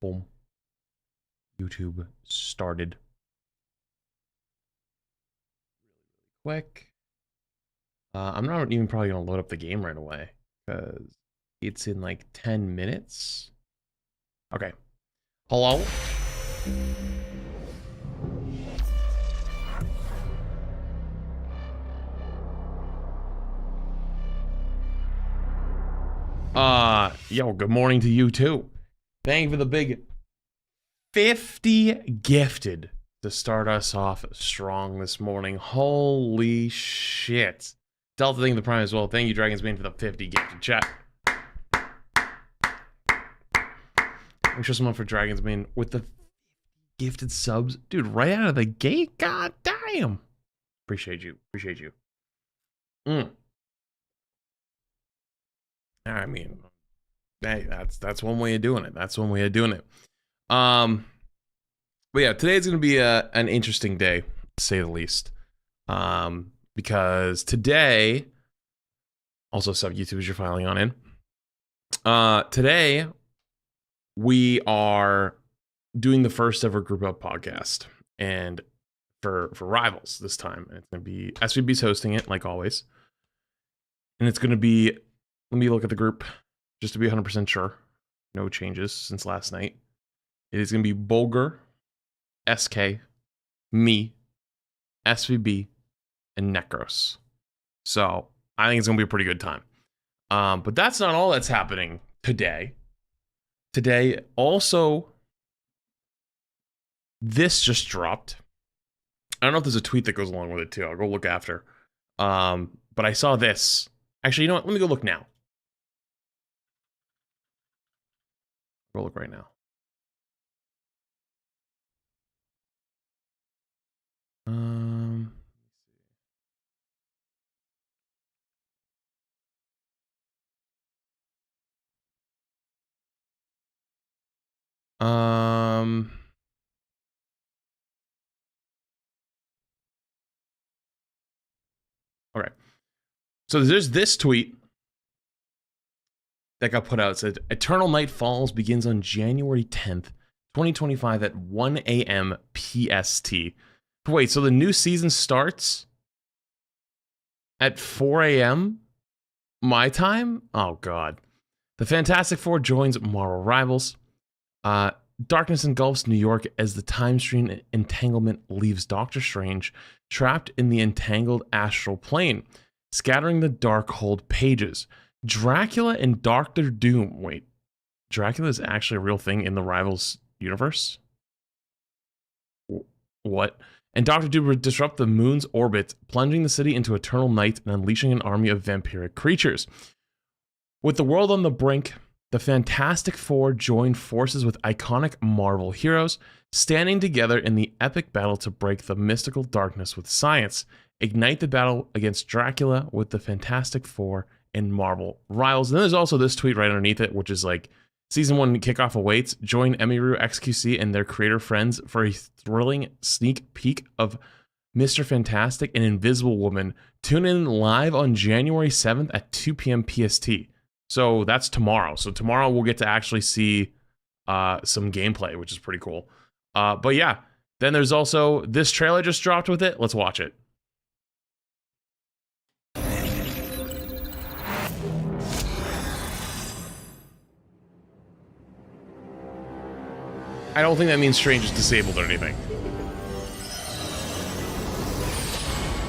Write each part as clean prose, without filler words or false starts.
Boom. YouTube started. Quick. I'm not even probably gonna load up the game right away because it's in like 10 minutes. Okay. Hello? Yo, good morning to you too. Thank you for the big 50 gifted to start us off strong this morning. Holy shit. Delta, thank you for the prime as well. Thank you, Dragon's Bane, for the 50 gifted chat. I'm sure someone for Dragon's Bane with the gifted subs. Dude, right out of the gate? God damn. Appreciate you. Appreciate you. I mean, hey, that's one way of doing it. That's one way of doing it. But yeah, today's gonna be an interesting day, to say the least. Because today, also sub YouTube as you're filing on in. Today we are doing the first ever group up podcast, and for Rivals this time, and it's gonna be SVB's hosting it like always, and it's gonna be. Let me look at the group just to be 100% sure. No changes since last night. It is going to be Bulger, SK, me, SVB, and Necros. So I think it's going to be a pretty good time. But that's not all that's happening today. Today, also, this just dropped. I don't know if there's a tweet that goes along with it too. I'll go look after. But I saw this. Actually, you know what? Let me go look now. Go look right now. Okay. So there's this tweet that got put out. It said, Eternal Night Falls begins on January 10th, 2025 at 1 a.m. PST. Wait, so the new season starts at 4 a.m. my time? Oh, God. The Fantastic Four joins Marvel Rivals. Darkness engulfs New York as the time stream entanglement leaves Doctor Strange trapped in the entangled astral plane, scattering the Darkhold pages. Dracula and Doctor Doom. Wait, Dracula is actually a real thing in the Rivals universe? What? And Doctor Doom would disrupt the moon's orbit, plunging the city into eternal night and unleashing an army of vampiric creatures. With the world on the brink, the Fantastic Four join forces with iconic Marvel heroes, standing together in the epic battle to break the mystical darkness with science, ignite the battle against Dracula with the Fantastic Four and Marvel Rivals. And then there's also this tweet right underneath it, which is like, Season 1 kickoff awaits. Join Emiru, XQC, and their creator friends for a thrilling sneak peek of Mr. Fantastic and Invisible Woman. Tune in live on January 7th at 2 p.m. PST. So that's tomorrow. So tomorrow we'll get to actually see some gameplay, which is pretty cool. But yeah, then there's also this trailer just dropped with it. Let's watch it. I don't think that means Strange is disabled or anything.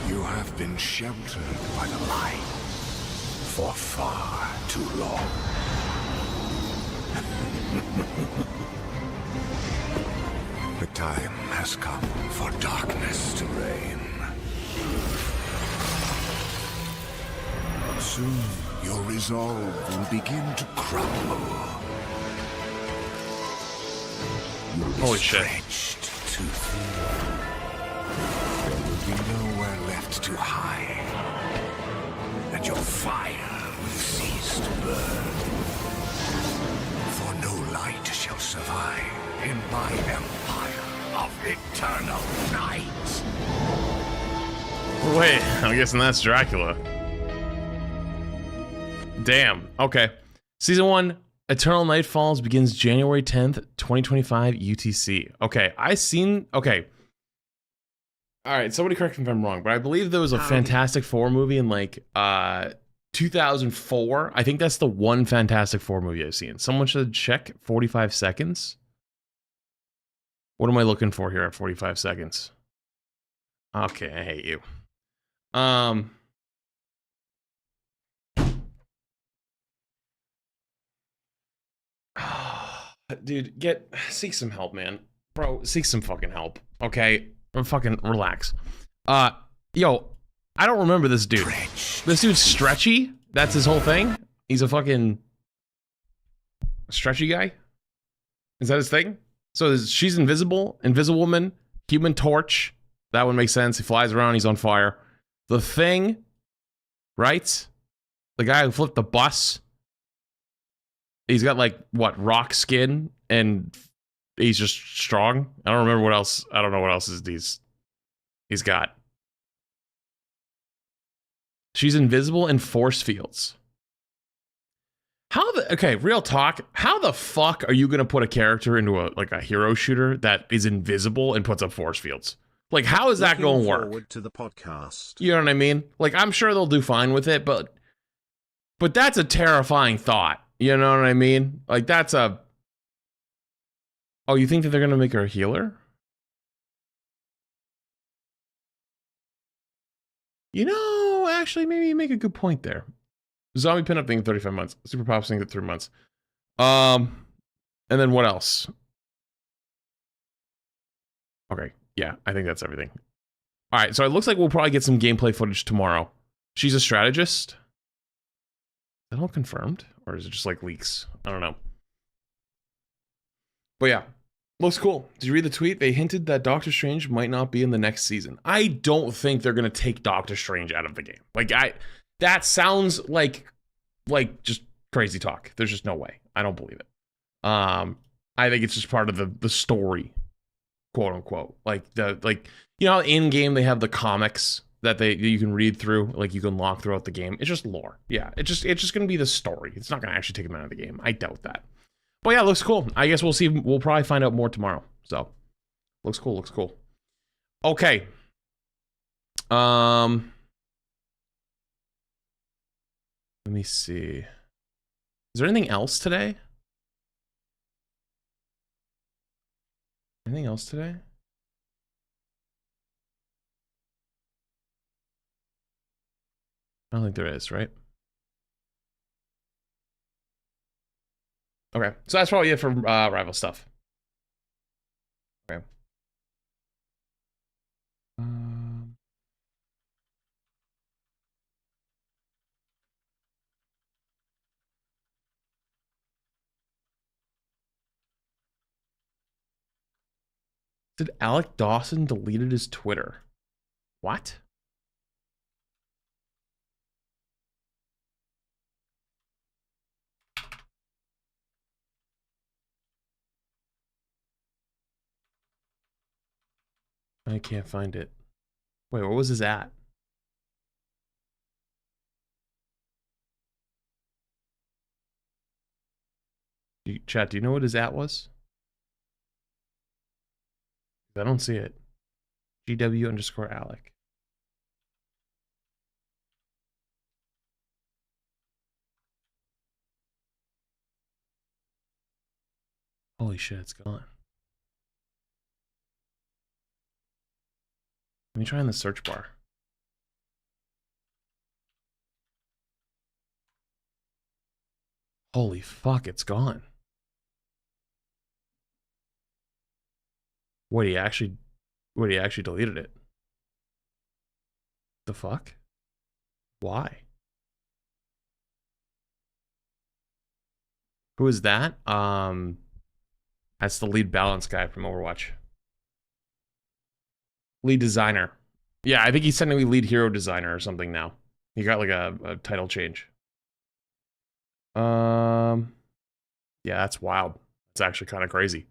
You have been sheltered by the light for far too long. The time has come for darkness to reign. Soon your resolve will begin to crumble. Holy shit. Stretched too thin. There will be nowhere left to hide. And your fire will cease to burn. For no light shall survive in my empire of eternal night. Wait, I'm guessing that's Dracula. Damn. Okay. Season 1 Eternal Night Falls begins January 10th, 2025 UTC. Okay, okay. All right, somebody correct me if I'm wrong, but I believe there was a Fantastic Four movie in like 2004. I think that's the one Fantastic Four movie I've seen. Someone should check 45 seconds. What am I looking for here at 45 seconds? Okay, I hate you. Dude, seek some help, man. Bro, seek some fucking help. Okay? Fucking relax. Yo, I don't remember this dude. This dude's stretchy. That's his whole thing. He's a fucking stretchy guy. Is that his thing? So she's invisible, Invisible Woman, Human Torch. That one makes sense. He flies around, he's on fire. The Thing, right? The guy who flipped the bus. He's got like what, rock skin, and he's just strong. I don't remember what else. I don't know what else he's got. She's invisible in force fields. Okay, real talk. How the fuck are you gonna put a character into a hero shooter that is invisible and puts up force fields? Like, how is that going to work? Forward to the podcast. You know what I mean? Like, I'm sure they'll do fine with it, but that's a terrifying thought. You know what I mean? Like, that's a... Oh, you think that they're gonna make her a healer? You know, actually, maybe you make a good point there. Zombie pinup thing 35 months. Super pop thing at 3 months. And then what else? Okay, yeah, I think that's everything. All right, so it looks like we'll probably get some gameplay footage tomorrow. She's a strategist. Is that all confirmed? Or is it just like leaks? I don't know. But yeah, looks cool. Did you read the tweet? They hinted that Doctor Strange might not be in the next season. I don't think they're going to take Doctor Strange out of the game. Like, that sounds like just crazy talk. There's just no way. I don't believe it. I think it's just part of the story, quote unquote. Like you know, in game they have the comics that you can read through, like you can lock throughout the game. It's just lore. Yeah, it's just gonna be the story. It's not gonna actually take them out of the game. I doubt that. But yeah, it looks cool. I guess we'll see. We'll probably find out more tomorrow. So looks cool. Looks cool. Okay. Let me see. Is there anything else today? Anything else today? I don't think there is, right? Okay, so that's probably it for rival stuff. Okay. Did Alec Dawson deleted his Twitter? What? I can't find it. Wait, what was his at? Chat, do you know what his at was? I don't see it. GW_Alec. Holy shit, it's gone. Let me try in the search bar. Holy fuck, it's gone. Wait, he actually deleted it. The fuck? Why? Who is that? That's the lead balance guy from Overwatch. Lead designer. Yeah, I think he's technically lead hero designer or something now. He got like a title change. Yeah, that's wild. It's actually kind of crazy.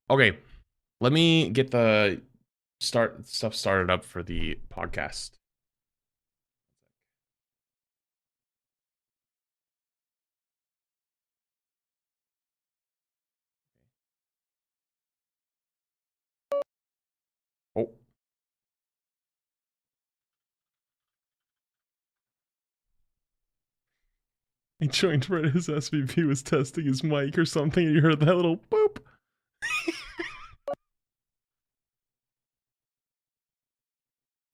Okay, let me get the stuff started up for the podcast. I joined right as SVP was testing his mic or something, and you heard that little boop.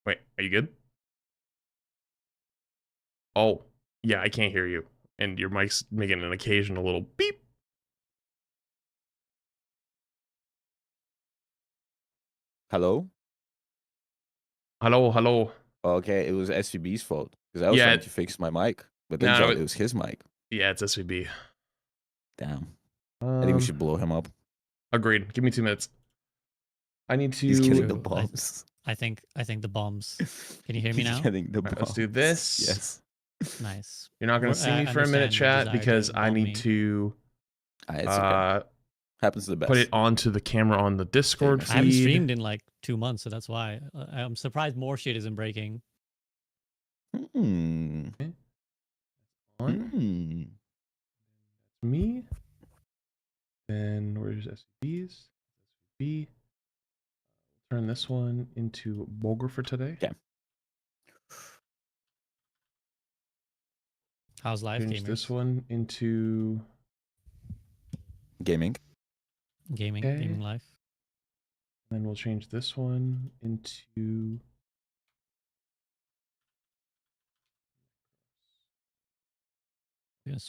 Wait, are you good? Oh, yeah, I can't hear you. And your mic's making an occasional little beep. Hello? Hello, hello. Okay, it was SVB's fault. Because I was Yeah, trying to fix my mic. But then no, it was his mic. yeah, it's SVB. Damn. I think we should blow him up. Agreed. Give me 2 minutes. I need to. He's getting the True. bombs. I think the bombs. Can you hear me He's now? getting the Alright, bombs. let's do this. Yes. Nice. You're not going to see me for a minute, chat, because I need to It's okay. Happens to the best. put it onto the camera on the Discord I I haven't feed. streamed in like 2 months, so that's why. I'm surprised more shit isn't breaking. Hmm. On Hmm. me. Then where's SVB's? SVB. Turn this one into Bulgur for today. Okay. How's life, Change gamers? this one into Gaming. Gaming, Okay. gaming life. Then we'll change this one into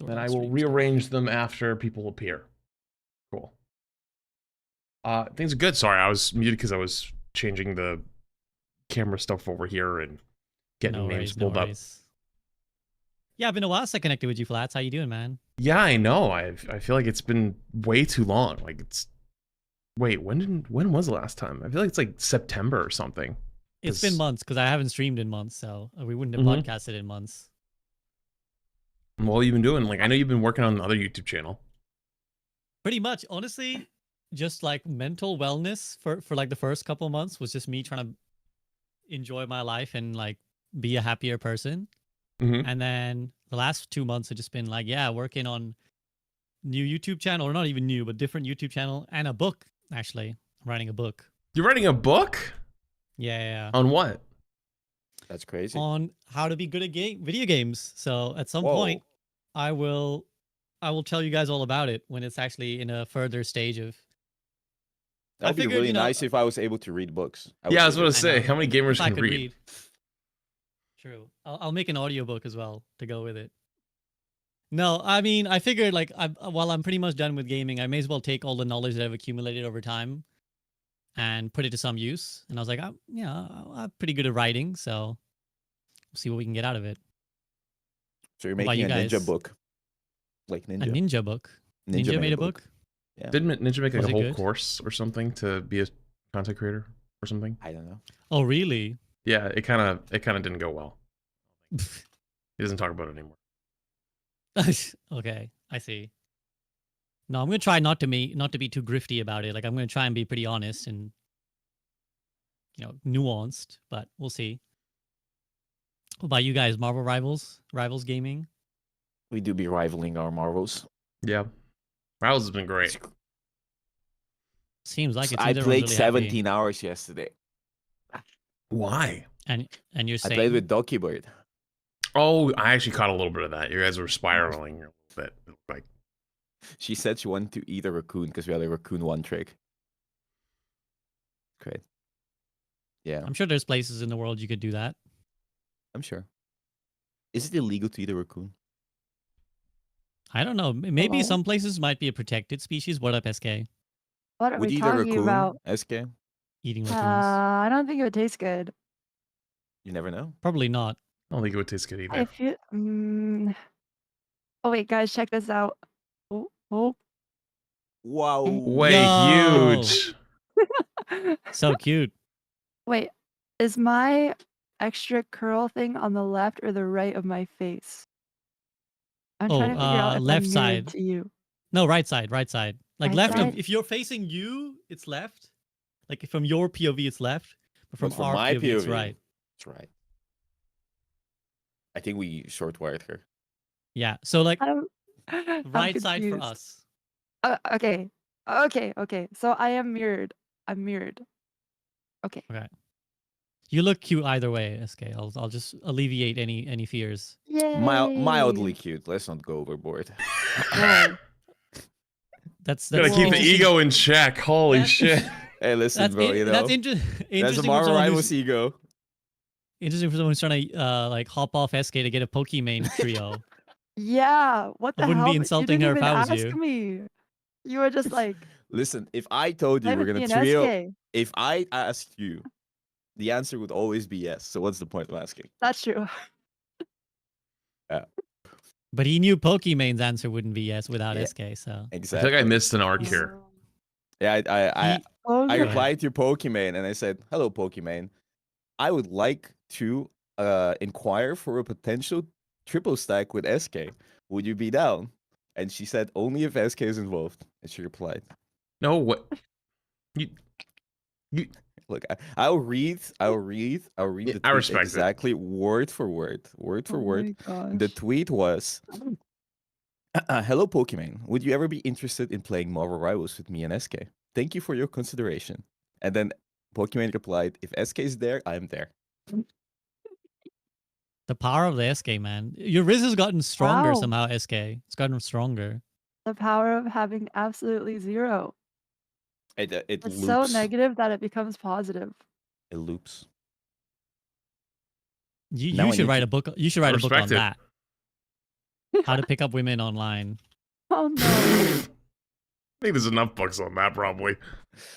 then I will rearrange them after people appear. Cool. Things are good. Sorry, I was muted because I was changing the camera stuff over here and getting names pulled up. Yeah, been a while since I connected with you, Flats. How you doing, man? Yeah, I know. I feel like it's been way too long. Like it's wait, when was the last time? I feel like it's like September or something. It's been months because I haven't streamed in months, so we wouldn't have podcasted in months. What have you been doing? Like I know you've been working on another YouTube channel. Pretty much, honestly, just like mental wellness for like the first couple of months was just me trying to enjoy my life and like be a happier person. And then the last 2 months have just been like, yeah, working on new YouTube channel, or not even new, but different YouTube channel, and a book. Actually, I'm writing a book. You're writing a book? Yeah. On what? That's crazy. On how to be good at video games. So at some point, I will tell you guys all about it when it's actually in a further stage of. That would be really nice if I was able to read books. Yeah, I was going to say, how many gamers can read? True. I'll make an audiobook as well to go with it. No, I mean, I figured like while I'm pretty much done with gaming, I may as well take all the knowledge that I've accumulated over time and put it to some use. And I was like, I'm pretty good at writing, so we'll see what we can get out of it. So you're making a ninja book, like Ninja. A ninja book. Ninja made a book. Yeah. Didn't Ninja make like a whole course or something to be a content creator or something? I don't know. Oh, really? Yeah, it kind of didn't go well. He doesn't talk about it anymore. Okay, I see. No, I'm gonna try not to be too grifty about it. Like I'm gonna try and be pretty honest and nuanced, but we'll see. What about you guys? Marvel Rivals Gaming? We do be rivaling our Marvels. Yeah. Rivals has been great. Seems like it's I played really 17 hours yesterday. Why? And you're saying I played with Donkey Bird. Oh, I actually caught a little bit of that. You guys were spiraling a little bit. Like she said she wanted to eat a raccoon because we had a raccoon one trick. Great. Yeah. I'm sure there's places in the world you could do that. I'm sure. Is it illegal to eat a raccoon? I don't know. Maybe some places might be a protected species. What up, SK? What are we talking about? SK? Eating raccoons. I don't think it would taste good. You never know. Probably not. I don't think it would taste good either. If you, Oh wait, guys, check this out. Oh. Wow. Way huge. So cute. Wait, is my extra curl thing on the left or the right of my face? I'm trying to figure out if left I'm side. mirrored to you. No, right side. Like Right left. side? If you're facing you, it's left. Like from your POV, it's left. But from our my POV, it's right. That's right. I think we short-wired her. Yeah. So like I'm right side for confused. us. Okay. So I am mirrored. I'm mirrored. Okay. You look cute either way, SK. I'll just alleviate any fears. Yay! Mildly cute. Let's not go overboard. Whoa. That's Gotta keep the interesting. ego in check. Holy That- shit. Hey, listen, That's bro. You know, that's that's a interesting. For Marvel someone Rivals who's, ego. interesting for someone who's trying to like hop off SK to get a Pokimane trio. Yeah. What the I wouldn't hell? be You insulting didn't her if even I was ask you. me. You were just like, Listen, if I told you play we're with gonna me and trio, SK. if I asked you, the answer would always be yes. So what's the point of asking? That's true. But he knew Pokimane's answer wouldn't be yes without Yeah. SK. So I Exactly. feel like I missed an arc here. Yeah, I He- Oh, I yeah. replied to Pokimane and I said, "Hello, Pokimane. I would like to inquire for a potential triple stack with SK. Would you be down?" And she said, "Only if SK is involved." And she replied, No, what? You, "Look, I'll read Yeah, the I tweet respect it. exactly word for word, word for Oh word." my gosh. The tweet was, "Hello, Pokimane. Would you ever be interested in playing Marvel Rivals with me and SK? Thank you for your consideration." And then Pokimane replied, "If SK is there, I'm there." the power of the SK, man. Your Riz has gotten stronger Wow. somehow. SK, it's gotten stronger. The power of having absolutely zero. It It's loops. so negative that it becomes positive. It loops. You Now I should need write to- a book. You should write a book on Respect it. that. How to pick up women online. Oh no. I think there's enough books on that, probably.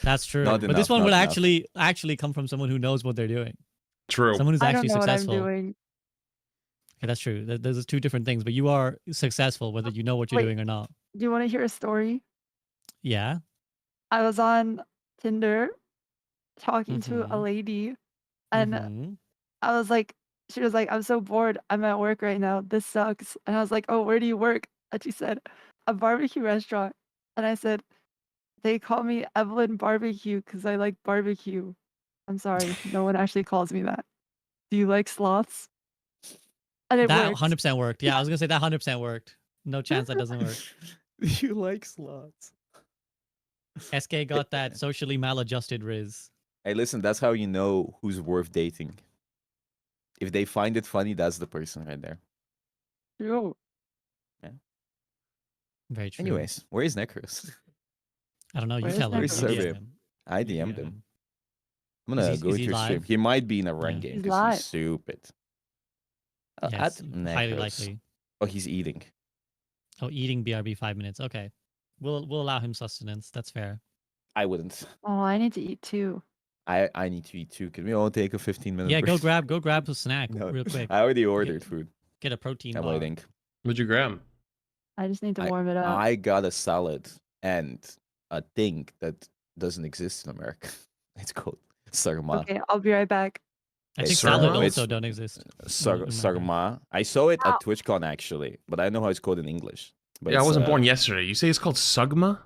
That's true. Not But enough, this one not would enough. actually come from someone who knows what they're doing. True. Someone who's I don't actually know what I'm successful. doing. Okay, that's true. There's two different things, but you are successful whether you know what you're Wait. doing or not. Do you want to hear a story? Yeah. I was on Tinder talking to a Mhm. lady, and Mhm. I was like, she was like, "I'm so bored. I'm at work right now. This sucks." And I was like, "Oh, where do you work?" And she said, "A barbecue restaurant." And I said, "They call me Evelyn Barbecue because I like barbecue." I'm sorry, no one actually calls me that. Do you like sloths? And it That worked. 100% worked. Yeah, I was gonna say that 100% worked. No chance that doesn't work. You like slots. SK got that socially maladjusted Riz. Hey, listen, that's how you know who's worth dating. If they find it funny, that's the person right there. True. Very true. Anyways, where is Necros? I don't know. You Where's tell him. Where's You Necros? DM Survey? him. I You DM'd DM him. I'm gonna Is go he to stream. live? He might be in a rank Yeah. game He's because live. he's stupid. Yes, At highly Necros. likely. Oh, he's eating. Oh, eating BRB 5 minutes. Okay, we'll allow him sustenance. That's fair. I wouldn't. Oh, I need to eat too. I need to eat too. Can we all take a 15-minute Yeah, break? go grab a snack No, real quick. I already ordered food. Get a protein I'm bar. waiting. What'd you grab? I just need to warm it up. I got a salad and a thing that doesn't exist in America. It's called sarma. Okay, I'll be right back. I Hey, think Sarma? salad It's- also don't exist. Sarma. I saw it Ow. at TwitchCon actually, but I know how it's called in English. But Yeah, I it's, wasn't born yesterday. You say it's called Sugma?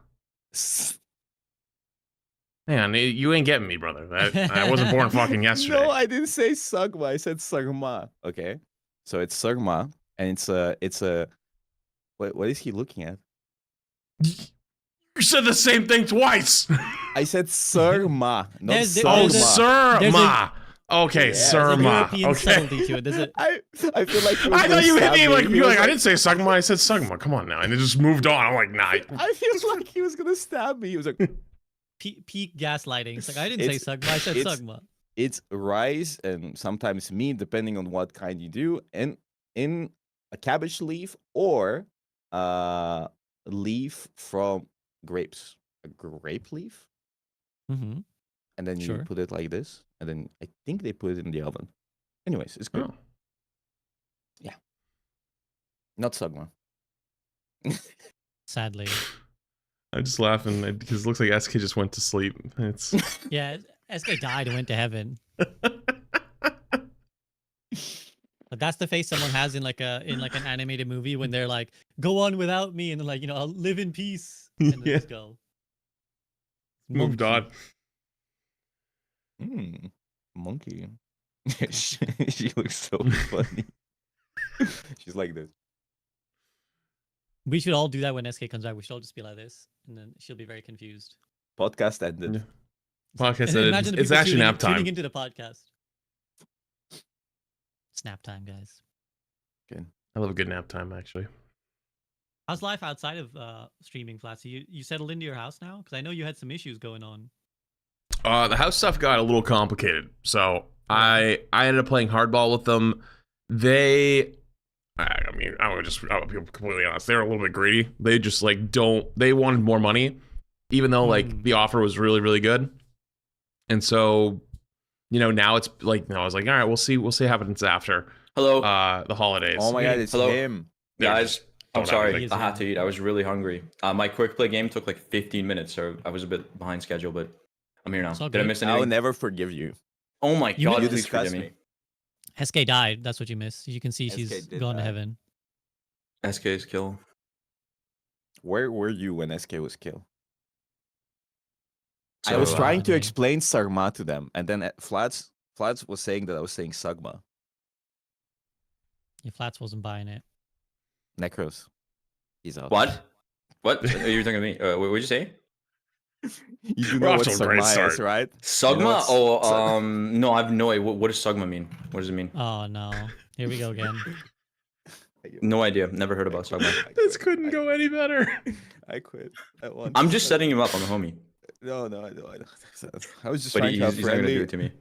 Man, you ain't getting me, brother. I wasn't born fucking yesterday. No, I didn't say Sugma. I said Sarma. Okay, so it's Sarma, and it's a. What is he looking at? You said the same thing twice. I said Sarma, not There's- Oh, Sarma. there's Surma. Okay, Yeah, there's a There's a Surma. European Okay. subtlety to it. There's a I feel like he was I gonna thought you hit stab me like He you're was like I didn't say Sugma. I said Sugma. Come on now, and it just moved on. I'm like, nah. I feel like he was gonna stab me. He was like, peak gaslighting. It's like I didn't say It's- Sugma. I said it's- Sugma. it's rice and sometimes meat, depending on what kind you do, and in a cabbage leaf or leaf from grapes. A grape leaf, Mm-hmm. and then you Sure. put it like this, and then I think they put it in the oven. Anyways, it's good. Oh. Not Sugma. Sadly, I'm just laughing because it looks like SK just went to sleep. It's yeah. SK died and went to heaven. But that's the face someone has in like an animated movie when they're like, "Go on without me," and they're like, I'll live in peace, and then Yeah. just go. moved on. Monkey. She looks so funny. She's like this. We should all do that when SK comes back. We should all just be like this, and then she'll be very confused. Podcast ended. Yeah. Podcast And said imagine the it's people actually nap tuning time. into the podcast. Snap time, guys. Good. I love a good nap time, actually. How's life outside of streaming, Flatsy? You settled into your house now? Because I know you had some issues going on. The house stuff got a little complicated, so I ended up playing hardball with them. I'll be completely honest. They were a little bit greedy. They just like they wanted more money, even though like the offer was really, really good. And so, now it's like, I was like, all right, we'll see what happens after Hello, the holidays. Oh my god, it's Hello. him. guys. I'm don't sorry, have I had to eat. I was really hungry. My quick play game took like 15 minutes, so I was a bit behind schedule, but I'm here now. It's all Did I good. miss I'll anything? never forgive you. Oh my You god, You please disgust forgive me. me. SK died. That's what you missed. You can see SK she's did gone to die. heaven. SK's kill. Where were you when SK was killed? I So, was trying to Dang. explain Sarma to them, and then Flats was saying that I was saying Sagma. Your Flats wasn't buying it. Necros. He's out. What? What? Are you talking to me? What would you say? You do We're know off what to a great Sagma is, start. right? Sugma? what's- No, I have no idea. What does Sugma mean? What does it mean? Oh no. Here we go again. No idea. Never heard about Sugma. This couldn't go any better. I quit. I'm just setting him up. I'm a homie. No, I know. I was just But trying to have he's not gonna do friendly. it to me.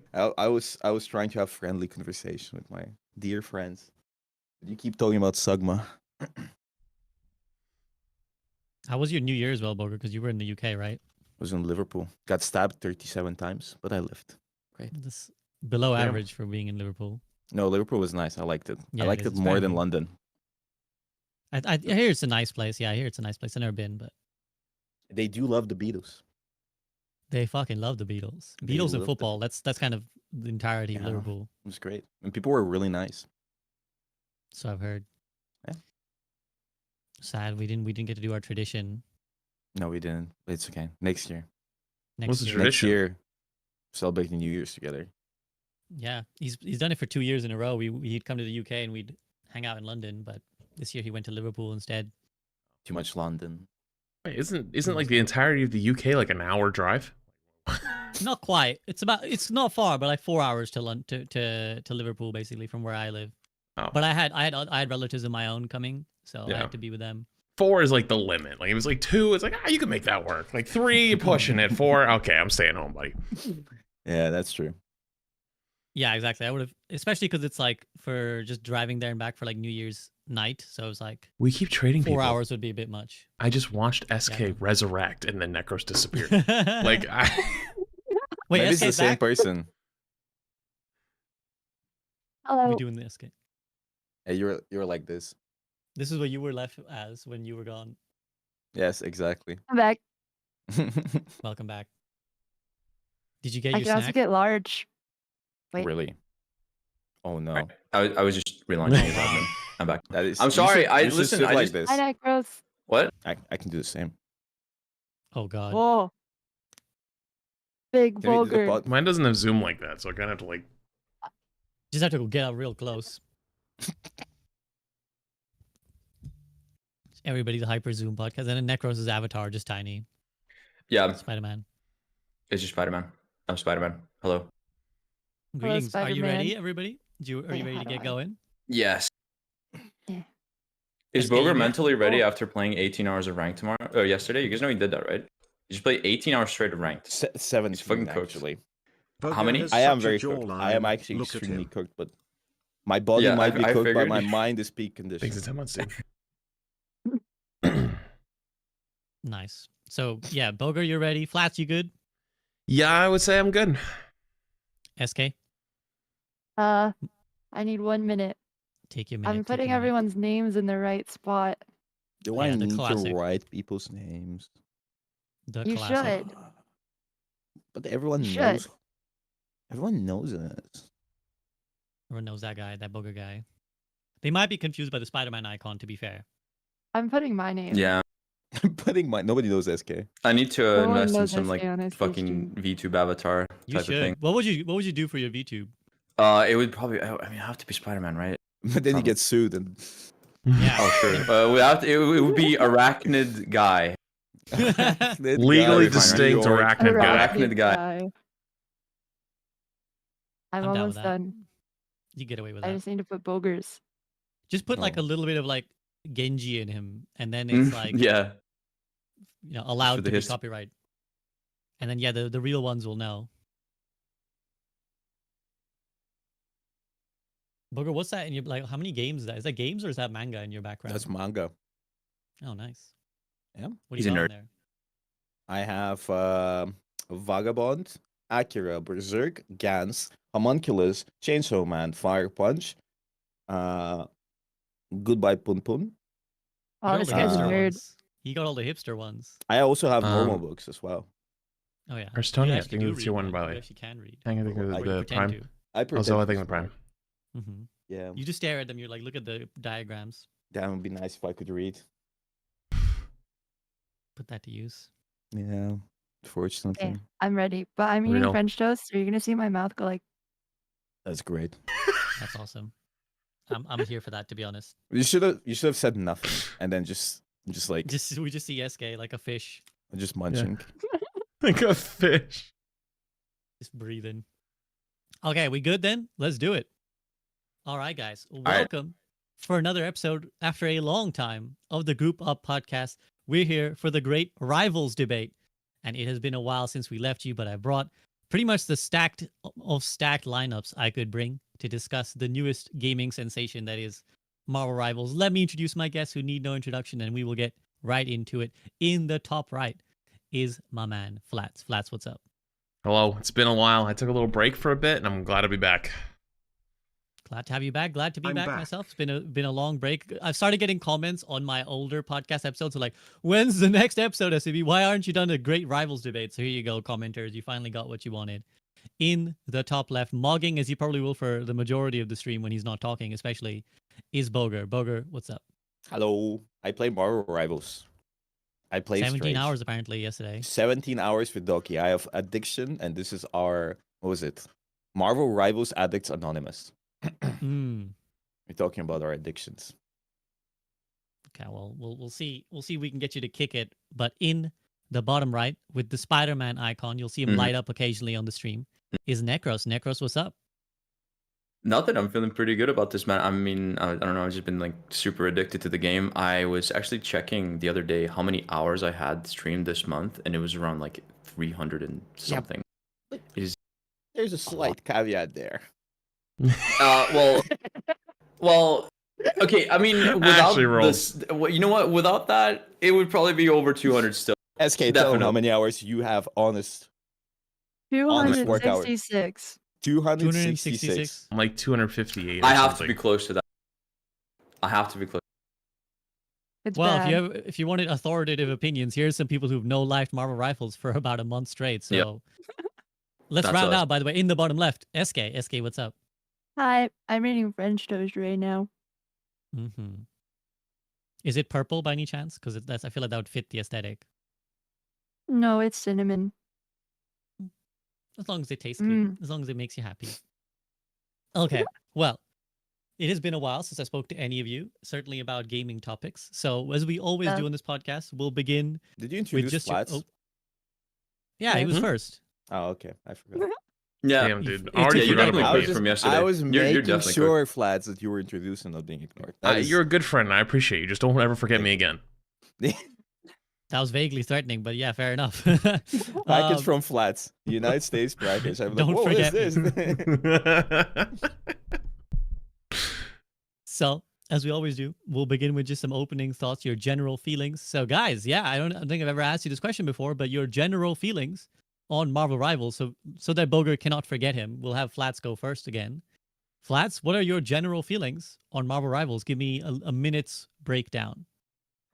I was trying to have friendly conversation with my dear friends. But you keep talking about Sagma. How was your New Year's, well, Boger? Because you were in the UK, right? I was in Liverpool. Got stabbed 37 times, but I lived. This below Yeah. average for being in Liverpool. No, Liverpool was nice. I liked it. Yeah, I it liked is. it It's more very than good. London. I hear it's a nice place. Yeah, I hear it's a nice place. I've never been, but They do love the Beatles. they fucking love the Beatles. They Beatles and love the- football. That's kind of the entirety of Yeah. Liverpool. It was great. And people were really nice. So I've heard. Yeah. Sad we didn't get to do our tradition No, we didn't. It's okay. Next year. next What's the year. tradition? Next year, celebrating New Year's together. Yeah, he's done it for 2 years in a row. He'd come to the UK and we'd hang out in London, but this year he went to Liverpool instead. Too much London. Wait, isn't like the entirety of the UK like an hour drive? Not quite. It's not far, but like 4 hours to Liverpool basically from where I live. Oh. But I had relatives of my own coming, so I Yeah. had to be with them. 4 is like the limit. Like it was like 2, it's like you can make that work. Like 3, you're pushing it. 4, okay, I'm staying home, buddy. Yeah, that's true. Yeah, exactly. I would have, especially because it's like for just driving there and back for like New Year's night. So it was like We keep trading 4 people. hours would be a bit much. I just watched SK Yeah. resurrect and then Necros disappeared. like, Like wait, Maybe it's the SK's same back? person. Hello. We doing this? Okay. Hey, you're like this. This is what you were left as when you were gone. Yes, exactly. I'm back. Welcome back. Did you get I your can also snack? get large. Wait. Really? Oh no. I was just relaunching his admin. I'm back. That is. I'm you sorry, should- I- you should listen, sit I like just- this. Hi, Necros. What? I can do the same. Oh god. Whoa. Big Can we do the vulgar. pod- mine doesn't have zoom like that, so I kind of have to like Just have to go get up real close. Everybody's hyper zoom podcast, and then Necros' avatar just tiny. Yeah, Spider-Man. it's just Spider-Man. I'm Spider-Man. Hello. Greetings. Are you ready, Spider-Man. everybody? Are you Wait, ready how to do Oh, get I- going? Yes. Yeah. Is SK, you Boger here? mentally ready Oh. after playing 18 hours of ranked tomorrow? Oh, yesterday? You guys know he did that, right? You just played 18 hours straight of ranked. 17 fucking cooked. actually. How many? I am very cooked. I am actually extremely cooked, but my body Yeah, might be I cooked, but figured. my mind is peak things condition. in 10 months, dude. Nice. So yeah, Boger, you're ready. Flats, you good? Yeah, I would say I'm good. SK, I need 1 minute. take your minute. I'm take putting your minute. everyone's names in the right spot. Do Yeah, I the need classic. to write people's names? The You classic. should. But everyone Should. knows. Everyone knows us. Everyone knows that guy, that Boger guy. They might be confused by the Spider-Man icon, to be fair. I'm putting my name. Yeah. I'm putting my. Nobody knows SK. I need to No one invest in knows some SK like on SK fucking stream. VTube avatar You type of thing. should. What would you do for your VTube? It would probably. I mean, I have to be Spider-Man, right? But then he Probably. gets sued and. Yeah. Oh sure. We have to, it would be arachnid guy. Legally fine, right? distinct York. arachnid guy. Arachnid guy. I'm I'm down with almost that. done. You get away with I that. just need to put Bogers. Just put like Oh. a little bit of like Genji in him, and then it's like yeah. allowed the to be hist- copyright. And then yeah, the real ones will know. Booger, what's that in your like? How many games is that? Is that games or is that manga in your background? That's manga. Oh, nice. Yeah. What do He's you a got on nerd. there? I have Vagabond, Akira, Berserk, Gans, Homunculus, Chainsaw Man, Fire Punch, Goodbye Pun Pun. You Oh, got this all the guy's a hipster nerd. ones. You got all the hipster ones. I also have normal Um, books as well. Oh yeah. Hearthstone, You I actually think do that's your read, one, by the You way. actually can read. I think Oh, of I Or you the pretend Prime. to. I pretend Also, I to think the smart. Prime. Mm-hmm. Yeah, You just stare at them. You're like, look at the diagrams. that would be nice if I could read. Put that to use. Yeah, fortunately. Okay, I'm ready. But I'm eating Real. French toast, so you're gonna see my mouth go like. That's great. That's awesome. I'm here for that, to be honest. You should have said nothing and then just like We just see SK like a fish, just munching. Like a fish. just breathing. Okay, we good then? Let's do it. All right, guys. right. Welcome for another episode after a long time of the Group Up podcast. We're here for the great rivals debate, and it has been a while since we left you, but I brought pretty much the stacked lineups I could bring to discuss the newest gaming sensation that is Marvel Rivals. Let me introduce my guests who need no introduction, and we will get right into it. In the top right is my man Flats. Flats, what's up? Hello, it's been a while. I took a little break for a bit, and I'm glad to be back. Glad to have you back. Glad to be I'm back back. myself. It's been a long break. I've started getting comments on my older podcast episodes, so like, when's the next episode, SCB? Why aren't you done a great rivals debate? So here you go, commenters. You finally got what you wanted. In the top left, mogging as he probably will for the majority of the stream when he's not talking, especially, is Boger. Boger, what's up? Hello. I play Marvel Rivals. I played 17 Strange. hours apparently yesterday. 17 hours with Doki. I have addiction, and this is our what was it? Marvel Rivals Addicts Anonymous. Hmm. We're talking about our addictions. Okay, well, we'll see. We'll see if we can get you to kick it. But in the bottom right, with the Spider-Man icon, you'll see him Mhm. light up occasionally on the stream, is Necros. Necros, what's up? Nothing. I'm feeling pretty good about this, man. I mean, I don't know. I've just been like super addicted to the game. I was actually checking the other day how many hours I had streamed this month, and it was around like 300 and something. There's a slight caveat there. Well, okay. I mean, without Actually rolled. this, you know what? Without that, it would probably be over 200 still. SK, tell them how Definitely. many hours you have honest. Honest work hours. 266. 266. I'm like 258. Or I have to something. be close to that. I have to be close. It's Well, bad. if you wanted authoritative opinions, here's some people who've no-lifed Marvel Rifles for about a month straight. So Yep. let's That's round us. out. By the way, in the bottom left, SK. SK, what's up? Hi, I'm eating French toast right now. Mm-hmm. Is it purple by any chance? Because I feel like that would fit the aesthetic. No, it's cinnamon. As long as it tastes good, Mm. as long as it makes you happy. Okay, well, it has been a while since I spoke to any of you, certainly about gaming topics. So, as we always do on this podcast, we'll begin Did you with introduce just Flats? Yeah, he was Mhm. first. Oh, okay. I forgot. Yeah. Damn, dude. If- Already if you forgot definitely about quick you. from yesterday. I was You're making definitely quick. sure, Flats, that you were introduced and not being ignored. That is- You're a good friend, and I appreciate you. Just don't ever forget me again. That was vaguely threatening, but yeah, fair enough. Package Um, from Flats, United States package. I'm like, Don't what forget is this? So, as we always do, we'll begin with just some opening thoughts, your general feelings. So, guys, yeah, I don't think I've ever asked you this question before, but your general feelings on Marvel Rivals, so that Boger cannot forget him. We'll have Flats go first again. Flats, what are your general feelings on Marvel Rivals? Give me a minute's breakdown.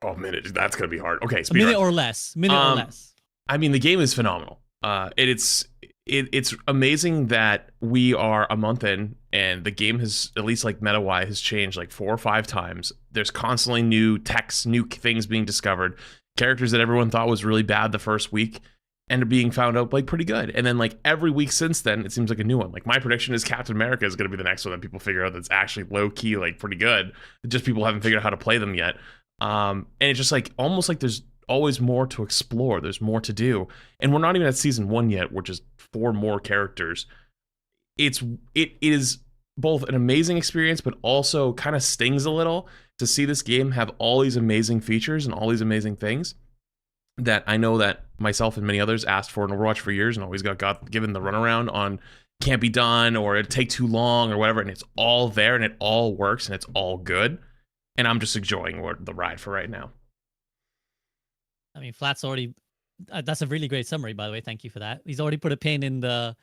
Oh, minute. That's gonna be hard. Okay, A minute speedrun. or less. Minute or less. I mean, the game is phenomenal. It's amazing that we are a month in and the game has, at least like meta-wise, has changed like 4 or 5 times. There's constantly new texts, new things being discovered. Characters that everyone thought was really bad the first week end up being found out like pretty good. And then like every week since then, it seems like a new one. Like my prediction is Captain America is going to be the next one that people figure out that's actually low-key, like pretty good. Just people haven't figured out how to play them yet. And it's just like almost like there's always more to explore. There's more to do. And we're not even at season 1 yet. We're just 4 more characters. It is both an amazing experience, but also kind of stings a little to see this game have all these amazing features and all these amazing things that I know that myself and many others asked for in Overwatch for years and always got given the runaround on can't be done or it take too long or whatever, and it's all there and it all works and it's all good, and I'm just enjoying the ride for right now. I mean, Flat's already. That's a really great summary, by the way. Thank you for that. He's already put a pin in the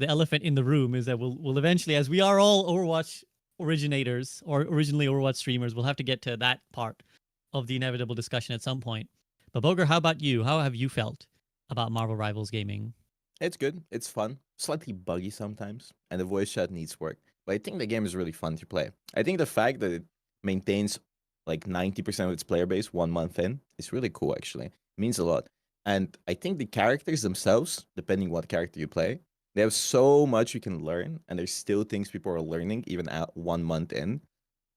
elephant in the room. Is that we'll eventually, as we are all Overwatch originators or originally Overwatch streamers, we'll have to get to that part of the inevitable discussion at some point. But Boger, how about you? How have you felt about Marvel Rivals gaming? It's good. It's fun. Slightly buggy sometimes, and the voice chat needs work. But I think the game is really fun to play. I think the fact that it maintains like 90% of its player base 1 month in is really cool, actually. It means a lot. And I think the characters themselves, depending what character you play, they have so much you can learn, and there's still things people are learning even at 1 month in.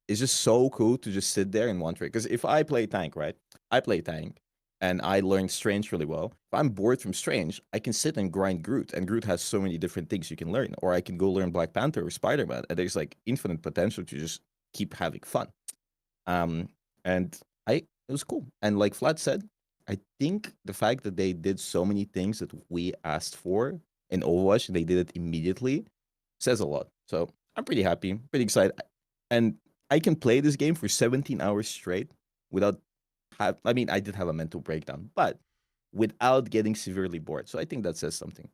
It's just so cool to just sit there and wonder. Because if I play tank, right? I play tank, and I learned Strange really well. If I'm bored from Strange, I can sit and grind Groot, and Groot has so many different things you can learn. Or I can go learn Black Panther or Spider-Man, and there's like infinite potential to just keep having fun. And it was cool. And like Flat said, I think the fact that they did so many things that we asked for in Overwatch, they did it immediately, says a lot. So I'm pretty happy, pretty excited. And I can play this game for 17 hours straight without I mean, I did have a mental breakdown, but without getting severely bored. So I think that says something.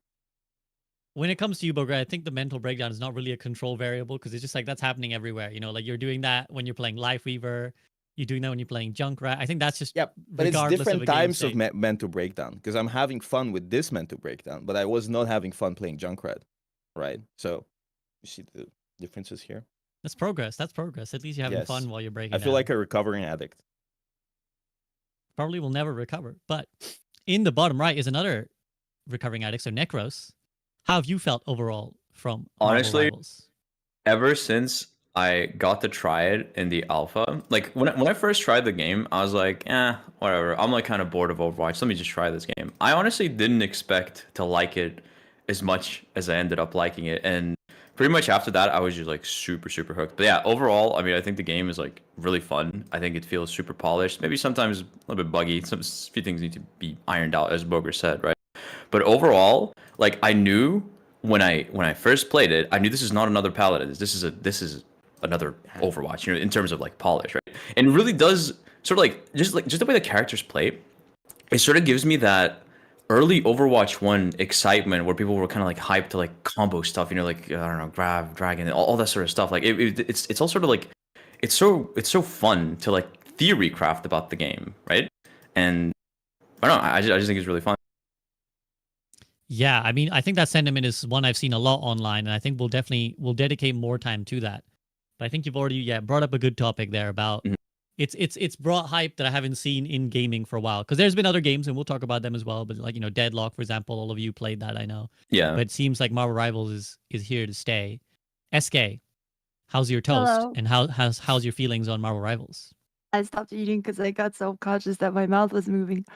When it comes to you, Boger, I think the mental breakdown is not really a control variable because it's just like that's happening everywhere. You know, like you're doing that when you're playing Life Weaver, you're doing that when you're playing Junkrat. I think that's just but it's different times of mental breakdown because I'm having fun with this mental breakdown, but I was not having fun playing Junkrat, right? So you see the differences here. That's progress. That's progress. At least you're having fun while you're breaking. I feel like a recovering addict. Probably will never recover. But in the bottom right is another recovering addict, so Necros. How have you felt overall from honestly Rivals? Ever since I got to try it in the alpha, like when I first tried the game, I was like, whatever, I'm like kind of bored of Overwatch, let me just try this game. I honestly didn't expect to like it as much as I ended up liking it, and pretty much after that I was just like super hooked. But yeah, overall, I mean, I think the game is like really fun. I think it feels super polished, maybe sometimes a little bit buggy, a few things need to be ironed out, as Boger said, right? But overall, like I knew when I first played it, I knew this is not another Paladin. This is another Overwatch, you know, in terms of like polish, right? And it really does sort of like just the way the characters play, it sort of gives me that early Overwatch 1 excitement where people were kind of like hyped to like combo stuff, you know, like I don't know, grab, dragon, all that sort of stuff. Like it's all sort of like it's so fun to like theory craft about the game, right? And I don't know, I just think it's really fun. Yeah, I mean, I think that sentiment is one I've seen a lot online, and I think we'll dedicate more time to that. But I think you've already brought up a good topic there about it's brought hype that I haven't seen in gaming for a while. Because there's been other games, and we'll talk about them as well. But like, you know, Deadlock, for example, all of you played that, I know. Yeah. But it seems like Marvel Rivals is here to stay. SK, how's your toast? Hello. And how's your feelings on Marvel Rivals? I stopped eating because I got self-conscious that my mouth was moving.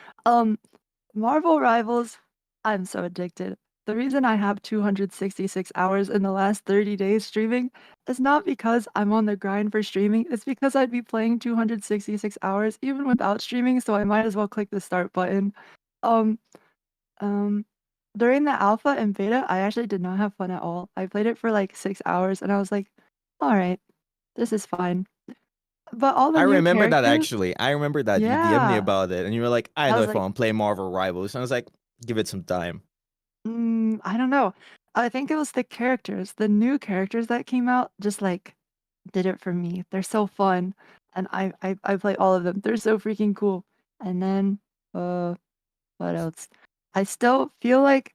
Marvel Rivals, I'm so addicted. The reason I have 266 hours in the last 30 days streaming is not because I'm on the grind for streaming. It's because I'd be playing 266 hours even without streaming, so I might as well click the start button. Um, during the alpha and beta, I actually did not have fun at all. I played it for like 6 hours and I was like, all right, this is fine. But all the I new remember that characters- actually. I remember that you DM'd me Yeah. about it, and you were like, I I know was if like- I want to play Marvel Rivals. And I was like, give it some time. I don't know. I think it was the characters. The new characters that came out just like did it for me. They're so fun. And I play all of them. They're so freaking cool. And then what else? I still feel like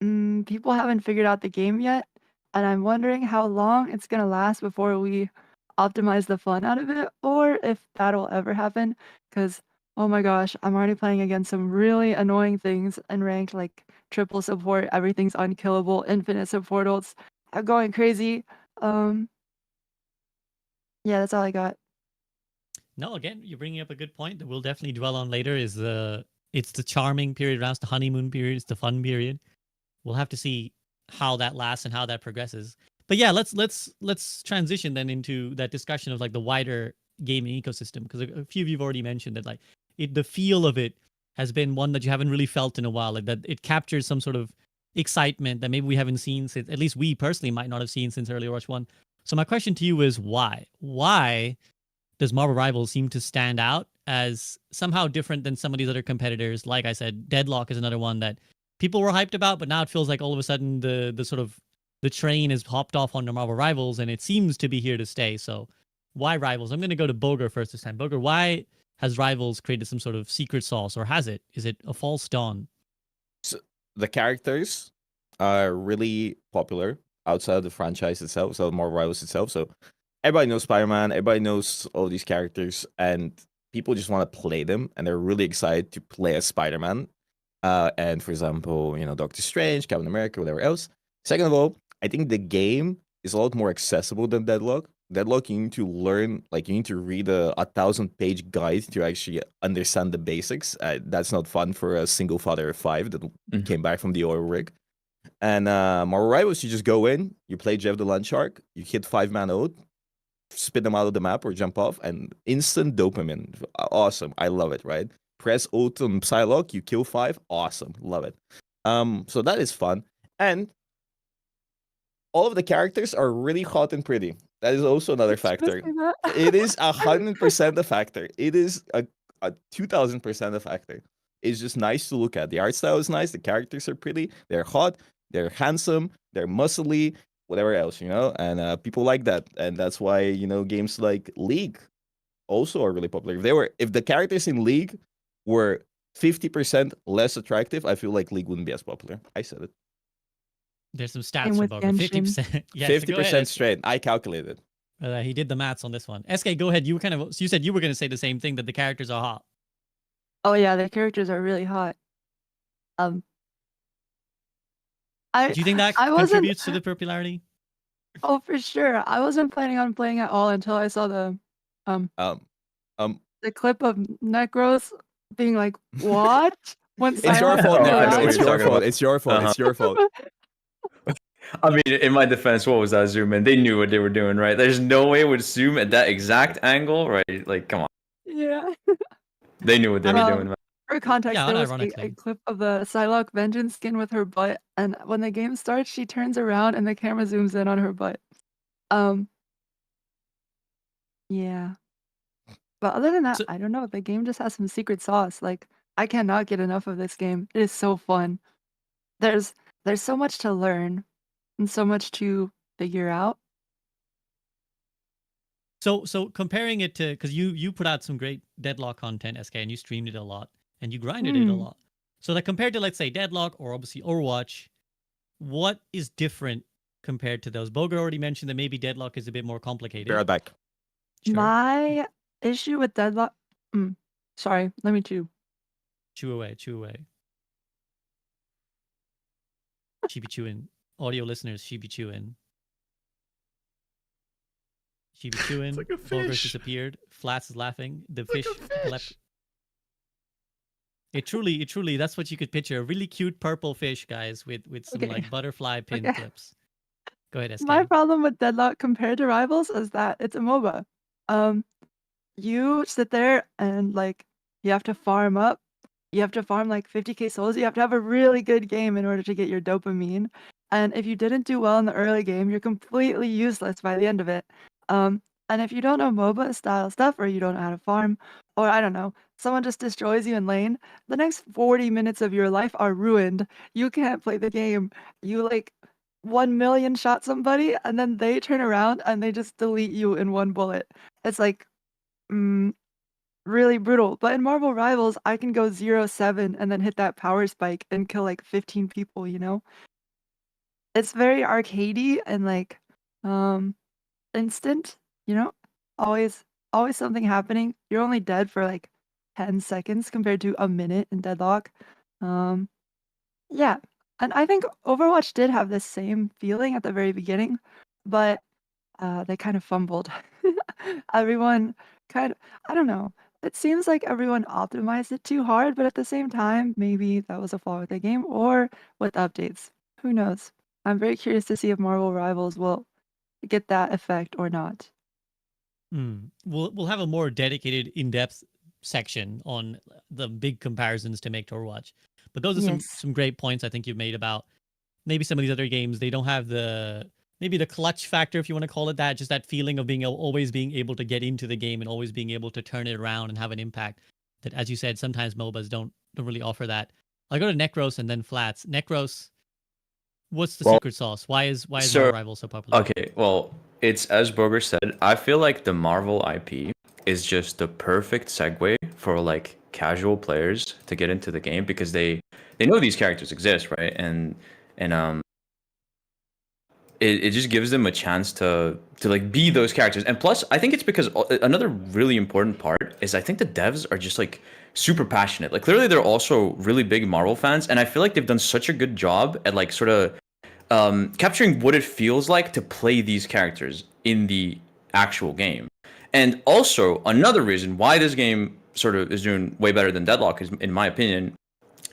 people haven't figured out the game yet. And I'm wondering how long it's gonna last before we optimize the fun out of it, or if that'll ever happen. Because oh my gosh, I'm already playing against some really annoying things in ranked, like triple support, everything's unkillable, infinite supportals. I'm going crazy. Yeah, that's all I got. No, again, you're bringing up a good point that we'll definitely dwell on later. It's the charming period, around the honeymoon period, it's the fun period. We'll have to see how that lasts and how that progresses. But yeah, let's transition then into that discussion of like the wider gaming ecosystem, because a few of you've already mentioned that like the feel of it has been one that you haven't really felt in a while, like that it captures some sort of excitement that maybe we haven't seen since, at least we personally might not have seen since early Overwatch 1. So my question to you is why? Why does Marvel Rivals seem to stand out as somehow different than some of these other competitors? Like I said, Deadlock is another one that people were hyped about, but now it feels like all of a sudden the sort of the train has hopped off onto Marvel Rivals and it seems to be here to stay. So why Rivals? I'm going to go to Boger first this time. Boger, why has Rivals created some sort of secret sauce, or has it? Is it a false dawn? So the characters are really popular outside of the franchise itself, so Marvel Rivals itself. So everybody knows Spider-Man, everybody knows all these characters, and people just want to play them, and they're really excited to play as Spider-Man. And for example, Doctor Strange, Captain America, whatever else. Second of all, I think the game is a lot more accessible than Deadlock. Deadlock, you need to learn, like you need to read a 1,000-page guide to actually understand the basics. That's not fun for a single father of 5 that came back from the oil rig. And Marvel Rivals, you just go in, you play Jeff the Land Shark, you hit 5-man ode, spit them out of the map or jump off, and instant dopamine. Awesome. I love it, right? Press ult on Psylocke, you kill 5. Awesome. Love it. So that is fun. And all of the characters are really hot and pretty. That is also another factor. It is 100% a factor. It is a 2,000% a factor. It's just nice to look at. The art style is nice. The characters are pretty. They're hot. They're handsome. They're muscly. Whatever else, and people like that. And that's why, games like League also are really popular. If the characters in League were 50% less attractive, I feel like League wouldn't be as popular. I said it. There's some stats from Boger. 50%. Yeah, 50% straight. I calculated. He did the maths on this one. SK, go ahead. You said you were going to say the same thing, that the characters are hot. Oh yeah, the characters are really hot. Do you think that contributes to the popularity? Oh, for sure. I wasn't planning on playing at all until I saw the clip of Necros being like, "What?" It's your fault, Necros. It's your fault. It's your fault. It's your fault. I mean, in my defense, what was that zoom in? They knew what they were doing, right? There's no way it would zoom at that exact angle, right? Like, come on. Yeah. They knew what they were doing. For context, there was a clip of the Psylocke Vengeance skin with her butt, and when the game starts, she turns around and the camera zooms in on her butt. Yeah. But other than that, I don't know. The game just has some secret sauce. Like, I cannot get enough of this game. It is so fun. There's so much to learn and so much to figure out. So comparing it to, because you put out some great Deadlock content, SK, and you streamed it a lot and you grinded it a lot. So like compared to, let's say, Deadlock or obviously Overwatch, what is different compared to those? Boger already mentioned that maybe Deadlock is a bit more complicated. Be right back. Sure. My issue with Deadlock. Sorry, let me chew. Chew away. She be chewing. Audio listeners, she be chewing. She be chewing. Like Boger's disappeared. Flats is laughing. The fish left. It truly, that's what you could picture. A really cute purple fish, guys, with some like butterfly pin clips. Go ahead, SK. My problem with Deadlock compared to Rivals is that it's a MOBA. You sit there and like you have to farm up. You have to farm like 50k souls. You have to have a really good game in order to get your dopamine. And if you didn't do well in the early game, you're completely useless by the end of it. And if you don't know MOBA style stuff, or you don't know how to farm, or I don't know, someone just destroys you in lane, the next 40 minutes of your life are ruined. You can't play the game. You like 1 million shot somebody, and then they turn around and they just delete you in one bullet. It's like, really brutal. But in Marvel Rivals, I can go 0-7 and then hit that power spike and kill like 15 people, It's very arcadey and like instant, always something happening. You're only dead for like 10 seconds compared to a minute in Deadlock. Yeah. And I think Overwatch did have this same feeling at the very beginning, but they kind of fumbled. Everyone I don't know. It seems like everyone optimized it too hard, but at the same time, maybe that was a flaw with the game or with updates. Who knows? I'm very curious to see if Marvel Rivals will get that effect or not. We'll have a more dedicated, in-depth section on the big comparisons to make to Overwatch. But those are Yes. some great points I think you've made about maybe some of these other games. They don't have the clutch factor, if you want to call it that, just that feeling of always being able to get into the game and always being able to turn it around and have an impact. That, as you said, sometimes MOBAs don't really offer that. I'll go to Necros and then Flats. Necros, what's the secret sauce? Why is Marvel Rivals so popular? Okay, well, it's as Boger said. I feel like the Marvel IP is just the perfect segue for like casual players to get into the game because they know these characters exist, right? And it just gives them a chance to like be those characters. And plus, I think it's because another really important part is I think the devs are just like super passionate. Like clearly they're also really big Marvel fans, and I feel like they've done such a good job at like sort of capturing what it feels like to play these characters in the actual game. And also another reason why this game sort of is doing way better than Deadlock is, in my opinion,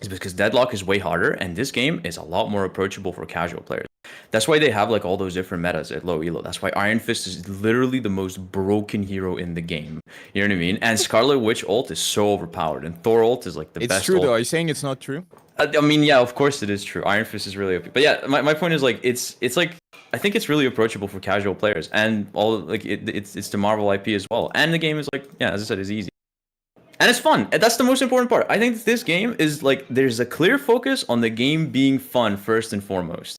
is because Deadlock is way harder and this game is a lot more approachable for casual players. That's why they have like all those different metas at low elo. That's why Iron Fist is literally the most broken hero in the game. You know what I mean? And Scarlet Witch ult is so overpowered, and Thor ult is like the best. It's true ult. though. Are you saying it's not true? I mean, yeah, of course it is true. Iron Fist is really OP. But yeah, my point is like it's like I think it's really approachable for casual players, and all like it's the Marvel IP as well. And the game is like, yeah, as I said, is easy. And it's fun. And that's the most important part. I think this game is like there's a clear focus on the game being fun first and foremost.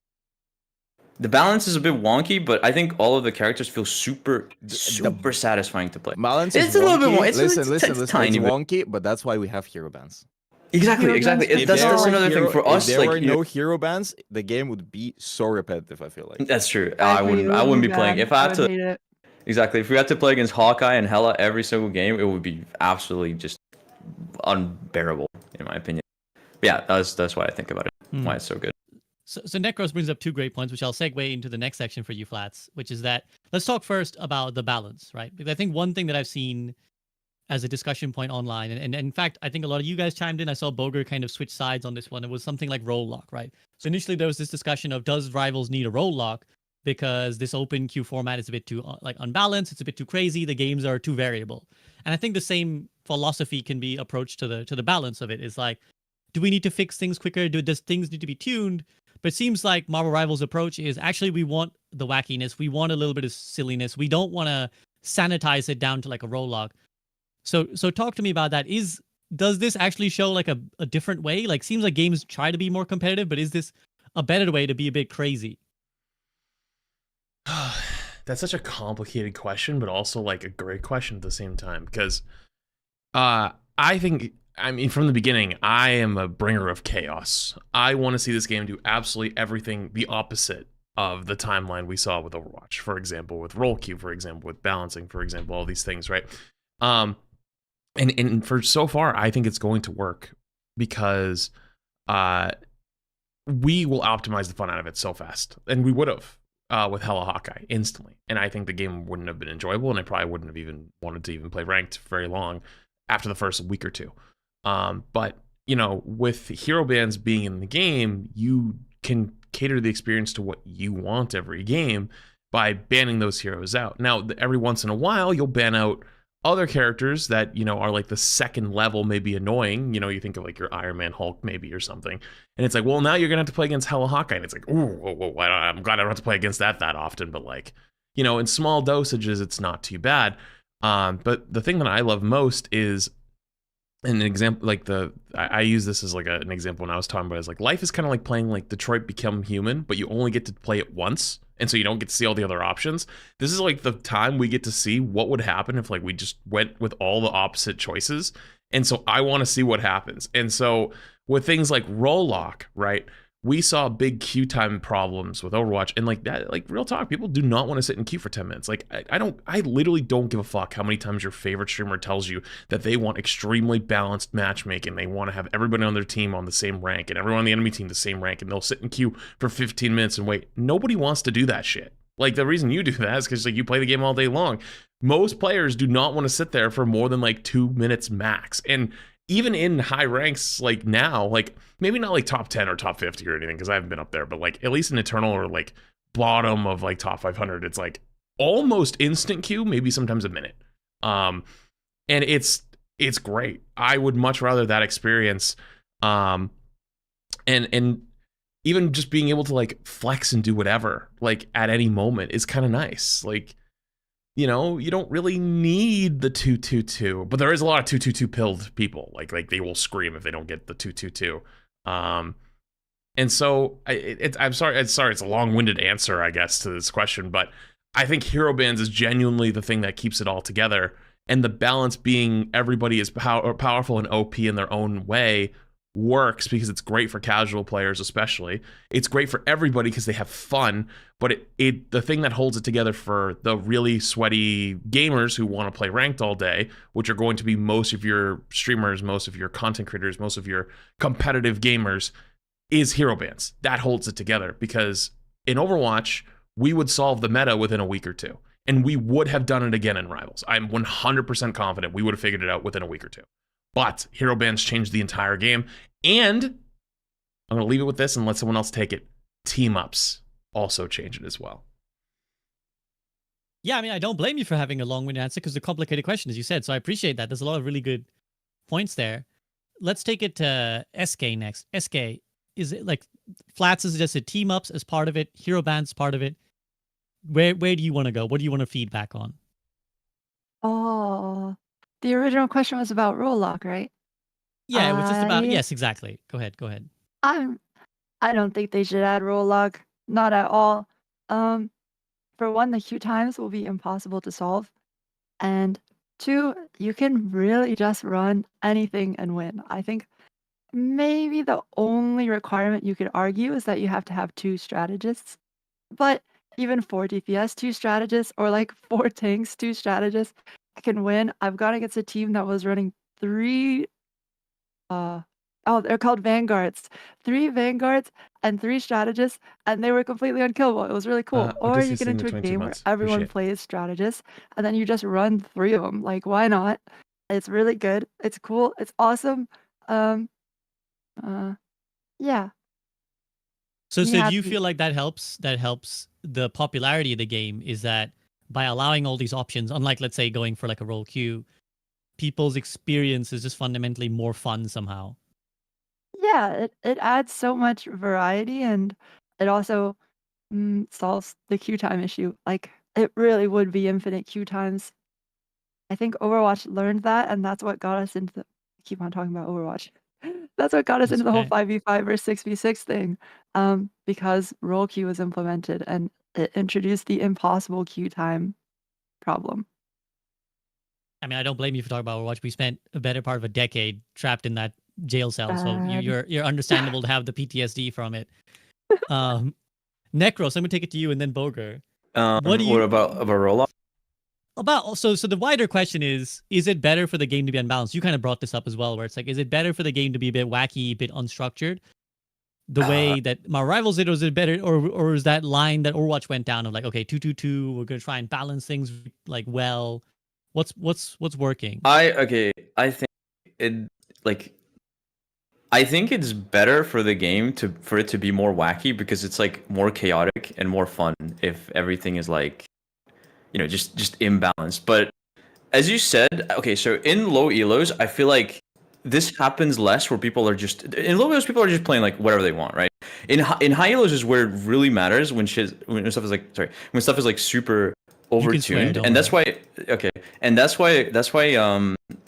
The balance is a bit wonky, but I think all of the characters feel super satisfying to play. Balance It's is a little wonky. bit more. It's Listen. tiny It's bit. wonky, but that's why we have hero bans. Exactly. If That's another thing for us. If there Like, were no hero bans, the game would be so repetitive. I feel like. that's true. I I agree, it wouldn't would be playing bad. if I had would to. hate it. Exactly. If we had to play against Hawkeye and Hela every single game, it would be absolutely just unbearable, in my opinion. But yeah, that's why I think about it. Why it's so good. So Necros brings up two great points, which I'll segue into the next section for you, Flats, which is that let's talk first about the balance, right? Because I think one thing that I've seen as a discussion point online, and in fact, I think a lot of you guys chimed in. I saw Boger kind of switch sides on this one. It was something like role lock, right? So initially there was this discussion of does Rivals need a role lock because this open queue format is a bit too like unbalanced, it's a bit too crazy, the games are too variable. And I think the same philosophy can be approached to the balance of it. It's like, do we need to fix things quicker? Does things need to be tuned? But it seems like Marvel Rivals' approach is actually we want the wackiness. We want a little bit of silliness. We don't want to sanitize it down to like a role lock. So talk to me about that. Does this actually show like a different way? Like seems like games try to be more competitive, but is this a better way to be a bit crazy? That's such a complicated question, but also like a great question at the same time because I think, I mean, from the beginning, I am a bringer of chaos. I want to see this game do absolutely everything the opposite of the timeline we saw with Overwatch, for example, with roll queue, for example, with balancing, for example, all these things, right? And for so far, I think it's going to work because we will optimize the fun out of it so fast, and we would have with Hela Hawkeye instantly. And I think the game wouldn't have been enjoyable, and I probably wouldn't have even wanted to even play ranked very long after the first week or two. But you know, with hero bans being in the game, you can cater the experience to what you want every game by banning those heroes out. Now, every once in a while, you'll ban out other characters that, you know, are like the second level, maybe annoying. You know, you think of like your Iron Man, Hulk, maybe, or something. And it's like, well, now you're going to have to play against Hela Hawkeye. And it's like, ooh, I'm glad I don't have to play against that often. But like, you know, in small dosages, it's not too bad. But the thing that I love most is an example, like I use this as like an example when I was talking about it, is like life is kind of like playing like Detroit Become Human, but you only get to play it once. And so you don't get to see all the other options. This is like the time we get to see what would happen if like we just went with all the opposite choices. And so I want to see what happens. And so with things like roll lock, right? We saw big queue time problems with Overwatch, and like that, like real talk, people do not want to sit in queue for 10 minutes. Like I literally don't give a fuck how many times your favorite streamer tells you that they want extremely balanced matchmaking. They want to have everybody on their team on the same rank and everyone on the enemy team the same rank, and they'll sit in queue for 15 minutes and wait. Nobody wants to do that shit. Like the reason you do that is because like you play the game all day long. Most players do not want to sit there for more than like 2 minutes max. And even in high ranks, like now, like maybe not like top 10 or top 50 or anything, because I haven't been up there, but like at least in Eternal or like bottom of like top 500. It's like almost instant queue, maybe sometimes a minute. And it's great. I would much rather that experience. And even just being able to like flex and do whatever like at any moment is kind of nice. Like, you know, you don't really need the 222, but there is a lot of 222 pilled people. Like they will scream if they don't get the 222. And so I'm sorry, it's a long-winded answer, I guess, to this question, but I think hero bans is genuinely the thing that keeps it all together. And the balance being everybody is powerful and OP in their own way works because it's great for casual players, especially. It's great for everybody because they have fun, but the thing that holds it together for the really sweaty gamers who want to play ranked all day, which are going to be most of your streamers, most of your content creators, most of your competitive gamers, is hero bans. That holds it together because in Overwatch, we would solve the meta within a week or two, and we would have done it again in Rivals. I'm 100% confident we would have figured it out within a week or two. But hero bans changed the entire game, and I'm going to leave it with this and let someone else take it. Team ups also change it as well. Yeah, I mean, I don't blame you for having a long-winded answer because it's a complicated question, as you said. So I appreciate that. There's a lot of really good points there. Let's take it to SK next. SK, is it like Flats is just a team ups as part of it, hero bans part of it? Where do you want to go? What do you want to feedback on? Oh, the original question was about role lock, right? Yeah, it was just about yes, exactly. Go ahead. I don't think they should add role lock. Not at all. For one, the queue times will be impossible to solve. And two, you can really just run anything and win. I think maybe the only requirement you could argue is that you have to have 2 strategists. But even 4 DPS, 2 strategists, or like 4 tanks, 2 strategists, I can win. I've gone against a team that was running 3 they're called vanguards. 3 vanguards and 3 strategists, and they were completely unkillable. It was really cool. Or you get into a game where everyone plays strategists, and then you just run 3 of them. Like, why not? It's really good. It's cool. It's awesome. Yeah. So do you feel like that helps the popularity of the game, is that by allowing all these options, unlike, let's say, going for like a role queue, people's experience is just fundamentally more fun somehow? Yeah, it adds so much variety, and it also solves the queue time issue. Like, it really would be infinite queue times. I think Overwatch learned that, and that's what got us into I keep on talking about Overwatch. That's what got us into the whole 5v5 or 6v6 thing, because role queue was implemented, and it introduced the impossible queue time problem. I mean, I don't blame you for talking about Overwatch. We spent a better part of a decade trapped in that jail cell, so you're understandable to have the PTSD from it. Necros, I'm gonna take it to you, and then Boger. What about roll up? So the wider question is it better for the game to be unbalanced? You kind of brought this up as well, where it's like, is it better for the game to be a bit wacky, a bit unstructured, the way that my Rivals did? Or is it better, or is that line that Overwatch went down of like, okay, 2-2-2, we're gonna try and balance things like well? What's working? I think it's better for the game for it to be more wacky, because it's like more chaotic and more fun if everything is like, you know, just imbalanced. But as you said, okay, so in low elos, I feel like this happens less, where people are just in low elos, people are just playing like whatever they want, right? In high elos is where it really matters, when stuff is like super overtuned, and that's why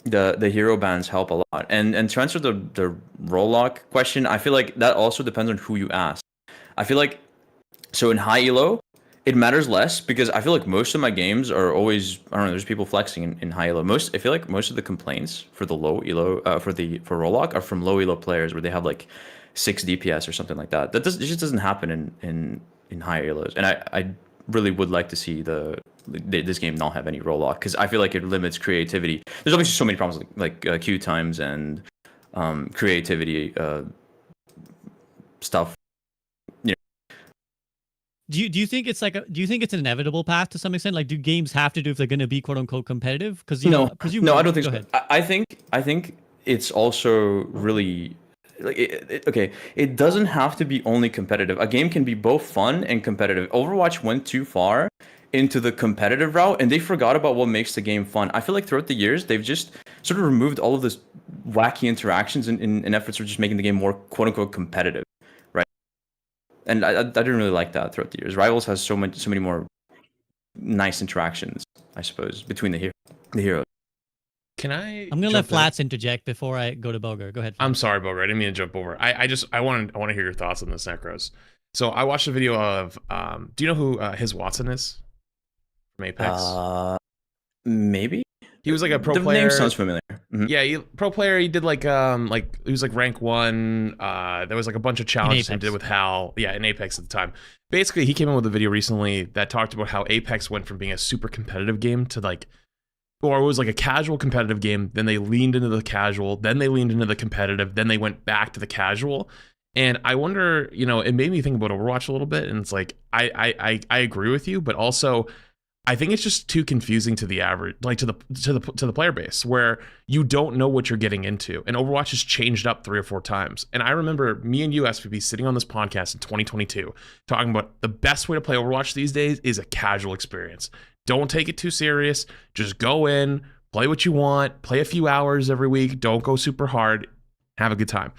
the hero bans help a lot. And to answer the role lock question, I feel like that also depends on who you ask. I feel like, so in high elo, it matters less, because I feel like most of my games are always, I don't know, there's people flexing in high elo. I feel like most of the complaints for the low elo for role lock are from low elo players, where they have like 6 DPS or something like that. It just doesn't happen in high elos. And I really would like to see this game not have any role lock, because I feel like it limits creativity. There's obviously so many problems like queue times and creativity stuff. Do you think it's like do you think it's an inevitable path to some extent? Like, do games have to do if they're going to be quote unquote competitive? Because no, I don't think so. I think it's also really like okay, it doesn't have to be only competitive. A game can be both fun and competitive. Overwatch went too far into the competitive route, and they forgot about what makes the game fun. I feel like throughout the years, they've just sort of removed all of this wacky interactions in efforts of just making the game more quote unquote competitive, right? And I didn't really like that throughout the years. Rivals has so many more nice interactions, I suppose, between the heroes. Can I? I'm gonna let jump in? Flats interject before I go to Boger. Go ahead. I'm Flats. sorry, Boger. I didn't mean to jump over. I want to hear your thoughts on this, Necros. So I watched a video of do you know who his Watson is from Apex? Maybe He was like a pro the player. name sounds familiar. Mhm. Yeah, pro player. He did like he was like rank 1. There was like a bunch of challenges he Apex. did with Hal. Yeah, in Apex at the time. Basically, he came in with a video recently that talked about how Apex went from being a super competitive game to like, or it was like a casual competitive game. Then they leaned into the casual. Then they leaned into the competitive. Then they went back to the casual. And I wonder, you know, it made me think about Overwatch a little bit. And it's like I agree with you, but also I think it's just too confusing to the average, like to the player base, where you don't know what you're getting into. And Overwatch has changed up 3 or 4 times. And I remember me and you, SVP, sitting on this podcast in 2022, talking about the best way to play Overwatch these days is a casual experience. Don't take it too serious. Just go in, play what you want, play a few hours every week. Don't go super hard. Have a good time.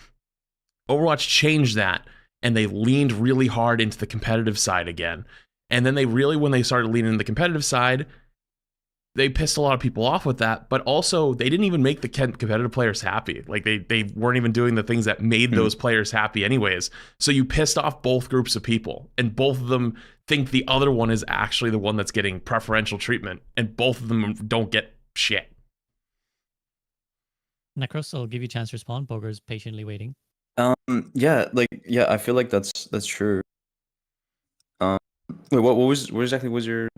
Overwatch changed that, and they leaned really hard into the competitive side again. And then when they started leaning into the competitive side, they pissed a lot of people off with that. But also, they didn't even make the competitive players happy. Like they weren't even doing the things that made those players happy anyways. So you pissed off both groups of people, and both of them think the other one is actually the one that's getting preferential treatment, and both of them don't get shit. Necros, I'll give you a chance to respond. Boger's patiently waiting. Yeah, I feel like that's true. Wait, what exactly was your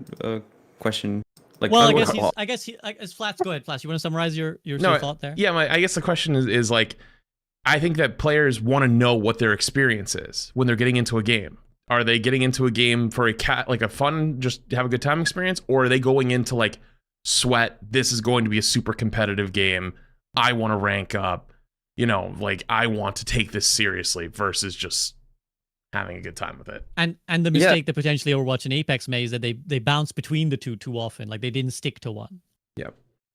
question? Like, Well, how- I guess Flats. Go ahead, Flats. You want to summarize your No, thought there? Yeah, I guess the question is like, I think that players want to know what their experience is when they're getting into a game. Are they getting into a game for a fun, just have a good time experience, or are they going into like sweat? This is going to be a super competitive game. I want to rank up. You know, like I want to take this seriously versus just having a good time with it. And the mistake that potentially Overwatch and Apex made is that they bounce between the two too often. Like they didn't stick to one.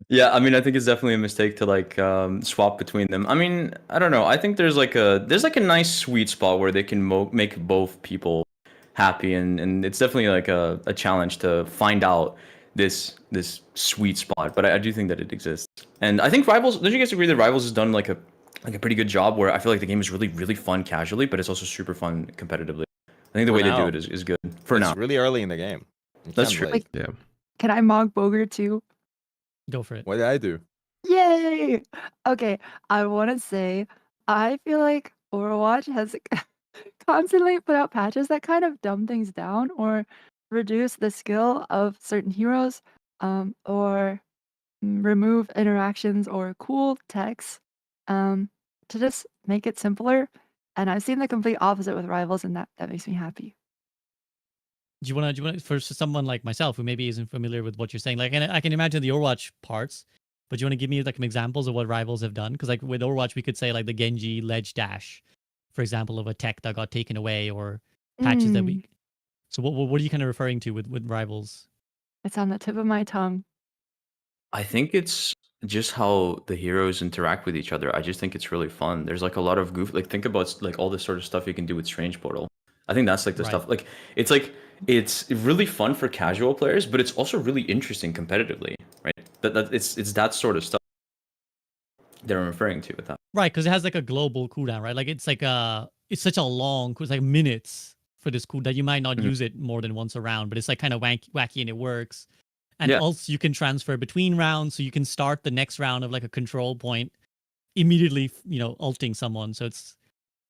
Yeah, I mean, I think it's definitely a mistake to like swap between them. I mean, I don't know. I think there's like a nice sweet spot where they can make both people happy, and it's definitely like a challenge to find out this sweet spot. But I do think that it exists, and I think Rivals. Don't you guys agree that Rivals has done like a pretty good job where I feel like the game is really, really fun casually, but it's also super fun competitively. I think the way they do it is good for now. It's really early in the game. That's true. Like, Yeah. Can I mock Boger too? Go for it. What did I do? Yay! Okay, I want to say I feel like Overwatch has constantly put out patches that kind of dumb things down or reduce the skill of certain heroes, or remove interactions or cool text, to just make it simpler. And I've seen the complete opposite with Rivals, and that makes me happy. Do you want to for someone like myself who maybe isn't familiar with what you're saying? Like, and I can imagine the Overwatch parts, but do you want to give me like some examples of what Rivals have done? Because like with Overwatch, we could say like the Genji ledge dash, for example, of a tech that got taken away, or patches that we. So what are you kind of referring to with Rivals? It's on the tip of my tongue. I think it's just how the heroes interact with each other. I just think it's really fun. There's like a lot of goof. Like think about like all this sort of stuff you can do with Strange Portal. I think that's like the stuff. Like it's really fun for casual players, but it's also really interesting competitively, right? It's that sort of stuff that I'm referring to with that. Right, because it has like a global cooldown, right? Like it's like it's such a long, it's like minutes for this cooldown. You might not use it more than once a round, but it's like kind of wacky and it works. And also you can transfer between rounds, so you can start the next round of like a control point immediately, ulting someone. So it's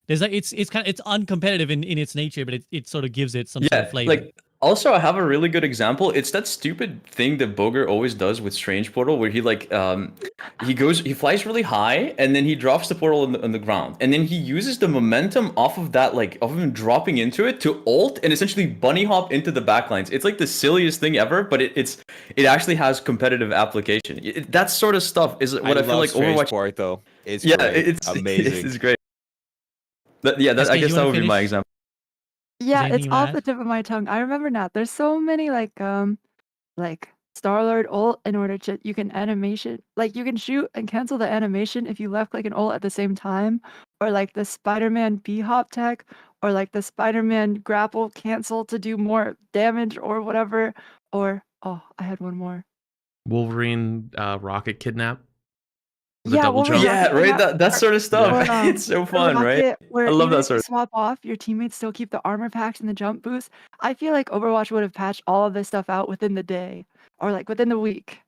uncompetitive in its nature, but it sort of gives it some sort of flavor. Like also I have a really good example. It's that stupid thing that Boger always does with Strange Portal, where he like he flies really high and then he drops the portal on the ground, and then he uses the momentum off of that, like of him dropping into it, to ult and essentially bunny hop into the backlines. It's like the silliest thing ever, but it actually has competitive application. That sort of stuff is what I feel like Strange Overwatch part, though. It's great. it's amazing. It's great. Yeah, SK, I do guess you that wanna would be my finish? example. Yeah, anything it's you wanna off the add? tip of my tongue. I remember now. There's so many like Star-Lord ult in order to you can animation like you can shoot and cancel the animation if you left click an ult at the same time, or like the Spider-Man B-hop tech, or like the Spider-Man grapple cancel to do more damage or whatever. Or oh, I had one more. Wolverine rocket kidnap. The Yeah, double Wolverine jump. Yeah, rocket right. kidnap, That sort of stuff. or It's so the fun, right? rocket I where love even that if you sort of. swap off, your teammates still keep the armor packs and the jump boost. I feel like Overwatch would have patched all of this stuff out within the day or like within the week.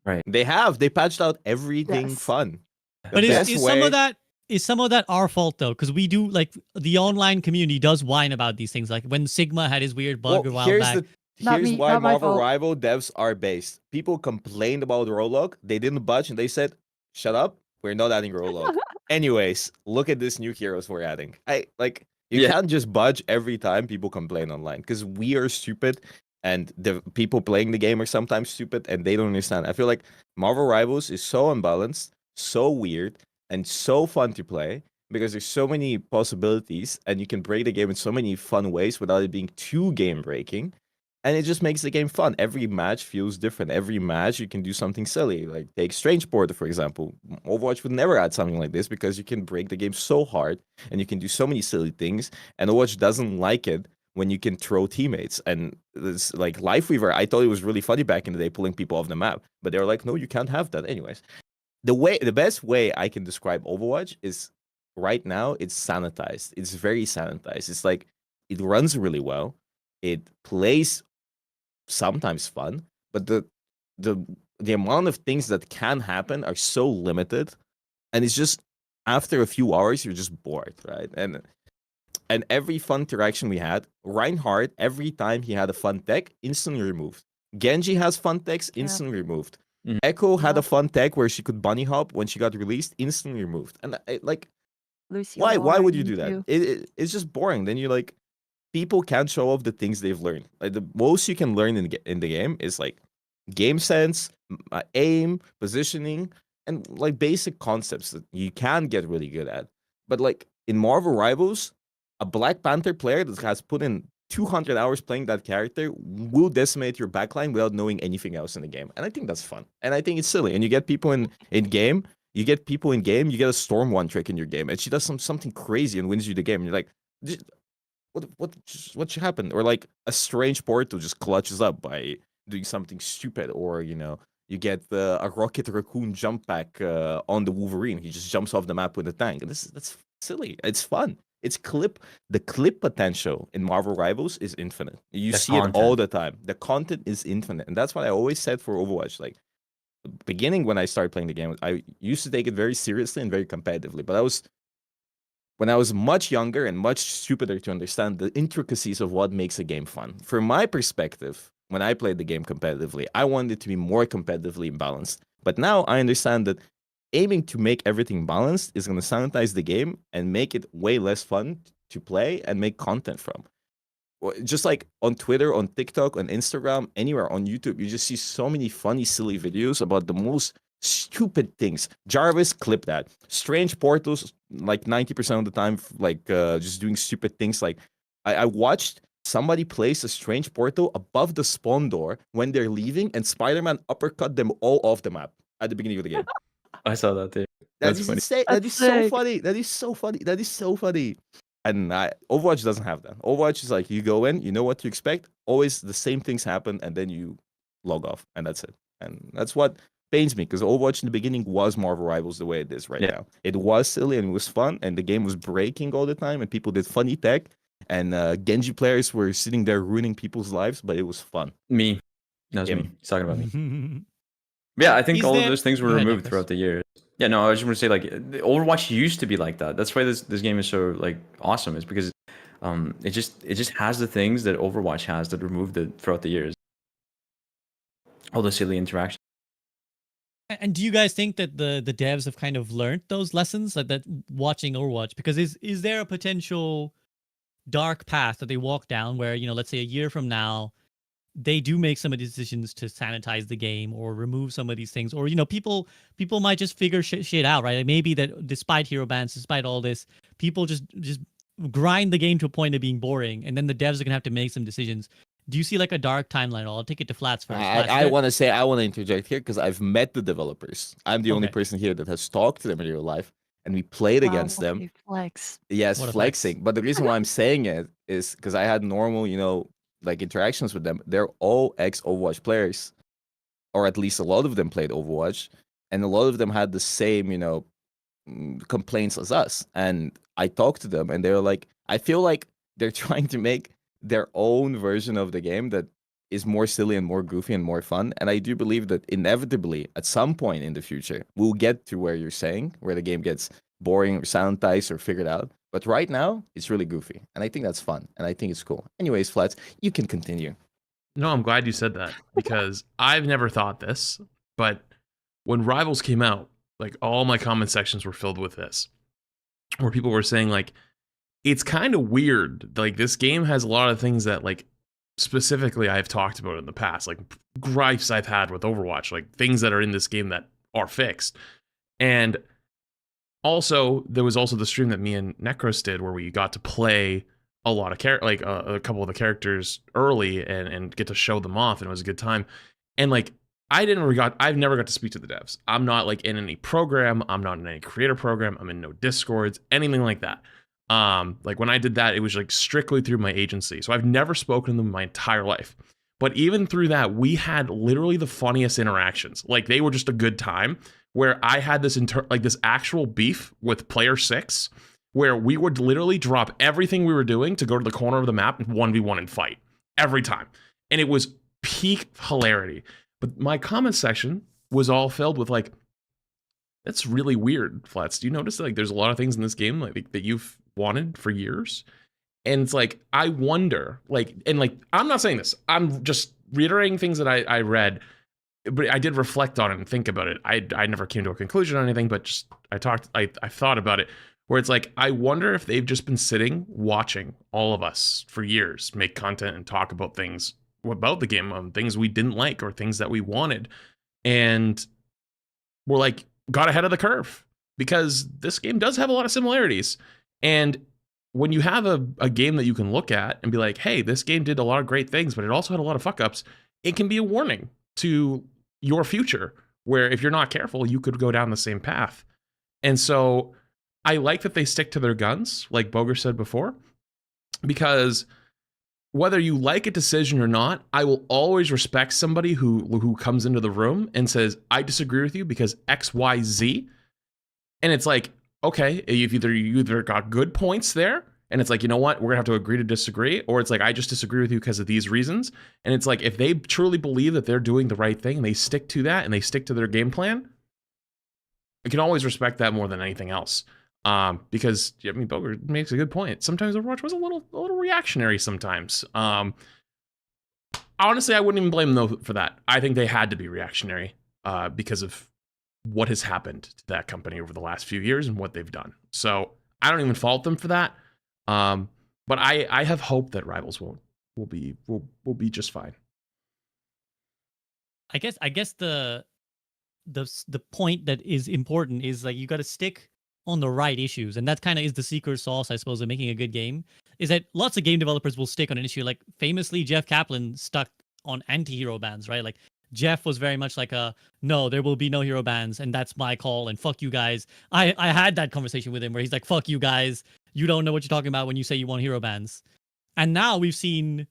Right. They patched out everything Yes. fun. The But best is way. some of that our fault though? Because we do like the online community does whine about these things. Like when Sigma had his weird bug a while here's back. Not here's me, why not my Marvel fault. Rival devs are based. People complained about Rollock. They didn't budge and they said, "Shut up. We're not adding Rollock." Anyways, look at this new heroes we're adding. You Yeah. can't just budge every time people complain online because we are stupid and the people playing the game are sometimes stupid and they don't understand. I feel like Marvel Rivals is so unbalanced, so weird, and so fun to play because there's so many possibilities and you can break the game in so many fun ways without it being too game breaking. And it just makes the game fun. Every match feels different. Every match you can do something silly. Like take Strange Porter, for example. Overwatch would never add something like this because you can break the game so hard and you can do so many silly things. And Overwatch doesn't like it when you can throw teammates. And this like Lifeweaver, I thought it was really funny back in the day pulling people off the map. But they were like, no, you can't have that. Anyways. The best way I can describe Overwatch is right now it's sanitized. It's very sanitized. It's like it runs really well. It plays sometimes fun, but the the amount of things that can happen are so limited, and it's just after a few hours you're just bored, right? And every fun interaction we had, Reinhardt, every time he had a fun tech, instantly removed. Genji has fun techs, instantly removed. Mhm. Echo had Yeah. a fun tech where she could bunny hop when she got released, instantly removed. And Lucio why would you already do that? too. It's just boring. Then you're like, people can't show off the things they've learned. Like the most you can learn in the game is like game sense, aim, positioning, and like basic concepts that you can get really good at. But like in Marvel Rivals, a Black Panther player that has put in 200 hours playing that character will decimate your backline without knowing anything else in the game. And I think that's fun. And I think it's silly. And you get people in game, you get a Storm one trick in your game, and she does something crazy and wins you the game. And you're like, what should happen? Or like a Strange Portal just clutches up by doing something stupid, or you get a Rocket Raccoon jump back on the Wolverine. He just jumps off the map with a tank. And that's silly. It's fun. The clip potential in Marvel Rivals is infinite. You The see it all content. the time. The content is infinite, and that's what I always said for Overwatch. Like beginning when I started playing the game, I used to take it very seriously and very competitively. But when I was much younger and much stupider to understand the intricacies of what makes a game fun. From my perspective, when I played the game competitively, I wanted it to be more competitively balanced. But now I understand that aiming to make everything balanced is going to sanitize the game and make it way less fun to play and make content from. Just like on Twitter, on TikTok, on Instagram, anywhere on YouTube, you just see so many funny, silly videos about the most stupid things. Jarvis, clip that. Strange Portals, like 90% of the time, like just doing stupid things. Like I watched somebody place a Strange Portal above the spawn door when they're leaving, and Spider-Man uppercut them all off the map at the beginning of the game. I saw that too. That That's is funny. insane. That That's is so sick. funny. That is so funny. That is so funny. And Overwatch doesn't have that. Overwatch is like you go in, you know what to expect. Always the same things happen, and then you log off, and that's it. And that's what pains me because Overwatch in the beginning was Marvel Rivals the way it is right Yeah. now. It was silly and it was fun, and the game was breaking all the time, and people did funny tech, and Genji players were sitting there ruining people's lives, but it was fun. Me. That was Him. me. He's talking about me. Yeah, I think Is all of there- those things were Go ahead, removed Nicholas. throughout the years. Yeah, no, I was just going to say like Overwatch used to be like that. That's why this game is so like awesome. Is because it just has the things that Overwatch has that removed it throughout the years. All the silly interactions. And do you guys think that the devs have kind of learned those lessons, like that watching Overwatch? Because is there a potential dark path that they walk down where, let's say a year from now, they do make some of these decisions to sanitize the game or remove some of these things, or people might just figure shit out, right? Like maybe that despite hero bans, despite all this, people just grind the game to a point of being boring, and then the devs are gonna have to make some decisions. Do you see like a dark timeline? I'll take it to Flats first. Flats, I want to interject here because I've met the developers. I'm the only Okay. person here that has talked to them in real life, and we played against them. Okay, flex. Yes, What a flex. flexing. But the reason why I'm saying it is because I had normal, like interactions with them. They're all ex-Overwatch players, or at least a lot of them played Overwatch, and a lot of them had the same, complaints as us. And I talked to them, and they were like, I feel like they're trying to make their own version of the game that is more silly and more goofy and more fun. And I do believe that inevitably, at some point in the future, we'll get to where you're saying, where the game gets boring or sanitized or figured out. But right now, it's really goofy. And I think that's fun. And I think it's cool. Anyways, Flats, you can continue. No, I'm glad you said that because I've never thought this, but when Rivals came out, like all my comment sections were filled with this, where people were saying like, it's kind of weird. Like this game has a lot of things that like specifically I've talked about in the past, like gripes I've had with Overwatch, like things that are in this game that are fixed. And also there was also the stream that me and Necros did where we got to play a lot of a couple of the characters early and get to show them off, and it was a good time. And like I've never got to speak to the devs. I'm not like in any program. I'm not in any creator program. I'm in no Discords, anything like that. Like when I did that, it was like strictly through my agency. So I've never spoken to them my entire life. But even through that, we had literally the funniest interactions. Like they were just a good time where I had this this actual beef with player 6 where we would literally drop everything we were doing to go to the corner of the map and 1v1 and fight every time. And it was peak hilarity. But my comment section was all filled with like, that's really weird, Flats. Do you notice that, like there's a lot of things in this game like that you've wanted for years? And it's like, I wonder, like, and like, I'm not saying this. I'm just reiterating things that I read, but I did reflect on it and think about it. I never came to a conclusion on anything, but just I thought about it. Where it's like, I wonder if they've just been sitting, watching all of us for years make content and talk about things about the game, things we didn't like or things that we wanted. And we're like, got ahead of the curve because this game does have a lot of similarities. And when you have a game that you can look at and be like, hey, this game did a lot of great things, but it also had a lot of fuck ups, it can be a warning to your future where if you're not careful, you could go down the same path. And so I like that they stick to their guns, like Boger said before, because whether you like a decision or not, I will always respect somebody who comes into the room and says, I disagree with you because X, Y, Z. And it's like, okay, you either got good points there, and it's like, you know what, we're gonna have to agree to disagree, or it's like, I just disagree with you because of these reasons. And it's like, if they truly believe that they're doing the right thing and they stick to that and they stick to their game plan, I can always respect that more than anything else. Because I mean, Boger makes a good point. Sometimes Overwatch was a little reactionary sometimes. Honestly, I wouldn't even blame them for that. I think they had to be reactionary because of what has happened to that company over the last few years and what they've done. So I don't even fault them for that. But I have hope that Rivals will be just fine. I guess the point that is important is like you got to stick on the right issues, and that kind of is the secret sauce, I suppose, of making a good game. Is that lots of game developers will stick on an issue. Like famously, Jeff Kaplan stuck on anti-hero bans, right? Like Jeff was very much like no, there will be no hero bans, and that's my call, and fuck you guys. I had that conversation with him where he's like, fuck you guys, you don't know what you're talking about when you say you want hero bans. And now we've seen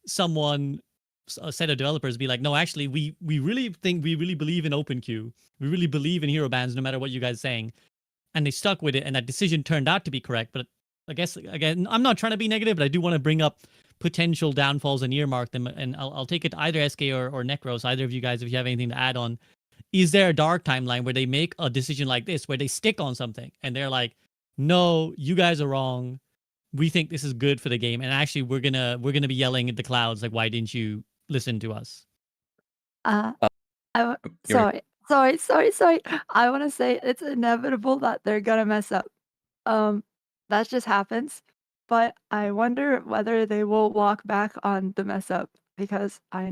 a set of developers be like, no, actually, we really believe in open queue. We really believe in hero bans no matter what you guys are saying. And they stuck with it, and that decision turned out to be correct. But I guess, again, I'm not trying to be negative, but I do want to bring up potential downfalls and earmark them. And I'll take it either SK or Necros, either of you guys, if you have anything to add on. Is there a dark timeline where they make a decision like this, where they stick on something, and they're like, no, you guys are wrong. We think this is good for the game. And actually, we're gonna be yelling at the clouds, like, why didn't you listen to us? Sorry. I want to say it's inevitable that they're gonna mess up. That just happens. But I wonder whether they will walk back on the mess up, because I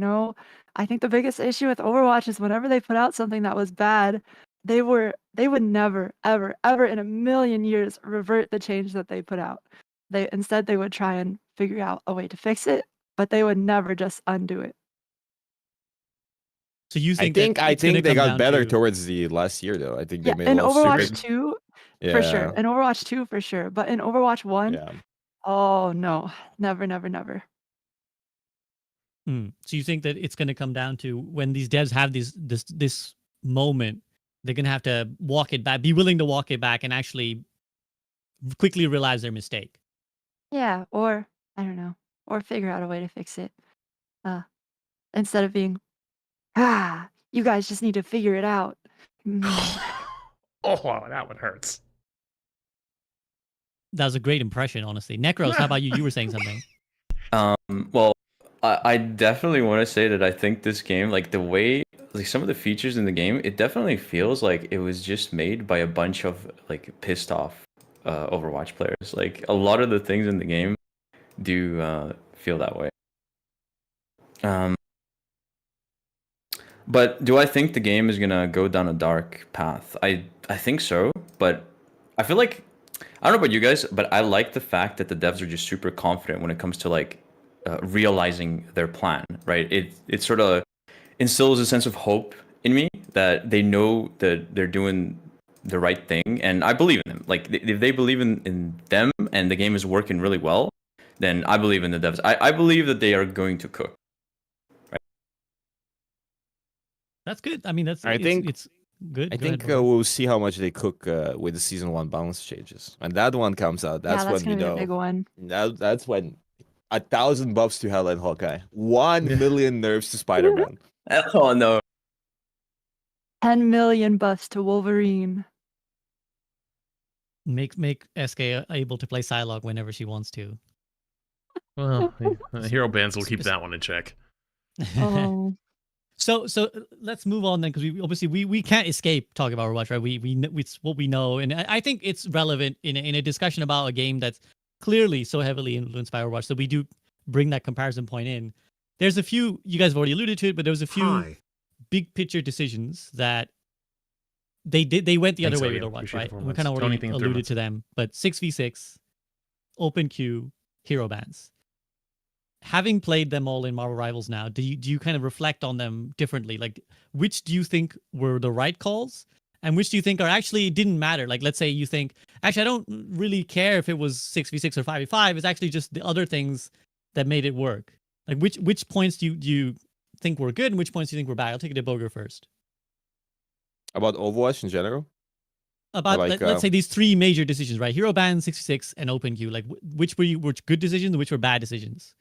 think the biggest issue with Overwatch is whenever they put out something that was bad, they would never, ever in a million years revert the change that they put out. They would try and figure out a way to fix it, but they would never just undo it. So you I think think that I it's gonna think they come got down better to towards the last year though. I think they Yeah, made a in lot of Overwatch stupid. 2, for sure. Yeah, In Overwatch 2, for sure. But in Overwatch 1, yeah. oh no, never, never, never. So you think that it's going to come down to when these devs have this moment, they're going to have to walk it back, be willing to walk it back, and actually quickly realize their mistake. Yeah, or I don't know, or figure out a way to fix it. Instead of being, you guys just need to figure it out. Oh, that one hurts. That was a great impression, honestly. Necros, how about you? You were saying something. Well, I definitely want to say that I think this game, like the way, like some of the features in the game, it definitely feels like it was just made by a bunch of like pissed off Overwatch players. Like a lot of the things in the game do feel that way. But do I think the game is gonna go down a dark path? I think so, but I feel like I don't know about you guys, but I like the fact that the devs are just super confident when it comes to like realizing their plan, right? It sort of instills a sense of hope in me that they know that they're doing the right thing, and I believe in them. Like if they believe in them and the game is working really well, then I believe in the devs. I believe that they are going to cook. That's good. I mean, it's good. I Go think ahead, Rory. we'll see how much they cook with the season 1 balance changes. When that one comes out, that's yeah, that's when we gonna be the know. big one. That's when 1,000 buffs to Hell and Hawkeye, 1 million nerfs to Spider-Man. Oh no. 10 million buffs to Wolverine. Make SK able to play Psylocke whenever she wants to. Well, hero bans will keep that one in check. Oh, So let's move on then, because we can't escape talking about Overwatch, right? It's what we know, and I think it's relevant in a discussion about a game that's clearly so heavily influenced by Overwatch. So we do bring that comparison point in. There's a few you guys have already alluded to it, but there was a few big picture decisions that they went the Thanks, other way with Elliot. Overwatch, Appreciate right? the We formats. kind of Tony, already think of 3 alluded months. to them, but 6v6, open queue, hero bans. Having played them all in Marvel Rivals now, do you kind of reflect on them differently? Like, which do you think were the right calls, and which do you think are actually didn't matter? Like, let's say you think, actually, I don't really care if it was 6v6 or 5v5. It's actually just the other things that made it work. Like, which points do you think were good, and which points do you think were bad? I'll take it to Boger first. About Overwatch in general? About like, let's say these 3 major decisions, right? Hero ban, 6v6, and open queue. Like, which were good decisions, and which were bad decisions?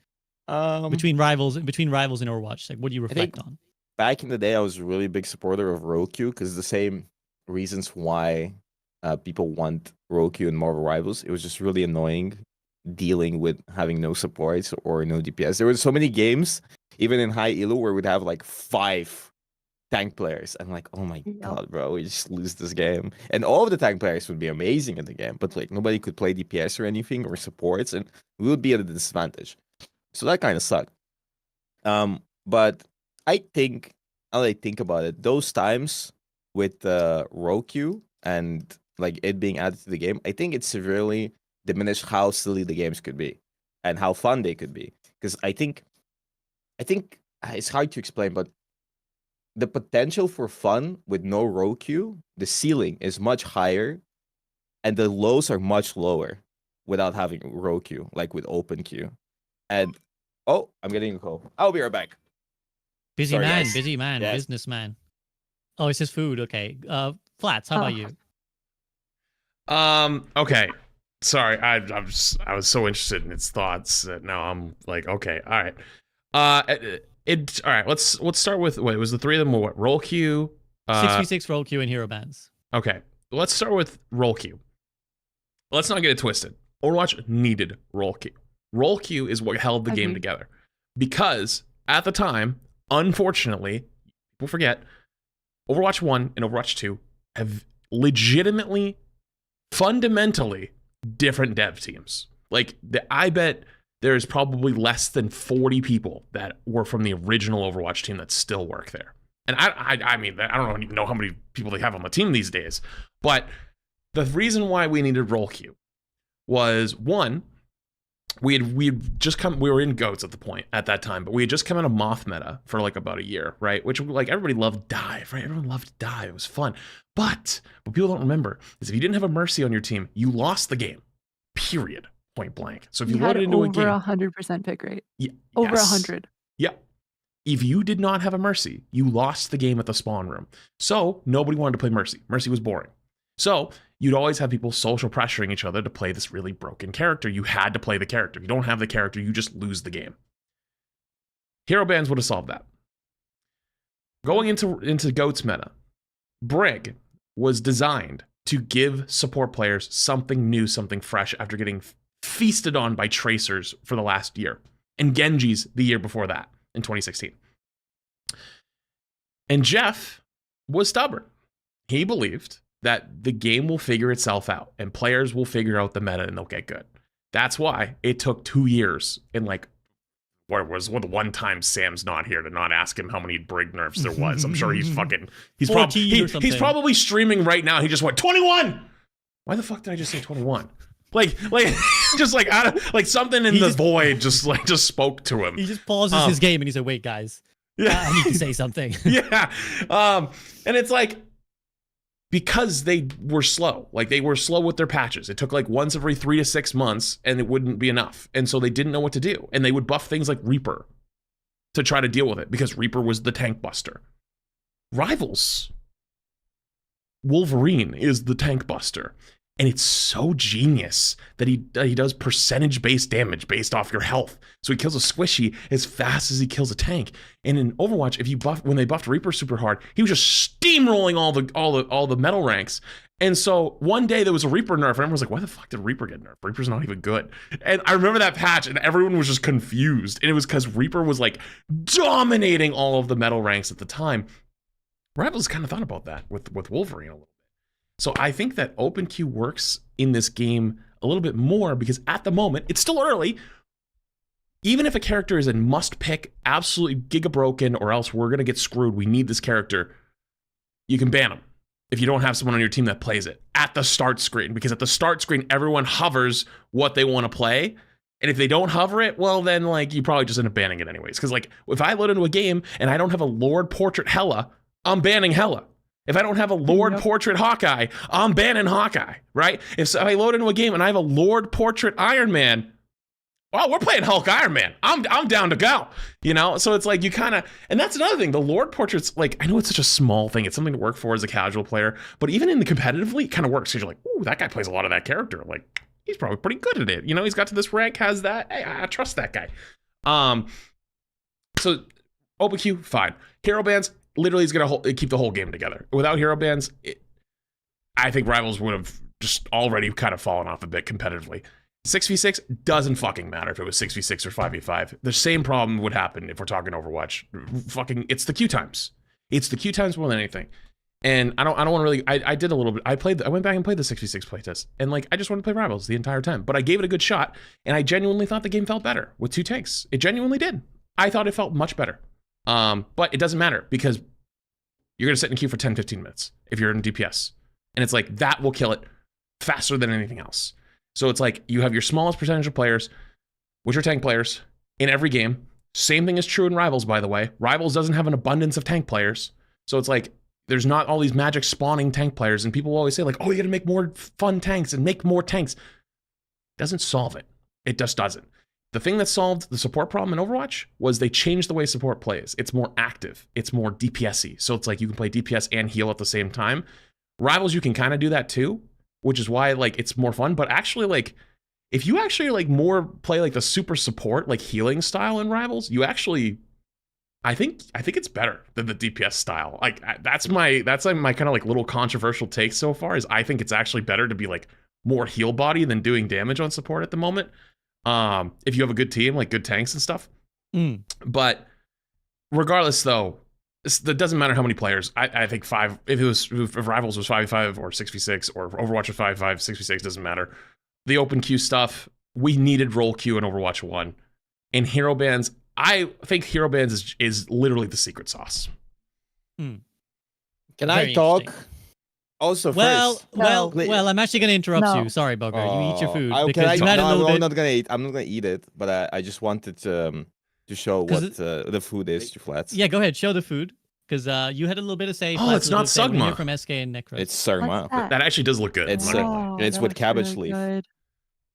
Between rivals and Overwatch, like what do you reflect on? Back in the day, I was a really big supporter of roll queue because the same reasons why people want roll queue in Marvel Rivals. It was just really annoying dealing with having no supports or no DPS. There were so many games, even in high elo, where we'd have like 5 tank players. I'm like, oh my god, bro, we just lose this game. And all of the tank players would be amazing in the game, but like nobody could play DPS or anything or supports, and we would be at a disadvantage. So that kind of sucked. But I think, now that I think about it, those times with Roku and like it being added to the game, I think it severely diminished how silly the games could be and how fun they could be. Because I think it's hard to explain, but the potential for fun with no Roku, the ceiling is much higher, and the lows are much lower without having Roku, like with open queue. And I'm getting a call. I'll be right back. Busy Sorry, man, guys. busy man, Yes. businessman. Oh, it's his food. Okay. Flats, how about you? Okay. Sorry, I was so interested in its thoughts that now I'm like, okay, all right. All right. Let's start with it was the 3 of them. What roll queue? 6v6 roll queue and hero bans. Okay, let's start with roll queue. Let's not get it twisted. Overwatch needed roll queue. Roll queue is what held the game together. Because at the time, unfortunately, people forget, Overwatch 1 and Overwatch 2 have legitimately, fundamentally different dev teams. Like, I bet there's probably less than 40 people that were from the original Overwatch team that still work there. And I mean, I don't even know how many people they have on the team these days. But the reason why we needed roll queue was, one, we were in goats at that time, but we had just come out of moth meta for like about a year, right? Which like everybody loved dive, right? Everyone loved dive. It was fun. But what people don't remember is if you didn't have a mercy on your team, you lost the game. Period. Point blank. So if you loaded into a game, over 100% pick rate. Yeah, over yes. 100. Yeah. If you did not have a mercy, you lost the game at the spawn room. So nobody wanted to play mercy. Mercy was boring. So you'd always have people social pressuring each other to play this really broken character. You had to play the character. If you don't have the character, you just lose the game. Hero bans would have solved that. Going into GOATS meta, Brig was designed to give support players something new, something fresh after getting feasted on by Tracers for the last year. And Genji's the year before that, in 2016. And Jeff was stubborn. He believed that the game will figure itself out and players will figure out the meta and they'll get good. That's why it took 2 years and like, where was the one time Sam's not here to not ask him how many Brig nerfs there was. I'm sure he's probably streaming right now. He just went 21. Why the fuck did I just say 21? Like just like out of like something in the void just spoke to him. He just pauses his game and he's like, wait guys, I need to say something. Yeah. And it's like, because they were slow. Like they were slow with their patches. It took like once every 3 to 6 months and it wouldn't be enough. And so they didn't know what to do. And they would buff things like Reaper to try to deal with it because Reaper was the tank buster. Rivals, Wolverine is the tank buster. And it's so genius that he does percentage-based damage based off your health. So he kills a squishy as fast as he kills a tank. And in Overwatch, when they buffed Reaper super hard, he was just steamrolling all the metal ranks. And so one day there was a Reaper nerf, and everyone was like, "Why the fuck did Reaper get nerfed? Reaper's not even good." And I remember that patch, and everyone was just confused. And it was because Reaper was like dominating all of the metal ranks at the time. Rivals kind of thought about that with Wolverine a little. So I think that OpenQ works in this game a little bit more because at the moment, it's still early. Even if a character is a must pick, absolutely giga broken, or else we're going to get screwed, we need this character, you can ban them if you don't have someone on your team that plays it at the start screen. Because at the start screen, everyone hovers what they want to play. And if they don't hover it, well, then like you probably just end up banning it anyways. Because like if I load into a game and I don't have a Lord Portrait Hela, I'm banning Hela. If I don't have a Lord Portrait Hawkeye, I'm banning Hawkeye, right? If I load into a game and I have a Lord Portrait Iron Man, well, we're playing Hulk Iron Man. I'm down to go, you know? So it's like you kind of, and that's another thing. The Lord Portrait's like, I know it's such a small thing. It's something to work for as a casual player, but even in the competitively, it kind of works because you're like, ooh, that guy plays a lot of that character. Like, he's probably pretty good at it. You know, he's got to this rank, has that. Hey, I trust that guy. So OpenQ, fine. Hero bans, literally is going to keep the whole game together. Without hero bans, I think Rivals would have just already kind of fallen off a bit competitively. 6v6 doesn't fucking matter if it was 6v6 or 5v5. The same problem would happen if we're talking Overwatch. Fucking, it's the Q times. It's the Q times more than anything. And I don't want to really, I did a little bit. I went back and played the 6v6 playtest. And like, I just wanted to play Rivals the entire time. But I gave it a good shot. And I genuinely thought the game felt better with 2 tanks. It genuinely did. I thought it felt much better. But it doesn't matter because you're going to sit in queue for 10, 15 minutes if you're in DPS. And it's like, that will kill it faster than anything else. So it's like, you have your smallest percentage of players, which are tank players, in every game. Same thing is true in Rivals, by the way. Rivals doesn't have an abundance of tank players. So it's like, there's not all these magic spawning tank players. And people always say like, oh, you got to make more fun tanks and make more tanks. Doesn't solve it. It just doesn't. The thing that solved the support problem in Overwatch was they changed the way support plays. It's more active. It's more DPS-y. So it's like you can play DPS and heal at the same time. Rivals, you can kind of do that too, which is why like it's more fun. But actually, like if you actually like more play like the super support, like healing style in Rivals, you actually, I think it's better than the DPS style. Like that's my kind of like little controversial take so far is I think it's actually better to be like more heal body than doing damage on support at the moment. If you have a good team, like good tanks and stuff. But regardless though, that doesn't matter how many players. I think if Rivals was 5v5 or 6v6 or Overwatch was 5v5, 6v6 doesn't matter. The open queue stuff, we needed role queue in Overwatch 1. And hero bans, I think hero bans is literally the secret sauce. Can I talk Also, Well, first. well, No. well. I'm actually gonna interrupt No. you. Sorry, Booger. You eat your food Okay, because you had a little I'm bit. not gonna eat. I'm not gonna eat it, but I just wanted to show 'Cause what the food is to Flats. Yeah, go ahead. Show the food because you had a little bit to say. Oh, Flats it's a little not bit to say. I wanna hear Sugma. from SK and Necros. It's What's sarma. that? That actually does look good. It's I'm not gonna lie. Oh, it's that with looks cabbage really leaf. good.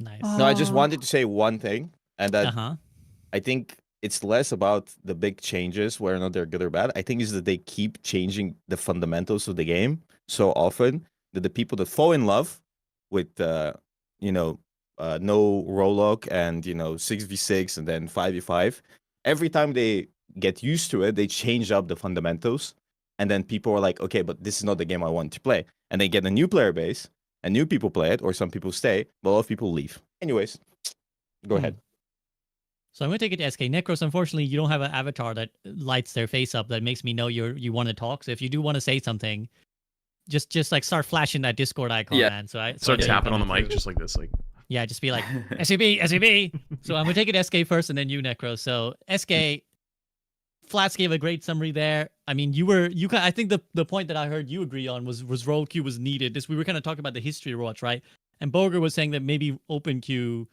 Nice. No, I just Oh. wanted to say one thing, and that Uh-huh. I think it's less about the big changes, whether or not they're good or bad. I think is that they keep changing the fundamentals of the game so often that the people that fall in love with, no rollock and 6v6 and then 5v5, every time they get used to it, they change up the fundamentals, and then people are like, okay, but this is not the game I want to play, and they get a new player base, and new people play it, or some people stay, but a lot of people leave. Anyways, go ahead. So I'm gonna take it to SK. Necros, unfortunately, you don't have an avatar that lights their face up that makes me know you want to talk. So if you do want to say something, just like start flashing that Discord icon, Yeah. man. So I Start know you're tapping on the coming mic through. just like this, like. Yeah, just be like SAB, SAB. So I'm gonna take it SK first, and then you, Necros. So SK, Flats gave a great summary there. I mean, I think the point that I heard you agree on was role queue was needed. We were kind of talking about the history of Overwatch, right? And Boger was saying that maybe open queue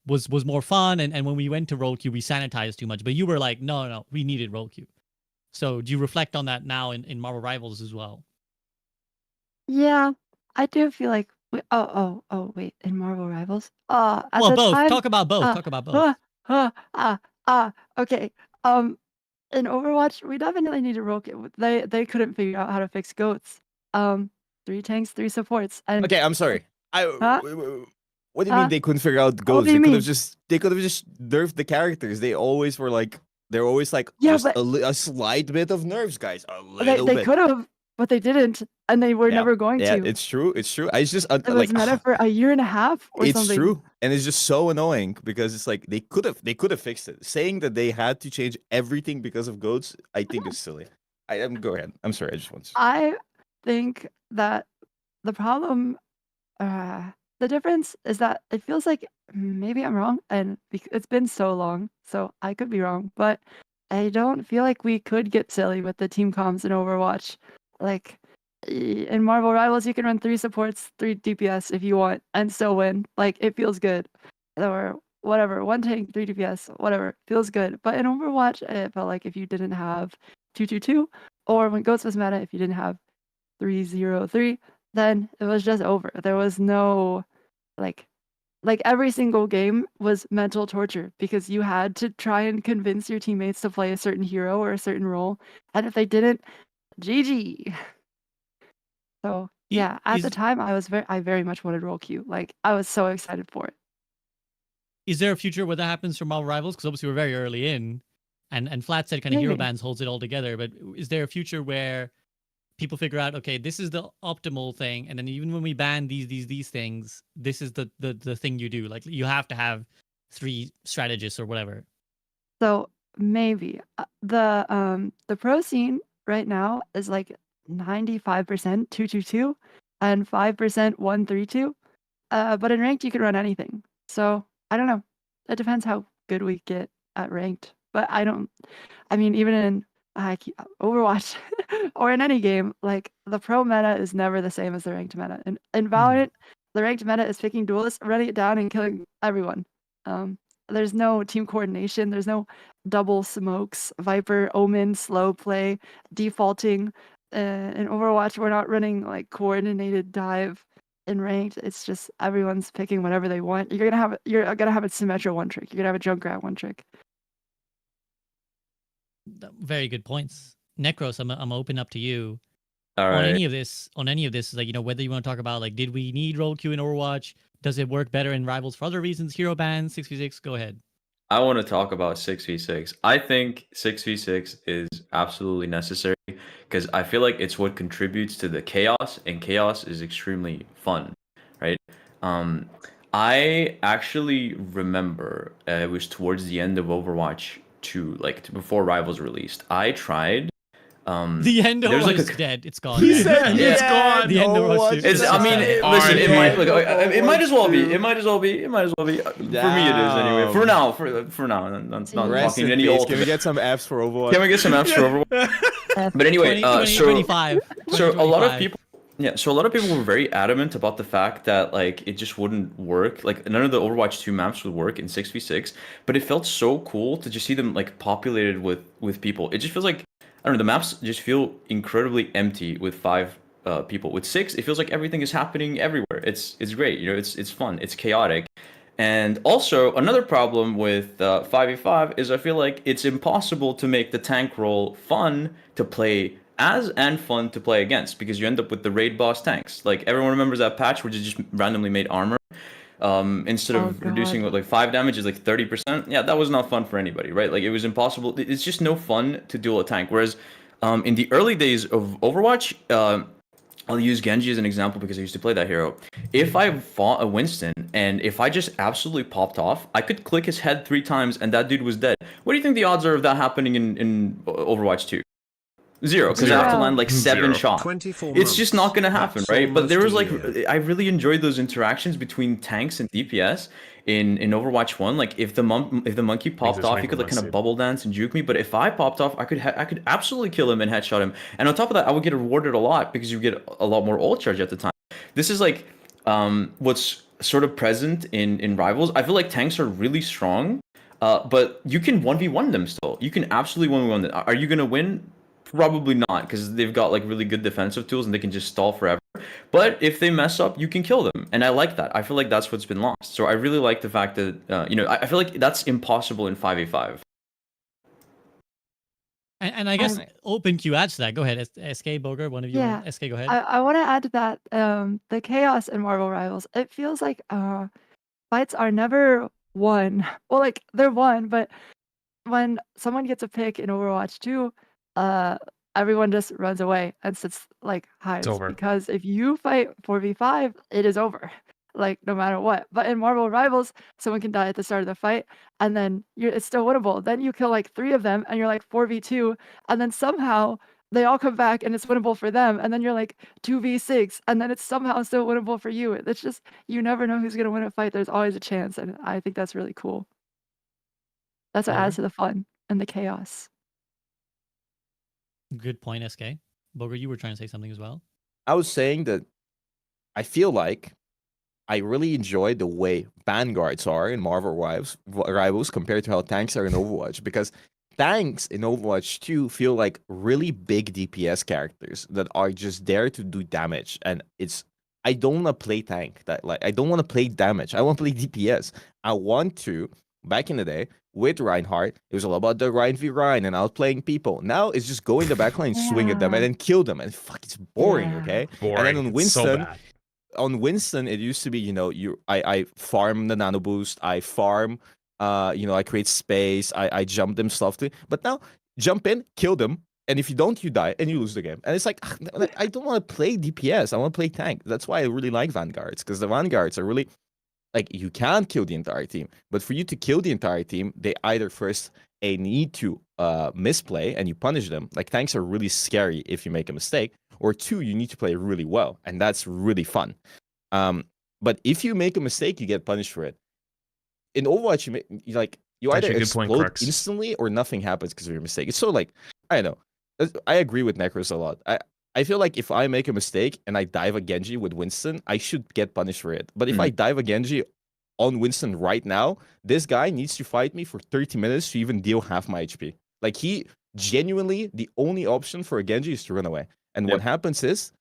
was more fun, and when we went to role queue, we sanitized too much. But you were like, no, we needed role queue. So do you reflect on that now in Marvel Rivals as well? Yeah, I do feel like. Wait, in Marvel Rivals? At Well, the both. time, Talk about both. Talk about both. okay. In Overwatch, we definitely needed role queue. They couldn't figure out how to fix goats. 3 tanks, 3 supports, and Okay, I'm sorry. Huh? What do you mean Huh? they couldn't figure out What goals? do you They could mean? have just nerfed the characters. They're always like Yeah, just but a slight bit of nerves, guys. A they little bit. could have, but they didn't, and they were Yeah, never going yeah, to. it's true. It's true. I just It was like meta for a year and a half or it's something. true, and it's just so annoying because it's like they could have fixed it. Saying that they had to change everything because of goats, I think is silly. Go ahead. I'm sorry. I just want to. I think that the problem, the difference is that it feels like maybe I'm wrong, and it's been so long, so I could be wrong, but I don't feel like we could get silly with the team comms in Overwatch. Like in Marvel Rivals, you can run 3 supports, 3 DPS if you want, and still win. Like it feels good, or whatever, 1 tank, 3 DPS, whatever, feels good. But in Overwatch, it felt like if you didn't have 222, or when Ghost was meta, if you didn't have 303, then it was just over. There was no like every single game was mental torture because you had to try and convince your teammates to play a certain hero or a certain role, and if they didn't, GG. So yeah, at the time I very much wanted role queue. Like I was so excited for it. Is there a future where that happens for Marvel Rivals? Because obviously we're very early in, and Flat said kind of hero Maybe. bans holds it all together. But is there a future where people figure out, okay, this is the optimal thing, and then even when we ban these things, this is the thing you do. Like you have to have 3 strategists or whatever. So maybe the pro scene right now is like 95% 222 and 5% 132. But in ranked you can run anything. So I don't know. It depends how good we get at ranked. But I mean even in Overwatch or in any game, like the pro meta is never the same as the ranked meta. In Valorant, the ranked meta is picking duelists, running it down, and killing everyone. There's no team coordination. There's no double smokes, Viper, Omen, slow play, defaulting. In Overwatch, we're not running like coordinated dive. In ranked, it's just everyone's picking whatever they want. You're gonna have a Symmetra one trick. You're gonna have a Junkrat one trick. Very good points. Necros, I'm open up to you. All On right. any of this, like, whether you want to talk about, like, did we need role queue in Overwatch? Does it work better in Rivals for other reasons? Hero bans, 6v6, go ahead. I want to talk about 6v6. I think 6v6 is absolutely necessary because I feel like it's what contributes to the chaos, and chaos is extremely fun, right? I actually remember it was towards the end of Overwatch 2, before Rivals released. I tried. The end of there's Overwatch like is a- dead. It's gone. He Yeah. said Yeah. it's gone. The end of Overwatch 2. It's, I mean, It listen, it RIP. might look. It might as well be. It might as well be. For me, it is anyway. For now. For now. That's not Rest talking in any peace. ultimate. Can we get some Fs for Overwatch? Can we get some Fs for Overwatch? But anyway, 2025. so a lot of 2025. people, Yeah, so a lot of people were very adamant about the fact that like it just wouldn't work. Like none of the Overwatch 2 maps would work in 6v6, but it felt so cool to just see them like populated with people. It just feels like I don't know, the maps just feel incredibly empty with 5 people. With 6, it feels like everything is happening everywhere. It's great, you know, it's fun, it's chaotic. And also another problem with 5v5 is I feel like it's impossible to make the tank role fun to play as and fun to play against because you end up with the raid boss tanks. Like everyone remembers that patch where you just randomly made armor. Instead Oh of reducing god. what like 5 damage is like 30%. Yeah, that was not fun for anybody, right? Like it was impossible. It's just no fun to duel a tank. Whereas in the early days of Overwatch, I'll use Genji as an example because I used to play that hero. If I fought a Winston and if I just absolutely popped off, I could click his head 3 times and that dude was dead. What do you think the odds are of that happening in Overwatch 2? 0, because I have to Zero. land like 7 Zero. shots. 24 It's just not gonna happen, That's right? But there was almost like, a year. I really enjoyed those interactions between tanks and DPS in Overwatch 1. Like if the monkey popped it's off, fine he for could like my kind of suit. bubble dance and juke me. But if I popped off, I could absolutely kill him and headshot him. And on top of that, I would get rewarded a lot because you get a lot more ult charge at the time. This is like what's sort of present in Rivals. I feel like tanks are really strong, but you can 1v1 them still. You can absolutely 1v1 them. Are you gonna win? Probably not, because they've got like really good defensive tools and they can just stall forever. But if they mess up, you can kill them, and I like that. I feel like that's what's been lost. So I really like the fact that you know I feel like that's impossible in 5v5. And I guess I'm- open queue adds to that. Go ahead, SK Boger, one of you. Yeah, SK, go ahead. I want to add to that the chaos in Marvel Rivals. It feels like fights are never won. Well, like they're won, but when someone gets a pick in Overwatch 2, everyone just runs away and sits like hides over. because if you fight 4v5, it is over. Like no matter what. But in Marvel Rivals, someone can die at the start of the fight and then it's still winnable. Then you kill like 3 of them and you're like 4v2 and then somehow they all come back and it's winnable for them and then you're like 2v6 and then it's somehow still winnable for you. It's just you never know who's going to win a fight. There's always a chance and I think that's really cool. That's what adds to the fun and the chaos. Good point, SK. Boger, you were trying to say something as well. I was saying that I feel like I really enjoy the way vanguards are in Marvel Rivals compared to how tanks are in Overwatch, because tanks in Overwatch 2 feel like really big DPS characters that are just there to do damage, and I don't want to play tank. I don't want to play damage. I want to play DPS. I want to. Back in the day with Reinhardt, it was all about the Rein v Rein and outplaying people. Now it's just go in the backline, swing at them, and then kill them, and fuck, it's boring. Yeah. Okay, Boring. and then on It's Winston. so bad. On Winston, it used to be, you know, I farm the nano boost, I farm, you know, I create space, I jump them softly. But now, jump in, kill them, and if you don't, you die, and you lose the game. And it's like, I don't want to play DPS, I want to play tank. That's why I really like Vanguards, because the Vanguards are really, like, you can kill the entire team, but for you to kill the entire team, they either first need to misplay and you punish them. Like, tanks are really scary if you make a mistake, or 2, you need to play really well, and that's really fun. But if you make a mistake, you get punished for it. In Overwatch, you Actually, either good point, explode Crux. instantly or nothing happens because of your mistake. It's so like, I don't know. I agree with Necros a lot. I feel like if I make a mistake and I dive a Genji with Winston, I should get punished for it. But if I dive a Genji on Winston right now, this guy needs to fight me for 30 minutes to even deal half my HP. Like, he genuinely, the only option for a Genji is to run away. And what happens is,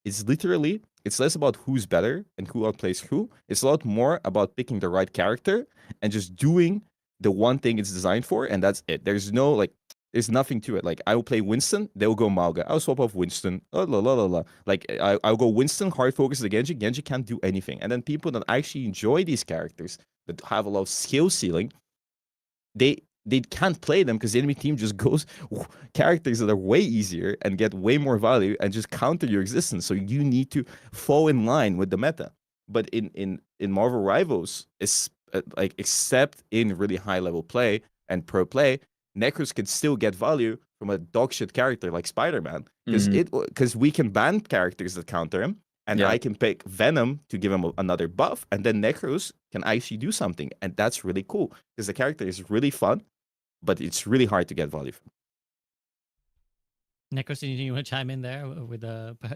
it's literally, it's less about who's better and who outplays who. It's a lot more about picking the right character and just doing the one thing it's designed for, and that's it. There's no, like, there's nothing to it. Like, I will play Winston, they'll go Malga. I'll swap off Winston. Like, I'll go Winston, hard focus the Genji. Genji can't do anything. And then people that actually enjoy these characters, that have a lot of skill ceiling, they can't play them because the enemy team just goes characters that are way easier and get way more value and just counter your existence. So you need to fall in line with the meta. But in Marvel Rivals, it's like, except in really high level play and pro play, Necros can still get value from a dogshit character like Spider-Man, because we can ban characters that counter him, and I can pick Venom to give him another buff, and then Necros can actually do something, and that's really cool because the character is really fun, but it's really hard to get value from. Necros, you want to chime in there with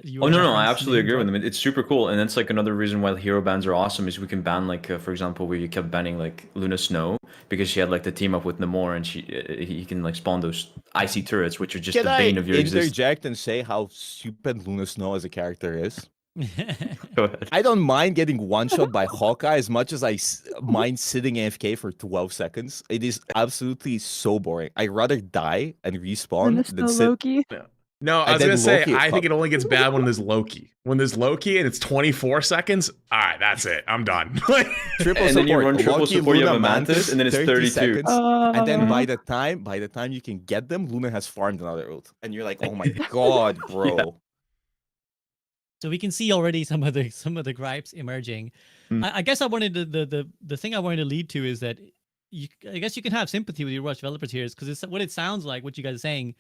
you Oh were no, I referencing absolutely agree with Nintendo? them. It's super cool, and that's like another reason why hero bans are awesome. Is we can ban like, for example, we kept banning like Luna Snow because she had like the team up with Namor, and he can like spawn those icy turrets, which are just Can the I bane of your existence. interject and say how stupid Luna Snow as a character is? Go ahead. I don't mind getting one shot by Hawkeye as much as I mind sitting AFK for 12 seconds. It is absolutely so boring. I'd rather die and respawn And it's than still sit. Loki. No, I And was then gonna say Loki- I think it only gets bad when there's Loki. When there's Loki and it's 24 seconds, all right, that's it. I'm done. Triple And support. then you run triple Loki, support, you Luna, have a Mantis, and then it's 32. seconds. And then by Uh, the time you can get them, Luna has farmed another ult. And you're like, oh my god, bro. So we can see already some of the gripes emerging. Mm. I guess I wanted the thing I wanted to lead to is that I guess you can have sympathy with your Overwatch developers here, because it's what it sounds like. What you guys are saying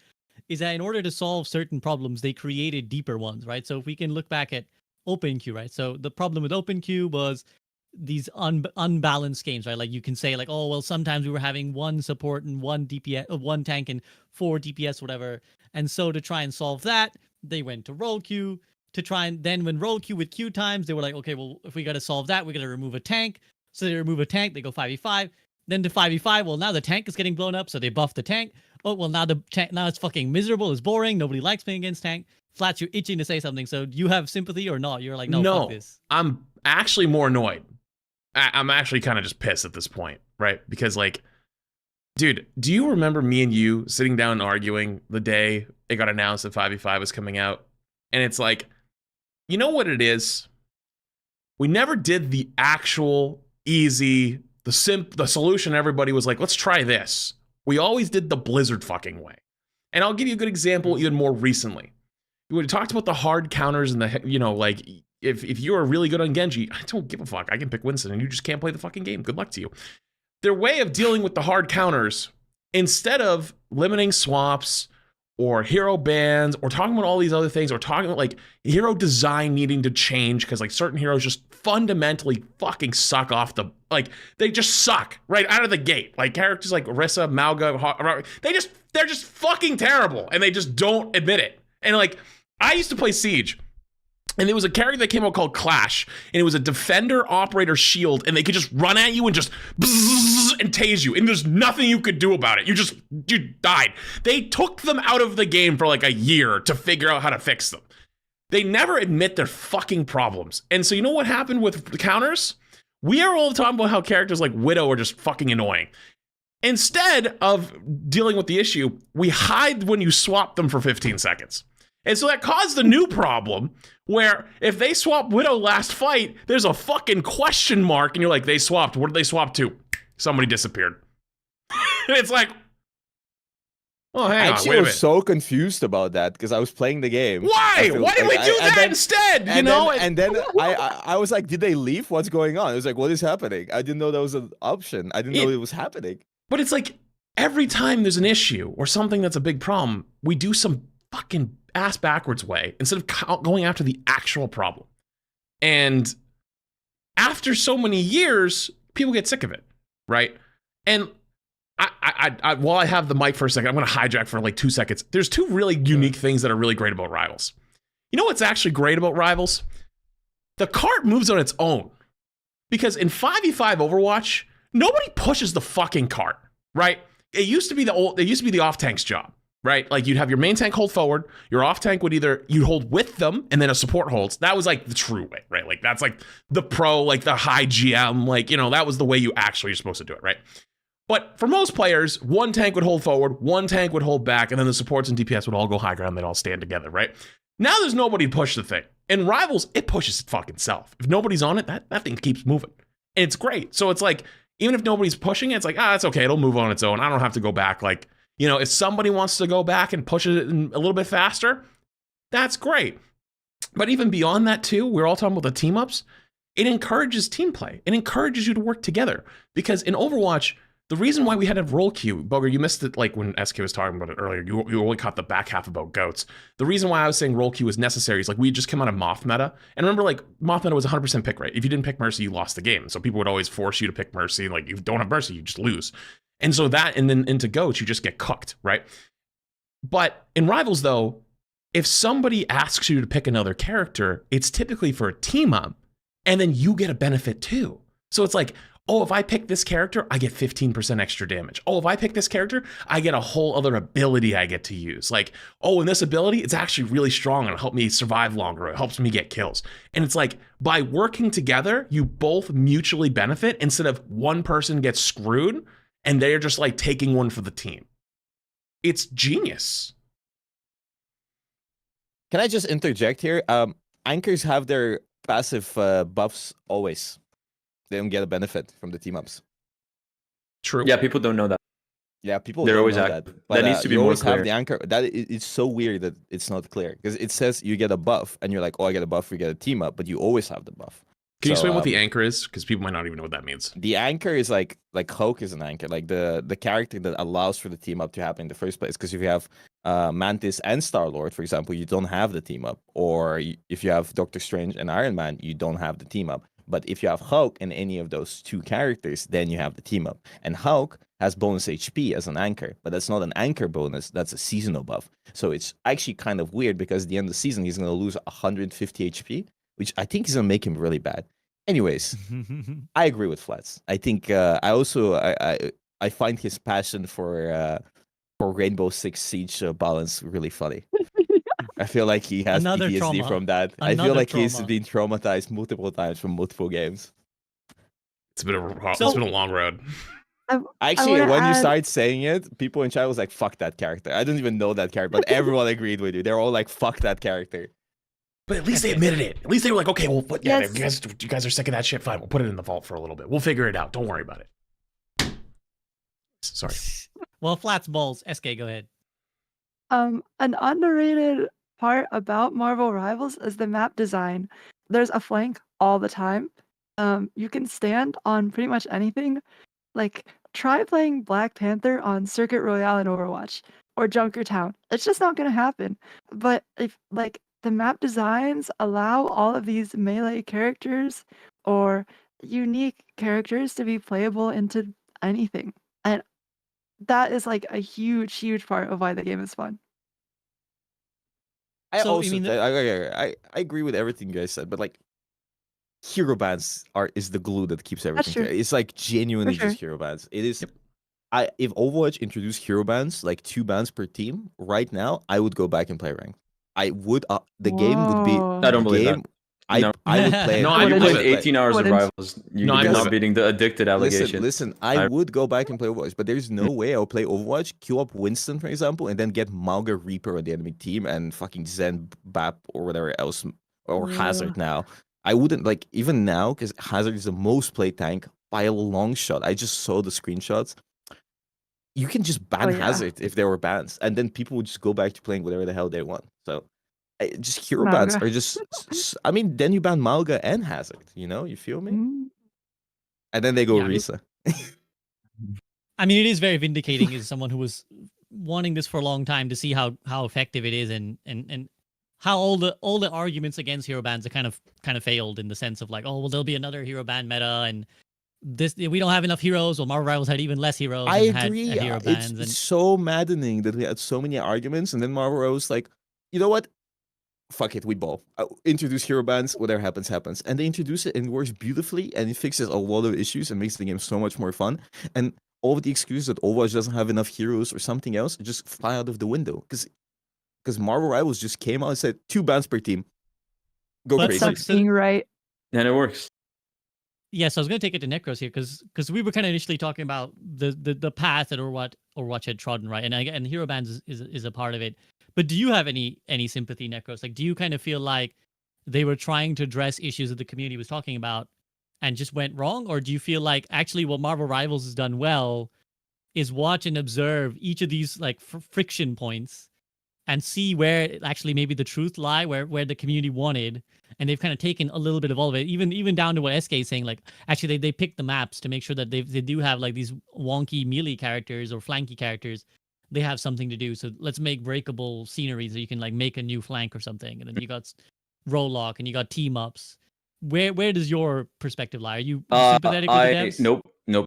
is that in order to solve certain problems, they created deeper ones, right? So if we can look back at OpenQ, right? So the problem with OpenQ was these unbalanced games, right? Like you can say like, oh well, sometimes we were having one support and one DPS, one tank and 4 DPS, whatever. And so to try and solve that, they went to role queue to try, and then when role queue with queue times, they were like, okay, well if we got to solve that, we got to remove a tank. So they remove a tank, they go 5v5. Then to 5v5, well now the tank is getting blown up, so they buff the tank. Oh well, now the tank, now it's fucking miserable, it's boring, nobody likes playing against tank. Flats, you're itching to say something. So do you have sympathy or not? You're like, no, fuck this. I'm actually more annoyed. I'm actually kind of just pissed at this point, right? Because like, dude, do you remember me and you sitting down and arguing the day it got announced that 5v5 was coming out? And it's like, you know what it is? We never did the actual easy, the solution. Everybody was like, let's try this. We always did the Blizzard fucking way. And I'll give you a good example even more recently. We talked about the hard counters and the, you know, like if you are really good on Genji, I don't give a fuck. I can pick Winston and you just can't play the fucking game. Good luck to you. Their way of dealing with the hard counters, instead of limiting swaps or hero bans or talking about all these other things or talking about like hero design needing to change because like certain heroes just fundamentally fucking suck off the, like they just suck right out of the gate. Like characters like Orisa, Mauga, they're just fucking terrible and they just don't admit it. And like I used to play Siege. And there was a character that came out called Clash, and it was a defender operator shield, and they could just run at you and just and tase you, and there's nothing you could do about it. You died. They took them out of the game for like a year to figure out how to fix them. They never admit their fucking problems. And so you know what happened with the counters? We are all talking about how characters like Widow are just fucking annoying. Instead of dealing with the issue, we hide when you swap them for 15 seconds. And so that caused a new problem where if they swap Widow last fight, there's a fucking question mark and you're like, they swapped. What did they swap to? Somebody disappeared. And it's like, oh, hang on, Actually, wait a I minute. was so confused about that because I was playing the game. Why? Why did we do that instead? You know? And then I was like, did they leave? What's going on? I was like, what is happening? I didn't know that was an option. I didn't know it was happening. But it's like every time there's an issue or something that's a big problem, we do some fucking ass backwards way instead of going after the actual problem. And after so many years, people get sick of it, right? And I while I have the mic for a second, I'm going to hijack for like 2 seconds. There's two really unique things that are really great about Rivals. You know what's actually great about Rivals? The cart moves on its own. Because in 5v5 Overwatch, nobody pushes the fucking cart, right? It used to be the off tank's job. Right? Like you'd have your main tank hold forward, your off tank would you'd hold with them and then a support holds. That was like the true way, right? Like that's like the pro, like the high GM, like, you know, that was the way you're supposed to do it, right? But for most players, one tank would hold forward, one tank would hold back, and then the supports and DPS would all go high ground, they'd all stand together, right? Now there's nobody to push the thing. In Rivals, it pushes it fucking self. If nobody's on it, that thing keeps moving. And it's great. So it's like, even if nobody's pushing it, it's like, it's okay, it'll move on its own. I don't have to go back like, you know, if somebody wants to go back and push it a little bit faster, that's great. But even beyond that too, we're all talking about the team ups. It encourages team play. It encourages you to work together. Because in Overwatch, the reason why we had a role queue, Bogger, you missed it like when SK was talking about it earlier. You only caught the back half about goats. The reason why I was saying role queue was necessary is like we just come out of Moth meta. And remember, like Moth meta was 100% pick rate. If you didn't pick Mercy, you lost the game. So people would always force you to pick Mercy. Like you don't have Mercy, you just lose. And so that, and then into goats, you just get cooked, right? But in Rivals, though, if somebody asks you to pick another character, it's typically for a team up, and then you get a benefit too. So it's like, oh, if I pick this character, I get 15% extra damage. Oh, if I pick this character, I get a whole other ability I get to use. Like, oh, and this ability, it's actually really strong and it'll help me survive longer. It helps me get kills. And it's like, by working together, you both mutually benefit instead of one person gets screwed and they're just like taking one for the team. It's genius. Can I just interject here? Anchors have their passive buffs always. They don't get a benefit from the team ups. True. Yeah, people don't know that. Yeah, people They're don't always know active. that. But, That needs to be you more always have clear. the anchor. It's so weird that it's not clear because it says you get a buff and you're like, oh, I get a buff, you get a team up, but you always have the buff. Can you So, explain what the anchor is? Because people might not even know what that means. The anchor is like Hulk is an anchor, like the character that allows for the team up to happen in the first place. Because if you have Mantis and Star-Lord, for example, you don't have the team up. Or if you have Doctor Strange and Iron Man, you don't have the team up. But if you have Hulk and any of those two characters, then you have the team up. And Hulk has bonus HP as an anchor, but that's not an anchor bonus, that's a seasonal buff. So it's actually kind of weird because at the end of the season, he's going to lose 150 HP, which I think is going to make him really bad. Anyways, I agree with Flats. I think I find his passion for Rainbow Six Siege balance really funny. I feel like he has Another PTSD trauma. from that. I feel Another like he's trauma. been traumatized multiple times from multiple games. It's been a So- long road. Actually, wanna when you add- started saying it, people in chat was like, "Fuck that character." I didn't even know that character, but everyone agreed with you. They're all like, "Fuck that character." But at least they admitted it. At least they were like, okay, well, what, yeah, Yes. you guys are sick of that shit. Fine, we'll put it in the vault for a little bit. We'll figure it out. Don't worry about it. Sorry. Well, Flats balls. SK, go ahead. An underrated part about Marvel Rivals is the map design. There's a flank all the time. You can stand on pretty much anything. Like, try playing Black Panther on Circuit Royale in Overwatch or Junkertown. It's just not gonna happen. But if like the map designs allow all of these melee characters or unique characters to be playable into anything. And that is like a huge, huge part of why the game is fun. I So, you also mean I agree with everything you guys said, but like hero bands is the glue that keeps everything true. together. It's like genuinely sure. just hero bands. It is. If Overwatch introduced hero bands, like 2 bands per team, right now I would go back and play ranked. I would. The game would be. Whoa. I don't the believe game, that. I No. I would play. No, it. I You do played believe it. 18 hours of Wouldn't. Rivals. No, You're I not believe it. beating the addicted allegation. Listen. I would go back and play Overwatch, but there's no way I'll play Overwatch, queue up Winston, for example, and then get Mauga Reaper on the enemy team and fucking Zen Bap or whatever else, or Hazard now. I wouldn't, like, even now, because Hazard is the most played tank by a long shot. I just saw the screenshots. You can just ban yeah. Hazard if there were bans, and then people would just go back to playing whatever the hell they want. So, just hero bans Mauga. are just. I mean, then you ban Mauga and Hazard. You feel me? Mm. And then they go Yeah. Risa. I mean, it is very vindicating as someone who was wanting this for a long time to see how effective it is and how all the arguments against hero bans are kind of failed in the sense of like, oh well, there'll be another hero ban meta and this we don't have enough heroes. Well, Marvel Rivals had even less heroes. I and agree. Had hero It's bans and so maddening that we had so many arguments, and then Marvel was like, you know what? Fuck it, we ball. Introduce hero bans, whatever happens, happens. And they introduce it and it works beautifully, and it fixes a lot of issues and makes the game so much more fun. And all of the excuses that Overwatch doesn't have enough heroes or something else just fly out of the window. Because Marvel Rivals just came out and said 2 bans per team. Go But crazy. Sucks being right. And it works. yeah, so I was going to take it to Necros here because we were kind of initially talking about the path that Overwatch had trodden, right? And hero bans is a part of it. But do you have any sympathy, Necros? Like, do you kind of feel like they were trying to address issues that the community was talking about and just went wrong, or do you feel like actually what Marvel Rivals has done well is watch and observe each of these like friction points and see where actually maybe the truth lie, where the community wanted, and they've kind of taken a little bit of all of it, even down to what SK is saying. Like, actually, they picked the maps to make sure that they do have like these wonky melee characters or flanky characters. They have something to do. So let's make breakable scenery so you can like make a new flank or something. And then you got roll lock and you got team ups. Where does your perspective lie? Are you sympathetic with the devs? Nope.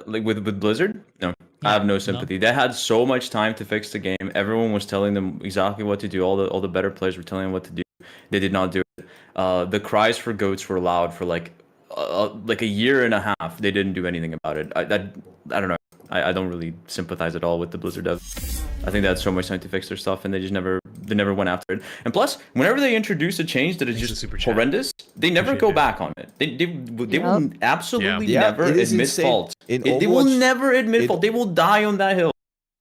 Like with Blizzard? No. I have no No. sympathy. They had so much time to fix the game. Everyone was telling them exactly what to do. All the better players were telling them what to do. They did not do it. The cries for goats were loud for like a year and a half. They didn't do anything about it. I don't know. I don't really sympathize at all with the Blizzard devs. I think they had so much time to fix their stuff, and they never went after it. And plus, whenever they introduce a change that is Thanks to just Super Chat. horrendous, they never Appreciate go it. back on it. They will absolutely Yeah, never it is admit insane. fault. In They will Overwatch, never admit fault. They will die on that hill.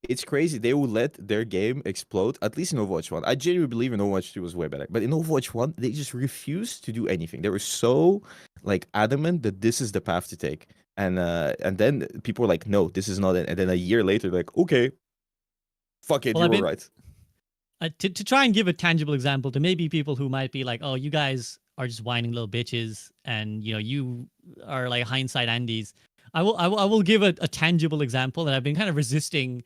it's crazy. They will let their game explode, at least in Overwatch 1. I genuinely believe in Overwatch 2 was way better. But in Overwatch 1, they just refused to do anything. They were so like adamant that this is the path to take. And then people were like, no, this is not it. And then a year later, like, okay, fuck it, Well, I you were mean- right. To try and give a tangible example to maybe people who might be like, oh, you guys are just whining little bitches, and you are like hindsight Andes. I will give a tangible example, and I've been kind of resisting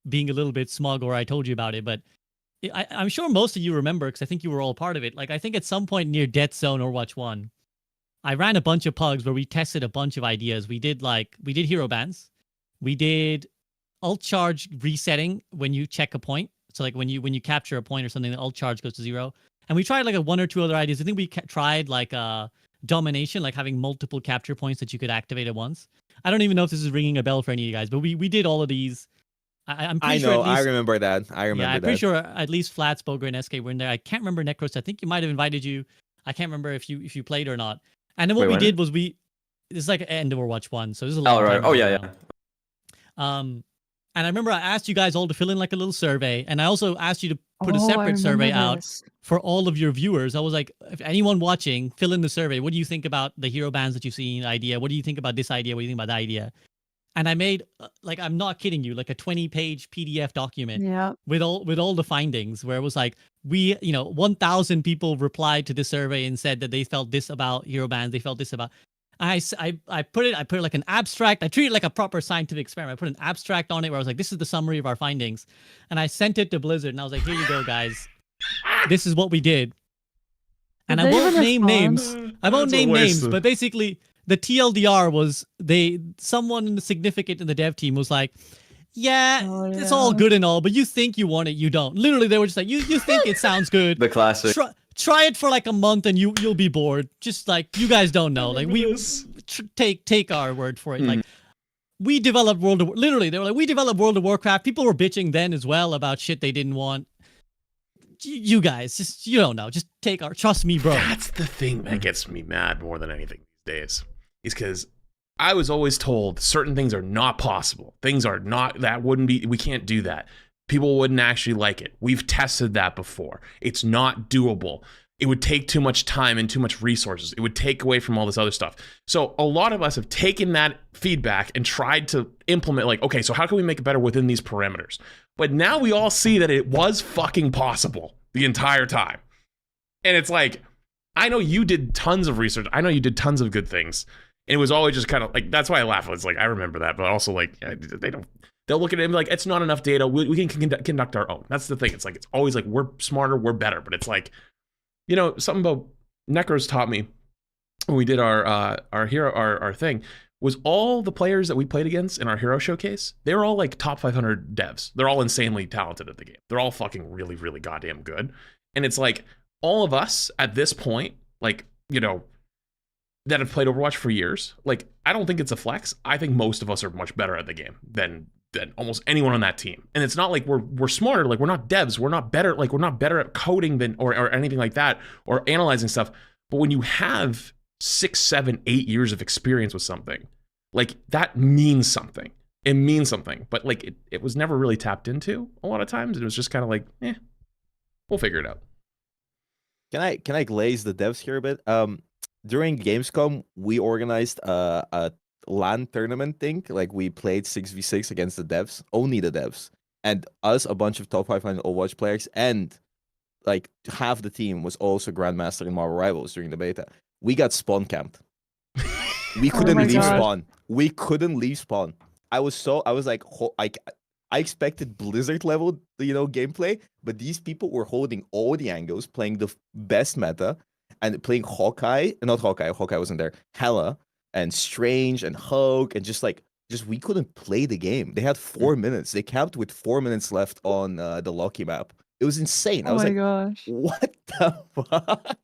being a little bit smug, or I told you about it, but I'm sure most of you remember because I think you were all part of it. Like I think at some point near Death Zone or Watch 1, I ran a bunch of pugs where we tested a bunch of ideas. We did hero bans, we did ult charge resetting when you check a point. So like when you capture a point or something, the ult charge goes to 0. And we tried like a 1 or 2 other ideas. I think we tried like domination, like having multiple capture points that you could activate at once. I don't even know if this is ringing a bell for any of you guys, but we did all of these. I'm pretty I sure know, at least, I remember that. yeah, I'm pretty sure at least Flats, Boger, and SK were in there. I can't remember Necros. I think you might have invited you. I can't remember if you played or not. And then what we did was this is like end of Overwatch 1, so this is a long time ago yeah. now. And I remember I asked you guys all to fill in like a little survey, and I also asked you to put a Oh, I separate survey remember out this. for all of your viewers. I was like, if anyone watching, fill in the survey. What do you think about the hero bans that you've seen idea? What do you think about this idea? What do you think about that idea? And I made like, I'm not kidding you, like a 20-page PDF document Yeah. with all the findings, where it was like 1,000 people replied to this survey and said that they felt this about hero bans, they felt this about. I put it like an abstract. I treated it like a proper scientific experiment. I put an abstract on it where I was like, this is the summary of our findings. And I sent it to Blizzard and I was like, here you go, guys. This is what we did. And Did I they won't even name respond? names. I won't That's a name waste names, of- but basically the TLDR was someone significant in the dev team was like, yeah, Oh, it's all yeah. good and all, but you think you want it, you don't. Literally, they were just like, you think it sounds good. The classic. Try it for like a month and you'll be bored. Just like you guys don't know. Like we take our word for it. Like we developed literally they were like, we developed World of Warcraft. People were bitching then as well about shit they didn't want. You guys just you don't know. Just trust me, bro. That's the thing that gets me mad more than anything these days. Is because I was always told certain things are not possible. Things are not, we can't do that. People wouldn't actually like it. We've tested that before. It's not doable. It would take too much time and too much resources. It would take away from all this other stuff. So a lot of us have taken that feedback and tried to implement like, okay, so how can we make it better within these parameters? But now we all see that it was fucking possible the entire time. And it's like, I know you did tons of research. I know you did tons of good things. And it was always just kind of like, that's why I laugh. It's like, I remember that, but also like, they'll look at it and be like, it's not enough data. We can conduct our own. That's the thing. It's like, it's always like, we're smarter, we're better. But it's like, something about Necros taught me when we did our thing was all the players that we played against in our hero showcase, they were all like top 500 devs. They're all insanely talented at the game. They're all fucking really, really goddamn good. And it's like, all of us at this point, like, that have played Overwatch for years, like, I don't think it's a flex. I think most of us are much better at the game than almost anyone on that team. And it's not like we're smarter, like we're not devs, we're not better, like we're not better at coding than or anything like that, or analyzing stuff. But when you have 6, 7, 8 years of experience with something, like that means something. It means something. But like it was never really tapped into a lot of times. It was just kind of like, we'll figure it out. Can I glaze the devs here a bit? During Gamescom, we organized a LAN tournament thing. Like we played 6v6 against the devs, only the devs, and us, a bunch of top 500 Overwatch players, and like half the team was also Grandmaster in Marvel Rivals during the beta. We got spawn camped. We couldn't my leave God. spawn. We couldn't leave spawn. I was like, I expected Blizzard level, gameplay, but these people were holding all the angles, playing the best meta, and playing Hawkeye wasn't there, Hela, and Strange, and Hulk, and just like just we couldn't play the game. They had 4 minutes. They capped with 4 minutes left on the Lucky map. It was insane. I Oh was my like, gosh. what the fuck?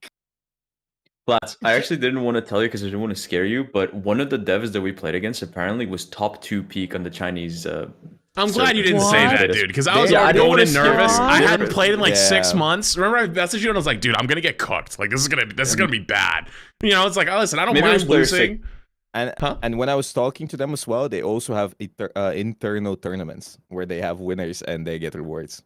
Flats, I actually didn't want to tell you because I didn't want to scare you, but one of the devs that we played against apparently was top 2 peak on the Chinese. I'm glad you didn't What? say that, dude, because I was Yeah, I already didn't going wanna in scare nervous. you. I hadn't played in like 6 Yeah. months. Remember, I messaged you and I was like, dude, I'm gonna get cooked. Like, this is gonna be bad. You know, it's like, oh, listen, I don't Maybe it was mind player losing. And Huh? and when I was talking to them as well, they also have internal tournaments where they have winners and they get rewards.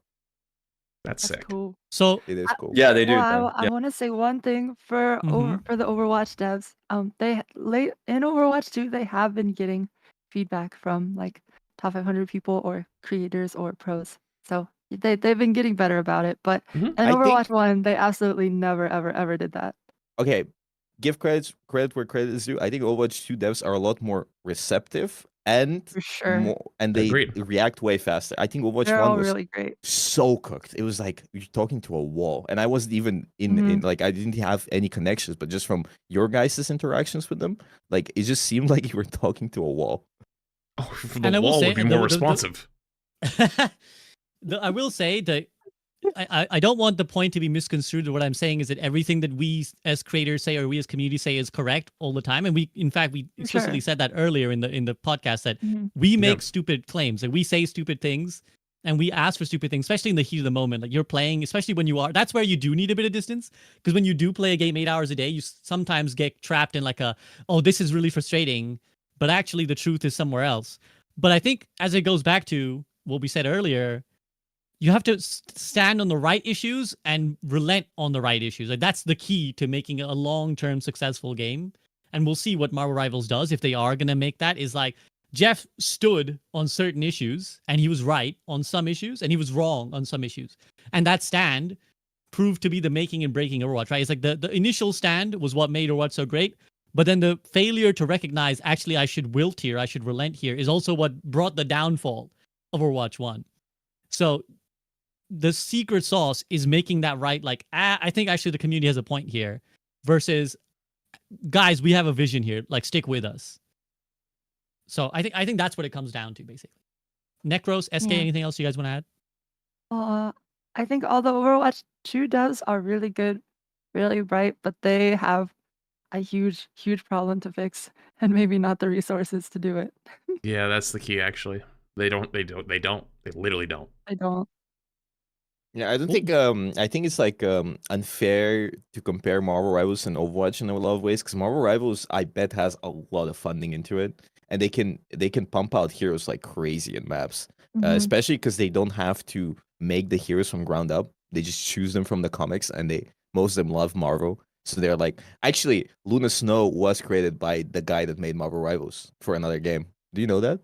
That's That's sick. cool. So It is cool. Yeah, they do. Well, man. I Yeah. want to say one thing for Mhm. for the Overwatch devs. They late in Overwatch 2, they have been getting feedback from like top 500 people or creators or pros. So they've been getting better about it. But Mhm. in I Overwatch think- 1, they absolutely never ever did that. Okay, give credit where credit is due. I think Overwatch 2 devs are a lot more receptive and For sure. they Agreed. react way faster. I think Overwatch They're 1 all was really great. so cooked. It was like you're talking to a wall, and I wasn't even in like I didn't have any connections, but just from your guys' interactions with them, like it just seemed like you were talking to a wall. Oh, And I the will wall say, would be the- more the- the- responsive. I will say that I don't want the point to be misconstrued. What I'm saying is that everything that we as creators say or we as community say is correct all the time. And we, in fact, we explicitly said that earlier in the podcast that Mhm. we make Yeah. stupid claims and we say stupid things and we ask for stupid things, especially in the heat of the moment. Like you're playing, especially when you are, that's where you do need a bit of distance. Because when you do play a game 8 hours a day, you sometimes get trapped in like oh, this is really frustrating. But actually the truth is somewhere else. But I think as it goes back to what we said earlier, you have to stand on the right issues and relent on the right issues. Like that's the key to making a long-term successful game. And we'll see what Marvel Rivals does if they are going to make that. Is like Jeff stood on certain issues and he was right on some issues and he was wrong on some issues. And that stand proved to be the making and breaking of Overwatch, right? It's like the initial stand was what made Overwatch so great. But then the failure to recognize, actually, I should wilt here, I should relent here, is also what brought the downfall of Overwatch 1. So the secret sauce is making that right. Like, I think actually the community has a point here versus, guys, we have a vision here. Like, stick with us. So I think that's what it comes down to, basically. Necros, SK, Yeah. anything else you guys want to add? I think all the Overwatch 2 devs are really good, really bright, but they have a huge problem to fix and maybe not the resources to do it. Yeah, that's the key. Actually, they literally don't. I don't. Yeah, I don't think I think it's like unfair to compare Marvel Rivals and Overwatch in a lot of ways because Marvel Rivals I bet has a lot of funding into it and they can pump out heroes like crazy in maps, Mhm. especially because they don't have to make the heroes from ground up. They just choose them from the comics and most of them love Marvel. So they're like, actually, Luna Snow was created by the guy that made Marvel Rivals for another game. Do you know that?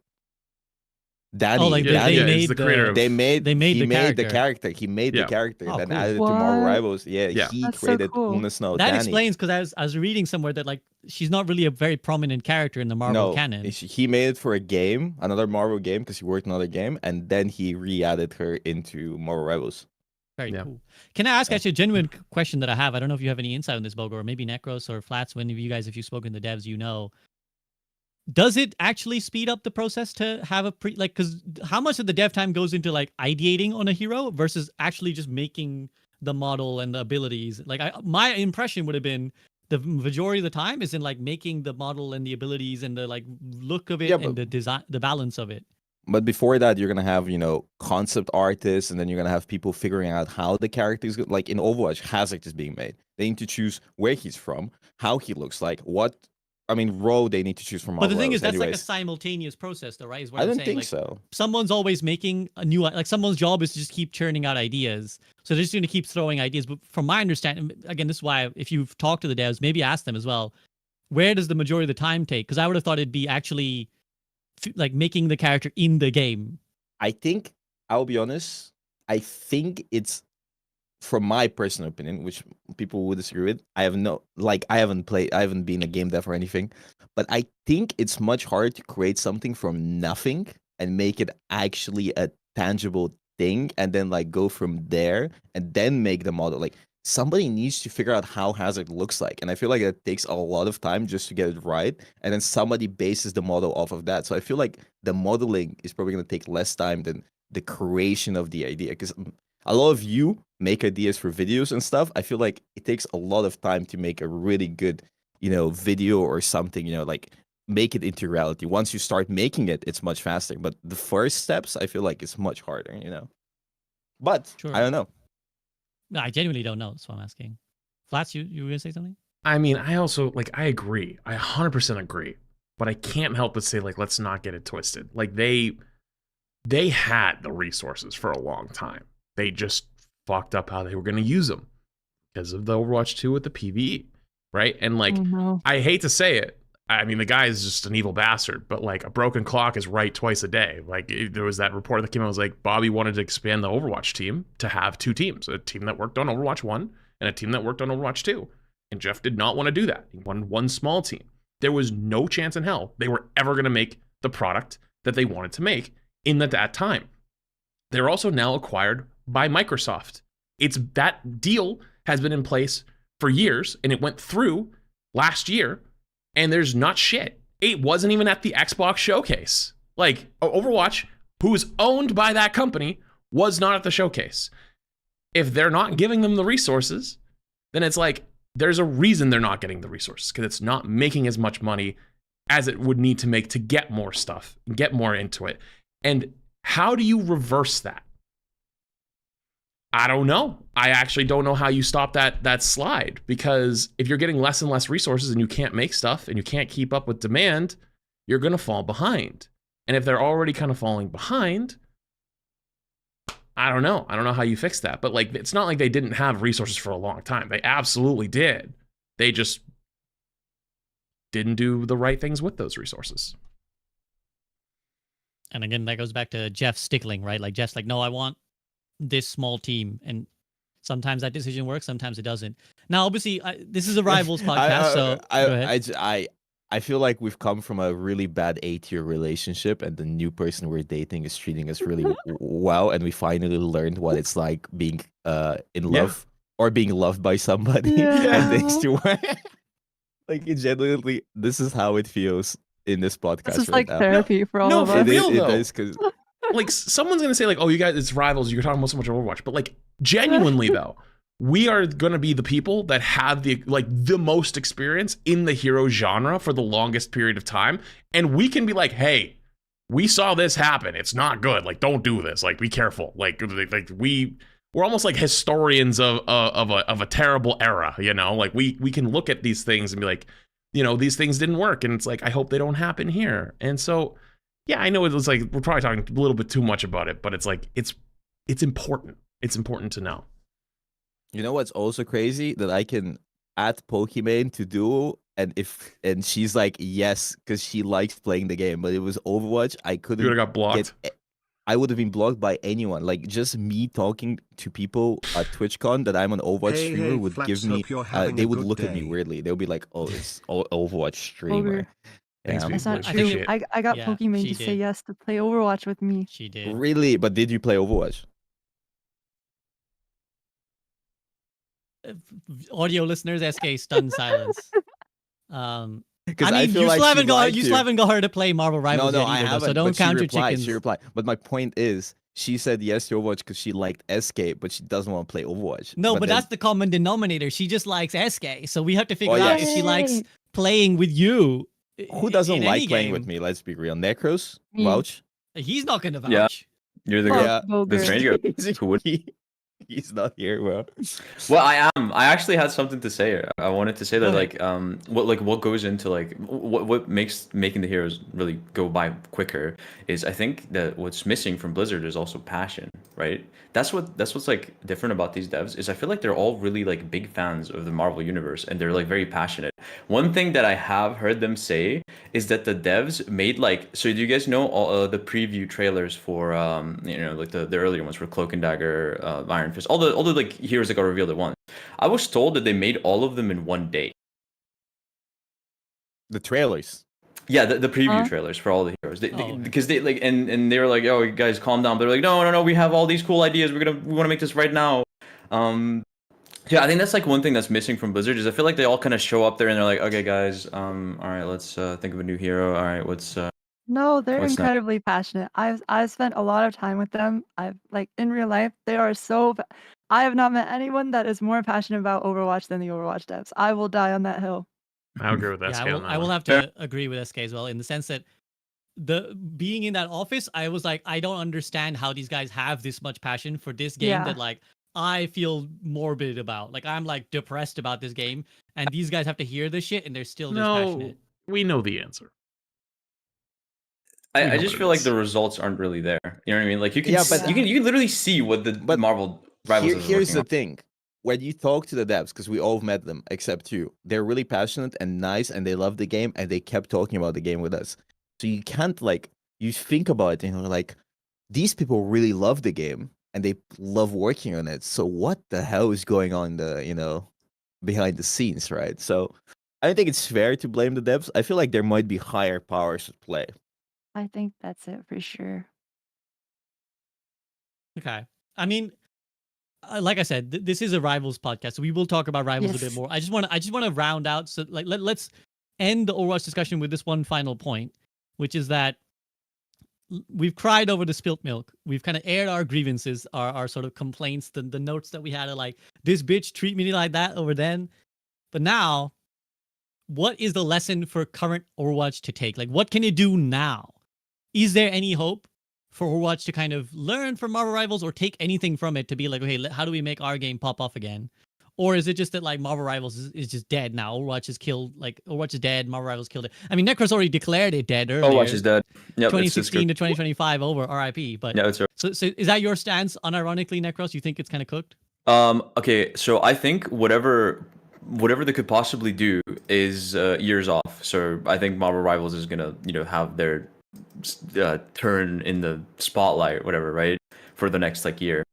Danny, Oh, like Yeah, they yeah, made he's the creator of- he made the the character. character. He made Yeah. the character, Oh, then cool. added it to Marvel What? Rivals. Yeah, Yeah. he That's so created cool. Luna Snow. That Danny. explains because I was reading somewhere that like she's not really a very prominent character in the Marvel No, canon. he made it for a game, another Marvel game, because he worked on another game, and then he re-added her into Marvel Rivals. Very Yeah. cool. Can I ask actually a genuine question that I have? I don't know if you have any insight on this, Bogo, or maybe Necros or Flats. When you guys, if you've spoken to devs, you know. Does it actually speed up the process to have a because how much of the dev time goes into like ideating on a hero versus actually just making the model and the abilities? Like my impression would have been the majority of the time is in like making the model and the abilities and the like look of it Yeah, and but- the design, the balance of it. But before that, you're gonna have concept artists, and then you're gonna have people figuring out how the character is good. Like in Overwatch, Hazard is being made. They need to choose where he's from, how he looks like, what. I mean, Ro, they need to choose from. But the Marvel thing is, Rivals that's like a anyways. simultaneous process, though, right? Is what I I'm don't saying. think Like, so. someone's always making a new like someone's job is to just keep churning out ideas, so they're just going to keep throwing ideas. But from my understanding, again, this is why if you've talked to the devs, maybe ask them as well, where does the majority of the time take? Because I would have thought it'd be actually like making the character in the game. I think I'll be honest. I think it's, from my personal opinion, which people would disagree with. I haven't played. I haven't been a game dev or anything, but I think it's much harder to create something from nothing and make it actually a tangible thing, and then like go from there and then make the model. Like somebody needs to figure out how Hazard looks like. And I feel like it takes a lot of time just to get it right. And then somebody bases the model off of that. So I feel like the modeling is probably going to take less time than the creation of the idea. Because a lot of you make ideas for videos and stuff. I feel like it takes a lot of time to make a really good, video or something, like make it into reality. Once you start making it, it's much faster. But the first steps, I feel like it's much harder, But Sure. I don't know. No, I genuinely don't know. That's what I'm asking. Flats, you were gonna say something? I mean, I also I agree. I 100% agree. But I can't help but say let's not get it twisted. They had the resources for a long time. They just fucked up how they were going to use them because of the Overwatch 2 with the PvE, right? And Oh, no. I hate to say it. I mean, the guy is just an evil bastard, but a broken clock is right twice a day. There was that report that came out, was Bobby wanted to expand the Overwatch team to have 2 teams, a team that worked on Overwatch 1 and a team that worked on Overwatch 2. And Jeff did not want to do that. He wanted one small team. There was no chance in hell they were ever going to make the product that they wanted to make in that time. They're also now acquired by Microsoft. That deal has been in place for years, and it went through last year, and there's not shit. It wasn't even at the Xbox showcase. Overwatch, who is owned by that company, was not at the showcase. If they're not giving them the resources, then it's there's a reason they're not getting the resources, because it's not making as much money as it would need to make to get more stuff and get more into it. And how do you reverse that? I don't know. I actually don't know how you stop that slide, because if you're getting less and less resources and you can't make stuff and you can't keep up with demand, you're going to fall behind. And if they're already kind of falling behind, I don't know. I don't know how you fix that. But it's not like they didn't have resources for a long time. They absolutely did. They just didn't do the right things with those resources. And again, that goes back to Jeff stickling, right? Jeff's no, I want this small team. And sometimes that decision works, sometimes it doesn't. Now, obviously, this is a Rivals podcast, so go ahead. I feel like we've come from a really bad A-tier relationship, and the new person we're dating is treating us really well, and we finally learned what it's like being in love or being loved by somebody. Yeah. And things to it genuinely, this is how it feels in this podcast. This is right now. therapy for all No, of for us. real, It though. is, because someone's gonna say oh, you guys, it's Rivals, you're talking about so much Overwatch, but genuinely though, we are gonna be the people that have the most experience in the hero genre for the longest period of time, and we can be hey, we saw this happen, it's not good, don't do this, be careful, we're almost like historians of a terrible era, we can look at these things and be these things didn't work, and it's I hope they don't happen here. And so yeah, I know it was we're probably talking a little bit too much about it, but it's it's important. It's important to know. you know what's also crazy? That I can add Pokimane to Duo, and she's yes, because she likes playing the game, but it was Overwatch. I couldn't. You would have got blocked. I would have been blocked by anyone. Just me talking to people at TwitchCon that I'm an Overwatch streamer would give me. They would look at me weirdly. They would be oh, it's Overwatch streamer. Thanks, Yeah. That's not I true. appreciate it. I got Yeah, Pokimane she to say did. yes to play Overwatch with me. She did. Really? But did you play Overwatch? Audio listeners, SK stunned silence. Because I mean, feel you still she haven't got liked you still haven't got her to play Marvel Rivals No, yet I either, though, haven't. so don't but count she your replied, chickens. She replied. But my point is, she said yes to Overwatch because she liked SK, but she doesn't want to play Overwatch. No, but then- that's the common denominator. She just likes SK, so we have to figure Oh, out yes. if she likes playing with you. who doesn't in like any playing game. with me? Let's be real. Necros, Me. vouch. He's not gonna vouch. Yeah. You're the Fuck, girl. Boger. The stranger. Who would- He's not here, bro. Well, I am. I actually had something to say. I wanted to say that, Go what goes into what makes making the heroes really go by quicker is, I think that what's missing from Blizzard is also passion, right? That's what's different about these devs is I feel like they're all really big fans of the Marvel universe, and they're very passionate. One thing that I have heard them say is that the devs made so do you guys know all the preview trailers for the earlier ones for Cloak and Dagger, Iron Fist, all the heroes that got revealed at once. I was told that they made all of them in one day. The trailers. Yeah, the preview Huh? trailers for all the heroes. okay. Because they and they were oh, you guys calm down. They're no, we have all these cool ideas. We want to make this right now. Yeah, I think that's like one thing that's missing from Blizzard is I feel like they all kind of show up there and they're like, okay, guys, all right, let's think of a new hero. All right, No, they're what's next? incredibly passionate. I've spent a lot of time with them. I've like in real life, they are so. I have not met anyone that is more passionate about Overwatch than the Overwatch devs. I will die on that hill. I agree with Yeah, SK I will. on that I will one. have to agree with SK as well in the sense that the being in that office, I was like, I don't understand how these guys have this much passion for this game Yeah. that like I feel morbid about. Like I'm like depressed about this game, and these guys have to hear this shit, and they're still this No, passionate. we know the answer. I know just what feel it like is. the results aren't really there. You know what I mean? Like you can Yeah, but- you can literally see what the But Marvel Rivals is Here's working the on. thing. When you talk to the devs, because we all met them except you, they're really passionate and nice and they love the game and they kept talking about the game with us. So you can't like, you think about it and you're like, these people really love the game and they love working on it. So what the hell is going on behind the scenes, right? So I don't think it's fair to blame the devs. I feel like there might be higher powers at play. I think that's it for sure. Okay, I mean, like I said, this is a Rivals podcast, so we will talk about Rivals a bit Yes. more. I just want to round out. So like let's end the Overwatch discussion with this one final point, which is that we've cried over the spilt milk. We've kind of aired our grievances, our sort of complaints, the notes that we had are like, this bitch treat me like that over then. But now, what is the lesson for current Overwatch to take? Like, what can it do now? Is there any hope for Overwatch to kind of learn from Marvel Rivals or take anything from it to be like, okay, how do we make our game pop off again? Or is it just that like Marvel Rivals is just dead now? Overwatch is killed. Like Overwatch is dead. Marvel Rivals killed it. I mean, Necros already declared it dead earlier. Overwatch is dead. Yep, 2016 to 2025 over RIP. But yeah, it's so is that your stance? Unironically, Necros, you think it's kind of cooked? okay, so I think whatever they could possibly do is years off. So I think Marvel Rivals is gonna have their turn in the spotlight, whatever, right, for the next like year.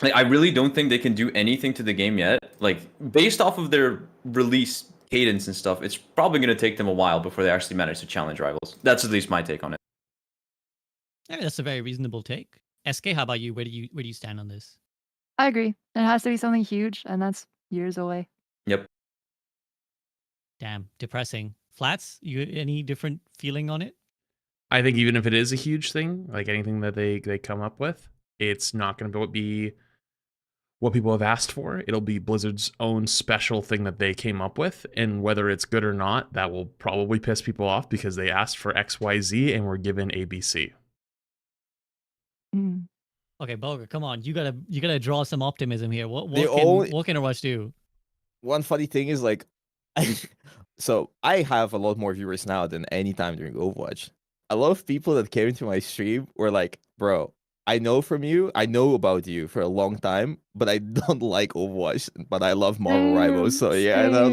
Like I really don't think they can do anything to the game yet. Like based off of their release cadence and stuff, it's probably gonna take them a while before they actually manage to challenge Rivals. That's at least my take on it. I mean, that's a very reasonable take. SK, how about you? Where do you stand on this? I agree. It has to be something huge, and that's years away. Yep. Damn, depressing. Flats, you any different feeling on it? I think even if it is a huge thing, like anything that they come up with, it's not going to be what people have asked for. It'll be Blizzard's own special thing that they came up with, and whether it's good or not, that will probably piss people off because they asked for XYZ and were given ABC. Mm. Okay, Boga, come on. You gotta draw some optimism here. What The can only- what can Overwatch do? One funny thing is like, so I have a lot more viewers now than any time during Overwatch. A lot of people that came into my stream were like, bro, I know about you for a long time, but I don't like Overwatch, but I love Marvel Rivals. So yeah, and I'm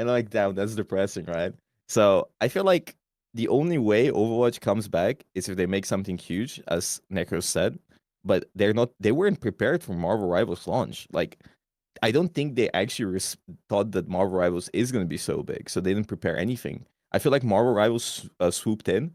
like, damn, that's depressing, right? So I feel like the only way Overwatch comes back is if they make something huge, as Necros said, but they weren't prepared for Marvel Rivals launch. Like, I don't think they actually thought that Marvel Rivals is going to be so big, so they didn't prepare anything. I feel like Marvel Rivals swooped in,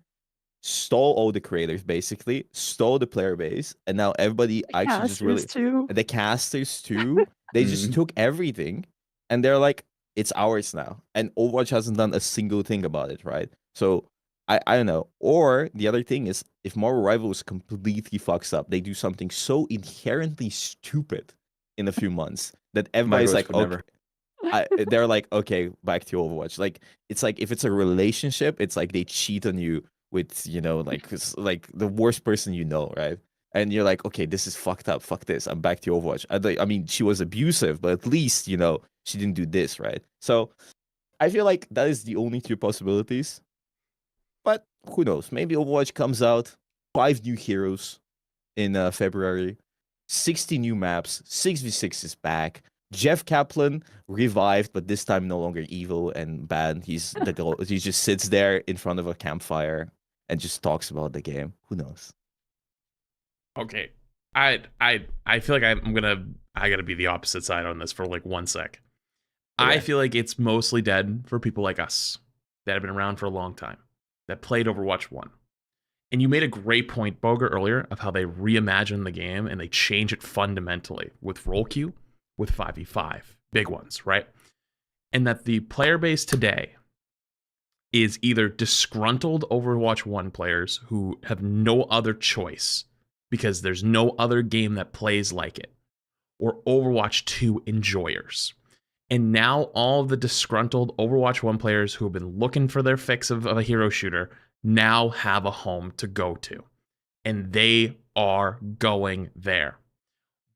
stole all the creators, basically, stole the player base, and now everybody actually just really... The casters too. They just took everything, and they're like, it's ours now. And Overwatch hasn't done a single thing about it, right? So, I don't know. Or the other thing is, if Marvel Rivals completely fucks up, they do something so inherently stupid in a few months that everybody's like, okay, they're like, okay, back to Overwatch. Like, it's like if it's a relationship, it's like they cheat on you with, like the worst person you know, right? And you're like, okay, this is fucked up. Fuck this. I'm back to Overwatch. I mean, she was abusive, but at least, she didn't do this, right? So I feel like that is the only two possibilities. But who knows? Maybe Overwatch comes out, 5 new heroes in February, 60 new maps, 6v6 is back. Jeff Kaplan revived, but this time no longer evil and bad. He just sits there in front of a campfire and just talks about the game. Who knows? Okay, I feel like I gotta be the opposite side on this for like 1 sec. Yeah. I feel like it's mostly dead for people like us that have been around for a long time, that played Overwatch 1. And you made a great point, Boger, earlier of how they reimagine the game and they change it fundamentally with role queue, with 5v5, big ones, right? And that the player base today is either disgruntled Overwatch 1 players who have no other choice because there's no other game that plays like it, or Overwatch 2 enjoyers. And now all the disgruntled Overwatch 1 players who have been looking for their fix of a hero shooter now have a home to go to. And they are going there.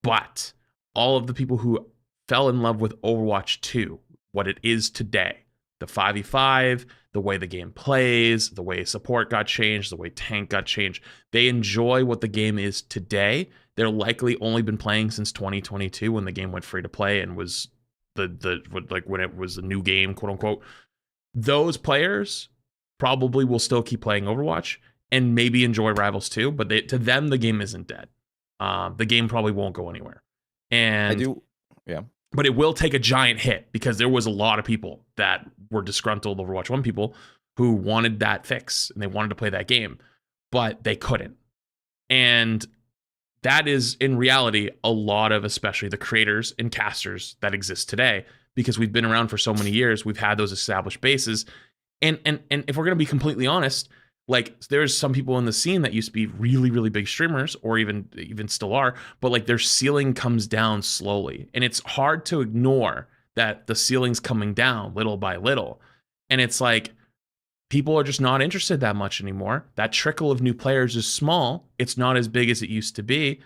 But all of the people who fell in love with Overwatch 2, what it is today, the 5v5, the way the game plays, the way support got changed, the way tank got changed, they enjoy what the game is today. They're likely only been playing since 2022 when the game went free to play and was when it was a new game, quote unquote. Those players probably will still keep playing Overwatch and maybe enjoy Rivals too, but to them the game isn't dead. The game probably won't go anywhere. And but it will take a giant hit because there was a lot of people that were disgruntled Overwatch 1 people who wanted that fix and they wanted to play that game, but they couldn't. And that is, in reality, a lot of especially the creators and casters that exist today, because we've been around for so many years. We've had those established bases. And if we're going to be completely honest, like there's some people in the scene that used to be really, really big streamers or even still are, but like their ceiling comes down slowly. And it's hard to ignore that the ceiling's coming down little by little. And it's like, people are just not interested that much anymore. That trickle of new players is small. It's not as big as it used to be,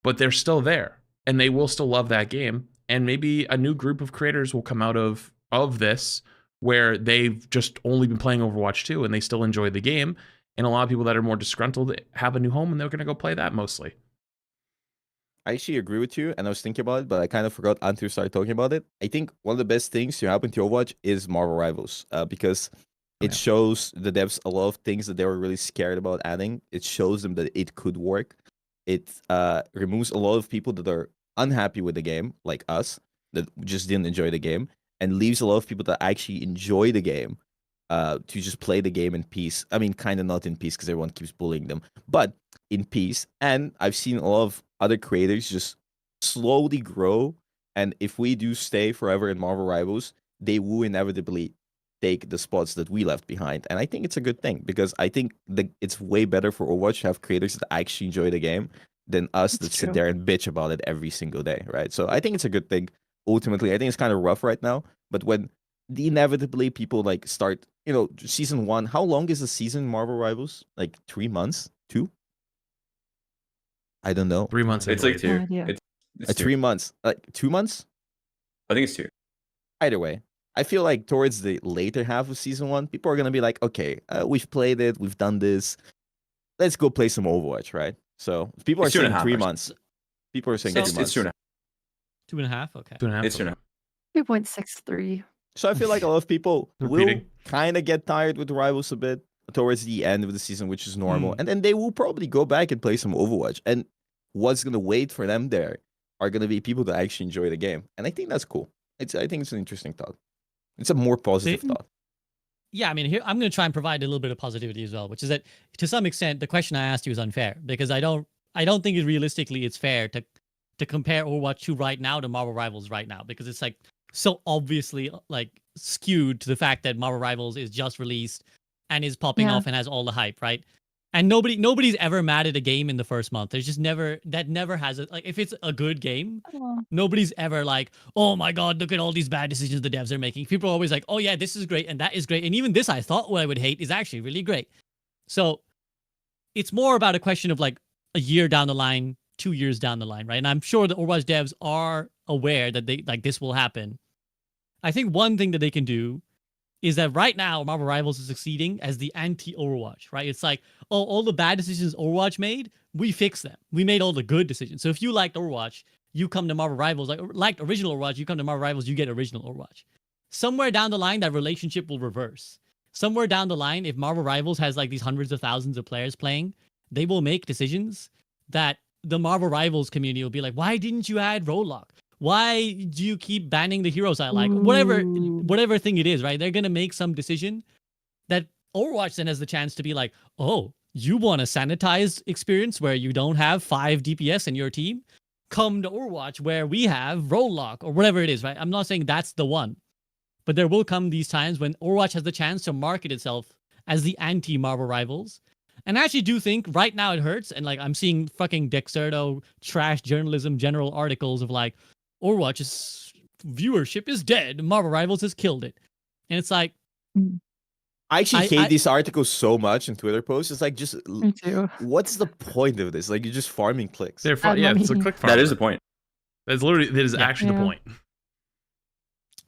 but they're still there and they will still love that game. And maybe a new group of creators will come out of this where they've just only been playing Overwatch 2 and they still enjoy the game. And a lot of people that are more disgruntled have a new home and they're going to go play that mostly. I actually agree with you, and I was thinking about it, but I kind of forgot until started talking about it. I think one of the best things to happen to Overwatch is Marvel Rivals, because it shows the devs a lot of things that they were really scared about adding. It shows them that it could work. It removes a lot of people that are unhappy with the game, like us, that just didn't enjoy the game, and leaves a lot of people that actually enjoy the game to just play the game in peace. I mean, kind of not in peace because everyone keeps bullying them, but in peace. And I've seen a lot of other creators just slowly grow. And if we do stay forever in Marvel Rivals, they will inevitably take the spots that we left behind. And I think it's a good thing, because I think it's way better for Overwatch to have creators that actually enjoy the game than us that sit there and bitch about it every single day, right? So I think it's a good thing. Ultimately, I think it's kind of rough right now, but when inevitably people like start, season 1, how long is the season Marvel Rivals? Like 3 months? 2? I don't know. 3 months. It's like 2. It's 3 months. Like 2 months? I think it's 2. Either way, I feel like towards the later half of season 1, people are going to be like, okay, we've played it, we've done this. Let's go play some Overwatch, right? So people are saying 3 months. People are saying 2 months. It's 2.5. 2.5? Okay. 2.5. It's 2.5. 2.63. So I feel like a lot of people will Repeating. kind of get tired with Rivals a bit towards the end of the season, which is normal. And then they will probably go back and play some Overwatch. And what's going to wait for them there are going to be people that actually enjoy the game. And I think that's cool. I think it's an interesting thought. It's a more positive thought. Yeah, I mean, here I'm going to try and provide a little bit of positivity as well, which is that to some extent the question I asked you is unfair, because I don't think realistically it's fair to compare Overwatch 2 right now to Marvel Rivals right now, because it's like so obviously like skewed to the fact that Marvel Rivals is just released and is popping off and has all the hype, right? And nobody's ever mad at a game in the first month. There's just never has it. Like if it's a good game, nobody's ever like, oh my god, look at all these bad decisions the devs are making. People are always like, oh yeah, this is great and that is great, and even this I thought what I would hate is actually really great. So it's more about a question of like a year down the line, 2 years down the line, right? And I'm sure the Overwatch devs are aware that this will happen. I think one thing that they can do is that right now Marvel Rivals is succeeding as the anti-Overwatch, right? It's like, oh, all the bad decisions Overwatch made, we fixed them. We made all the good decisions. So if you liked Overwatch, you come to Marvel Rivals, like original Overwatch, you come to Marvel Rivals, you get original Overwatch. Somewhere down the line, that relationship will reverse. Somewhere down the line, if Marvel Rivals has like these hundreds of thousands of players playing, they will make decisions that the Marvel Rivals community will be like, why didn't you add Roadlock? Why do you keep banning the heroes I like? Whatever thing it is, right? They're going to make some decision that Overwatch then has the chance to be like, oh, you want a sanitized experience where you don't have 5 DPS in your team? come to Overwatch where we have role lock or whatever it is, right? I'm not saying that's the one, but there will come these times when Overwatch has the chance to market itself as the anti-Marvel Rivals. And I actually do think right now it hurts. And like I'm seeing fucking Dexerto trash journalism general articles of like Overwatch's viewership is dead. Marvel Rivals has killed it. And it's like, I actually hate I- these articles so much in Twitter posts. It's like, just Me too. what's the point of this? Like, you're just farming clicks. They're Add yeah, it's a money. click farm. That is the point. That is Yeah. actually the Yeah. point.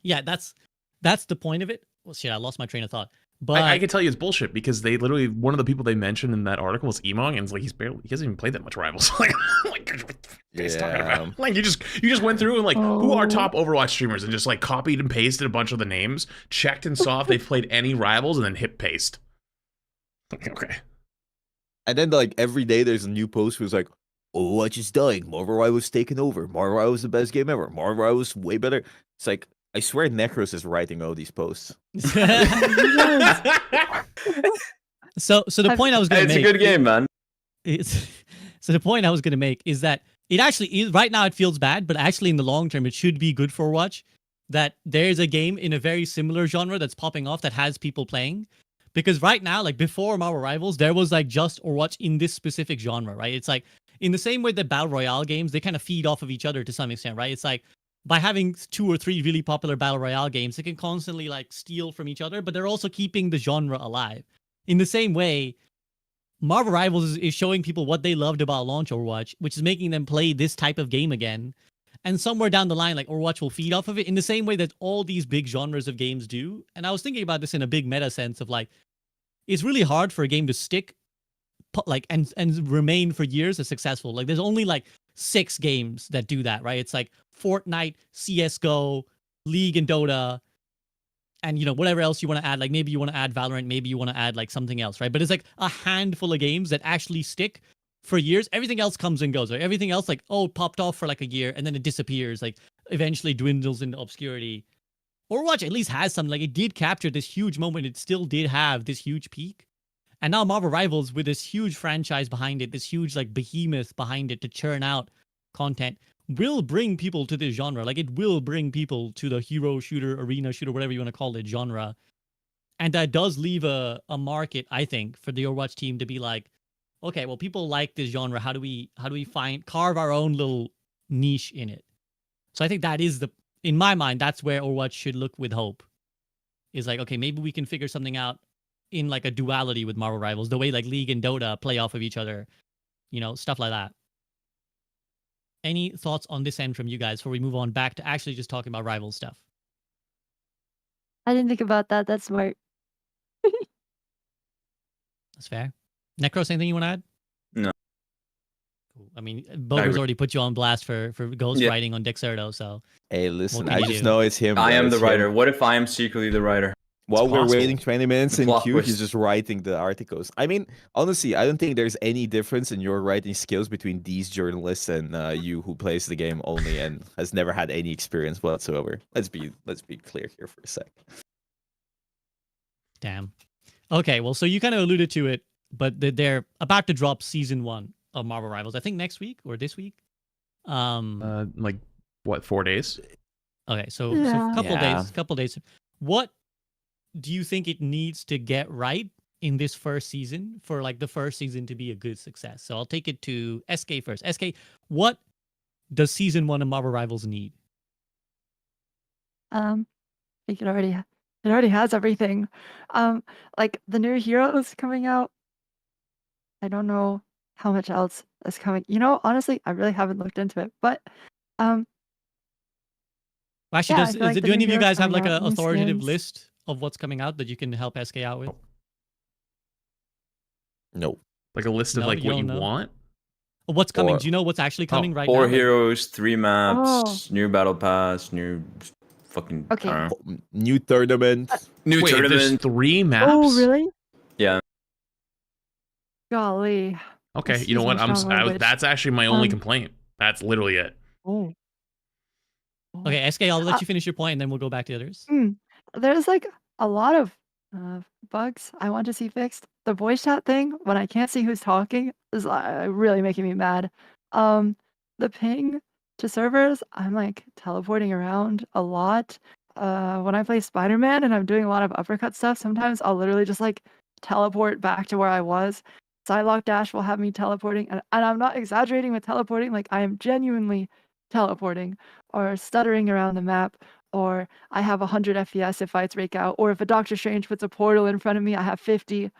yeah, that's the point of it. Well, shit, I lost my train of thought. But I can tell you it's bullshit because they literally, one of the people they mentioned in that article was Emong, and it's like he hasn't even played that much Rivals. like what the he's talking Yeah. about? Like you just went through and like who are Oh. top Overwatch streamers and just like copied and pasted a bunch of the names, checked and saw if they've played any Rivals, and then hit paste. Okay. And then like every day there's a new post who's like, Overwatch is dying. Marvel Rivals taken over. Marvel Rivals the best game ever. Marvel Rivals way better. It's like, I swear Necros is writing all these posts. so the Have- point I was going to It's make a good game, man. so the point I was going to make is that it actually is, right now it feels bad, but actually in the long term it should be good for Overwatch that there's a game in a very similar genre that's popping off that has people playing. Because right now, like before Marvel Rivals, there was like just Overwatch in this specific genre, right? It's like in the same way that Battle Royale games, they kind of feed off of each other to some extent, right? It's like by having 2 or 3 really popular Battle Royale games, they can constantly like steal from each other, but they're also keeping the genre alive. In the same way, Marvel Rivals is showing people what they loved about launch Overwatch, which is making them play this type of game again. And somewhere down the line, like Overwatch will feed off of it in the same way that all these big genres of games do. And I was thinking about this in a big meta sense of like, it's really hard for a game to stick like and remain for years as successful. Like there's only like 6 games that do that, right? It's like Fortnite, CSGO, League and Dota, and you know whatever else you want to add. Like maybe you want to add Valorant, maybe you want to add like something else, right? But it's like a handful of games that actually stick for years. Everything else comes and goes, right? Everything else like, oh, it popped off for like a year and then it disappears, like eventually dwindles into obscurity. Overwatch at least has something, like it did capture this huge moment. It still did have this huge peak. And now Marvel Rivals with this huge franchise behind it, this huge like behemoth behind it to churn out content, will bring people to this genre. Like it will bring people to the hero shooter, arena shooter, whatever you want to call it, genre. And that does leave a market, I think, for the Overwatch team to be like, okay, well, people like this genre. How do we carve our own little niche in it? So I think that is in my mind, that's where Overwatch should look with hope. Is like, okay, maybe we can figure something out in like a duality with Marvel Rivals, the way like League and Dota play off of each other, you know, stuff like that. Any thoughts on this end from you guys before we move on back to actually just talking about Rivals stuff? I didn't think about that. That's smart. That's fair. Necros, anything you want to add? No. Cool. I mean, Boger's already put you on blast for ghostwriting on Dexerto, so Hey, listen, can I you just do? know it's him. I bro, am it's the him. writer. What if I am secretly the writer? While we're possible. waiting 20 minutes in Plot queue, twist. he's just writing the articles. I mean, honestly, I don't think there's any difference in your writing skills between these journalists and you who plays the game only and has never had any experience whatsoever. Let's be clear here for a sec. damn. Okay, well, so you kind of alluded to it, but they're about to drop season 1 of Marvel Rivals. I think next week or this week. Like what, 4 days? Okay, so Yeah. couple days. What do you think it needs to get right in this first season for like the first season to be a good success? So I'll take it to SK first. SK, what does season 1 of Marvel Rivals need? I think it already has everything. Like the new heroes coming out. I don't know how much else is coming. You know, honestly, I really haven't looked into it. But Well, actually, Yeah, I feel like the do any of new you heroes guys have like coming an out, new authoritative skins. list of what's coming out that you can help SK out with? No. Like a list of No, like you what don't you know? want? Or what's coming? Or- Do you know what's actually coming right 4 now? heroes, 3 maps, Oh. new battle pass, new fucking Okay. I don't know. New tournament. New Wait, there's tournament. 3 maps? Oh, really? Yeah. Golly. Okay, Excuse you know my what? strong language. That's actually my only Um, complaint. That's literally it. Oh. Okay, SK, I'll let Uh, you finish your point and then we'll go back to the others. There's like a lot of bugs I want to see fixed. The voice chat thing, when I can't see who's talking, is really making me mad. The ping to servers, I'm like teleporting around a lot. When I play Spider-Man and I'm doing a lot of uppercut stuff, sometimes I'll literally just like teleport back to where I was. Psylocke Dash will have me teleporting, and I'm not exaggerating with teleporting, like I am genuinely teleporting or stuttering around the map, or I have 100 FPS if fights break out, or if a Doctor Strange puts a portal in front of me, I have 50.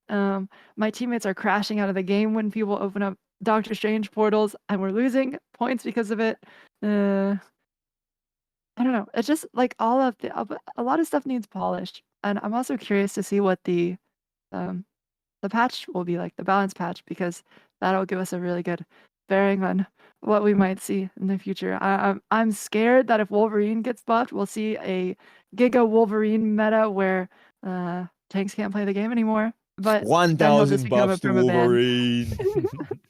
My teammates are crashing out of the game when people open up Doctor Strange portals, and we're losing points because of it. I don't know. It's just like all of a lot of stuff needs polished, and I'm also curious to see what um, the patch will be like, the balance patch, because that'll give us a really good bearing on what we might see in the future. I'm scared that if Wolverine gets buffed, we'll see a Giga Wolverine meta where tanks can't play the game anymore. But then he'll just 1,000 become a buffs to permaban. Wolverine.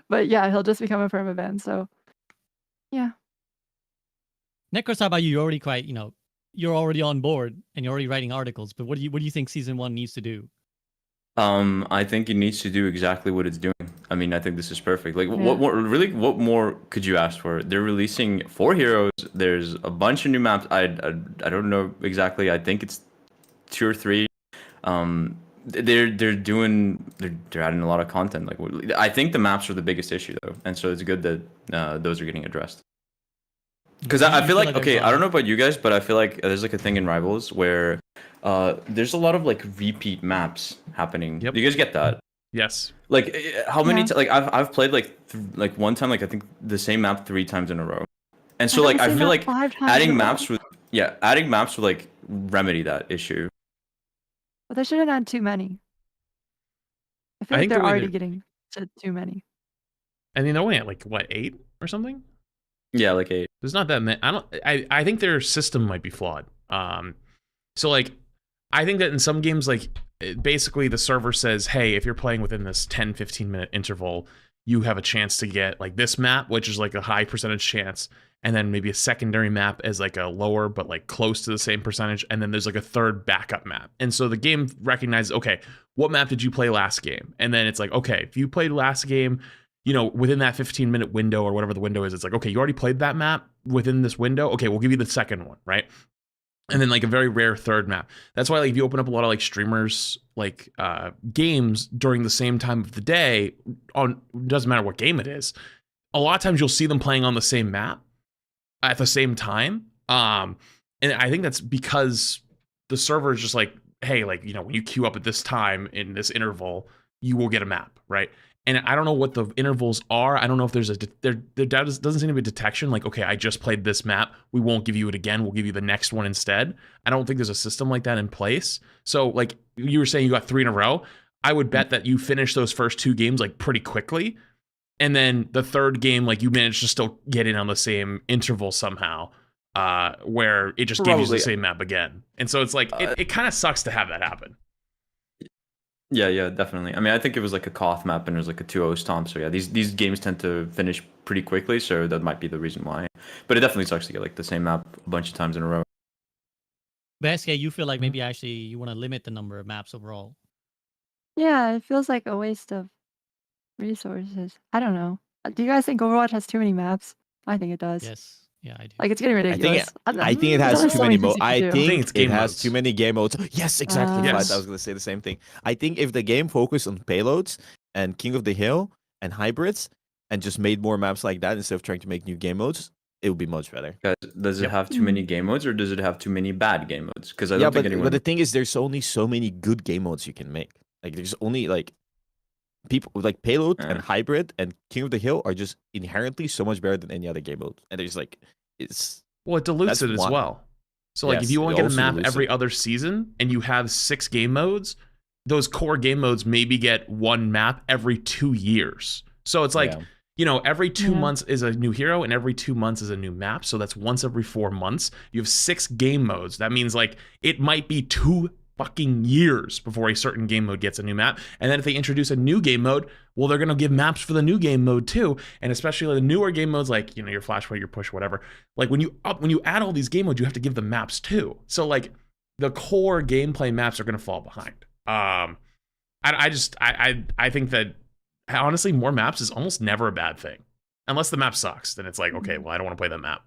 But yeah, he'll just become a permaban. So yeah. Necros, how about you? You're already quite, you're already on board and you're already writing articles. But what do you think season 1 needs to do? I think it needs to do exactly what it's doing. I mean, I think this is perfect. Like, what more could you ask for? They're releasing 4 heroes. There's a bunch of new maps. I don't know exactly. I think it's 2 or 3. They're adding a lot of content. Like, I think the maps are the biggest issue though, and so it's good that those are getting addressed. Because I feel like, okay, I don't know about you guys, but I feel like there's like a thing in Rivals where there's a lot of like repeat maps happening. Yep. Do you guys get that? Yes. Like how many like I've played like one time, like I think the same map 3 times in a row. And so like I feel like adding maps would like remedy that issue. But they shouldn't add too many. I feel like they're already getting to too many. And they're only at like what, 8 or something? Yeah, like 8. There's not that many. I think their system might be flawed. So like, I think that in some games, like basically the server says, hey, if you're playing within this 10-15 minute interval, you have a chance to get like this map, which is like a high percentage chance, and then maybe a secondary map as like a lower but like close to the same percentage, and then there's like a third backup map. And so the game recognizes, okay, what map did you play last game? And then it's like, okay, if you played last game, within that 15-minute window or whatever the window is, it's like, okay, you already played that map within this window. Okay, we'll give you the second one, right? And then like a very rare third map. That's why like if you open up a lot of like streamers like games during the same time of the day, doesn't matter what game it is, a lot of times you'll see them playing on the same map at the same time. And I think that's because the server is just like, hey, like, when you queue up at this time in this interval, you will get a map, right? And I don't know what the intervals are. I don't know if there's there doesn't seem to be a detection. Like, okay, I just played this map. We won't give you it again. We'll give you the next one instead. I don't think there's a system like that in place. So like you were saying, you got 3 in a row. I would bet that you finish those first 2 games like pretty quickly. And then the third game, like you managed to still get in on the same interval somehow, where it just gave you the same map again. And so it's like, it kind of sucks to have that happen. Yeah, definitely. I mean, I think it was like a Koth map and it was like a 2-0 stomp. So yeah, these games tend to finish pretty quickly, so that might be the reason why. But it definitely sucks to get like the same map a bunch of times in a row. But SK, you feel like maybe actually you want to limit the number of maps overall. Yeah, it feels like a waste of resources. I don't know. Do you guys think Overwatch has too many maps? I think it does. Yes. Yeah, I do. Like, it's getting ridiculous. I think it has too many modes. I think it has modes. too many game modes. Yes, exactly. Yes. I was going to say the same thing. I think if the game focused on payloads and King of the Hill and hybrids and just made more maps like that instead of trying to make new game modes, it would be much better. Guys, does it have too many game modes or does it have too many bad game modes? Because I don't think anyone... but the thing is, there's only so many good game modes you can make. Like, there's only like people like payload and hybrid and King of the Hill are just inherently so much better than any other game mode. And there's like, it dilutes it as well. So like, if you want to get a map every other season and you have 6 game modes, those core game modes maybe get 1 map every 2 years. So it's like, every 2 months is a new hero and every 2 months is a new map. So that's once every 4 months. You have 6 game modes. That means like it might be 2 fucking years before a certain game mode gets a new map. And then if they introduce a new game mode, well, they're going to give maps for the new game mode too. And especially the newer game modes, like, your flashpoint, your push, whatever. Like when you add all these game modes, you have to give them maps too. So like the core gameplay maps are going to fall behind. I think that honestly, more maps is almost never a bad thing. Unless the map sucks, then it's like, okay, well, I don't want to play that map.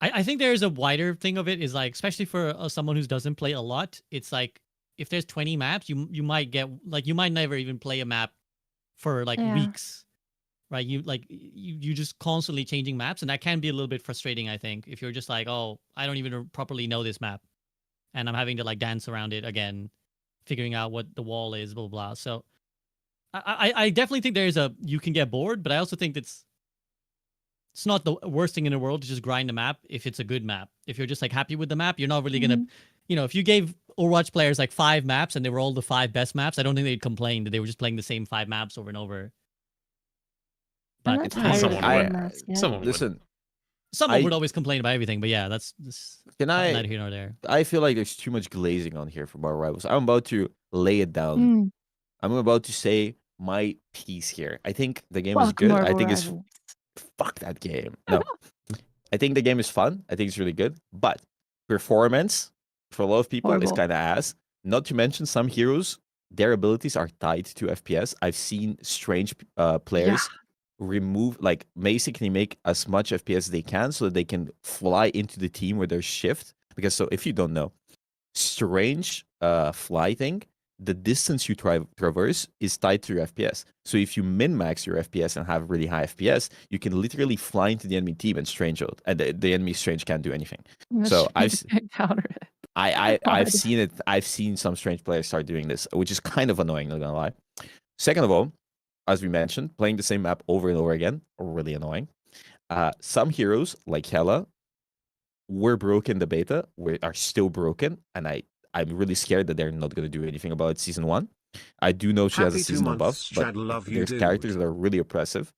I think there's a wider thing of it is like, especially for someone who doesn't play a lot, it's like if there's 20 maps, you might get like you might never even play a map for like Yeah. weeks, right? You just constantly changing maps, and that can be a little bit frustrating. I think if you're just like, oh, I don't even properly know this map, and I'm having to like dance around it again, figuring out what the wall is, blah blah. So I definitely think you can get bored, but I also think it's not the worst thing in the world to just grind a map if it's a good map. If you're just like happy with the map, you're not really gonna, if you gave Overwatch players like 5 maps and they were all the 5 best maps, I don't think they'd complain that they were just playing the same 5 maps over and over. I'm But not tired of someone playing would. maps yet. Someone would. Listen, someone I- would always complain about everything. But yeah, that's neither here nor there. I feel like there's too much glazing on here from our rivals. I'm about to lay it down. Mm, I'm about to say my piece here. I think the game is fuck good. I Marvel think it's Rivals. fuck that game. No, I think the game is fun. I think it's really good, but performance for a lot of people is Horrible. kind of ass. Not to mention some heroes, their abilities are tied to FPS. I've seen strange players remove, like, basically make as much FPS as they can so that they can fly into the team with their shift. Because so if you don't know, strange flighting, the distance you traverse is tied to your FPS. So if you min-max your FPS and have really high FPS, you can literally fly into the enemy team and strange out, and the enemy strange can't do anything. So I've counter it. I've God. seen it. I've seen some strange players start doing this, which is kind of annoying, not gonna lie. Second of all, as we mentioned, playing the same map over and over again, really annoying. Some heroes like Hela were broken in the beta, are still broken, and I'm really scared that they're not gonna do anything about it season 1. I do know she has a Happy 2 seasonal buff, months, but Chad, love you, there's dude. characters that are really oppressive,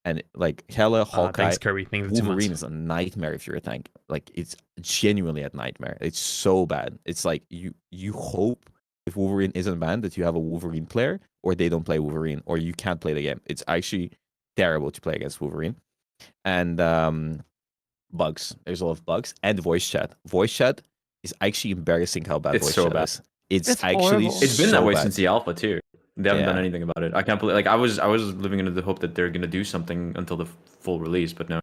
and like Hela, Hawkeye, Thanks, Kirby. Thank you for the 2 Wolverine months. is a nightmare if you're a tank. Like, it's genuinely a nightmare. It's so bad. It's like you hope if Wolverine isn't banned that you have a Wolverine player, or they don't play Wolverine, or you can't play the game. It's actually terrible to play against Wolverine. And bugs. There's a lot of bugs. And voice chat. Voice chat is actually embarrassing how bad It's voice so chat bad. is. It's It's actually horrible. It's been that so way bad. since the alpha too. They haven't done Yeah. anything about it. I can't believe. Like I was living under the hope that they're gonna do something until the full release, but no,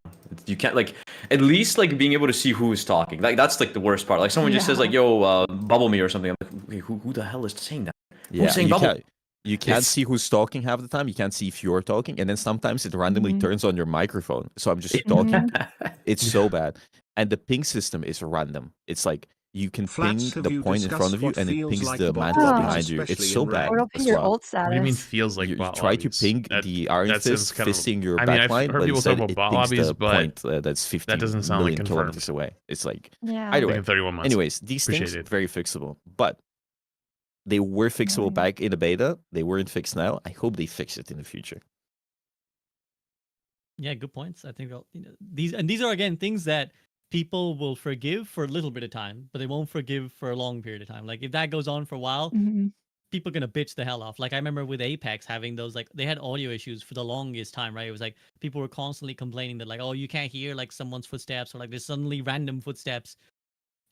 you can't. Like at least like being able to see who is talking. Like that's like the worst part. Like someone just says like, "Yo, bubble me" or something. I'm like, okay, who the hell is saying that? Yeah, Who's saying you bubble? you can't It's- see who's talking half the time. You can't see if you're talking, and then sometimes it randomly Mhm. turns on your microphone. So I'm just talking. Mhm. It's so bad, and the ping system is random. It's like you can Flats, ping have the you point in front discussed of you, what and it feels pings like the the bot mantle lobbies, behind you. It's especially so in bad Or it'll as ping your well. ult What do you mean status. feels like You bot try to lobbies? ping That- the Iron that sounds Fist kind of- fisting your I mean, I've backline, heard but people instead talk about it bot pings lobbies, the but point that's 15 doesn't sound like million confirmed. kilometers away. It's like, Yeah. either Like way. in 31 months. Anyways, these things Appreciate it. very fixable, but they were fixable Yeah. back in the beta. They weren't fixed now. I hope they fix it in the future. Yeah, good points. I think these are again things that people will forgive for a little bit of time, but they won't forgive for a long period of time. Like if that goes on for a while, Mhm. people are gonna bitch the hell off. Like I remember with Apex having those like they had audio issues for the longest time, right? It was like people were constantly complaining that like, oh, you can't hear like someone's footsteps or like there's suddenly random footsteps.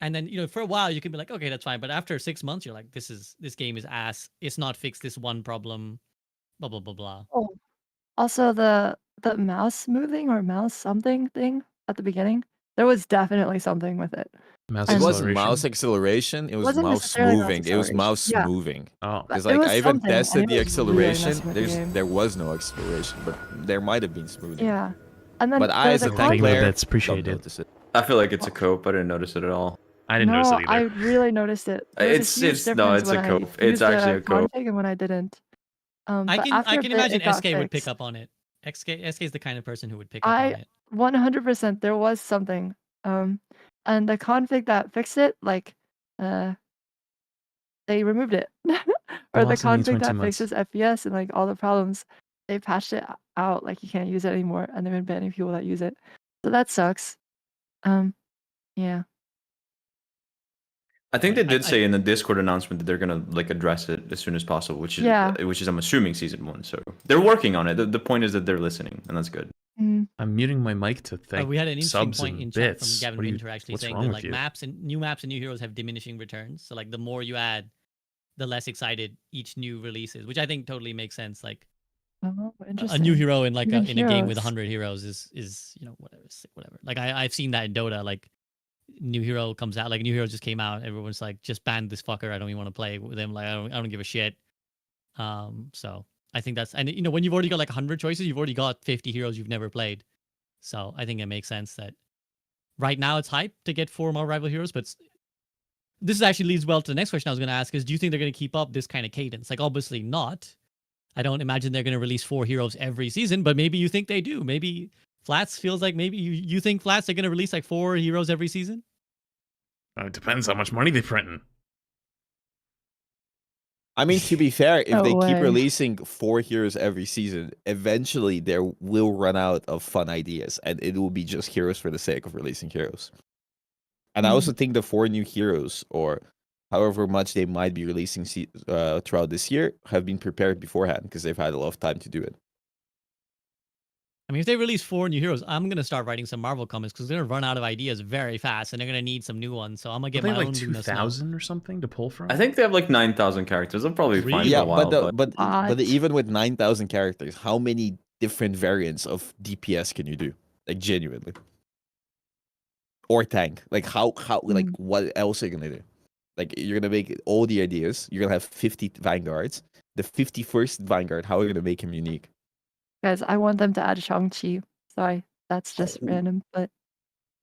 And then for a while you can be like, okay, that's fine. But after 6 months, you're like, this game is ass. It's not fixed this one problem. Blah blah blah blah. Oh, also the mouse moving or mouse something thing at the beginning, there was definitely something with it. Mouse It And- wasn't acceleration. mouse acceleration. It was Wasn't mouse necessarily mouse moving. It was mouse acceleration. Yeah. moving. Oh, Because It like was I even something, and tested it the was really acceleration. messing with the game. There was no acceleration, but there might have been smoothing. Yeah. And then But I, there's as a a Thank tank you for the player, bits, appreciate don't it. notice it. I feel like it's a cope. I didn't notice it at all. I didn't notice No, it I either. really noticed it. There was a It's- huge it's- no, difference it's a when I cope. It's used actually the a cope. config and when I didn't. I But can after a bit, imagine it got SK would pick fixed. up on it. SK is the kind of person who would pick up I on it. 100% there was something. And the config that fixed it, like, they removed it. Or the Velocity needs config 20 that months. fixes FPS and like all the problems, they patched it out. Like you can't use it anymore, and they've been banning people that use it. So that sucks. Yeah. I think they I- did I- say in the Discord announcement that they're gonna like address it as soon as possible, which is Yeah. I'm assuming season 1. So they're working on it. The point is that they're listening, and that's good. Mm. I'm muting my mic to thank We had an interesting subs point and in chat from bits. Gavin What do you- Winter actually what's saying wrong that with like you? maps and new heroes have diminishing returns. So like the more you add, the less excited each new release is, which I think totally makes sense. Like Oh, A interesting. new hero in like Even in a game with heroes. 100 heroes is whatever. Like I've seen that in Dota. Like new hero comes out, like new hero just came out. Everyone's like, just ban this fucker. I don't even want to play with him. Like I don't give a shit. So I think that's, and when you've already got like 100 choices, you've already got 50 heroes you've never played. So I think it makes sense that right now it's hype to get 4 more rival heroes, but this actually leads well to the next question I was going to ask is, do you think they're going to keep up this kind of cadence? Like obviously not. I don't imagine they're going to release 4 heroes every season, but maybe you think they do. Maybe Flats feels like maybe you think Flats are going to release like 4 heroes every season? It depends how much money they printing. I mean, to be fair, if No they keep way. releasing 4 heroes every season, eventually there will run out of fun ideas, and it will be just heroes for the sake of releasing heroes. And I also think the 4 new heroes, or however much they might be releasing throughout this year, have been prepared beforehand because they've had a lot of time to do it. I mean, if they release 4 new heroes, I'm going to start writing some Marvel comics because they're going to run out of ideas very fast and they're going to need some new ones. So I'm going to get They my have own like Luna Snow. 2,000 or something to pull from. I think they have like 9,000 characters. They'll probably be fine Really? for a Yeah, while. but even with 9,000 characters, how many different variants of DPS can you do? Like genuinely, or tank? Like how like what else are you gonna do? Like you're gonna make all the ideas. You're gonna have 50 vanguards. The 51st vanguard, how are you gonna make him unique? Guys, I want them to add Shang-Chi. Sorry, that's just random. But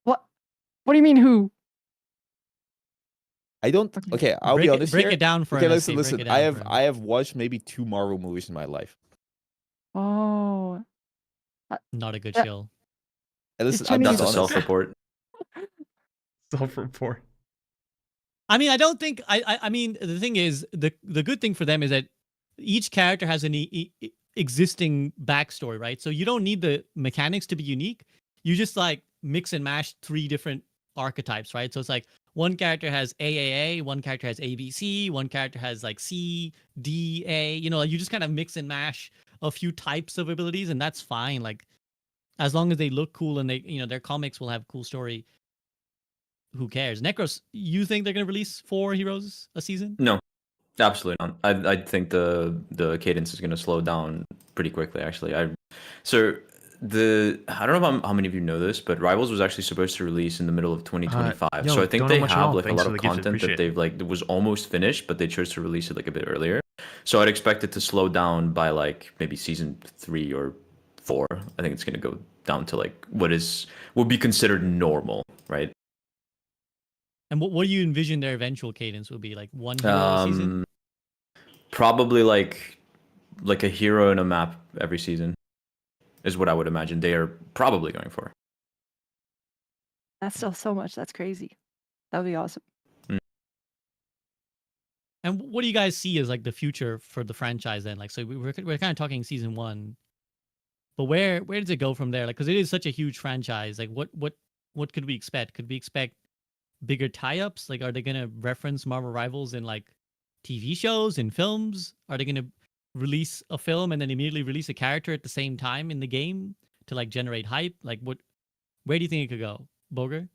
what? What do you mean who? I don't. Okay. Okay, I'll be honest break here. it down for Okay, us. listen, Break listen. it I down for have him. I have watched maybe 2 Marvel movies in my life. Oh, Not a good Yeah. show. And listen, It's I'm That's just a Chinese. honest. self-report. Self-report. I mean, I don't think I mean the thing is the good thing for them is that each character has an existing backstory, right? So you don't need the mechanics to be unique. You just like mix and mash 3 different archetypes, right? So it's like one character has AAA, one character has ABC, one character has like C, D, A. You just kind of mix and mash a few types of abilities, and that's fine. Like as long as they look cool and they, their comics will have cool story. Who cares? Necros, you think they're gonna release 4 heroes a season? No, absolutely not. I think the cadence is going to slow down pretty quickly. Actually, I don't know how many of you know this, but Rivals was actually supposed to release in the middle of 2025. yo, So I think don't they know much at have all. like a Thanks lot for of the gifted, content appreciate that they've like that was almost finished, but they chose to release it like a bit earlier. So I'd expect it to slow down by like maybe season 3 or 4. I think it's going to go down to like would be considered normal, right? And what do you envision their eventual cadence will be? Like 1 hero a season? Probably like a hero in a map every season is what I would imagine they are probably going for. That's still so much. That's crazy. That would be awesome. And what do you guys see as like the future for the franchise then? Like, so we're kind of talking season 1, but where does it go from there? Like, because it is such a huge franchise. Like, what could we expect? Could we expect bigger tie-ups? Like, are they gonna reference Marvel Rivals in like TV shows and films? Are they gonna release a film and then immediately release a character at the same time in the game to like generate hype? Like, where do you think it could go, Boger?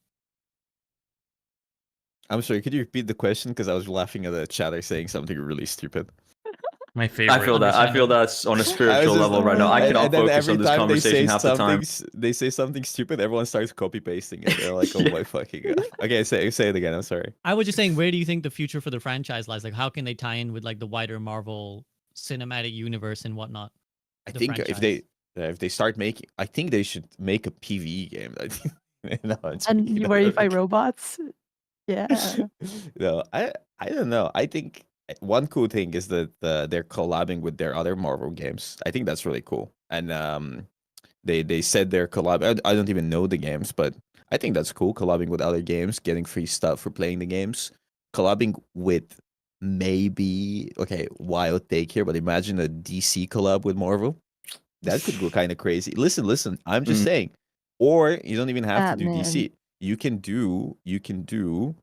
I'm sorry. Could you repeat the question? Because I was laughing at the chatter saying something really stupid. My favorite. I feel that's on a I was spiritual just- level right now. I and cannot then focus every on this time conversation half the time. they say something stupid, everyone starts copy pasting it. They're like, "Oh my fucking god!" Okay, say it again. I'm sorry. I was just saying, where do you think the future for the franchise lies? Like, how can they tie in with like the wider Marvel cinematic universe and whatnot? I The think franchise. if they start making, I think they should make a PvE game. I think, no, it's And joking. where you fight robots? Yeah. No, I don't know. I think one cool thing is that they're collabing with their other Marvel games. I think that's really cool. And they said they're collab. I don't even know the games, but I think that's cool. Collabing with other games, getting free stuff for playing the games. Collabing with maybe wild take here, but imagine a DC collab with Marvel. That could go kind of crazy. Listen. I'm just saying. Or you don't even have to do Batman. DC. You can do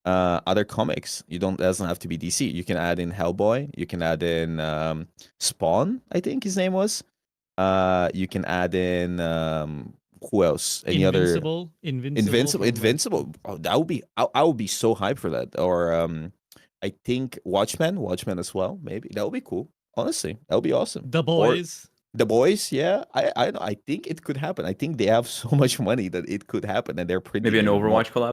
other comics. Doesn't have to be DC. You can add in Hellboy. You can add in Spawn, I think his name was. You can add in who else? Any Invincible. Invincible. Oh, that would be. I would be so hyped for that. Or I think Watchmen as well. Maybe that would be cool. Honestly, that would be awesome. The Boys. The boys, yeah, I think it could happen. I think they have so much money that it could happen, and they're printing. Maybe an it more. Overwatch collab.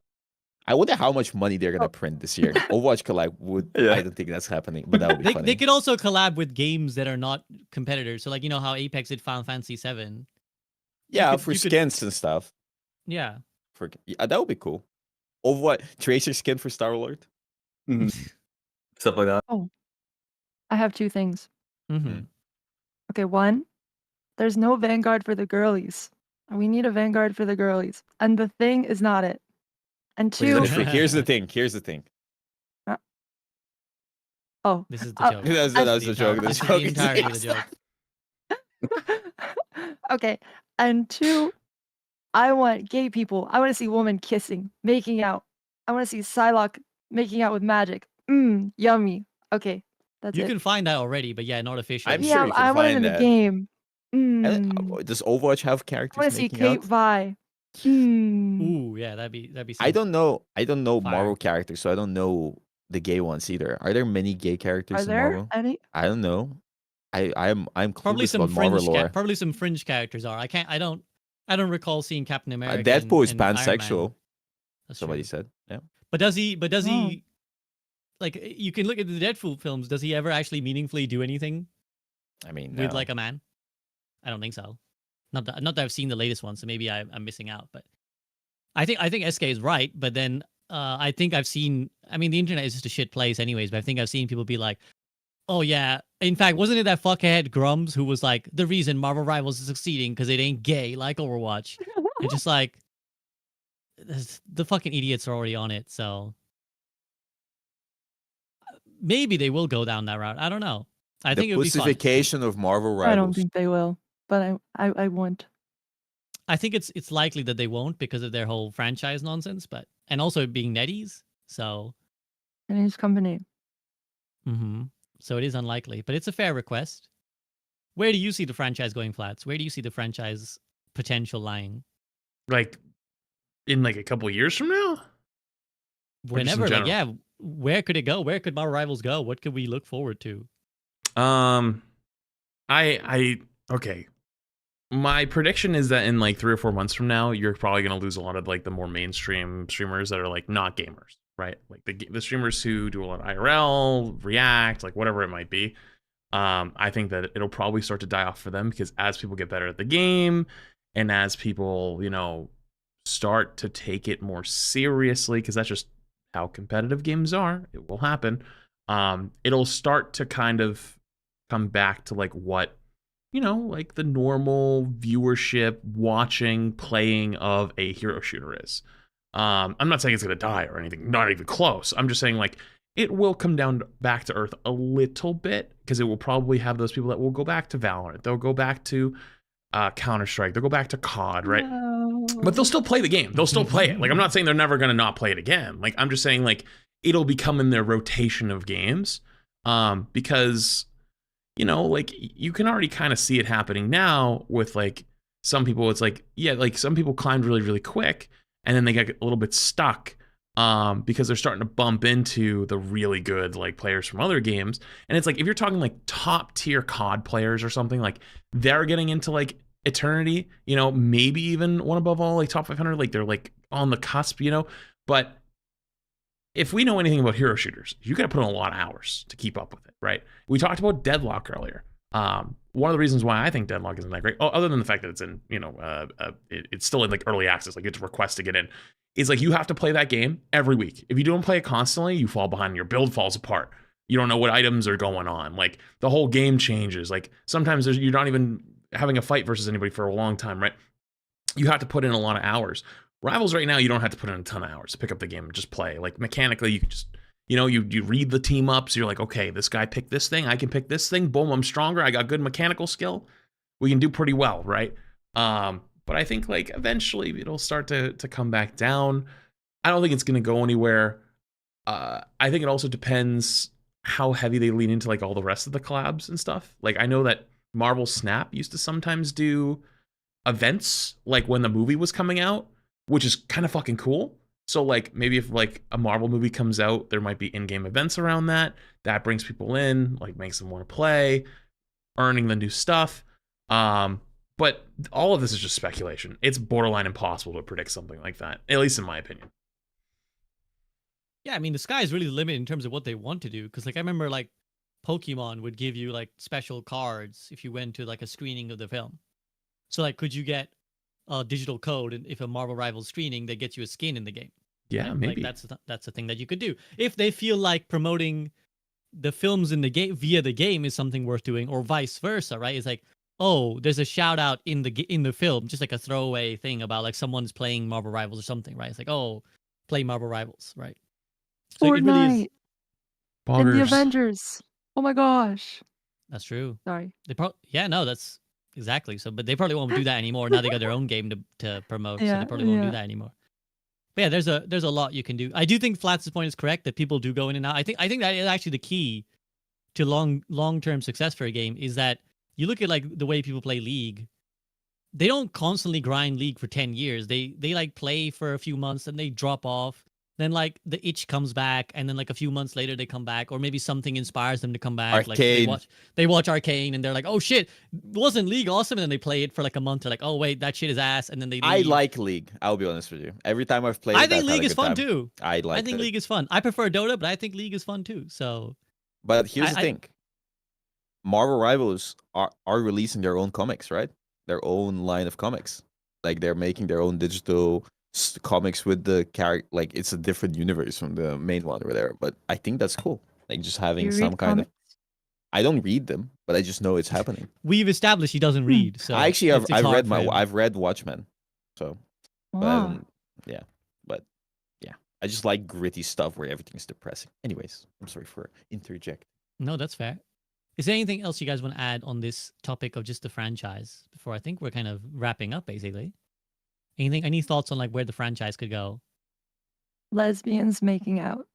I wonder how much money they're gonna print this year. Overwatch collab would. Yeah. I don't think that's happening, but that would be They, funny. they could also collab with games that are not competitors. So like you know how Apex did Final Fantasy 7. yeah, could- for you could- skins and stuff. Yeah. Yeah, that would be cool. Overwatch Tracer skin for Star-Lord. Stuff like that. I have two things. Mm-hmm. Okay, one, there's no Vanguard for the girlies. We need a Vanguard for the girlies. And the thing is not it. And Wait, let two, me think. Here's the thing. Here's the thing. oh, This is the joke. That's the joke. This The is the joke. entirety of the joke. okay. And two, I want gay people. I want to see women kissing, making out. I want to see Psylocke making out with magic. Yummy. Okay, that's You it. can find that already, but yeah, not officially. I'm yeah, sure you can I want it find in the that. game. Does Overwatch have I characters want to see making Kate out? Vi. Ooh, yeah, that'd be. I don't know Fire. Marvel characters, so I don't know the gay ones either. Are there many gay characters Are in there Marvel? any? I don't know. I'm probably clueless some about Marvel fringe. lore. Probably some fringe characters are. I don't recall seeing Captain America. Deadpool is and Iron Man. pansexual. That's Somebody true. said, yeah. But does he? Oh. Like, you can look at the Deadpool films. Does he ever actually meaningfully do anything I mean, with no. like a man? I don't think so. Not that I've seen the latest one, so maybe I'm missing out. But I think SK is right. But then I think I've seen. I mean, the internet is just a shit place, anyways. But I think I've seen people be like, "Oh yeah." In fact, wasn't it that fuckhead Grums who was like, "The reason Marvel Rivals is succeeding because it ain't gay like Overwatch." It's just like the fucking idiots are already on it. So maybe they will go down that route. I don't know. I think the it would be fun. pussification of Marvel Rivals. I don't think they will, but I won't. I think it's likely that they won't because of their whole franchise nonsense, and also it being NetEase. So, And his company. so it is unlikely, but it's a fair request. Where do you see the franchise going, Flats? Where do you see the franchise potential lying? Like in like a couple years from now? Or just in Whenever, like, general? yeah, where could it go? Where could Marvel Rivals go? What could we look forward to? Okay. My prediction is that in like 3 or 4 months from now, you're probably going to lose a lot of like the more mainstream streamers that are like not gamers, right? Like the streamers who do a lot of IRL, React, like whatever it might be. I think that it'll probably start to die off for them because as people get better at the game and as people, start to take it more seriously, because that's just how competitive games are, it will happen. It'll start to kind of come back to like what, like the normal viewership, watching, playing of a hero shooter is. I'm not saying it's going to die or anything, not even close. I'm just saying like it will come down back to earth a little bit because it will probably have those people that will go back to Valorant. They'll go back to Counter-Strike. They'll go back to COD, right? No. But they'll still play the game. They'll still play it. Like, I'm not saying they're never going to not play it again. Like, I'm just saying, like, it'll become in their rotation of games because, like, you can already kind of see it happening now with, like, some people. It's like, yeah, like, some people climbed really, really quick, and then they get a little bit stuck because they're starting to bump into the really good, like, players from other games. And it's like, if you're talking, like, top-tier COD players or something, like, they're getting into, like, Eternity, maybe even one above all, like top 500, like they're like on the cusp, but if we know anything about hero shooters, you got to put in a lot of hours to keep up with it, right? We talked about Deadlock earlier. One of the reasons why I think Deadlock isn't that great, other than the fact that it's in, it's still in like early access, like it's a request to get in, is like you have to play that game every week. If you don't play it constantly, you fall behind, your build falls apart. You don't know what items are going on. Like the whole game changes. Like sometimes you're not even having a fight versus anybody for a long time, right? You have to put in a lot of hours. Rivals right now, you don't have to put in a ton of hours to pick up the game and just play. Like mechanically, you can just, you read the team up. So you're like, okay, this guy picked this thing. I can pick this thing. Boom, I'm stronger. I got good mechanical skill. We can do pretty well, right? But I think like eventually it'll start to come back down. I don't think it's going to go anywhere. I think it also depends how heavy they lean into like all the rest of the collabs and stuff. Like I know that Marvel Snap used to sometimes do events like when the movie was coming out, which is kind of fucking cool. So like maybe if like a Marvel movie comes out, there might be in-game events around that brings people in, like makes them want to play, earning the new stuff. But all of this is just speculation. It's borderline impossible to predict something like that, at least in my opinion. Yeah, I mean, the sky is really the limit in terms of what they want to do. Because, like, I remember, like, Pokemon would give you, like, special cards if you went to, like, a screening of the film. So, like, could you get a digital code, and if a Marvel Rivals screening, they get you a skin in the game? Yeah, right? maybe. Like, that's a thing that you could do. If they feel like promoting the films in the game via the game is something worth doing, or vice versa, right? It's like, oh, there's a shout out in the film, just like a throwaway thing about like someone's playing Marvel Rivals or something, right? It's like, oh, play Marvel Rivals, right? So it really is. Fortnite and the Boggers. Avengers. Oh my gosh. That's true. Sorry. They yeah, no, that's exactly. So, but they probably won't do that anymore. Now they got their own game to promote, so Yeah, they probably won't do yeah. that anymore. But yeah, there's a lot you can do. I do think Flats' point is correct that people do go in and out. I think that is actually the key to long-term success for a game, is that you look at like the way people play League. They don't constantly grind League for 10 years. They like play for a few months and they drop off. Then like the itch comes back, and then like a few months later they come back, or maybe something inspires them to come back. Arcane. Like they watch Arcane and they're like, oh shit, wasn't League awesome? And then they play it for like a month. They're like, oh wait, that shit is ass. And then they I leave. like League. I'll be honest with you. Every time I've played, I think I've had League a is good fun time. too. I like. I think League is fun. I prefer Dota, but I think League is fun too. So, But here's the thing: Marvel Rivals are releasing their own comics, right? Their own line of comics. Like they're making their own digital comics with the character. Like it's a different universe from the main one or whatever. But I think that's cool. Like just having You some read kind of. comics? I don't read them, but I just know it's happening. we've established he doesn't read. So I actually have. it's I've hard read for him. I've read Watchmen, so. But I Wow. don't. Yeah, but yeah, I just like gritty stuff where everything's depressing. Anyways, I'm sorry for interject. No, that's fair. Is there anything else you guys want to add on this topic of just the franchise before I think we're kind of wrapping up basically? Any thoughts on like where the franchise could go? Lesbians making out.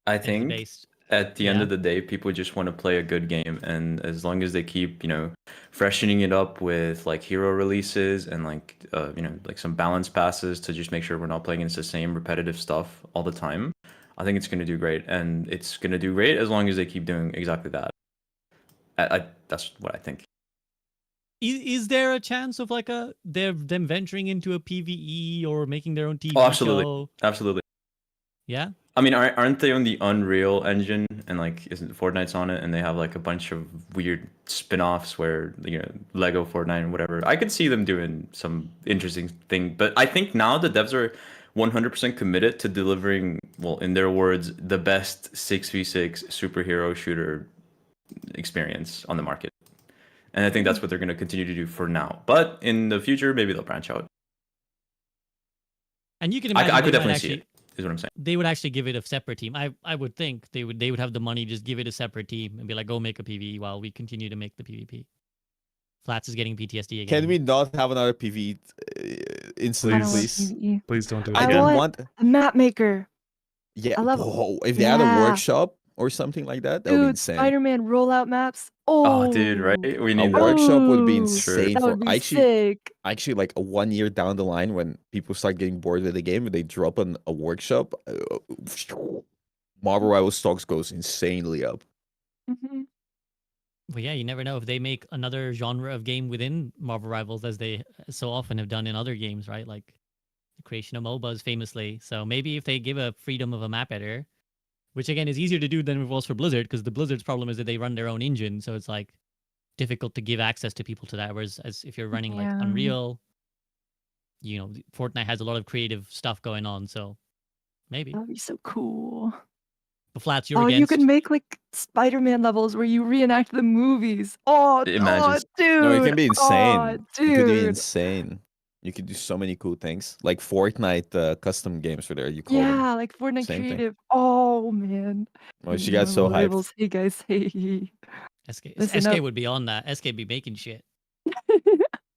I Fantasy think based. at the end Yeah. of the day, people just want to play a good game, and as long as they keep, freshening it up with like hero releases and like, like some balance passes to just make sure we're not playing against the same repetitive stuff all the time, I think it's going to do great, and it's going to do great as long as they keep doing exactly that. That's what I think. Is there a chance of like them venturing into a PvE or making their own TV Oh, absolutely. show? Absolutely. Yeah. I mean, aren't they on the Unreal Engine, and like isn't Fortnite's on it, and they have like a bunch of weird spin-offs where Lego Fortnite and whatever. I could see them doing some interesting thing, but I think now the devs are 100% committed to delivering, well, in their words, the best 6v6 superhero shooter experience on the market. And I think that's what they're going to continue to do for now. But in the future, maybe they'll branch out. And you can imagine I could they might definitely see actually, it, is what I'm saying. they would actually give it a separate team. I would think they would have the money, just give it a separate team and be like, go make a PvE while we continue to make the PvP. Flats is getting PTSD again. Can we not have another PV incident, I don't want please? PvE. Please don't do it I I again. don't want want. a map maker. Yeah. I love- Whoa, if they had a Yeah. workshop or something like that, that would be Dude, insane. Spider-Man rollout maps. Oh, Oh, dude, right? We A need that. workshop would be Oh, insane. that For would be actually, sick. like 1 year down the line, when people start getting bored with the game, they drop on a workshop. Marvel Rivals stocks goes insanely up. Mhm. Well, yeah, you never know if they make another genre of game within Marvel Rivals, as they so often have done in other games, right? Like the creation of MOBAs famously. So maybe if they give a freedom of a map editor, which again is easier to do than it was for Blizzard, because the Blizzard's problem is that they run their own engine, so it's like difficult to give access to people to that. Whereas as if you're running like Yeah. Unreal, Fortnite has a lot of creative stuff going on, so maybe. That would be so cool. But Flats, you're Oh, against. you could make like Spider-Man levels where you reenact the movies. Oh, Imagine. dude. No, it can be insane. Oh, It could be dude. insane. You could do so many cool things, like Fortnite custom games for there. You call them. Yeah, like Fortnite Same thing. Creative. Oh man. Oh, she got so Marvel hyped. Rivals. Hey guys, hey. SK, Listen SK up. would be on that. SK be making shit.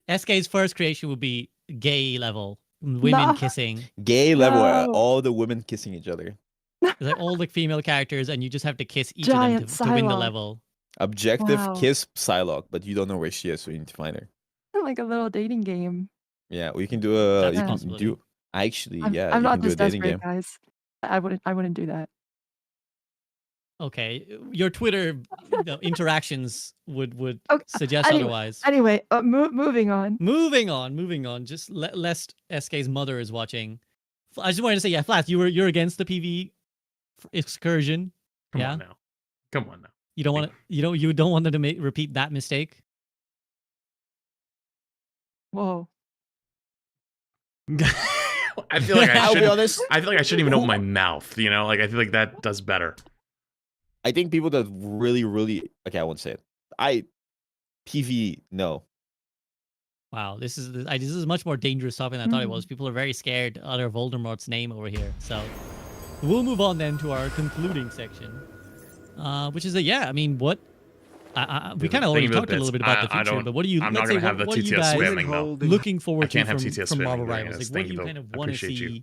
SK's first creation would be gay level, women Nah. kissing. Gay level, No. all the women kissing each other. It's like all the female characters, and you just have to kiss each of them Giant to win the Psylocke. level. Objective Wow. kiss Psylocke, but you don't know where she is, so you need to find her. Like a little dating game. Yeah, we can do a. That's You a can possibility. do. Actually, I'm, yeah, I'm you not can do this a dating desperate, game. guys. I wouldn't do that. Okay, your Twitter interactions would Okay, suggest anyway, otherwise. Anyway, moving on. Moving on. Just lest SK's mother is watching. I just wanted to say, yeah, Flat, you're against the PV excursion. Come yeah? on now. Come on now. You don't want you don't want them to repeat that mistake. Whoa. I feel like I'll be shouldn't. honest. I feel like I shouldn't even open my mouth. You know, like I feel like that does better. I think people that really okay, I won't say it. PV no. Wow, this is much more dangerous topic than I thought it was. People are very scared under Voldemort's name over here. So we'll move on then to our concluding section, which is I mean, what we kind of already talked a little bit about the future, but what do you? I'm not gonna have the TTS spamming though. Looking forward I can't to have TTS from Marvel spamming during Rivals? this. Like, what Thank do you you, kind though. of want to Appreciate see you.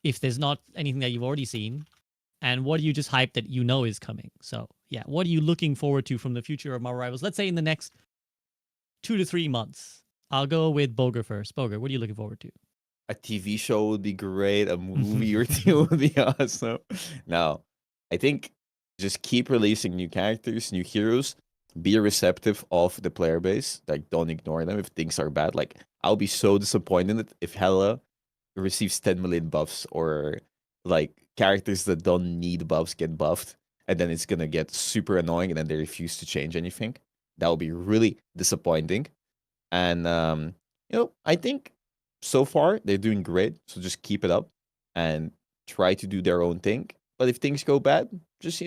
if there's not anything that you've already seen, and what do you just hype that you know is coming? So yeah, what are you looking forward to from the future of Marvel Rivals? Let's say in the next 2 to 3 months. I'll go with Boger first. Boger, what are you looking forward to? A TV show would be great. A movie or two would be awesome. No, I think just keep releasing new characters, new heroes. Be receptive of the player base. Like, don't ignore them if things are bad. Like, I'll be so disappointed if Hela receives 10 million buffs, or like characters that don't need buffs get buffed, and then it's gonna get super annoying, and then they refuse to change anything. That would be really disappointing. And I think so far they're doing great. So just keep it up and try to do their own thing. But if things go bad, just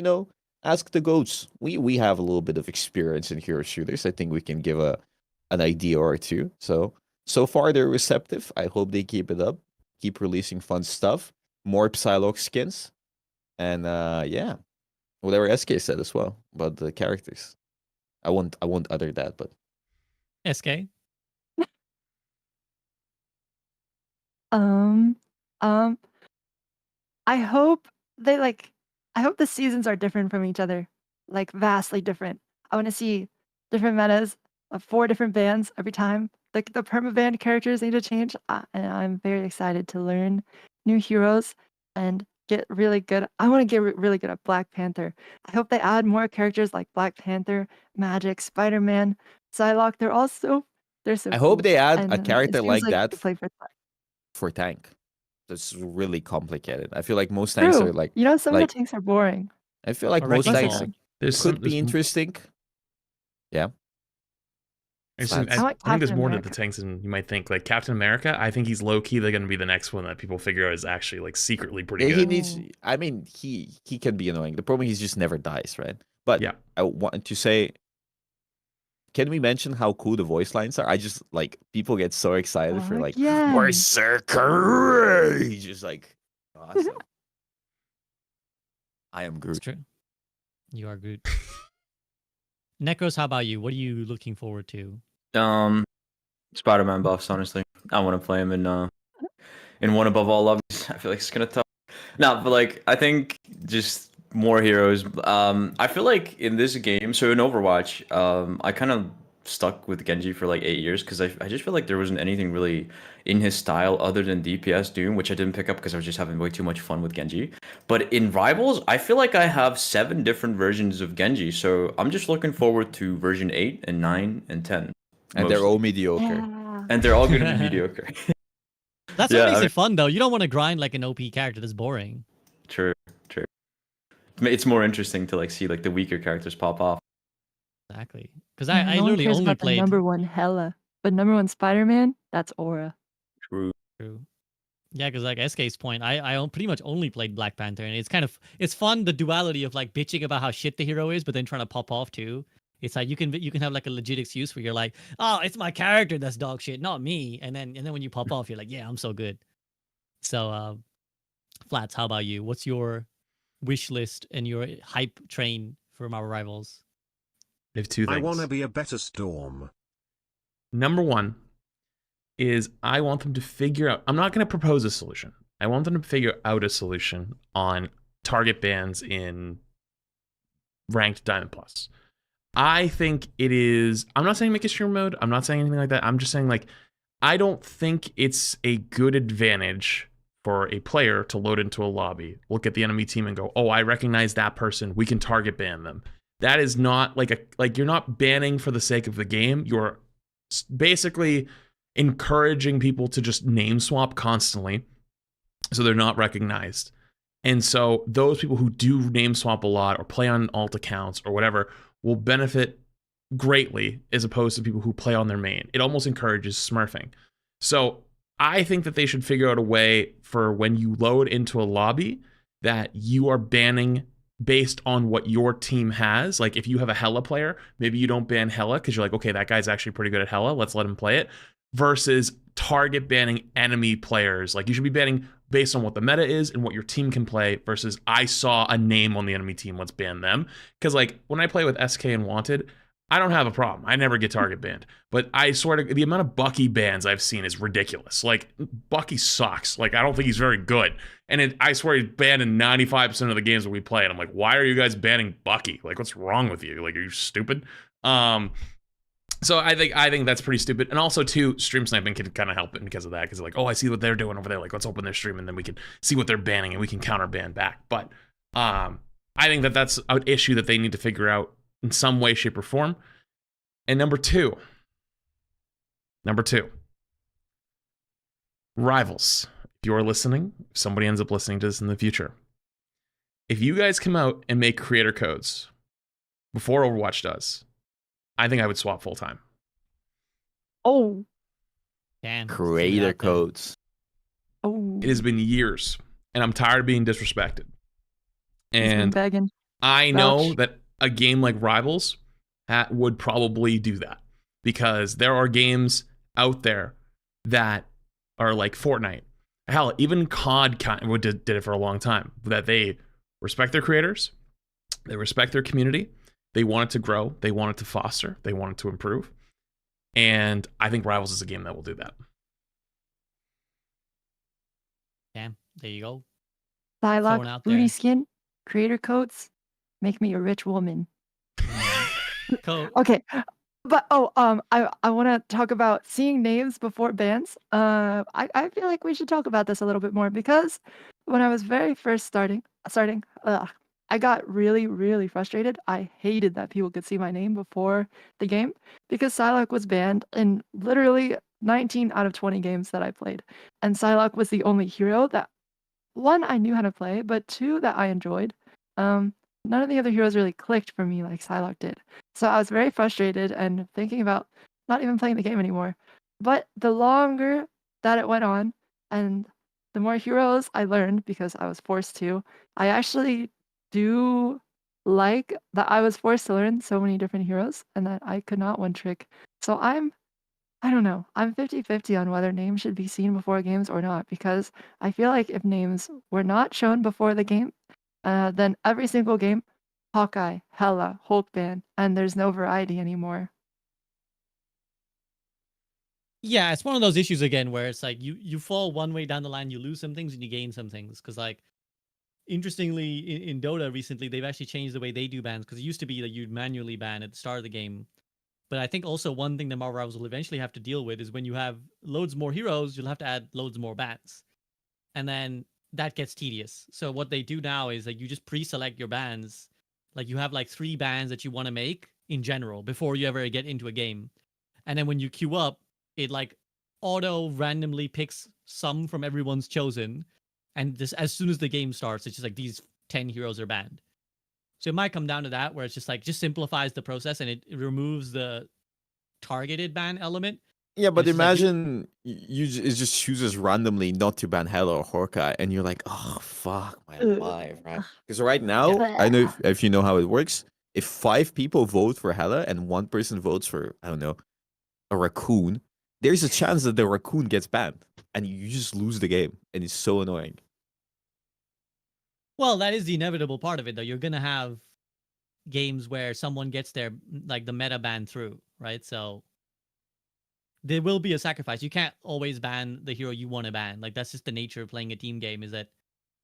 ask the goats. We have a little bit of experience in hero shooters. I think we can give an idea or two. So far they're receptive. I hope they keep it up. Keep releasing fun stuff. More Psylocke skins. And yeah. Whatever SK said as well about the characters. I won't utter that, but SK? I hope I hope the seasons are different from each other, like vastly different. I want to see different metas of 4 different bands every time. Like the perma-band characters need to change, and I'm very excited to learn new heroes and get really good. I want to get really good at Black Panther. I hope they add more characters like Black Panther, Magic, Spider-Man, Psylocke. They're so I hope cool. they add And a it character seems like like that they play for for tank. That's really complicated. I feel like most tanks are True. like Some of the tanks are boring. I feel like Or most wrecking tanks ball. could be interesting. Yeah. I Flats. think like there's Captain more to the America. tanks than you might think. Like Captain America, I think he's low key. They're going to be the next one that people figure out is actually like secretly pretty Yeah, good. he needs. I mean, he can be annoying. The problem is he just never dies, right? But Yeah. I want to say, can we mention how cool the voice lines are? I just like people get so excited for like Yeah. Berserker. He's just like awesome. I am It's Groot. true. You are good. Necros, how about you? What are you looking forward to? Spider-Man buffs, honestly. I want to play him in one above all lobbies. I feel like it's gonna tough. No, but like I think just more heroes. I feel like in this game, so in Overwatch, I kind of stuck with Genji for like 8 years because I just feel like there wasn't anything really in his style other than DPS Doom, which I didn't pick up because I was just having way too much fun with Genji. But in Rivals, I feel like I have 7 different versions of Genji, so I'm just looking forward to version 8 and 9 and 10. And they're mostly. all mediocre. Yeah. And they're all going to be mediocre. That's Yeah, what makes I mean- it fun, though. You don't want to grind like an OP character that's boring. True. It's more interesting to like see like the weaker characters pop off. Exactly. Because Yeah, I no one literally cares only about the played. number 1 Hela, but number 1 Spider-Man, that's Aura. True. True. Yeah, because like SK's point, I pretty much only played Black Panther, and it's fun the duality of like bitching about how shit the hero is, but then trying to pop off too. It's like you can have like a legit excuse where you're like, oh, it's my character that's dog shit, not me. And then when you pop off, you're like, yeah, I'm so good. So, Flats, how about you? What's your wish list and your hype train for Marvel Rivals? I have 2 things. I want to be a better Storm. Number 1 is I want them to figure out. I'm not going to propose a solution. I want them to figure out a solution on target bans in ranked Diamond Plus. I think it is. I'm not saying make a stream mode. I'm not saying anything like that. I'm just saying like I don't think it's a good advantage for a player to load into a lobby, look at the enemy team and go, oh, I recognize that person. We can target ban them. That is not like you're not banning for the sake of the game. You're basically encouraging people to just name swap constantly so they're not recognized. And so those people who do name swap a lot or play on alt accounts or whatever will benefit greatly as opposed to people who play on their main. It almost encourages smurfing. So I think that they should figure out a way for when you load into a lobby that you are banning based on what your team has. Like if you have a Hela player, maybe you don't ban Hela because you're like, okay, that guy's actually pretty good at Hela. Let's let him play it. Versus target banning enemy players. Like you should be banning based on what the meta is and what your team can play versus I saw a name on the enemy team, let's ban them. Because like when I play with SK and Wanted, I don't have a problem. I never get target banned. But I swear to the amount of Bucky bans I've seen is ridiculous. Like Bucky sucks. Like I don't think he's very good. And I swear he's banned in 95% of the games that we play. And I'm like, why are you guys banning Bucky? Like what's wrong with you? Like are you stupid? So I think that's pretty stupid. And also too, stream sniping can kind of help it because of that. Because like, oh, I see what they're doing over there. Like let's open their stream and then we can see what they're banning and we can counter ban back. But I think that that's an issue that they need to figure out in some way, shape, or form. And number two, rivals. If you're listening, if somebody ends up listening to this in the future, if you guys come out and make creator codes before Overwatch does, I think I would swap full time. Oh, Damn. Creator codes. oh. It has been years, and I'm tired of being disrespected. He's been And begging. I know Vouch. that a game like Rivals would probably do that because there are games out there that are like Fortnite. Hell, even COD did it for a long time. That they respect their creators, they respect their community, they want it to grow, they want it to foster, they want it to improve. And I think Rivals is a game that will do that. Damn. There you go. Throwing out Psylocke, there. booty skin, creator codes, make me a rich woman. Cool. Okay, but I want to talk about seeing names before bans. I feel like we should talk about this a little bit more because when I was very first starting, I got really frustrated. I hated that people could see my name before the game because Psylocke was banned in literally 19 out of 20 games that I played, and Psylocke was the only hero that one I knew how to play, but two that I enjoyed. None of the other heroes really clicked for me like Psylocke did. So I was very frustrated and thinking about not even playing the game anymore. But the longer that it went on and the more heroes I learned because I was forced to, I actually do like that I was forced to learn so many different heroes and that I could not one trick. So I don't know. I'm 50-50 on whether names should be seen before games or not because I feel like if names were not shown before the game, then every single game, Hawkeye, Hela, Hulk ban, and there's no variety anymore. Yeah, it's one of those issues again where it's like you fall one way down the line, you lose some things and you gain some things. Because like, interestingly, in Dota recently, they've actually changed the way they do bans. Because it used to be that you'd manually ban at the start of the game. But I think also one thing that Marvel Rivals will eventually have to deal with is when you have loads more heroes, you'll have to add loads more bans. And then that gets tedious. So what they do now is like you just pre-select your bans. Like you have like 3 bans that you want to make in general before you ever get into a game. And then when you queue up, it like auto randomly picks some from everyone's chosen. And just as soon as the game starts, it's just like these 10 heroes are banned. So it might come down to that where it's just like just simplifies the process and it removes the targeted ban element. Yeah, but It's just like imagine it just chooses randomly not to ban Hela or Hawkeye, and you're like, oh fuck my life, right? Because right now, I know if you know how it works. If 5 people vote for Hela and 1 person votes for, I don't know, a raccoon, there's a chance that the raccoon gets banned, and you just lose the game, and it's so annoying. Well, that is the inevitable part of it, though. You're gonna have games where someone gets their like the meta ban through, right? So there will be a sacrifice. You can't always ban the hero you want to ban. Like that's just the nature of playing a team game. Is that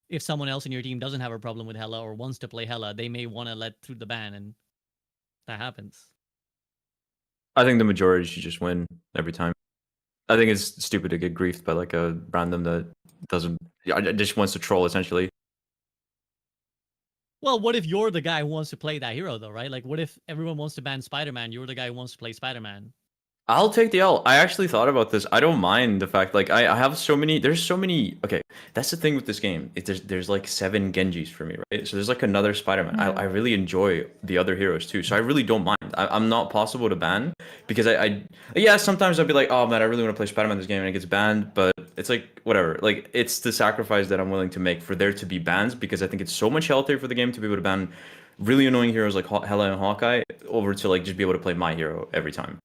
if someone else in your team doesn't have a problem with Hela or wants to play Hela, they may want to let through the ban, and that happens. I think the majority should just win every time. I think it's stupid to get griefed by like a random that just wants to troll essentially. Well, what if you're the guy who wants to play that hero though, right? Like, what if everyone wants to ban Spider-Man? You're the guy who wants to play Spider-Man. I'll take the L. I actually thought about this. I don't mind the fact like I have so many. There's so many. Okay, that's the thing with this game. There's like 7 Genjis for me, right? So there's like another Spider-Man. I really enjoy the other heroes too. So I really don't mind. I'm not possible to ban because yeah, sometimes I'd be like, oh man, I really want to play Spider-Man this game and it gets banned, but it's like whatever. Like it's the sacrifice that I'm willing to make for there to be bans because I think it's so much healthier for the game to be able to ban really annoying heroes like Hela and Hawkeye over to like just be able to play my hero every time.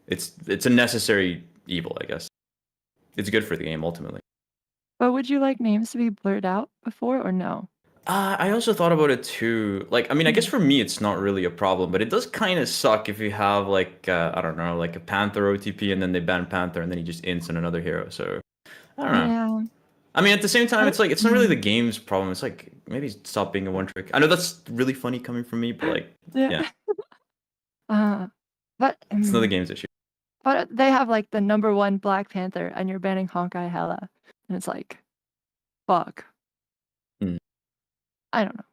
It's a necessary evil, I guess. It's good for the game ultimately. But would you like names to be blurred out before or no? I also thought about it too. Like, I mean, I guess for me it's not really a problem, but it does kind of suck if you have like I don't know, like a Panther OTP and then they ban Panther and then he just ints on another hero. So I don't know. Yeah. I mean, at the same time, it's like it's not really the game's problem. It's like maybe stop being a one trick. I know that's really funny coming from me, but like, yeah, But it's not the game's issue. But they have like the #1 Black Panther, and you're banning Hawkeye Hela, and it's like, fuck. Hmm. I don't know.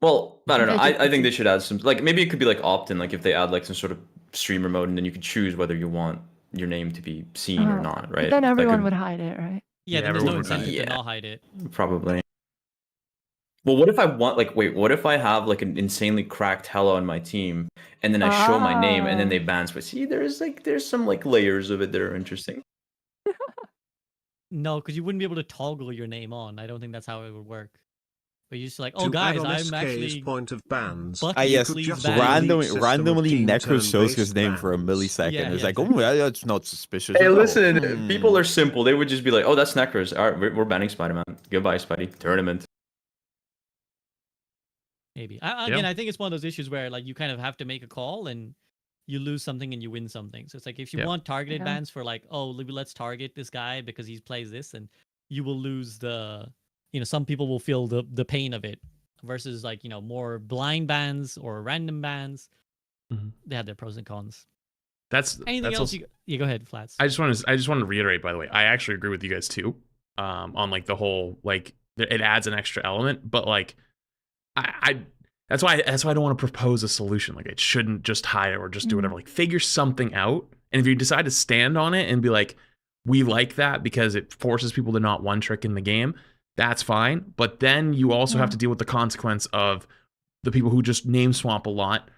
Well, I don't know. They just I think they should add some like maybe it could be like opt-in, like if they add like some sort of streamer mode, and then you could choose whether you want your name to be seen or not, right? But then That everyone could- would hide it, right? Yeah, Yeah, then there's no everyone would hide incentive it. to not hide it. Probably. Well, what if I want like wait, what if I have like an insanely cracked Hela on my team and then I show my name and then they ban but see there's some like layers of it that are interesting. No, because you wouldn't be able to toggle your name on. I don't think that's how it would work. But you're just like, oh To guys, add on I'm SK's actually point of bans, Bucky, yes, could please just ban. random- randomly system of randomly team Necro shows his turn-based name for a bans. millisecond. Yeah, It's yeah, like, oh, exactly. that's not suspicious. Hey, at all. listen, people are simple. They would just be like, "Oh, that's Necros. All right, we're banning Spider-Man. Goodbye, Spidey. Tournament." Maybe. Again, I think it's one of those issues where like you kind of have to make a call and you lose something and you win something. So it's like if you Yeah. want targeted Yeah. bans for like, oh, let's target this guy because he plays this, and you will lose the, some people will feel the pain of it versus like, more blind bans or random bans. Mhm. They have their pros and cons. That's Anything that's else? also- Go ahead, Flats. I just want to reiterate, by the way, I actually agree with you guys too, on like the whole like it adds an extra element, but like I that's why I don't want to propose a solution. Like it shouldn't just hide it or just do whatever. Like figure something out, and if you decide to stand on it and be like, we like that because it forces people to not one trick in the game, that's fine. But then you also have to deal with the consequence of the people who just name swap a lot.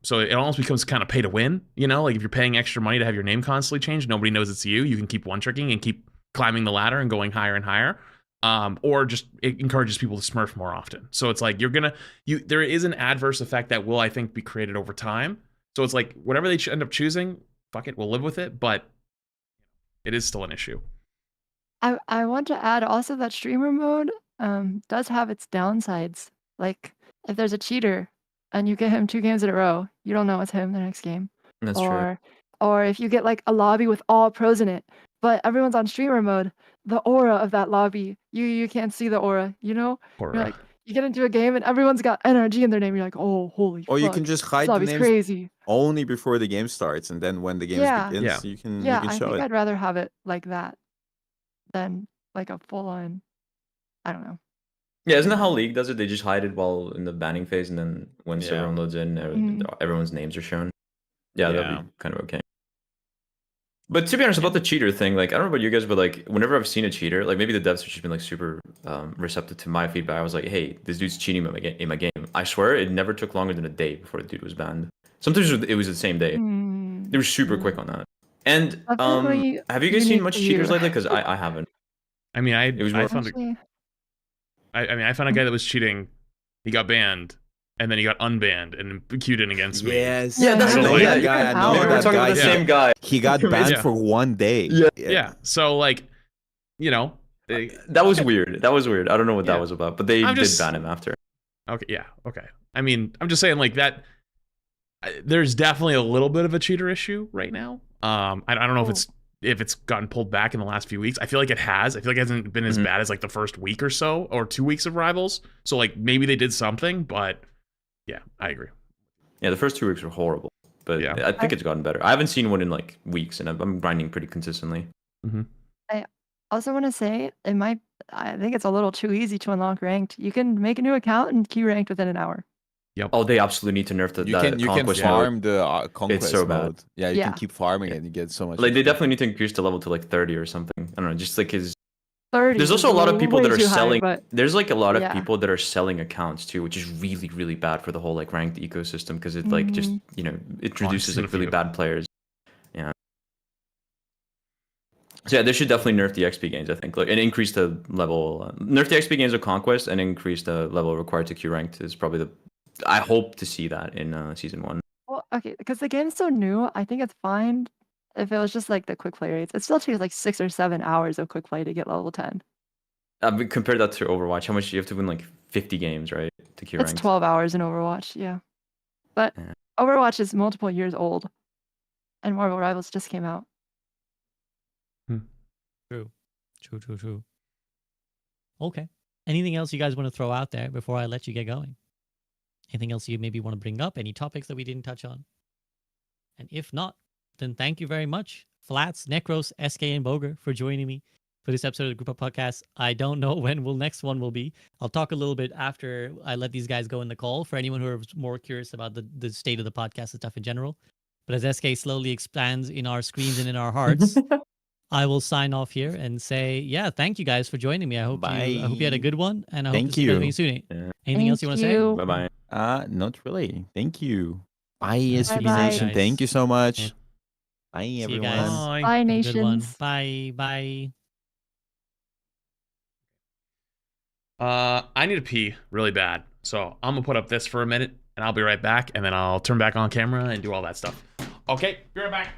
So it almost becomes kind of pay to win, like if you're paying extra money to have your name constantly changed, nobody knows it's you. You can keep one tricking and keep climbing the ladder and going higher and higher. Or just it encourages people to smurf more often. So it's like there is an adverse effect that will, I think, be created over time. So it's like whatever they end up choosing, fuck it, we'll live with it. But it is still an issue. I want to add also that streamer mode does have its downsides. Like if there's a cheater and you get him 2 games in a row, you don't know it's him the next game. That's true. Or if you get like a lobby with all pros in it, but everyone's on streamer mode, the aura of that lobby, you can't see the aura, You're like, you get into a game and everyone's got NRG in their name. You're like, oh, holy Or fuck. you can just This hide the lobby's names crazy. only before the game starts, and then when the game Yeah. begins, Yeah. you can Yeah, I show think it. I'd rather have it like that than like a full-on, I don't know. Yeah, isn't that how League does it? They just hide it while in the banning phase, and then once Yeah. everyone loads in, everyone's names are shown. Yeah, that'd be kind of okay. But to be honest, about the cheater thing, like I don't know about you guys, but like whenever I've seen a cheater, like maybe the devs have just been like super receptive to my feedback. I was like, hey, this dude's cheating in my game. I swear, it never took longer than a day before the dude was banned. Sometimes it was the same day. They were super quick on that. And Definitely have you guys seen unique much to you. cheaters lately? Because I haven't. I mean, It was more I found Actually, I found a guy that was cheating. He got banned, and then he got unbanned and queued in against me. Yes. Yeah, that's I know like- that guy. I know Maybe we're that talking about guy. the same guy. He got banned Yeah. for 1 day. Yeah. So like, That was weird. That was weird. I don't know what Yeah. that was about, but they I'm did just- ban him after. Okay, yeah, okay. I mean, I'm just saying like that. There's definitely a little bit of a cheater issue right now. I don't know if it's gotten pulled back in the last few weeks. I feel like it has. I feel like it hasn't been as bad as like the first week or so, or 2 weeks of Rivals. So like maybe they did something, but yeah, I agree. Yeah, the first 2 weeks were horrible. but Yeah. I think it's gotten better. I haven't seen one in like weeks, and I'm grinding pretty consistently. I also want to say I think it's a little too easy to unlock ranked. You can make a new account and queue ranked within an hour. Yep. Oh, they absolutely need to nerf You can conquest farm mode. the conquest so bad. mode. Yeah, you Yeah. can keep farming it and you get so much. Like they XP. definitely need to increase the level to like 30 or something. I don't know, just like his 30. There's also a lot of people that are selling. But There's like a lot of yeah. people that are selling accounts too, which is really, really bad for the whole like ranked ecosystem because it like just introduces seen like a really few. bad players. Yeah. So yeah, they should definitely nerf the XP gains. I think like and increase the level. Nerf the XP gains of conquest and increase the level required to queue ranked is probably the. I hope to see that in season 1. Well, okay, because the game's so new, I think it's fine if it was just like the quick play rates. It still takes like 6 or 7 hours of quick play to get level 10. Compare that to Overwatch. How much you have to win like 50 games, right, to queue It's ranked? 12 hours in Overwatch, yeah. But Yeah. Overwatch is multiple years old, and Marvel Rivals just came out. True. Okay. Anything else you guys want to throw out there before I let you get going? Anything else you maybe want to bring up? Any topics that we didn't touch on? And if not, then thank you very much, Flats, Necros, SK, and Boger, for joining me for this episode of the Group Up Podcast. I don't know when next one will be. I'll talk a little bit after I let these guys go in the call for anyone who are more curious about the state of the podcast and stuff in general. But as SK slowly expands in our screens and in our hearts, I will sign off here and say, yeah, thank you guys for joining me. I hope you had a good one, and I hope Thank to see you guys you. again soon. Yeah. Anything else you want to say? Bye bye. Not really. Thank you. Bye, Bye, SVB bye. Nation. Guys. Thank you so much. Bye, See you everyone. guys. Bye. Bye, Have a good one. nations. Bye. I need to pee really bad, so I'm gonna put up this for a minute, and I'll be right back, and then I'll turn back on camera and do all that stuff. Okay, be right back.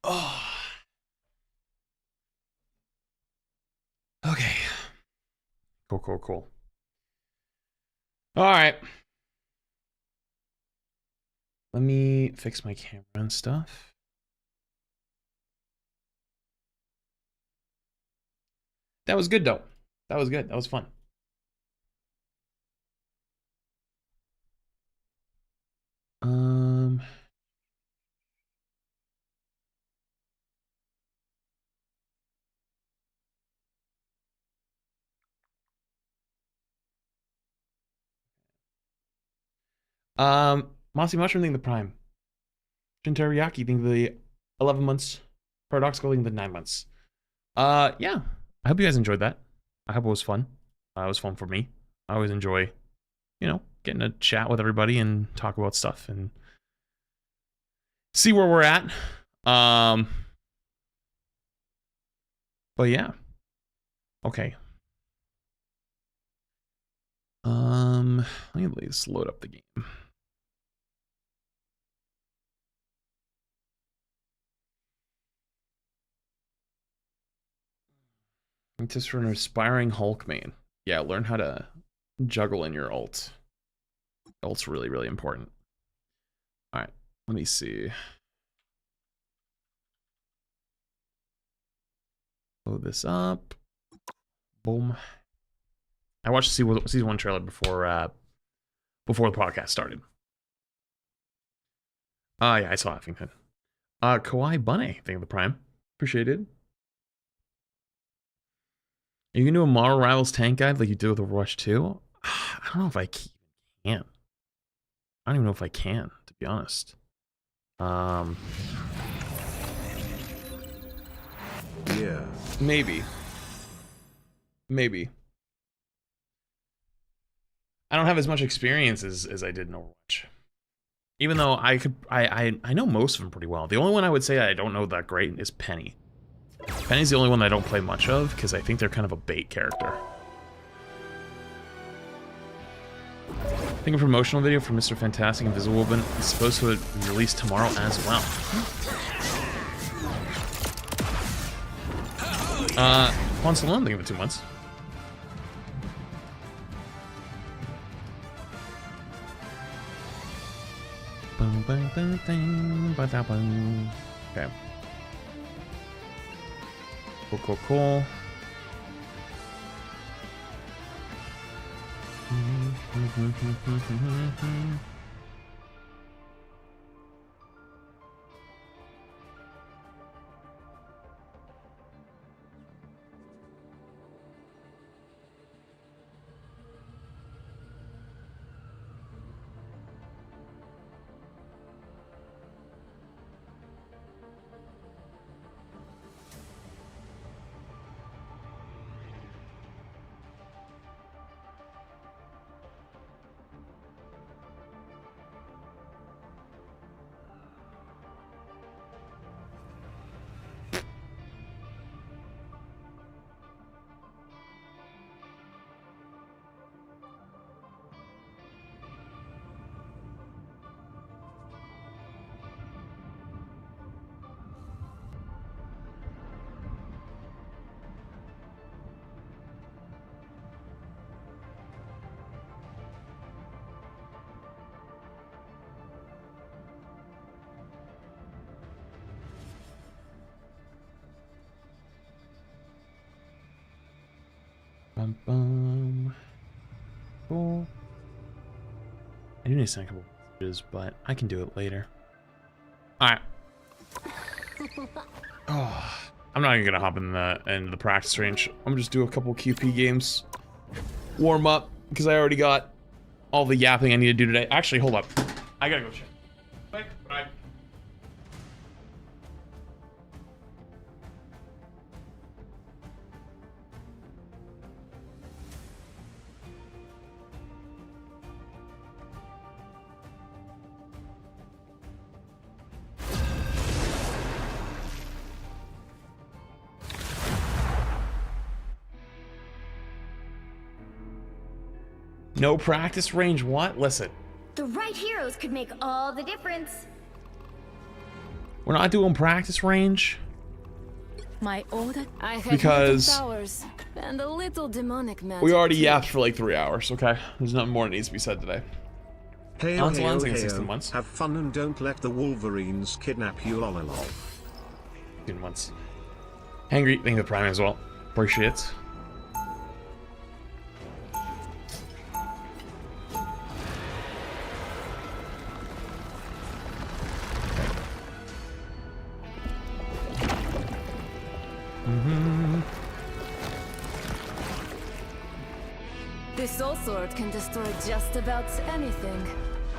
Oh. Okay. Cool. All right. Let me fix my camera and stuff. That was good, though. That was good. That was fun. Mossy Mushroom thing the prime. Shin Teriyaki thing the 11 months. Paradoxical thing the 9 months. Yeah. I hope you guys enjoyed that. I hope it was fun. It was fun for me. I always enjoy, getting to chat with everybody and talk about stuff and see where we're at. But yeah. Okay. Let me just load up the game. Just for an aspiring Hulk main. Yeah, learn how to juggle in your ult. Ult's really, really important. All right, let me see. Load this up. Boom. I watched the season 1 trailer before the podcast started. Yeah, I saw Huffington. Kawhi Bunny, thank you for the Prime. Appreciate it. Are you gonna do a Marvel Rivals tank guide like you did with Overwatch 2? I don't know if I can. I don't even know if I can, to be honest. Yeah. Maybe. I don't have as much experience as I did in Overwatch. Even though I know most of them pretty well. The only one I would say I don't know that great is Penny. Penny's the only one that I don't play much of, because I think they're kind of a bait character. I think a promotional video for Mr. Fantastic Invisible Woman is supposed to be released tomorrow as well. Once alone, think of it 2 months. Okay. Cool. Cool. I do need to send a couple messages, but I can do it later. Alright. Oh, I'm not even gonna hop in the practice range. I'm gonna just do a couple QP games. Warm up, because I already got all the yapping I need to do today. Actually, hold up. I gotta go check. Bye. No practice range, what? Listen. The right heroes could make all the difference. We're not doing practice range. My old Because powers and a little demonic magic. we already yapped for like 3 hours, okay? There's nothing more that needs to be said today. Hail, hail, 16 hail. months. Have fun and don't let the Wolverines kidnap you, lololol. 16 months. Hangry, thank you for the Prime as well. Appreciate it. This soul sword can destroy just about anything.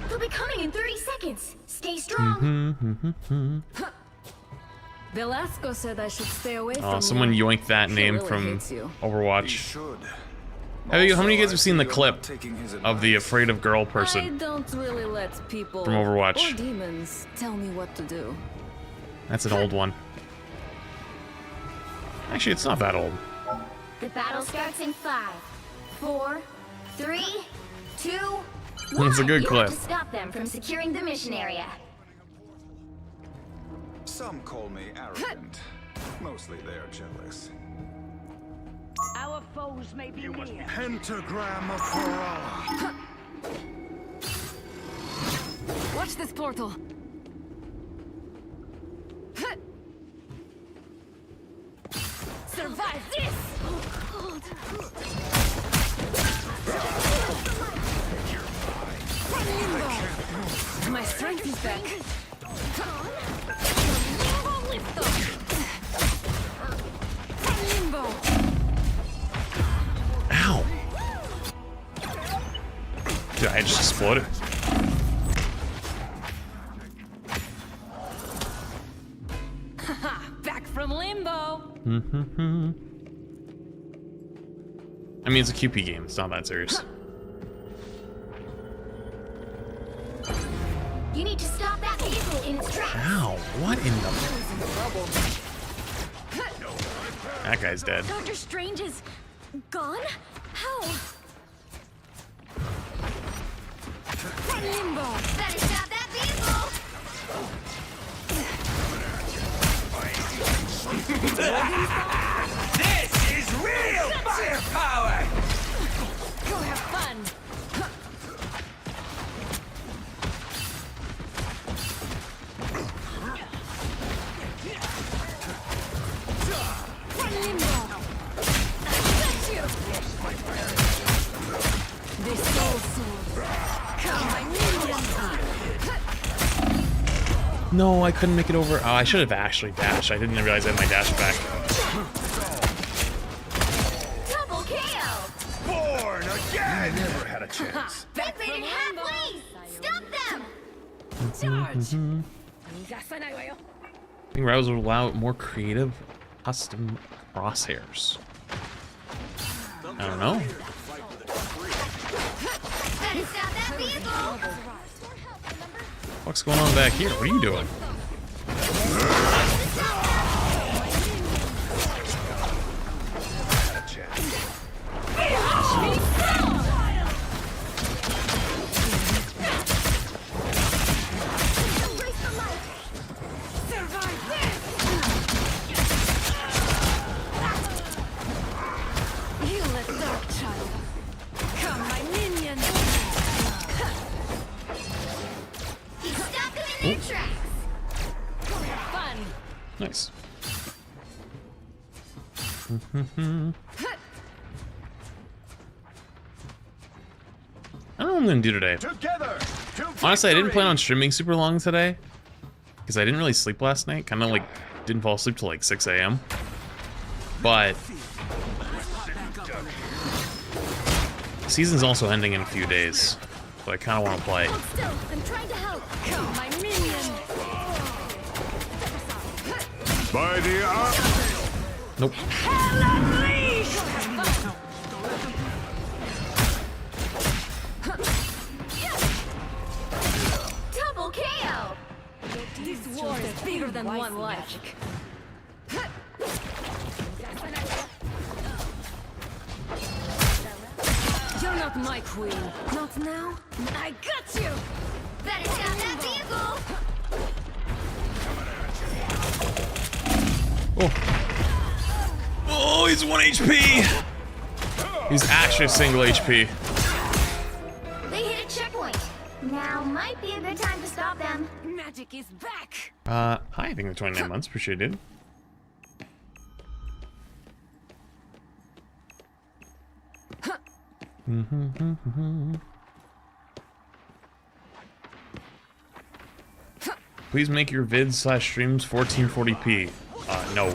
They'll be coming in 30 seconds. Stay strong. Velasco said I should stay away from Oh, someone you. yoinked that He name really from hates you. Overwatch. Should. How many of you guys have seen the Also, I clip feel you're not taking his of the advice. afraid of girl I person? don't really let people From Overwatch. or demons tell me what to do. That's an old one. Actually, it's not that old. The battle starts in 5, 4, 3, 2, 1. That's a good You clip. have to stop them from securing the mission area. Some call me arrogant. Mostly they're jealous. Our foes may be near. Pentagram of Ferrara. Watch this portal. Survive this! My strength is back. Limbo. Ow! Dude, I just exploded. Back from limbo. I mean, it's a QP game. It's not that serious. You need to stop that vehicle in its tracks. Ow! What in the? That guy's dead. Doctor Strange is gone? How? Limbo. Better stop that vehicle. This is real firepower! Go have fun. Limbo. Got you. This soul sword. Come, my minions. No, I couldn't make it over. Oh, I should have actually dashed. I didn't realize I had my dash back. Double KO. Born again! Never had a chance. They've made it halfway. Stop them. Charge. I think Rouse would allow more creative, custom crosshairs. I don't know. Better stop that vehicle. What's going on back here? What are you doing? You let dark child. Come, my minions. Stop them in their tracks. Fun. Nice. I don't know what I'm gonna do today. Together! Honestly, I didn't plan on streaming super long today because I didn't really sleep last night. Kind of like didn't fall asleep till like 6 a.m. But season's also ending in a few days, so I kind of want to play. Hold still. I'm trying to help. Come, my minion. By the arm. Nope. Double KO. This war is bigger than one life. You're not my queen. Not now. I got you. Better stop that vehicle. Oh, he's 1 HP. He's actually single HP. They hit a checkpoint. Now might be a good time to stop them. Magic is back. Hi, I think the 29 months. Appreciate it. Please make your vids / streams 1440p. No,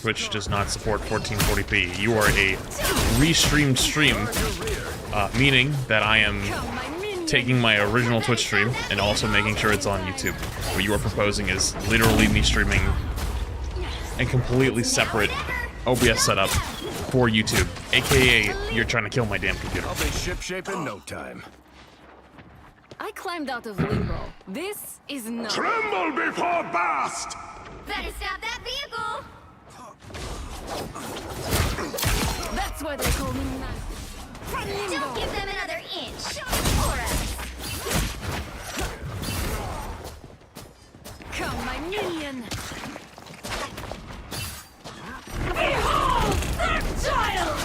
Twitch does not support 1440p. You are a restreamed stream, meaning that I am taking my original Twitch stream and also making sure it's on YouTube. What you are proposing is literally me streaming a completely separate OBS setup for YouTube, aka you're trying to kill my damn computer. I'll be shipshape in no time. I climbed out of limbo. This is not. Tremble before Bast! Better stop that vehicle. The That's why they call me Don't give them another inch. Or else. Come, my minion. Behold that child!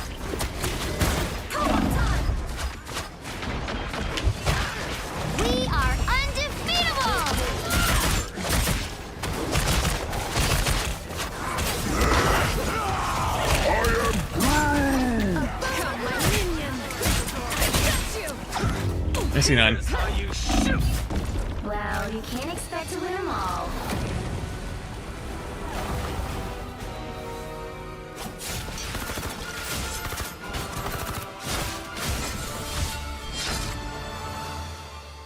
We are undefeatable! Come, my minion. Got you. I see 9. Well, you can't expect to win them all.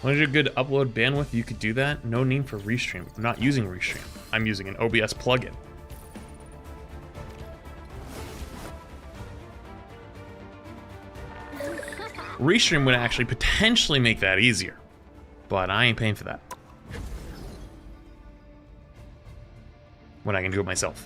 Wanted a good upload bandwidth? You could do that. No need for Restream. I'm not using Restream. I'm using an OBS plugin. Restream would actually potentially make that easier, but I ain't paying for that when I can do it myself.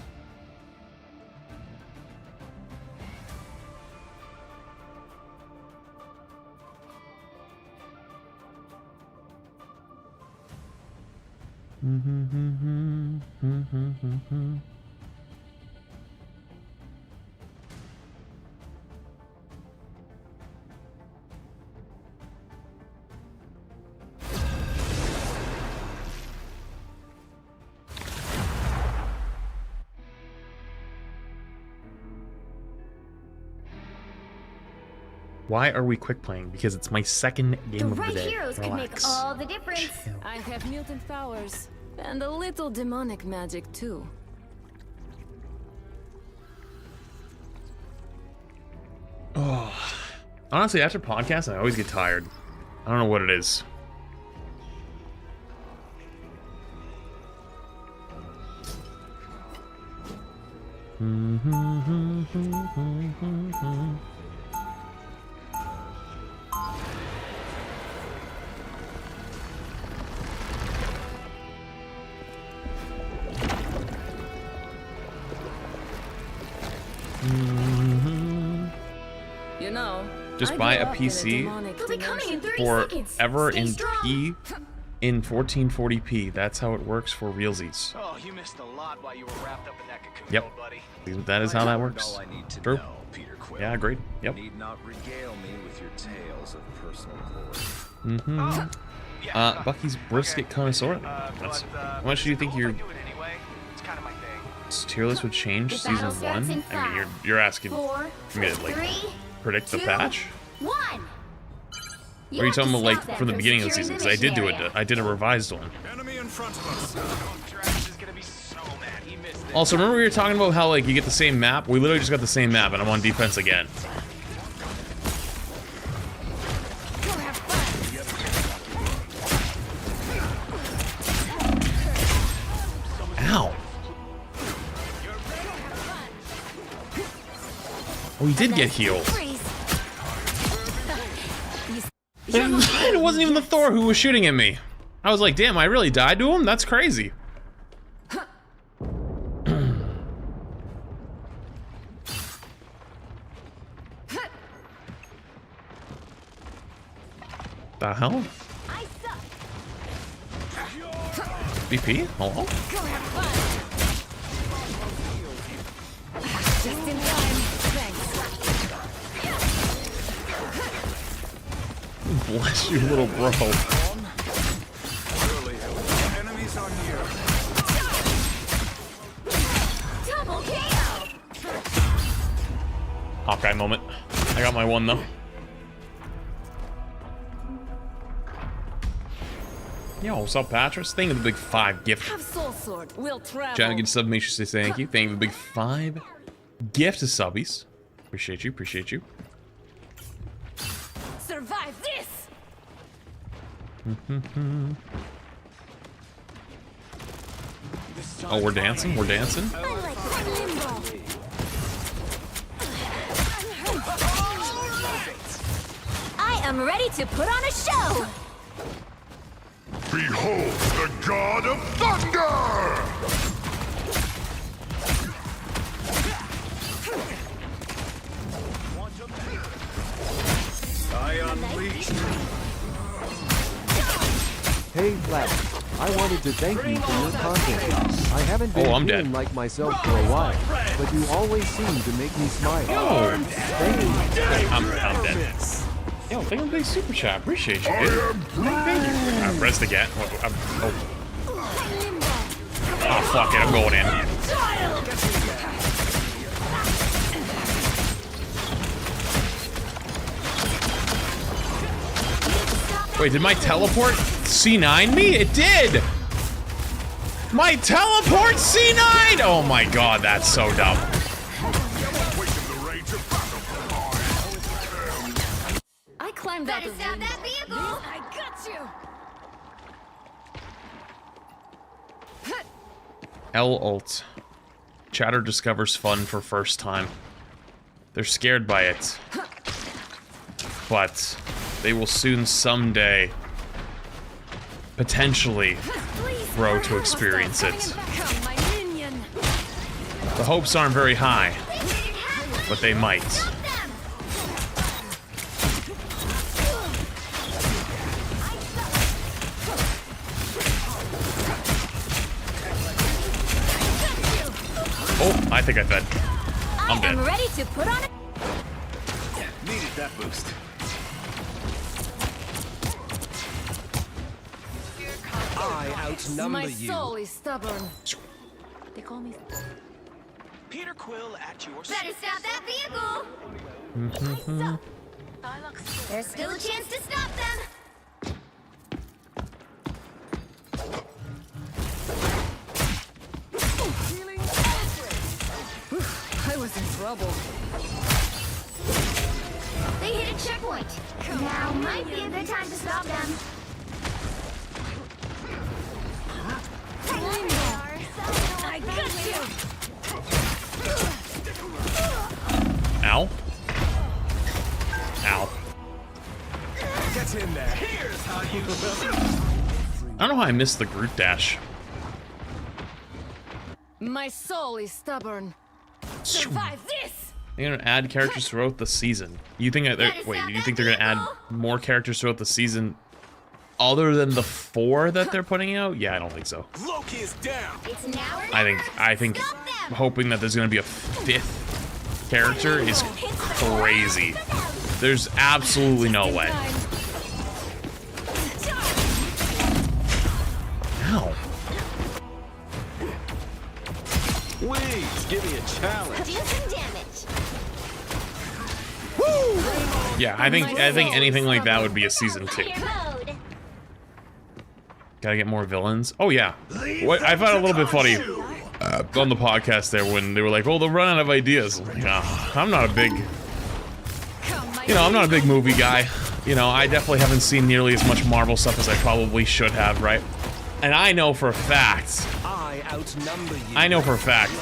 Why are we quick playing? Because it's my second game The of the right day. heroes can make Relax. all the difference. I have mutant powers and a little demonic magic too. Oh, honestly, after podcasts, I always get tired. I don't know what it is. You know, Just I buy grew a up in PC demonic They'll be coming in dimension. 30 seconds. forever Stay in strong. P in 1440p. That's how it works for realsies. Oh, you missed a lot while you were wrapped up in that cocoon, Yep. old buddy. That is how that works. All I need to True. know, Peter Quill. Yeah, agreed. Yep. Need not regale me with your tales of personal glory. Mm-hmm. Yeah, Bucky's brisket connoisseur. That's, how much do you think your do it anyway. It's kind of my thing. tier list would change The season battle starts 1? in I mean, 5, you're asking 4, me to like 3, predict the 2, patch. 1. Or are you talking about like from the beginning of the season? Because I did do it. I did a revised one. Enemy in front of us. Drax is gonna be so mad. He missed it. Also, remember we were talking about how like you get the same map? We literally just got the same map, and I'm on defense again. Go have fun. Ow! Oh, he did get healed. It wasn't even the Thor who was shooting at me. I was like, damn, I really died to him? That's crazy. The hell? BP? Hello? Go have fun. Just in time. Thanks. Bless you, little bro. Enemies on you. Double KO. Hawkeye moment. I got my one though. Yo, what's up, Patras? Thank you for the big 5 gift. Have soul sword. We'll travel. Trying to get sub, make sure to say thank you. Thank you for the big 5 gift to subbies. Appreciate you, appreciate you. Survive this. Oh, we're dancing? We're dancing? I like limbo. I am ready to put on a show. Behold the god of thunder! I unleash. Hey, Flash. I wanted to thank you for your content. I haven't been I'm feeling dead. like myself for a while, but you always seem to make me smile. Thank you. I'm dead. Yo, thank you for the super chat. Appreciate you, dude. Thank you. Rest again. Oh, fuck it. I'm going in. Wait, did my teleport C9 me? It did! My teleport C9! Oh my god, that's so dumb. I climbed out Better the stop window. that vehicle! I got you. L ult. Chatter discovers fun for first time. They're scared by it. But they will soon someday potentially grow to experience it. The hopes aren't very high, but they might. Oh, I think I fed. I'm dead. I'm ready to put on it. Needed that boost. I outnumber My you. soul is stubborn. They call me. Peter Quill at your Better stop that vehicle! There's still a chance to stop them! I was in trouble. They hit a checkpoint. Now might be a good time to stop them. I got you. Ow. Ow. Get in there. Here's how you. I don't know how I missed the Groot dash. My soul is stubborn. Survive this. They're gonna add characters throughout the season. You think wait, do you think they're gonna add more characters throughout the season other than the 4 that they're putting out? Yeah, I don't think so. Loki is down. It's now or I never. think Stop them. hoping that there's gonna be a 5th character is crazy. There's absolutely no way. Ow. Please give me a challenge. Do some damage. Yeah, I think anything like that would be a season 2. Fire mode. Gotta get more villains. Oh yeah. What I found a little bit funny on the podcast there when they were like, "Oh, they're running out of ideas." I'm like, I'm not a big, I'm not a big movie guy. I definitely haven't seen nearly as much Marvel stuff as I probably should have, right? And I know for a fact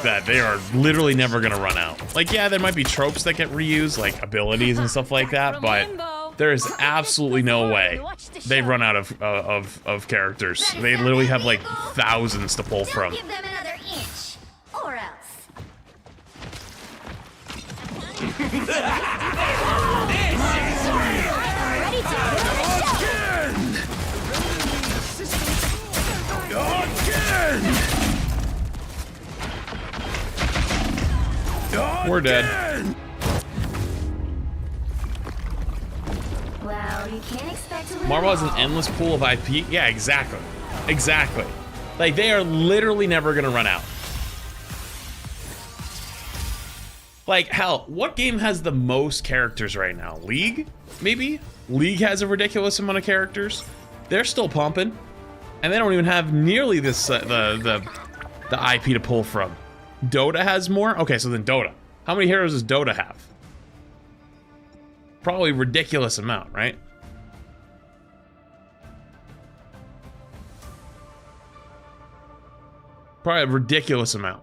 that they are literally never gonna run out. Like, yeah, there might be tropes that get reused, like abilities and stuff like that, but there is absolutely no way they run out of characters. They literally have like thousands to pull from. Give them another inch. Or else. Ready to We're dead. Well, you can't expect to win. Marvel has an endless pool of IP. Yeah, exactly. Exactly. Like, they are literally never gonna run out. Like, hell, what game has the most characters right now? League? Maybe? League has a ridiculous amount of characters. They're still pumping. And they don't even have nearly this, the IP to pull from. Dota has more? Okay, so then Dota. How many heroes does Dota have? Probably a ridiculous amount, right? Probably a ridiculous amount.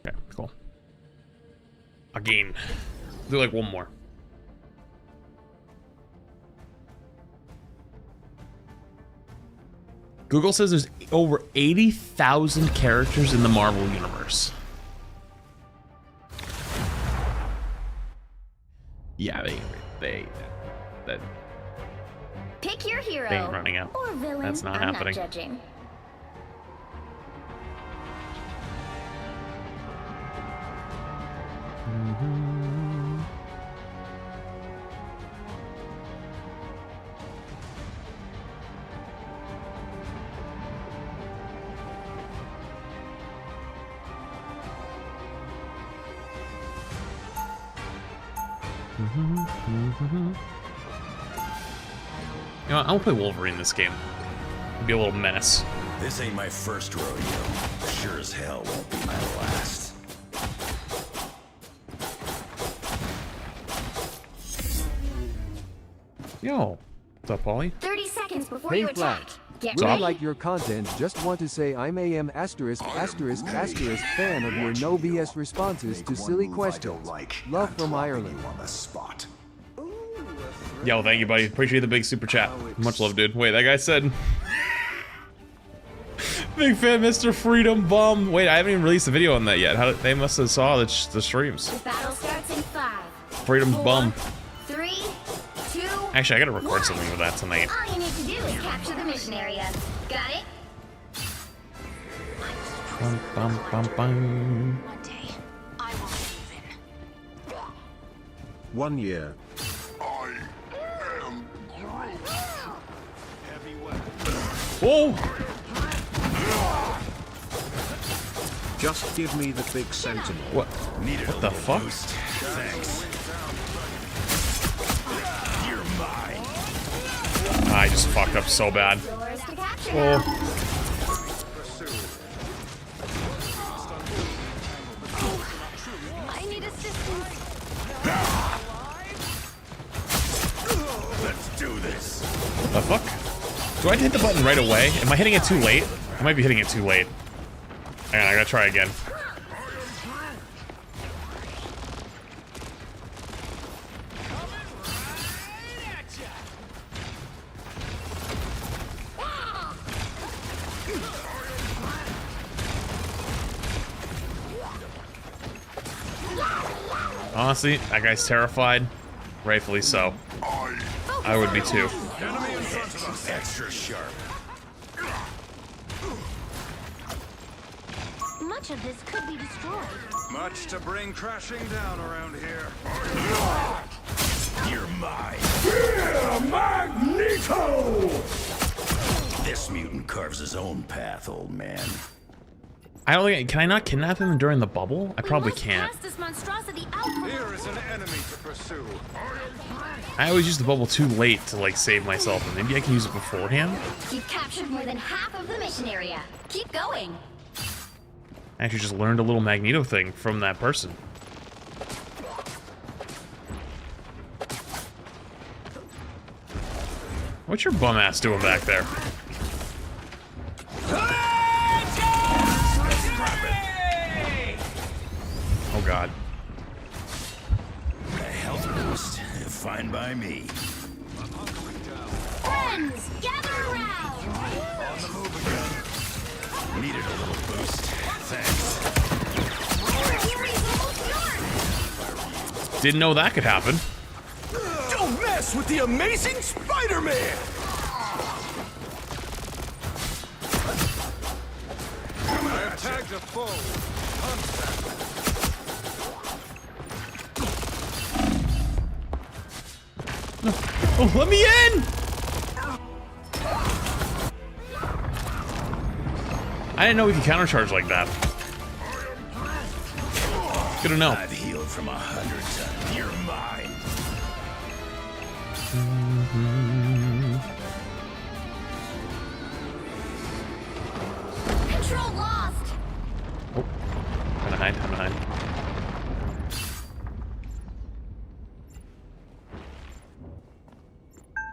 Okay, cool. Again. Do like one more. Google says there's over 80,000 characters in the Marvel Universe. Yeah, that Pick your hero. they ain't running out. Or villain. That's not I'm happening. Not judging. You know what, I'll play Wolverine this game. Be a little menace. This ain't my first rodeo. Sure as hell won't be my last. Yo, what's up, Paulie? 30 seconds before Hey you attack. Flat, Get really ready. like your content. Just want to say I'm am asterisk asterisk asterisk fan of your no BS responses to silly questions. Love from Ireland. Yo, thank you, buddy. Appreciate the big super chat. Much love, dude. Wait, that guy said... Big fan, Mr. Freedom Bum. Wait, I haven't even released a video on that yet. How they must have saw the streams. The battle starts in 5. Freedom 4, Bum. 3, 2. Actually, I gotta record something with that tonight. All you need to do is capture the mission area. Got it? Bum, bum, bum, bum. One day, I will be even. 1 year. Whoa! Just give me the big sentinel. What? What the fuck? Thanks. You're mine. I just fucked up so bad. Yours to capture. Oh. I need assistance. Let's do this. The fuck? Do I have to hit the button right away? Am I hitting it too late? I might be hitting it too late. Hang on, I gotta try again. Honestly, that guy's terrified. Rightfully so. I would be too. Extra sharp. Much of this could be destroyed. Much to bring crashing down around here. You're mine. Magneto! This mutant carves his own path, old man. I don't think. Can I not kidnap him during the bubble? I probably can't. This monstrosity out. Here is an enemy to pursue. I always use the bubble too late to like save myself, and maybe I can use it beforehand. You've captured more than half of the mission area. Keep going. I actually just learned a little Magneto thing from that person. What's your bum ass doing back there? Oh god. A health boost. Fine by me. Friends, gather around. On the move again. Needed a little boost. Thanks. Didn't know that could happen. Don't mess with the amazing Spider-Man! I have tagged a foe. Oh, let me in! didn't know we could countercharge like that. Good to know. I've healed from 100 times. You're mine. Control lost. Oh, I'm behind. I'm behind.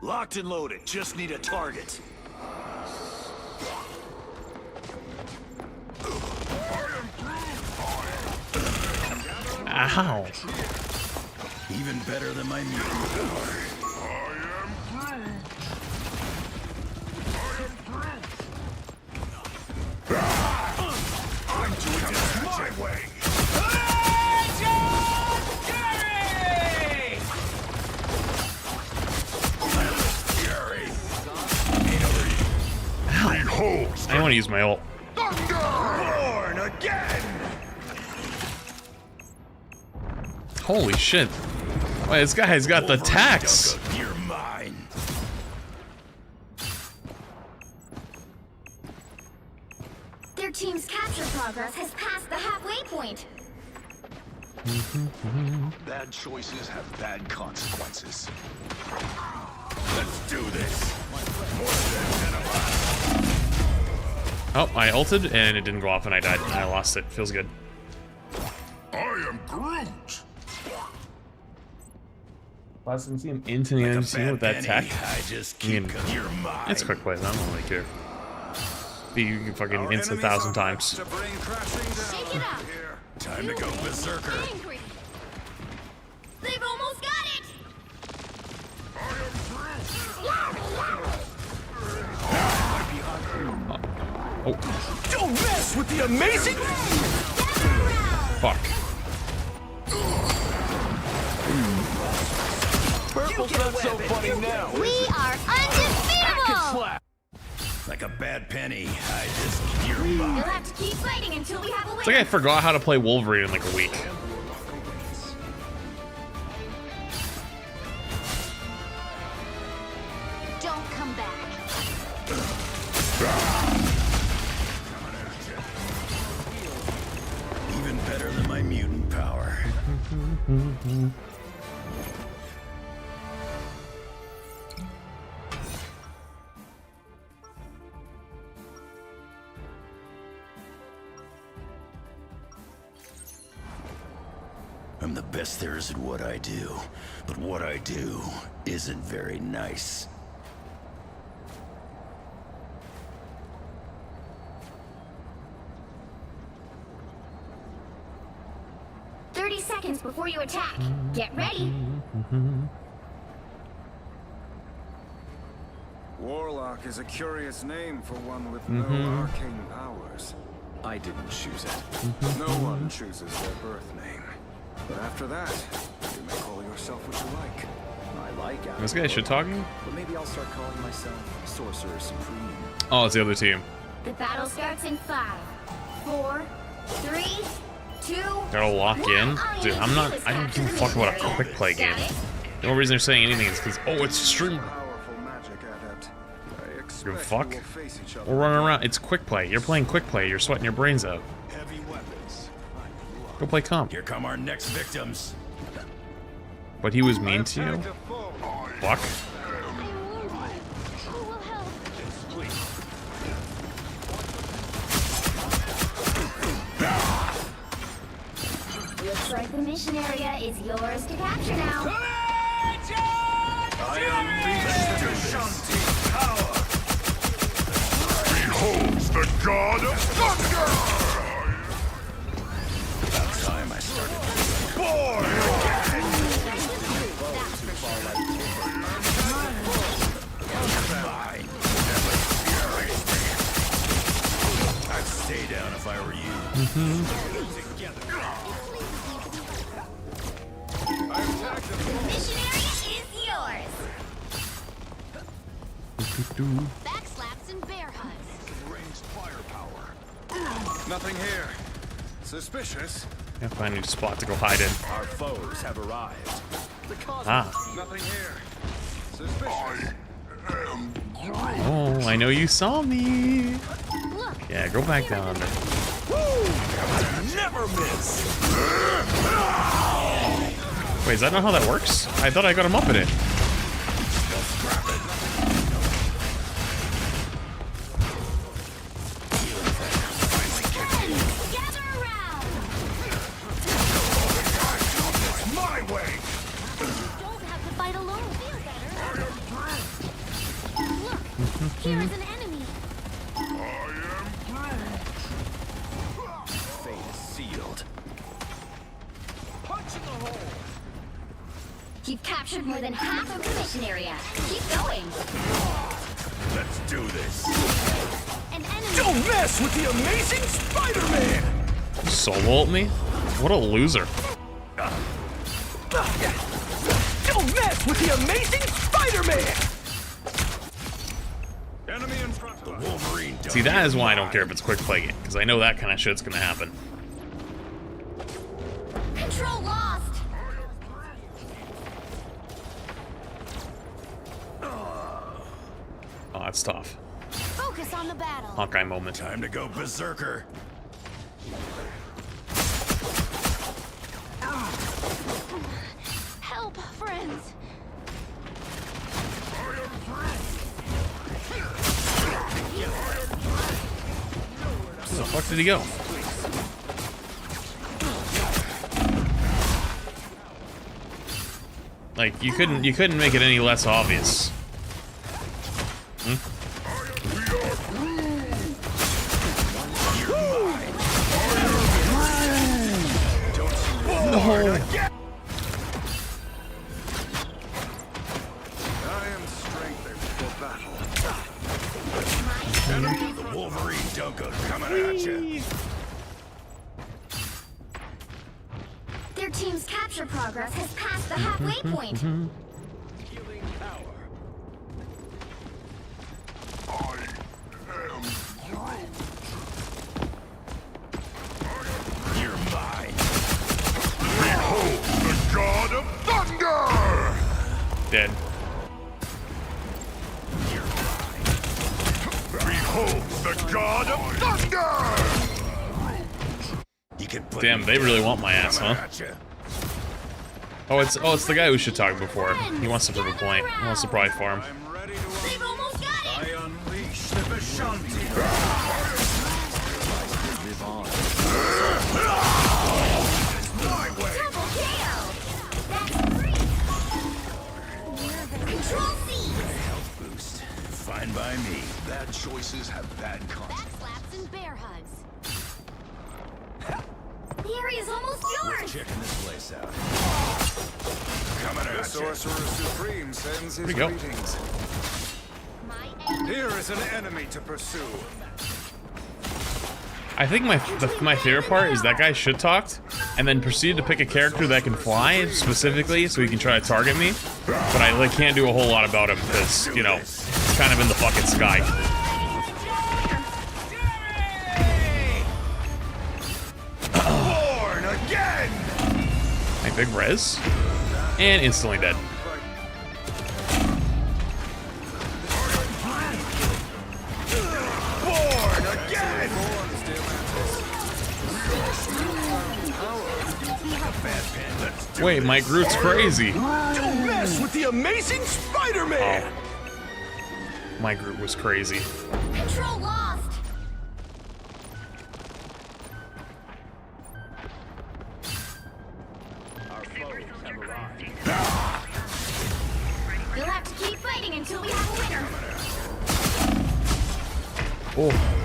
Locked and loaded. Just need a target. Ow. Even better than my mutant power. I'm doing this my way. I want to use my ult. Born again. Holy shit. Wait, this guy's got the tax. You're mine. Their team's capture progress has passed the halfway point. Bad choices have bad consequences. Let's do this. Oh, I ulted and it didn't go off and I died. I lost it. Feels good. I am Groot. Last time see him into the end with that tech. I just keep your mind. It's quick plays. I don't really care. You can fucking insta 1,000 times. Shake it up. Time to go berserker. Angry. They've almost got it. Oh. Don't mess with the amazing. Fuck. Purple's not so funny now. We are undefeatable. Like a bad penny. I just you're mine. You'll have to keep fighting until we have a It's like I forgot how to play Wolverine in like a week. Don't come back. Even better than my mutant power. I'm the best there is at what I do, but what I do isn't very nice. Seconds before you attack. Get ready. Warlock is a curious name for one with no arcane powers. I didn't choose it. No one chooses their birth name. But after that, you may call yourself what you like. I like it. This guy shit talking? But maybe I'll start calling myself Sorcerer Supreme. Oh, it's the other team. The battle starts in 5, 4, 3, 2. Gotta lock in? Dude, I don't give a fuck about a quick play game. The only reason they're saying anything is because, oh, it's stream. Give a fuck. We're running around. It's quick play. You're playing quick play. You're sweating your brains out. Heavy weapons. Go play comp. Here come our next victims. But he was mean to you? Fuck. Looks like the mission area is yours to capture now. I unleash the Shanti power. Behold the god of thunder! About time I started. Born! I'd stay down if I were you. The mission area is yours. Backslaps and bear hugs. Ranged firepower. Nothing here. Suspicious. Yeah, find a spot to go hide in. Our foes have arrived. The cosmos. Ah. Nothing here. Suspicious. Oh, I know you saw me. Look, Yeah, go back down there. Never miss. Wait, is that not how that works? I thought I got him up in it. Here is an enemy. Fate is sealed. Punch in the hole. You've captured more than half of the mission area. Keep going. Let's do this. An enemy. Don't mess with the amazing Spider-Man. Solo ult me? What a loser. Don't mess with the amazing Spider-Man. Enemy in front of the Wolverine. See, that is why I don't care if it's quick play game, because I know that kind of shit's gonna happen. Control lost. Oh, that's tough. Focus on the battle. Hawkeye moment. Time to go berserker. Help, friends. Where the fuck did he go? Like you couldn't make it any less obvious. Hmm? No. I am strengthened for battle. Enemy the Wolverine Dunker coming at you. Their team's capture progress has passed the halfway point. Healing power. You're mine. Behold the God of Thunder! Dead. You're mine. Behold the God of Thunder! You can put Damn, they really want my ass, huh? Oh, it's the guy who should talk before. He wants to prove a point. He wants to probably farm. I'm ready to They've almost got I it. unleash the Vishanti. Live on. My way. Double kill. That's three. Control C. Health boost. Fine by me. Bad choices have bad consequences. Backslaps and bear hugs. The area's almost yours. Checking this place out. Coming The at Sorcerer Supreme sends his we go. greetings. My enemy. Here is an enemy to pursue. I think my favorite part is that guy shit talked and then proceeded to pick a character that can fly specifically so he can try to target me. But I like can't do a whole lot about him because, you know, it's kind of in the fucking sky. Born again! My big res. And instantly dead. Born again! Wait, Mike Groot's crazy. Don't mess with the amazing Spider-Man! Oh. My Groot was crazy. Control lost. You'll have to keep fighting until we have a winner. Oh.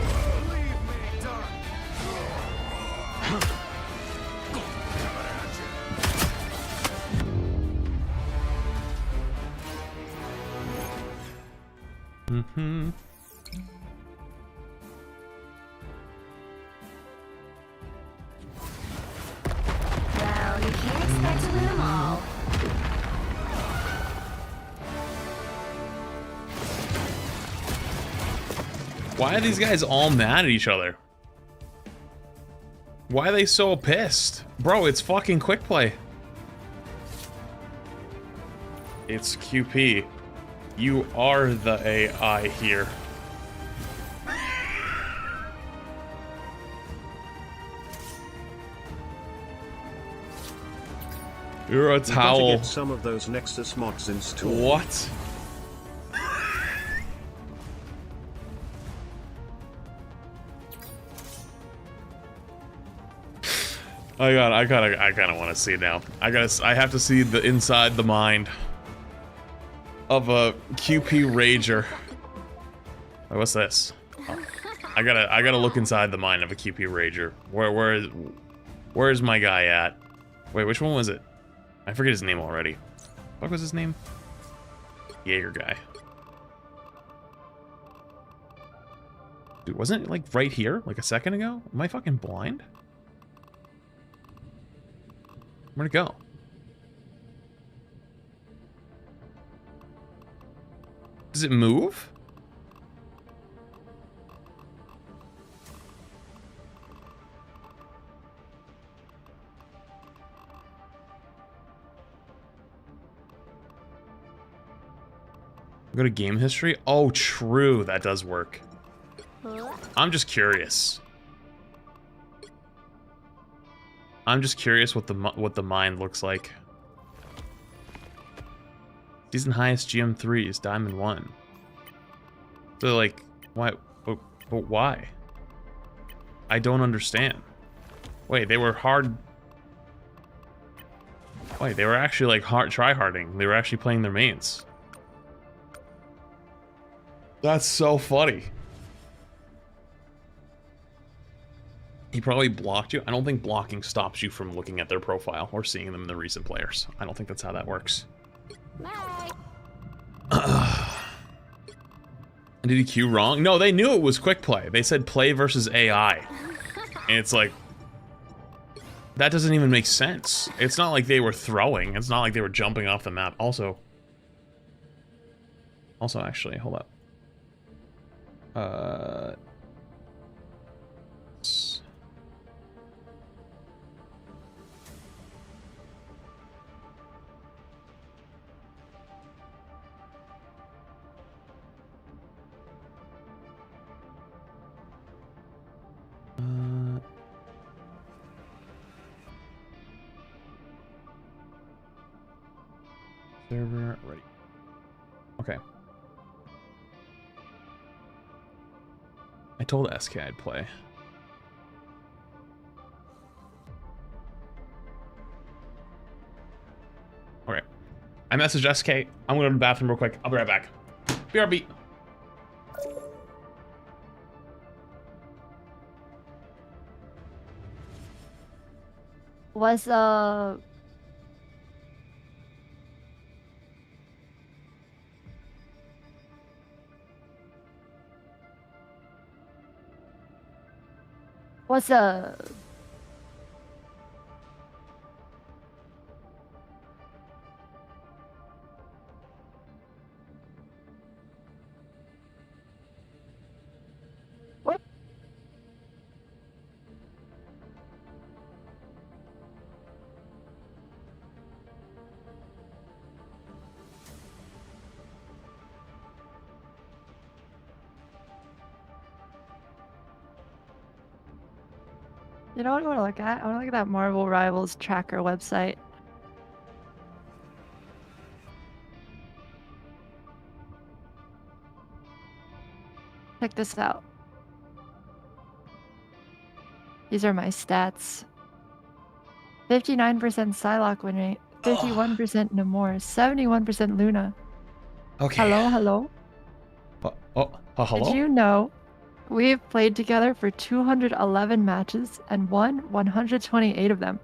Mm-hmm. Well, you can't expect to win them all. Why are these guys all mad at each other? Why are they so pissed? Bro, it's fucking quick play. It's QP. You are the AI here. You're a We've got to towel. get some of those Nexus mods installed. What? I kind of want to see it now. I have to see the inside the mind of a QP rager. Wait, what's this? Oh, I gotta look inside the mind of a QP rager. Where's my guy at? Wait, which one was it? I forget his name already. What was his name? Jaeger guy. Dude, wasn't it like right here, like a second ago? Am I fucking blind? Where'd it go? Does it move? Go to game history? Oh, true. That does work. I'm just curious. I'm just curious what the mind looks like. Season highest GM3 is Diamond 1. So like, why? But why? I don't understand. Wait, they were hard. Wait, they were actually like try-harding. They were actually playing their mains. That's so funny. He probably blocked you. I don't think blocking stops you from looking at their profile or seeing them in the recent players. I don't think that's how that works. Did he queue wrong? No, they knew it was quick play. They said play versus AI. And it's like, that doesn't even make sense. It's not like they were throwing. It's not like they were jumping off the map. Also, actually, hold up. Server ready. Okay. I told SK I'd play. Okay. I messaged SK. I'm gonna go to the bathroom real quick. I'll be right back. BRB. What's what? You know what I want to look at? I want to look at that Marvel Rivals tracker website. Check this out. These are my stats. 59% Psylocke win rate, 51% Namor, 71% Luna. Okay. Hello? Hello? Did you know we've played together for 211 matches and won 128 of them?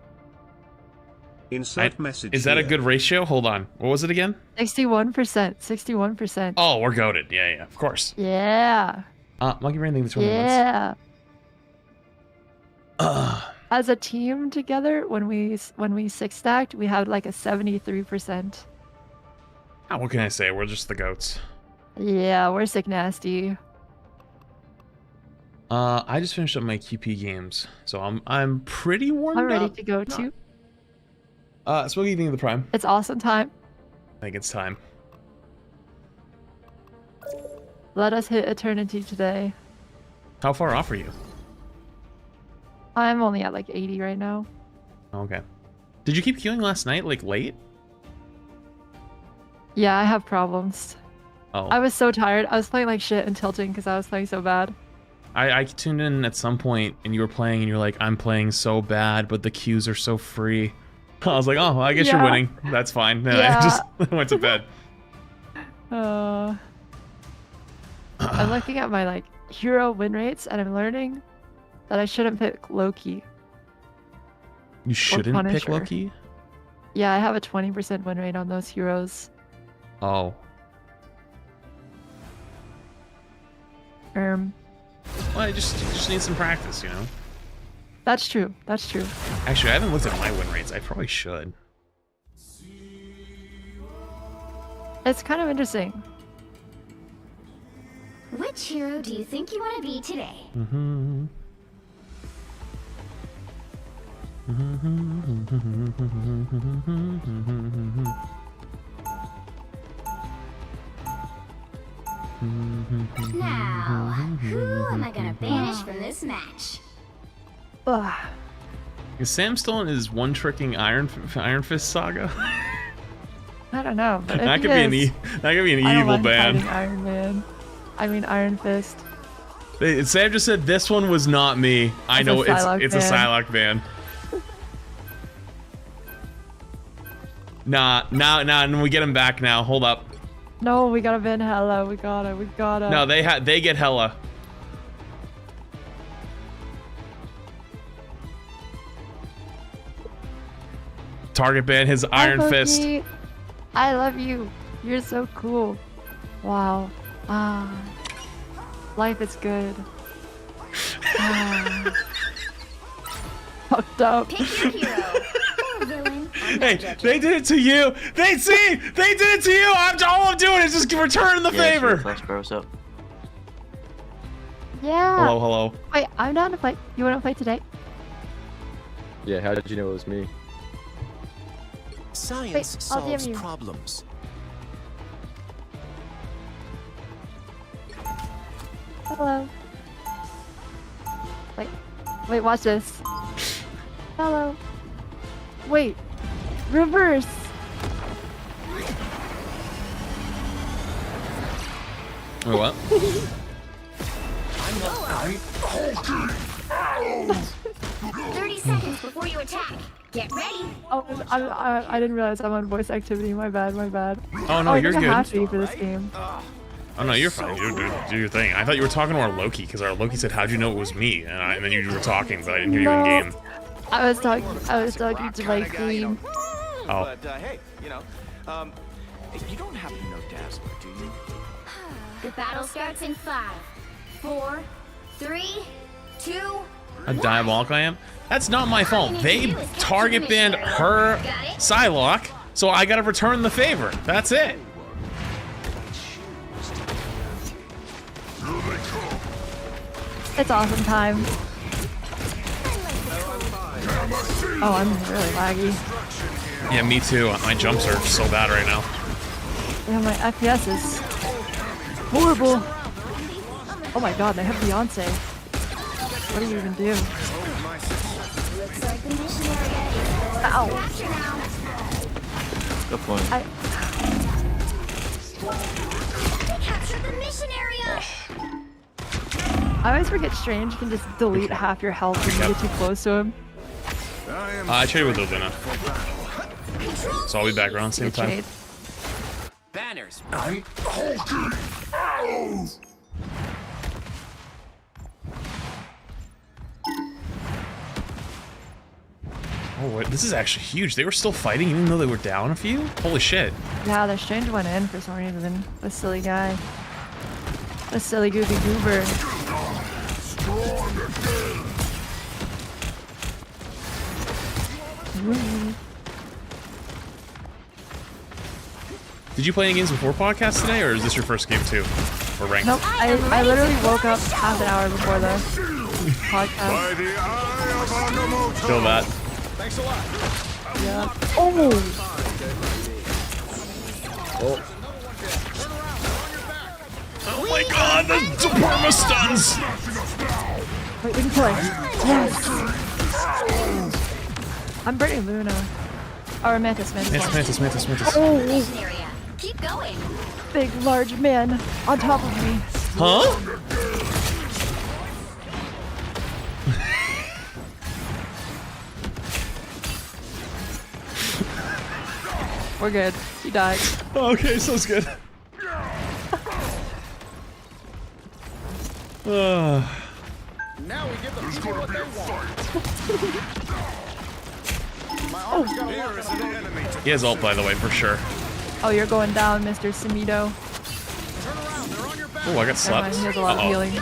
Insert message. Is that a good ratio? Hold on. What was it again? 61%. 61%. Oh, we're goated. Yeah, of course. Yeah. Monkey Brain thing between Yeah. As a team together, when we six stacked, we had like a 73%. Oh, what can I say? We're just the goats. Yeah, we're sick nasty. I just finished up my QP games, so I'm pretty warmed up. I'm ready to go too. So what do you think of the Prime? It's awesome time. I think it's time. Let us hit eternity today. How far off are you? I'm only at like 80 right now. Okay. Did you keep queuing last night, like late? Yeah, I have problems. Oh. I was so tired. I was playing like shit and tilting because I was playing so bad. I tuned in at some point and you were playing and you're like, I'm playing so bad, but the queues are so free. I was like, oh, I guess you're winning. That's fine. And I just went to bed. I'm looking at my like hero win rates and I'm learning that I shouldn't pick Loki. You shouldn't pick Loki? Yeah, I have a 20% win rate on those heroes. Oh. Well, you just need some practice, you know? That's true. That's true. Actually, I haven't looked at my win rates. I probably should. It's kind of interesting. Which hero do you think you want to be today? Now, who am I gonna banish from this match? Ugh. Is Sam still in his one-tricking Iron Fist saga? I don't know. But that could be an evil ban. Iron Man. I mean Iron Fist. Sam just said this one was not me. I know it's a Psylocke ban. Nah, we get him back now. Hold up. No, we gotta ban Hela. We gotta. No, they get Hela. Target ban his Iron Fist. I love you. You're so cool. Wow. Life is good. Fucked up. Pick your hero. Or villain. Hey, they did it to you. They did it to you. All I'm doing is just returning the favor. Sure, bro, what's up? Yeah. Hello. Wait, I'm down to play. You want to play today? Yeah, how did you know it was me? Science solves problems. Hello. Wait, watch this. Hello. Wait. Reverse. Wait, what? 30 seconds before you attack. Get ready. Oh, I didn't realize I'm on voice activity. My bad. Oh no, you're good. I have to be for this game. Oh no, you're fine. Do your thing. I thought you were talking to our Loki because our Loki said, "How'd you know it was me?" And then you were talking, but I didn't hear you in game. I was talking to my queen. Oh. But hey, you don't happen to know Dazzler, do you? The battle starts in 5, 4, 3, 2. A diabolical I am? That's not my fault. They target banned her Psylocke, so I gotta return the favor. That's it. It's awesome time. Oh, I'm really laggy. Yeah, me too. My jumps are so bad right now. Yeah, my FPS is horrible. Oh my god, they have Beyonce. What do you even do? Ow. Good point. I always forget Strange can just delete half your health when you get too close to him. I traded with Luna. So I'll be back around the same time. Banners. Oh, what? This is actually huge. They were still fighting even though they were down a few? Holy shit. Yeah, the Strange went in for some reason. The silly guy. The silly goofy goober. Did you play any games before podcast today, or is this your first game too? Or ranked? Nope, I literally woke up half an hour before the podcast. Feel that. Thanks a lot. Yeah. Oh! Oh my god, the perma stuns! Wait, we can play. Yes! I'm burning Luna. Or Mantis. Mantis. Oh, Keep going. big, large man on top of me. Huh? We're good. He died. Okay, so it's good. Now we give the people what they want. He has ult, by the way, for sure. Oh, you're going down, Mr. Simido. Oh, I got slapped. He has a lot of healing.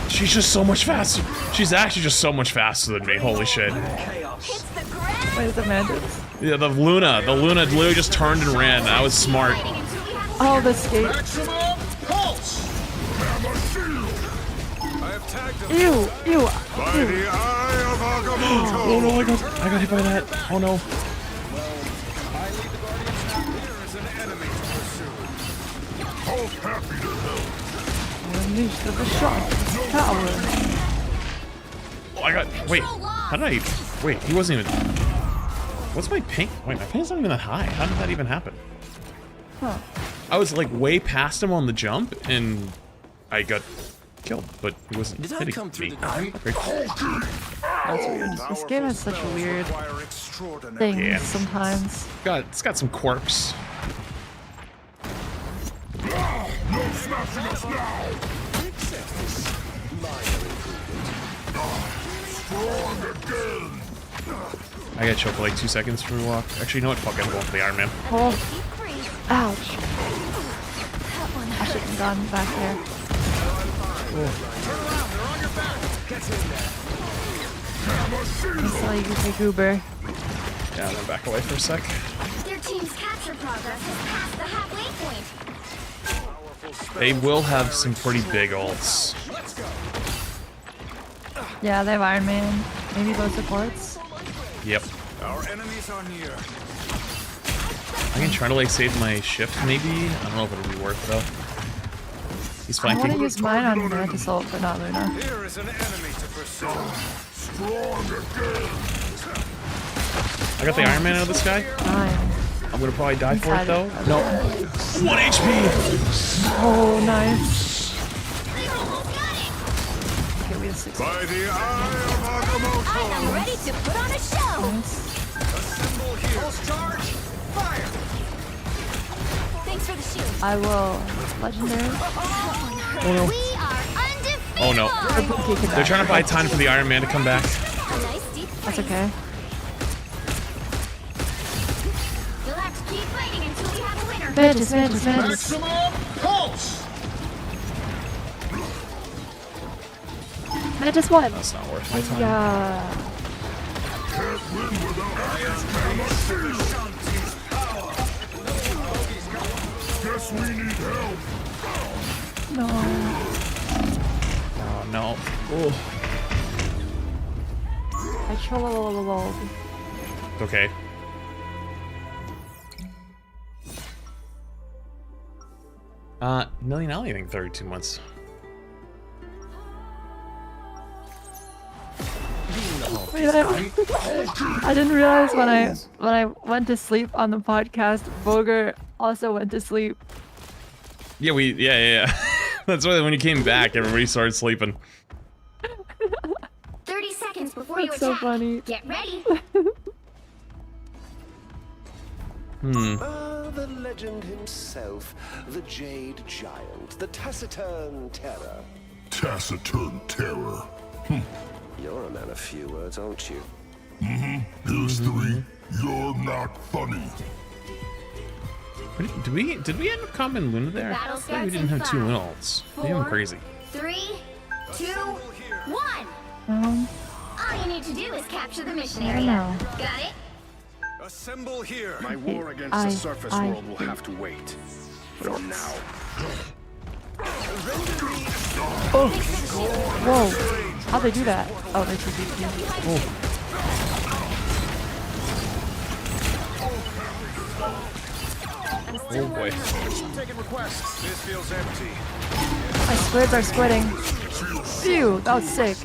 She's just so much faster. She's actually just so much faster than me. Holy shit. Wait, is it Mantis? Yeah, the Luna literally just turned and ran. I was smart. Oh, the skate. Ew. Oh no, I got hit by that. Oh no. Unleash the shock tower. Oh, I got. Wait. How did I? Wait, he wasn't even. What's my ping? Wait, my ping's not even that high. How did that even happen? Huh. I was like way past him on the jump and I got killed, but he wasn't hitting me. That's weird. This game has such weird things sometimes. It's got some quirks. I got choked for like 2 seconds for a walk. Actually, you know what? Fuck, I'm going for the Iron Man. Oh. Ouch. I shouldn't have gone back there. It's like you say goober. Yeah, I'm gonna back away for a sec. Their team's capture progress has passed the halfway point. They will have some pretty big ults. Yeah, they have Iron Man. Maybe both supports. Yep. Our enemies are near. I can try to like save my shift maybe. I don't know if it'll be worth it though. He's I flanking. want to use mine on Mantis ult, but not Luna. Here is an enemy to pursue. I got the Iron Man out of this guy. Fine. I'm gonna probably die for it though. No. 1 HP! Oh, nice. Okay, we have 6. By the eye of Agamotto! I am ready to put on a show! Nice. Assemble here! Pulse charge! Fire! Thanks for the shield. I will. Legendary. Oh no. We are undefeated! Oh no. They're trying to buy time for the Iron Man to come back. Nice deep That's okay. You'll have to keep fighting until we have a winner. Mantis. Maximum pulse! Mantis won. That's not worth my time. Yeah. Guess we need help. No. Oh no. Oh. I trolled. Okay. Million Alley, I think 32 months. Wait, I didn't realize when I went to sleep on the podcast, Boger also went to sleep. Yeah, yeah. That's why when you came back, everybody started sleeping. 30 seconds before That's you so attack. funny. Get ready. The legend himself, the Jade Giant, the Taciturn Terror. Taciturn Terror. You're a man of few words, aren't you? Here's 3. You're not funny. Did we end up comboing Luna there? Battle I feel like we starts didn't in have 2 5, Luna ults. Maybe I'm 4, crazy. 3, 2, 1. All you need to do is capture the mission I area. know. Got it? Assemble here! My war against the surface world will have to wait. For now. Oh! Whoa! How'd they do that? Oh, they took DP. boy. Taking requests. This feels empty. My squids are squidding. Phew, that was sick.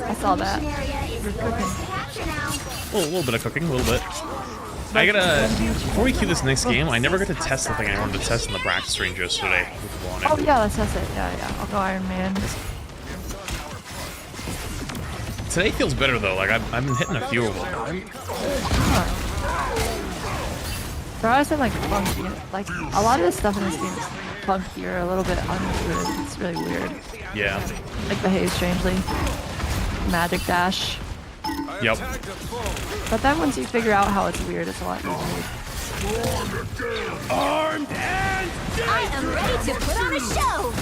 I saw that. You're cooking. A little bit of cooking, a little bit. I gotta, before we cue this next game, I never got to test the thing I wanted to test in the practice stream yesterday. Oh yeah, let's test it. Yeah. I'll go Iron Man. Today feels better though, like I've been hitting a few of them. There are some like funky, like a lot of the stuff in this game is funkier, a little bit unintuitive. It's really weird. Yeah. Like behave strangely. Magic dash. Yep. But then once you figure out how it's weird, it's a lot easier. Armed and I am ready to put on a show.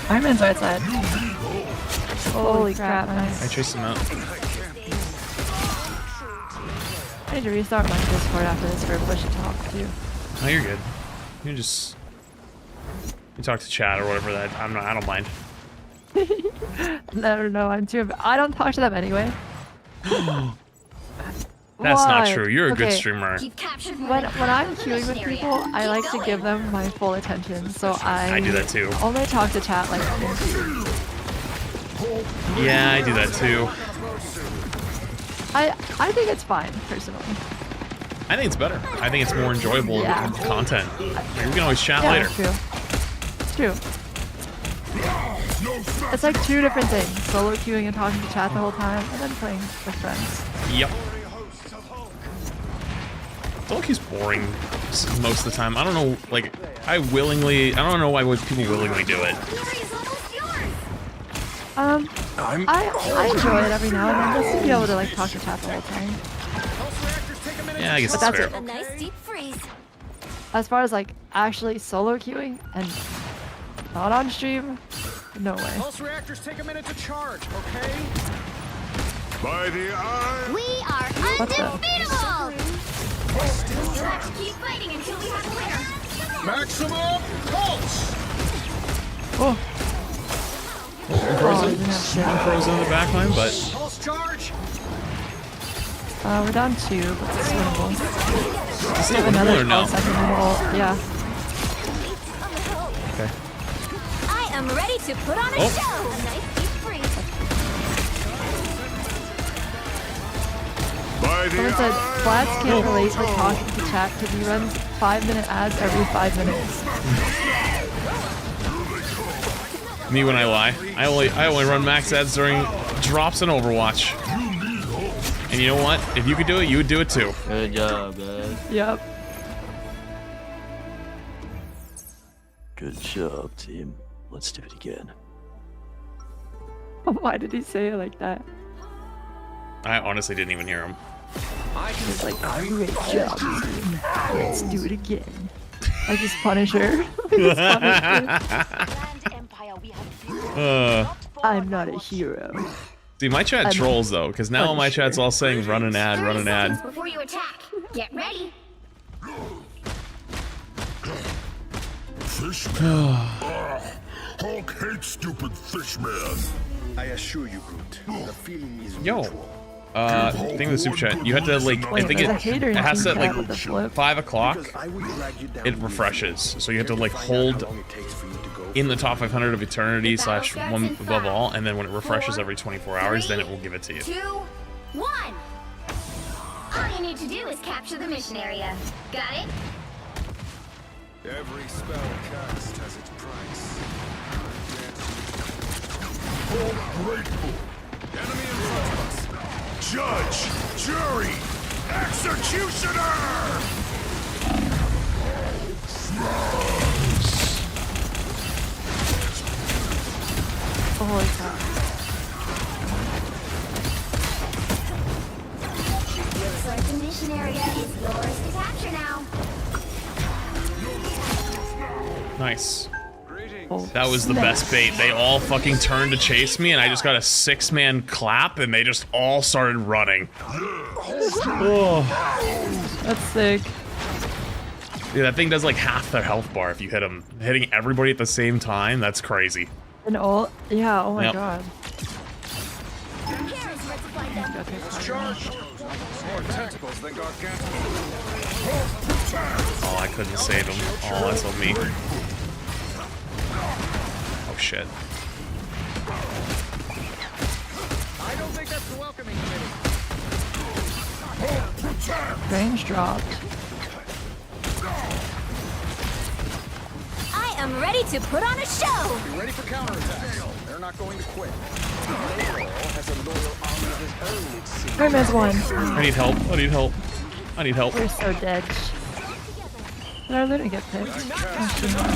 Iron Man's right side. Holy crap, nice. I chased him out. I need to restart my Discord after this for a push to talk too. No, you're good. You talk to chat or whatever. That I don't mind. No, I'm too. I don't talk to them anyway. That's not Why? true. You're a good Okay. streamer. When I'm queuing with people, I like to give them my full attention. So I do that too. Only talk to chat like. Yeah, I do that too. I think it's fine personally. I think it's better. I think it's more enjoyable Yeah. content. We can always chat Yeah, later. It's true. It's like two different things: solo queuing and talking to chat the whole time, and then playing with friends. Yep. Solo queue's boring most of the time. I don't know, like, I don't know why would people willingly do it. I enjoy it every now and then just to be able to like talk to chat the whole time. Yeah, I guess But that's that's fair. it. A nice deep freeze. As far as like actually solo queuing and not on stream, no way. Pulse reactors take a minute to charge, okay? By the eye. We are What the? undefeatable! You'll have to keep fighting until we have a winner. Maximum pulse! Oh. I'm frozen. I'm frozen in the back line, but Pulse charge! We're down 2, but it's winnable. it's We not have another winnable or no. 12-second ult. Yeah. Okay. I am ready to put on a Oh. show. A nice deep freeze. By the Someone said eye. Flats can't relate to talking to chat because he runs 5-minute ads every 5 minutes. Me when I lie. I only run max ads during drops in Overwatch. And you know what? If you could do it, you would do it too. Good job, man. Yep. Good job, team. Let's do it again. Why did he say it like that? I honestly didn't even hear him. He's like, great job, team. Let's do it again. Like his Punisher. Like his Punisher. I'm not a hero. See, my chat trolls though, because now my chat's all saying run an ad, run an ad. Before you attack, get ready. Fishman. Hulk hates stupid fishman. I assure you, Groot, the feeling is Yo. Thing with the super chat, you had to like, I think there's a hater in it has to Team like Cat with the flip. 5 o'clock, it refreshes. So you have to like hold in the top 500 of eternity / one above all, and then when it refreshes every 24 hours, then it will give it to you. 2, 1. All you need to do is capture the mission area. Got it? Every spell cast has its price. Grateful. Enemy in front of us. Judge, jury, executioner. Holy crap. Looks like the mission area is yours to capture now. Nice. Oh, That was the best bait. They all fucking turned to chase me, and I just got a 6-man clap, and they just all started running. Oh. That's sick. Yeah, that thing does like half their health bar if you hit them. Hitting everybody at the same time, that's crazy. An ult? Yeah, oh my Yep. god. to find them. More tentacles than gargantuan. Oh, I couldn't save him. Oh, that's on me. Oh shit. I don't think that's the welcoming committee. Range dropped. I am ready to put on a show. Be ready for counterattacks. They're not going to quit. Nero has a loyal army of his own, it seems. There's one. I need help. I need help. I need help. We're so dead. Did our looter get picked? Oh, she's not.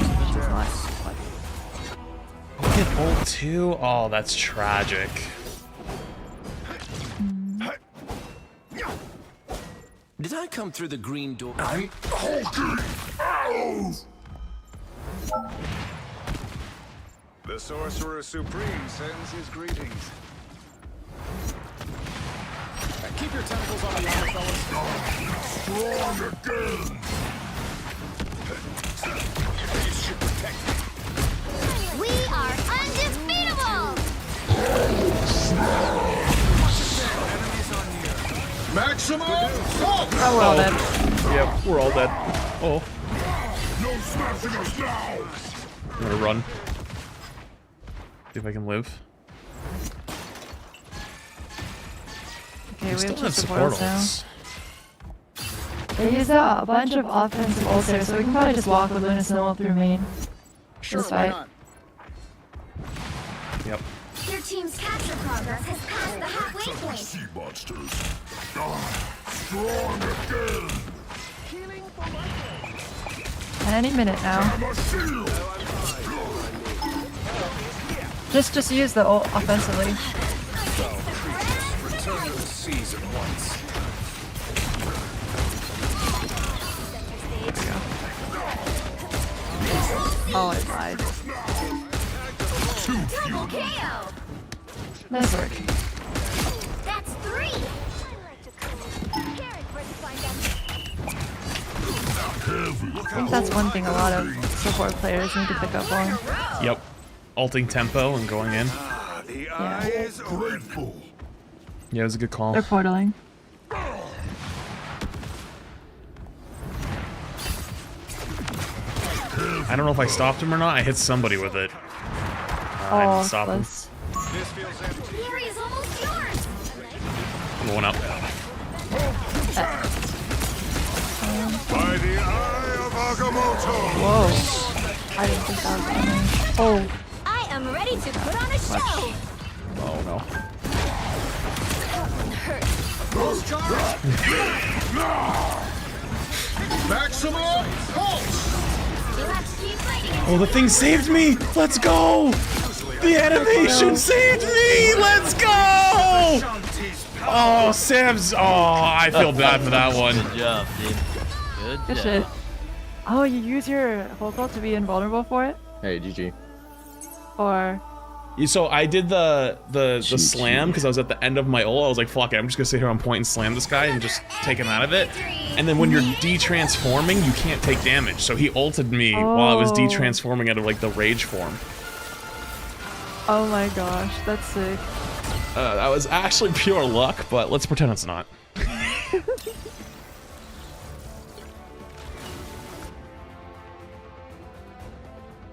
I get ult too? Oh, that's tragic. Did I come through the green door? I'm hulking out! The Sorcerer Supreme sends his greetings. And keep your tentacles on the armor, fellas. Strong again! These should protect me. We are undefeatable. Maximum! Oh, we're all dead. Yep, we're all dead. Oh. No smashing us now! I'm gonna run. See if I can live. Okay, we still have have two support supports now. ults. They use a bunch of offensive ults there, so we can probably just walk with Luna Snow up through main. Sure, This why fight. not? Yep. Your team's capture progress has passed the halfway point. Sea monsters! Strong again! Any minute now. I'm a shield! Just use the ult offensively. Return to the seas at once. Oh, I lied. Double KO. Nice work. That's 3. I think that's one thing a lot of support players need to pick up on. Yep. Ulting tempo and going in. The eye is Grateful! Yeah, it was a good call. They're portaling. I don't know if I stopped him or not. I hit somebody with it. I didn't stop him. This feels empty. The area's almost yours. I'm going up. By the eye of Agamotto! Whoa. I didn't think that was coming. Oh. I am ready to put on a show. Oh no. Close charge! Maximum pulse! You have to keep fighting. Oh, the thing saved me! Let's go! The animation saved me! Let's go! Oh, Sam's. Oh, I feel bad for that one. Good job, dude. Good shit. Oh, you use your vocal to be invulnerable for it? Hey, GG. Or... So I did the slam because I was at the end of my ult. I was like, fuck it, I'm just gonna sit here on point and slam this guy and just take him out of it. And then when you're de-transforming, you can't take damage. So he ulted me while I was de-transforming out of like the rage form. Oh my gosh, that's sick. That was actually pure luck, but let's pretend it's not.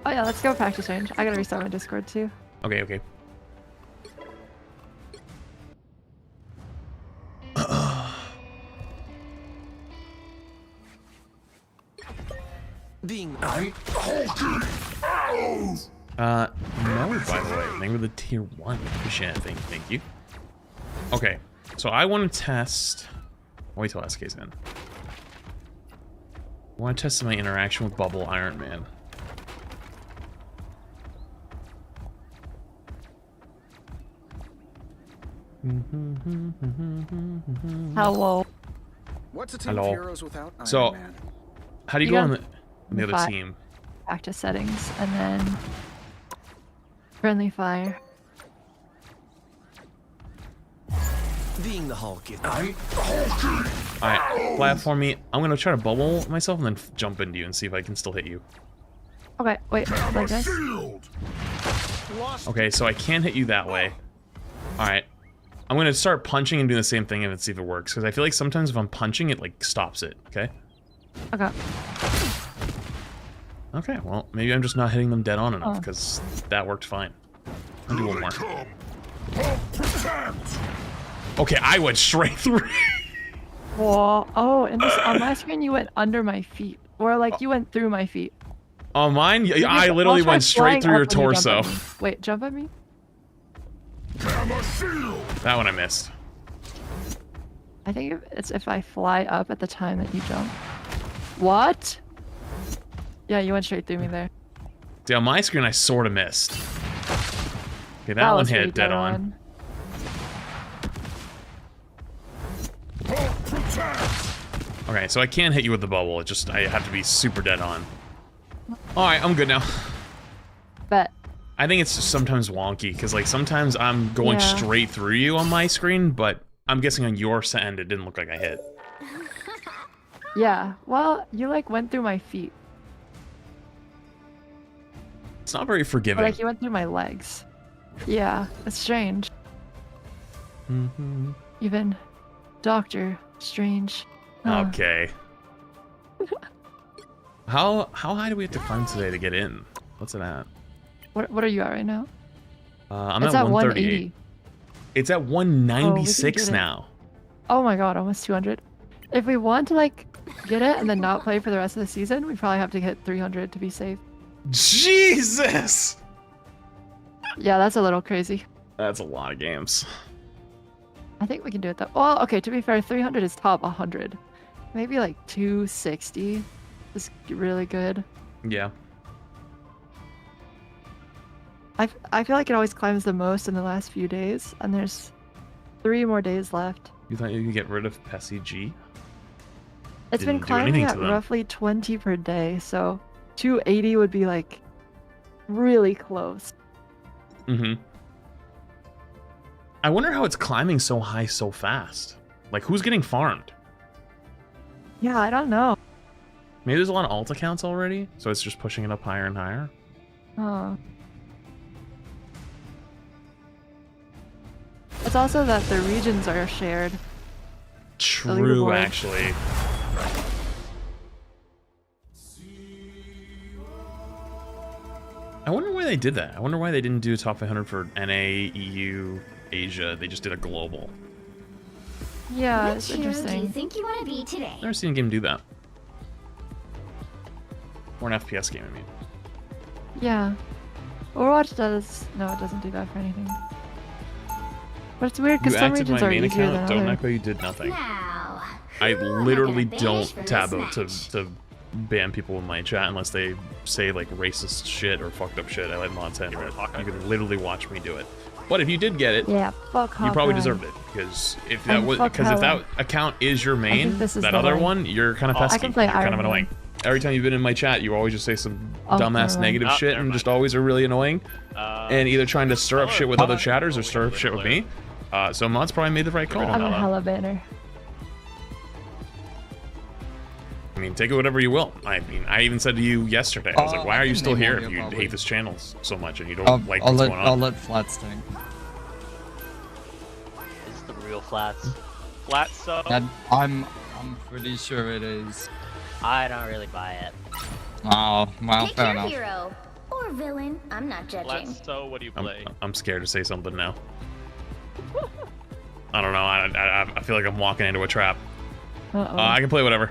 Oh yeah, let's go practice range. I gotta restart my Discord too. Okay, okay. Being I'm hulking out! No, by the way. Thank you for the tier 1 shit. Thank you. Okay, so I want to test... Wait till SK's in. I want to test my interaction with Bubble Iron Man. Hello. What's a team of heroes without Iron So, Man? how do you go on the other team? Back to settings and then friendly fire. Being the Hulk. I'm hulking! Alright, platform me. I'm gonna try to bubble myself and then jump into you and see if I can still hit you. Okay, wait, like this? Okay, so I can't hit you that way. Alright. I'm gonna start punching and doing the same thing and see if it works. Because I feel like sometimes if I'm punching, it like stops it. Okay. Okay. Okay. Well, maybe I'm just not hitting them dead on enough because that worked fine. I'll do one more. Okay, I went straight through. Whoa. Oh, and this, on my screen you went under my feet, or like you went through my feet. On mine, I literally went straight through your torso. Wait, jump at me? That one I missed. I think it's if I fly up at the time that you jump. What? Yeah, you went straight through me there. See, on my screen, I sort of missed. Okay, that one hit dead on. Okay, so I can't hit you with the bubble. It just, I have to be super dead on. Alright, I'm good now. Bet. I think it's just sometimes wonky, because like sometimes I'm going straight through you on my screen, but I'm guessing on your end it didn't look like I hit. Yeah, well, you like went through my feet. It's not very forgiving. Or, like you went through my legs. Yeah, it's strange. Even Doctor Strange. Okay. How high do we have to climb today to get in? What's it at? What are you at right now? I'm at 138. It's at 196 now. Oh my god, almost 200. If we want to like get it and then not play for the rest of the season, we probably have to hit 300 to be safe. Jesus! Yeah, that's a little crazy. That's a lot of games. I think we can do it though. Well, okay, to be fair, 300 is top 100. Maybe like 260 is really good. Yeah. I feel like it always climbs the most in the last few days, and there's 3 more days left. You thought you could get rid of Pessy G? It's been climbing at roughly 20 per day, so 280 would be like really close. I wonder how it's climbing so high so fast. Like, who's getting farmed? Yeah, I don't know. Maybe there's a lot of alt accounts already, so it's just pushing it up higher and higher. It's also that the regions are shared. True, actually. I wonder why they did that. I wonder why they didn't do a top 500 for NA, EU, Asia. They just did a global. Yeah, Which it's hero interesting. do you think you want to be today? Never seen a game do that. Or an FPS game, I mean. Yeah. Overwatch does... No, it doesn't do that for anything. But it's weird because some regions are easier than Don't others. echo, you did nothing. Now, I literally don't for tab this out to ban people in my chat unless they say like racist shit or fucked up shit. I let mods handle it. You can literally watch me do it. But if you did get it, yeah, fuck you probably Hawkeye. deserved it because if that was if that account is your main, that other one, you're kind of pesky. You're kind of annoying. Every time you've been in my chat, you always just say some dumbass negative shit and just always are really annoying. And either trying to stir up shit with other chatters or stir up shit with me. So mods probably made the right call. I'm a hella banner. I mean, take it whatever you will. I mean, I even said to you yesterday, I was like, why are you still here if you hate this channel so much and you don't like what's going on? I'll let Flats think. Is the real Flats? Flats, so? I'm pretty sure it is. I don't really buy it. Oh, well, pick fair your enough. hero or villain. I'm not judging. Flats, so what do you play? I'm scared to say something now. I don't know. I feel like I'm walking into a trap. I can play whatever.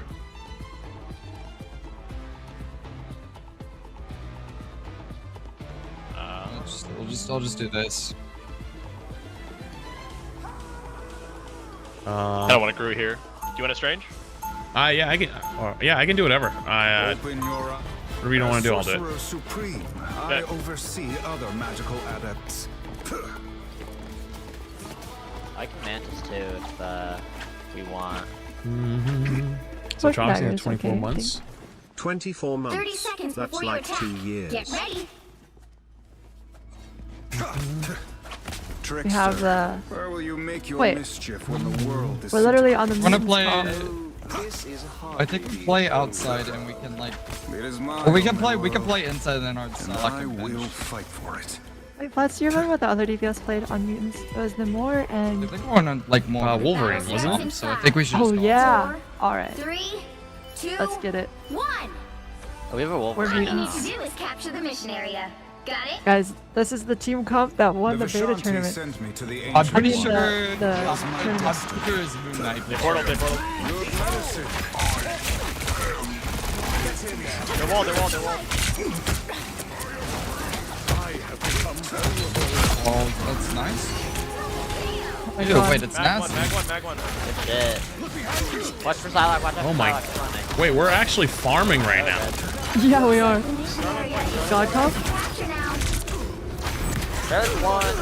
I'll just do this. I don't want to Gru here. Do you want a Strange? Yeah, I can. Yeah, I can do whatever. Whatever you don't want to do, I'll do it. Supreme, I oversee other magical adepts. I can Mantis too if we want. So Chauncey had 24 months. 24 months. 30 seconds That's before like you attack. 2 years. Get ready. We have the... Where will you make your Wait. mischief when the world is We're literally on the Wanna moon's play... top. I think we play outside and we can like... Or we can play inside and then our and I will fight for it. Wait, Flats, do you remember what the other DPS played on mutants? It was Namor and... I think we're on like more Wolverine, wasn't it? So I think we should Oh just yeah! Alright. 3, 2, Let's get it. 1. Oh, we have a Wolverine. All you now. need to do is capture the mission area. Got it? Guys, this is the team comp that won the beta tournament. Sent me to the I'm pretty ancient sure world. I'm pretty sure it's Moon Knight. Portal. Good medicine. They're wall. Oh, that's nice. my Ew, God. wait, it's Mag nasty. one. Good shit. Watch for Psylocke, watch out for Oh my. Psylocke. Come on, Nick. Wait, we're actually farming right now. Yeah, we are. God comp? There's one.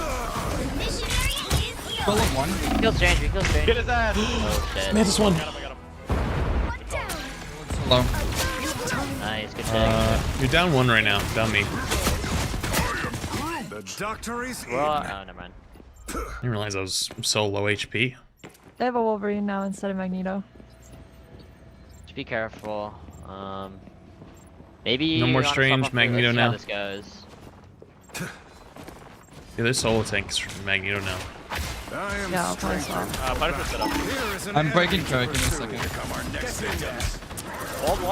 Kill him one. Kill Strange, kill Strange. Get his ass. Oh shit. Mantis one. I got him. Hello. Nice, good check. You're down one right now. Down me. The doctor is in. Oh, never mind. I didn't realize I was so low HP. They have a Wolverine now instead of Magneto. Just be careful. Maybe No more you wanna Strange, swap up Magneto let's see how now. this goes. Yeah, there's solo tanks from Magneto now. I am Yeah, I'll probably swap. Punisher set up. Here is an I'm breaking enemy Kirk in a person second. to become our next victim. Wall. I'm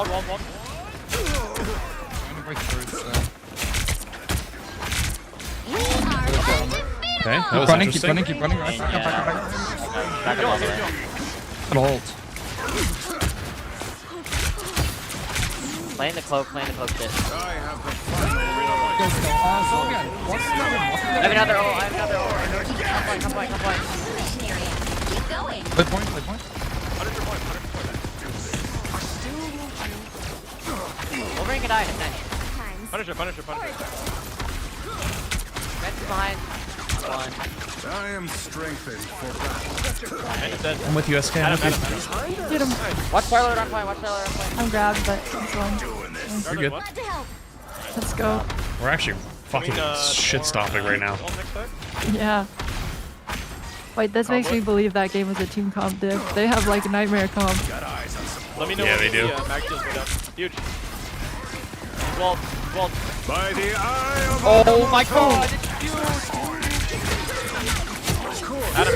gonna break through, so. Okay, that Keep was running, keep interesting. running, keep running. Right, Back up all the way. Good ult. Playing the cloak shit. I have the final So again, what's the I have another ult, Come point. Mission area. Keep going. Play point. Wolverine can die in a second. Punisher. Reds is behind. One. I am strengthened for battle. I'm with you, SK. I'm with you. Get him. Watch Starlord on point. I'm grabbed, but he's one. You're good. Let's go. We're actually fucking shit stopping right now. Yeah. Wait, this makes me believe that game was a team comp diff. They have like nightmare comp. Let me know Yeah, when they do. Mag kills go down. Huge. Wall. By the eye of Oh my god, it's huge! Adam.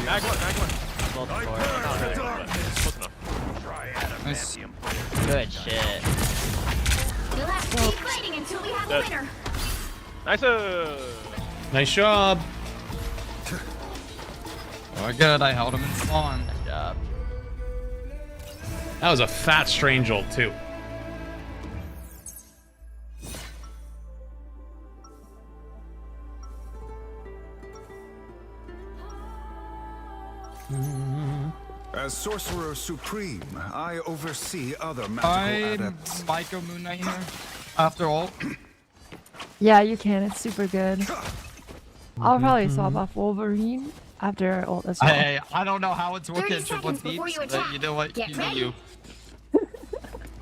Mag one. Nice. Good shit. You'll have to keep fighting until we have a winner. Nice. Nice job. Oh, good. I held him in spawn. Nice job. That was a fat Strange ult too. As Sorcerer Supreme, I oversee other magical I'm adepts. Micro Moon Knight here. After all. Yeah, you can. It's super good. I'll probably swap off Wolverine after ult as well. Hey, I don't know how it's 30 working triple seconds before teams, you but attack. you know what? Get You know ready. you.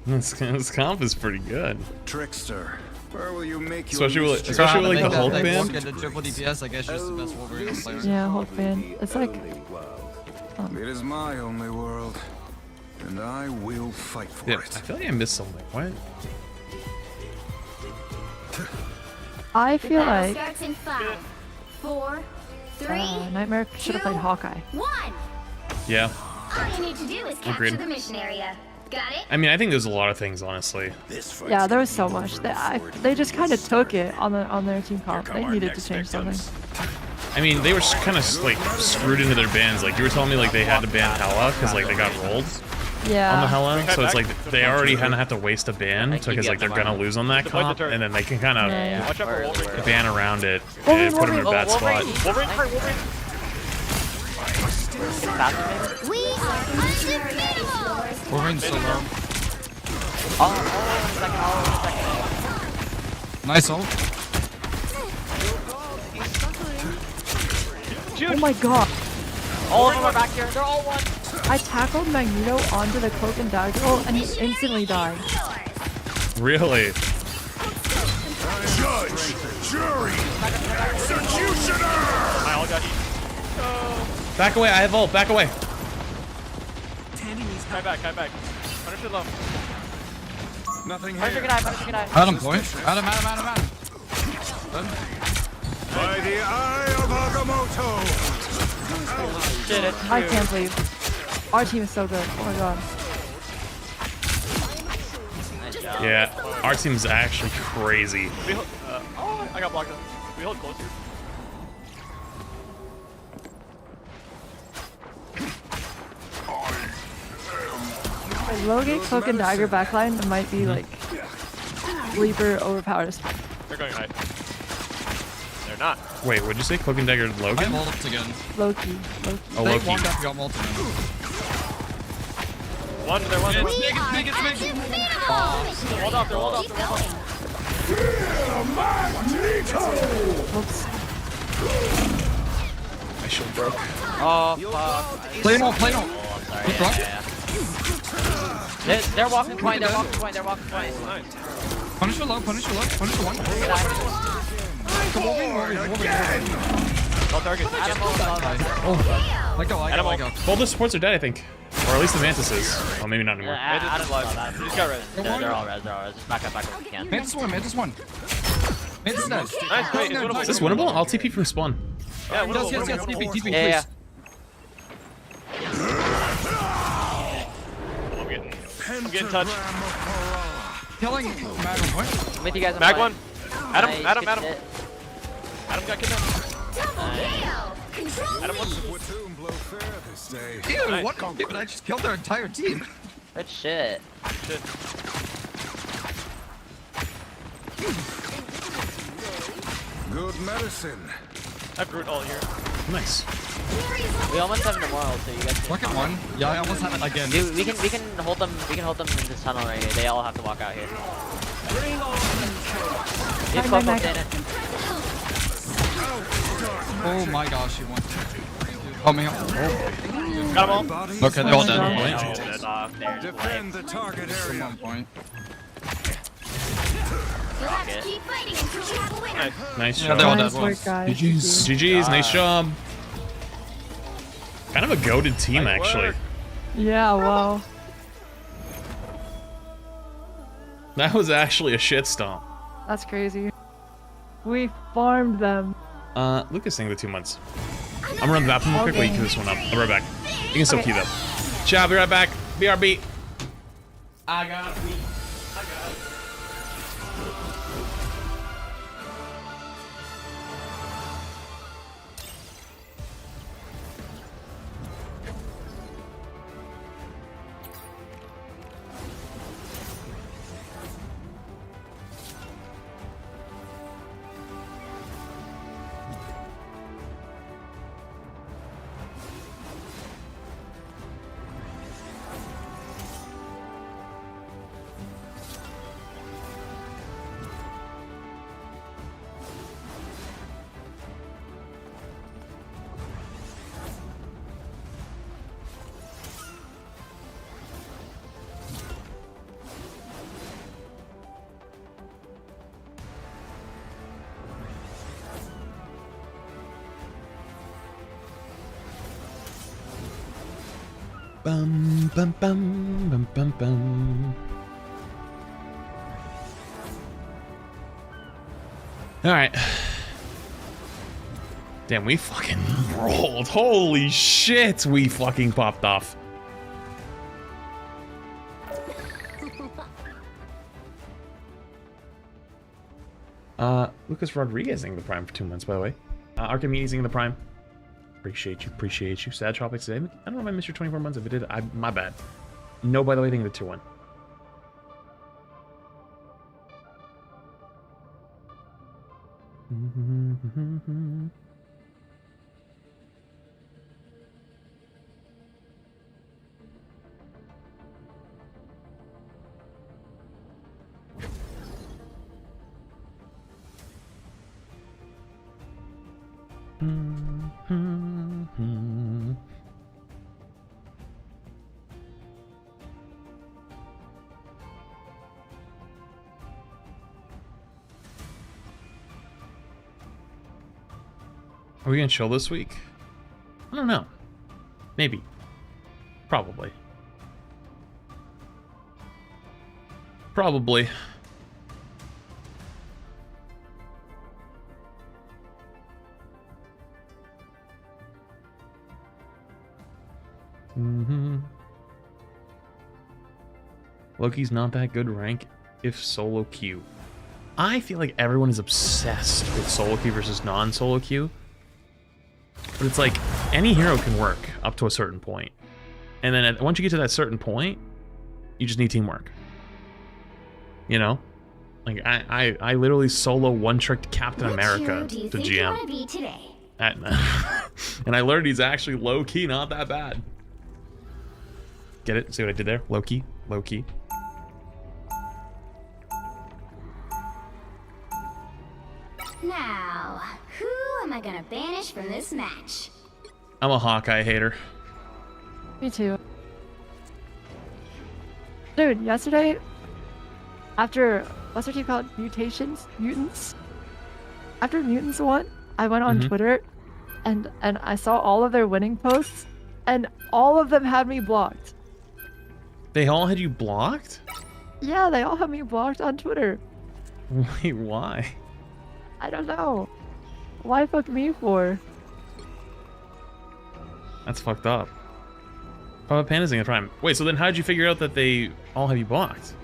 This comp is pretty good. Trickster, where will you make Especially your with- especially with, like, the Hulk band. Get the triple DPS, I guess just the best Wolverine player. Yeah, Hulk fan. It's like It is my only world, and I will fight for Yeah, I it. feel like I missed something. What? I The feel battle like starts in 5, 4, 3, Nightmare should have played 2, Hawkeye. 1. Yeah. All you need to do is capture Agreed. the mission area. Got it? I mean, I think there's a lot of things, honestly. Yeah, there was so much. They just kind of took it on their team comp. They needed to change something. I mean, they were kind of like screwed into their bans. Like you were telling me, like they had to ban Hela because like they got rolled on the Yeah. Hela. So it's like they already kind of have to waste a ban because like they're gonna lose on that Deploy the comp, turret. and then they can kind of Yeah. Watch out for Wolverine. ban around it and put them in a bad spot. Wolverine. We are unbeatable! Wolverine's so low. Second. Nice ult. Oh my god. All of them are back here. They're all one. I tackled Magneto onto the cloak and dagger ult and he instantly died. Really? Judge, jury, executioner! I all got eaten. Back away! I have ult. Back away! Kai back. Punisher low. Nothing Punish your here. guy, punish your guy. Adam, boy. Adam. By the eye of Agamotto. Shit, it's I you. can't believe our team is so good. Oh my god. Nice job. Yeah, our team's actually crazy. We hold, oh, I got blocked up. We hold closer. Like, Logan, Cloak, and Dagger backline might be like sleeper overpowered. They're going high. They're not. Wait, what'd you say? Cloak and Dagger Logan? I ult again. Loki. Oh, They Loki. walked up, got multi. One, they're one. It's big. Hold off, they're hold off. Oops. My shield broke. Oh, fuck. Play no. Oh, I'm sorry. Good Yeah. They're walking point, they're walking point. Punish your low. Punish the one. All targets. Oh, let go. All the supports are dead, I think. Or at least the Mantis is. Well, maybe not anymore. Adam's alive. He's got res. They're all res. Just back up if we can. Mantis one. Mantis dead. Nice, great. It's winnable. Is this winnable? I'll TP from spawn. Yeah, winnable. Yes. Winnable. TP, Yeah. I'm getting touched. Killing Mag on point. I'm with you guys on Mag point. one. Adam. Nice, Adam good shit. got kidnapped. Adam one. Dude, Nice. what? Dude, I just killed their entire team. Good shit. Shit. Good medicine. I have Groot all here. Nice. We almost have an immoral, so you guys. Look at one. Yeah, I almost have it again. Dude, we can hold them. We can hold them in this tunnel right here. They all have to walk out here. It's Mag. Oh my gosh, he won. Oh man. Got them all. Okay, they're all dead. Defend the target area. One point. You'll have to keep fighting until we have a winner. Nice Yeah, job. they're all Nice dead. work, guys. GG's, nice job. Kind of a goated team, Nice actually. work. Yeah, wow. That was actually a shit stomp. That's crazy. We farmed them. Lucas saying the 2 months. I'm gonna run the bathroom real quick. Wait, queue this one up. I'll be right back. You can still queue though. Ciao, be right back. BRB. I got it. Bum bum bum bum bum bum. All right. Damn, we fucking rolled. Holy shit, we fucking popped off. Lucas Rodriguezing the Prime for 2 months, by the way. Archimedesing the Prime. Appreciate you. Sad Tropics today. I don't know if I missed your 24 months. If I did, my bad. No, by the way, thank you for the tier 1. Are we gonna chill this week? I don't know. Maybe. Probably. Probably. Loki's not that good rank if solo queue. I feel like everyone is obsessed with solo queue versus non-solo queue. But it's like, any hero can work up to a certain point. And then once you get to that certain point, you just need teamwork. You know? Like, I literally solo one-tricked Captain America to GM. And I learned he's actually low-key not that bad. Get it? See what I did there? Low-key? Low-key. Now, who am I gonna banish from this match? I'm a Hawkeye hater. Me too. Dude, yesterday, after, what's our team called? Mutants? After Mutants won, I went on Twitter and I saw all of their winning posts and all of them had me blocked. They all had you blocked? Yeah, they all had me blocked on Twitter. Wait, why? I don't know. Why fuck me for? That's fucked up. Papa Panda's in the prime. Wait, so then how did you figure out that they all have you blocked?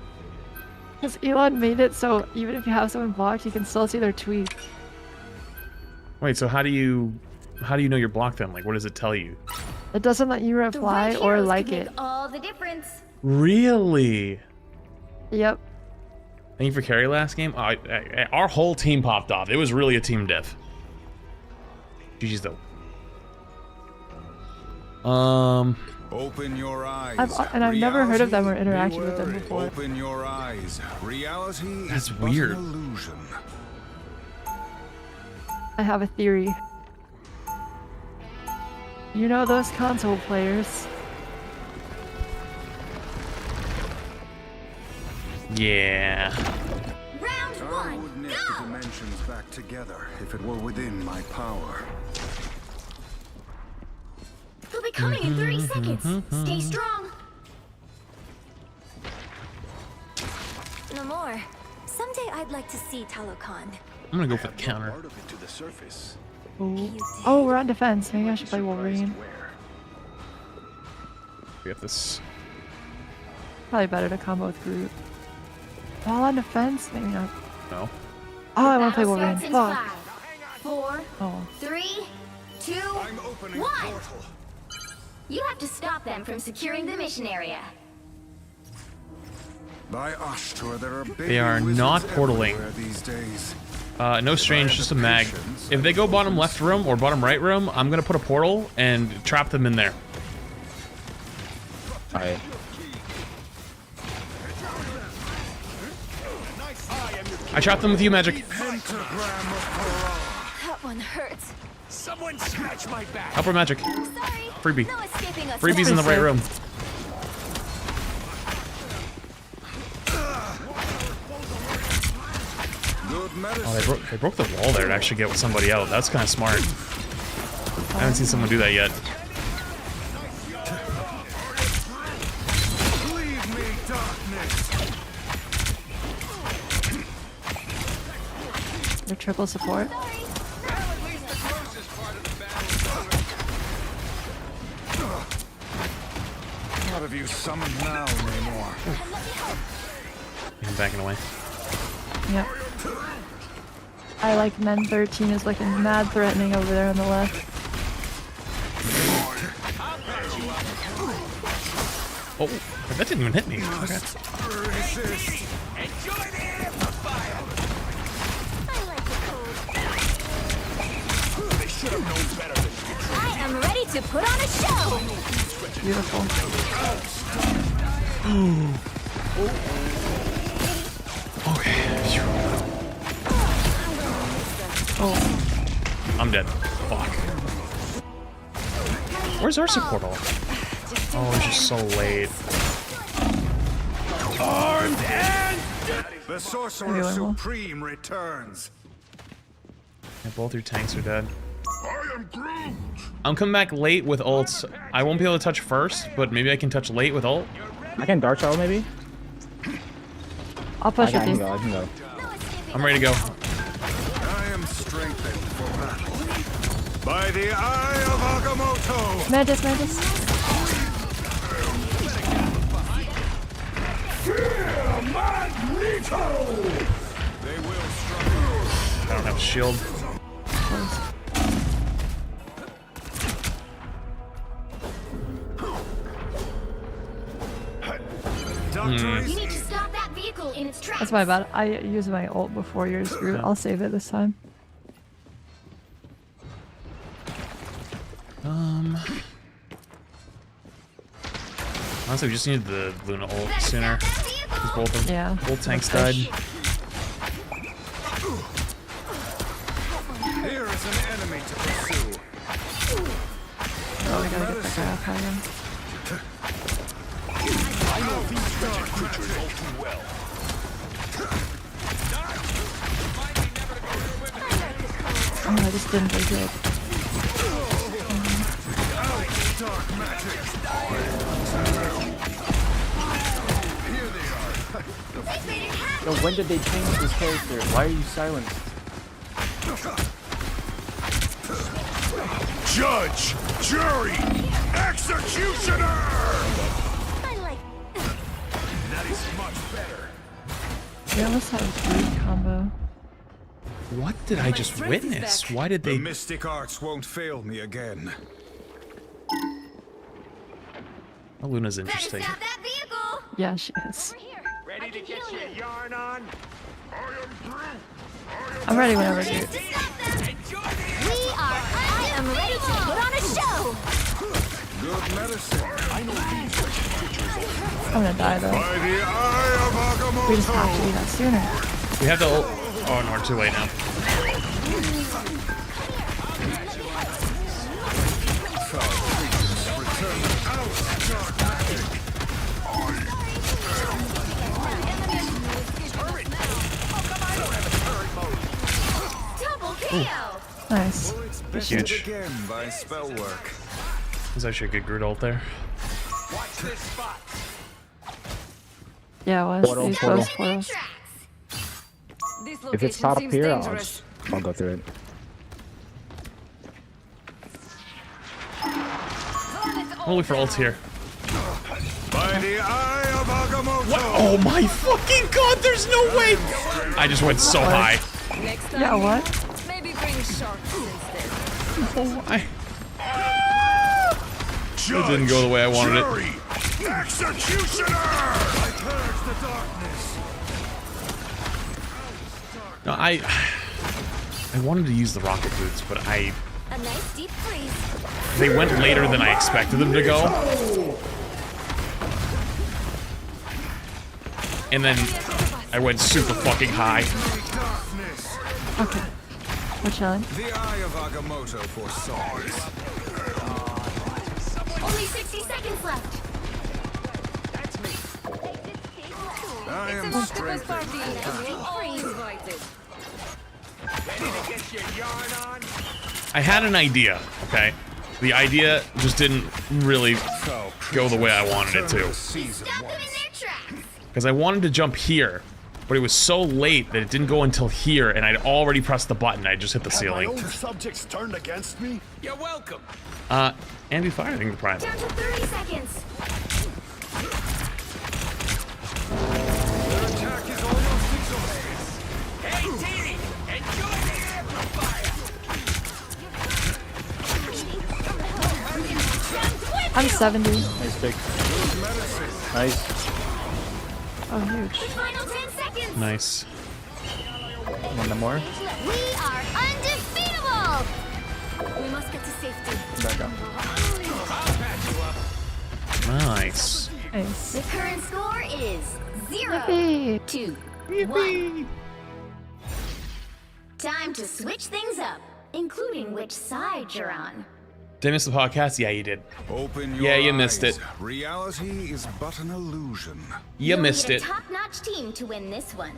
Because Elon made it so even if you have someone blocked, you can still see their tweet. Wait, so how do you know you're blocked then? Like, what does it tell you? It doesn't let you reply or like it. All the difference. Really? Yep. Thank you for carry last game. Oh, our whole team popped off. It was really a team diff. GG's though. Open your eyes. I've never heard of them or interacted with them before. Open your eyes. Reality That's is weird. but an illusion. I have a theory. You know those console players? Yeah. Round I would knit the dimensions back together if it were within my power. They'll be coming in 30 seconds. Stay strong. No more. Someday I'd like to see Talokan. I'm gonna go for the counter. Oh, we're on defense. Maybe I should play Wolverine. We got this. Probably better to combo with Groot. All on defense? Maybe not. No. Oh, I want to play Wolverine. Starts in Fuck. 5, 4, Oh. 3, 2, 1. You have to stop them from securing the mission area. By Ashtur, there are They are not portaling. these days. No strange, just a mag. If they go bottom left room or bottom right room, I'm gonna put a portal and trap them in there. Alright. I trapped them with you, Magic. That one hurts. Someone scratch my back. Upper Magic. Sorry. Freebie. No escaping us. Freebie's in the right room. Oh, they broke the wall there to actually get somebody out. That's kind of smart. I haven't seen someone do that yet. The triple support. What have you summoned now, Namor? I'm backing away. Yep. I like Men 13 is looking mad threatening over there on the left. Oh, that didn't even hit me. Okay. I am ready to put on a show. Beautiful. Okay. Oh. I'm dead. Fuck. Where's our support all? Oh, it's just so late. Armed and the Sorcerer Supreme returns. Yeah, both your tanks are dead. I'm coming back late with ults. I won't be able to touch first, but maybe I can touch late with ult. I can Dark Shadow maybe. I'll push with you. I can go. I'm ready to go. I am strengthened for battle. By the eye of Agamotto! Mantis. They will struggle. I don't have a shield. You need to stop that vehicle in its tracks. That's my bad. I used my ult before yours, Groot. I'll save it this time. Honestly, we just needed the Luna ult sooner. Because both tanks died. Here is an enemy to pursue. Oh, we gotta get the guy up again. I know these wretched creatures all too well. Oh, I just didn't do good. Yo, when did they change this character? Why are you silent? Judge, jury, executioner! That is much better. Yeah, let's have a great combo. What did I just witness? Why did they... The mystic arts won't fail me again. Oh, Luna's interesting. Yeah, she is. Ready to get your yarn on? I'm ready whenever you. I am ready to put on a show. Good medicine. I know these creatures. I'm gonna die though. By the eye of Agamotto. We just have to do that sooner. We have the ult. Oh, no, we're too late now. Nice. Huge. Again by spell work. There's actually a good Groot ult there. Yeah, it was. Portal, These portal. both portals. If it's not up here, I'll go through it. I'll look for ults here. By the eye of Agamotto. What? Oh my fucking god, there's no way! I just went so high. Yeah, what? Maybe bring sharks instead. Oh my. It didn't go the way I wanted it. Executioner! I purge the darkness. No, I wanted to use the rocket boots, but A nice deep freeze. they went later than I expected them to go. And then I went super fucking high. Okay. We're chilling. The eye of Agamotto for songs. Only 60 seconds left. I am Octopus strengthened. party and we're all invited. Ready to get your yarn on? I had an idea, okay? The idea just didn't really go the way I wanted it to. Stop them in their tracks. Because I wanted to jump here, but it was so late that it didn't go until here, and I'd already pressed the button. I just hit the Have my ceiling. own subjects turned against me? You're welcome. And be firing the prime. Down to 30 seconds. Their attack is almost exhausted. Hey, Teeny, enjoy the amplifier. I'm 70. Nice pick. Nice. Oh, huge. Final 10 seconds. Nice. One more. We are undefeatable. We must get to safety. Back up. Nice. Nice. The current score is 0 Yippee. to 1. Time to switch things up, including which side you're on. Did I miss the podcast? Yeah, you did. Open your Yeah, you missed eyes. it. Reality is but an illusion. You missed You'll it. need a top-notch team to win this one.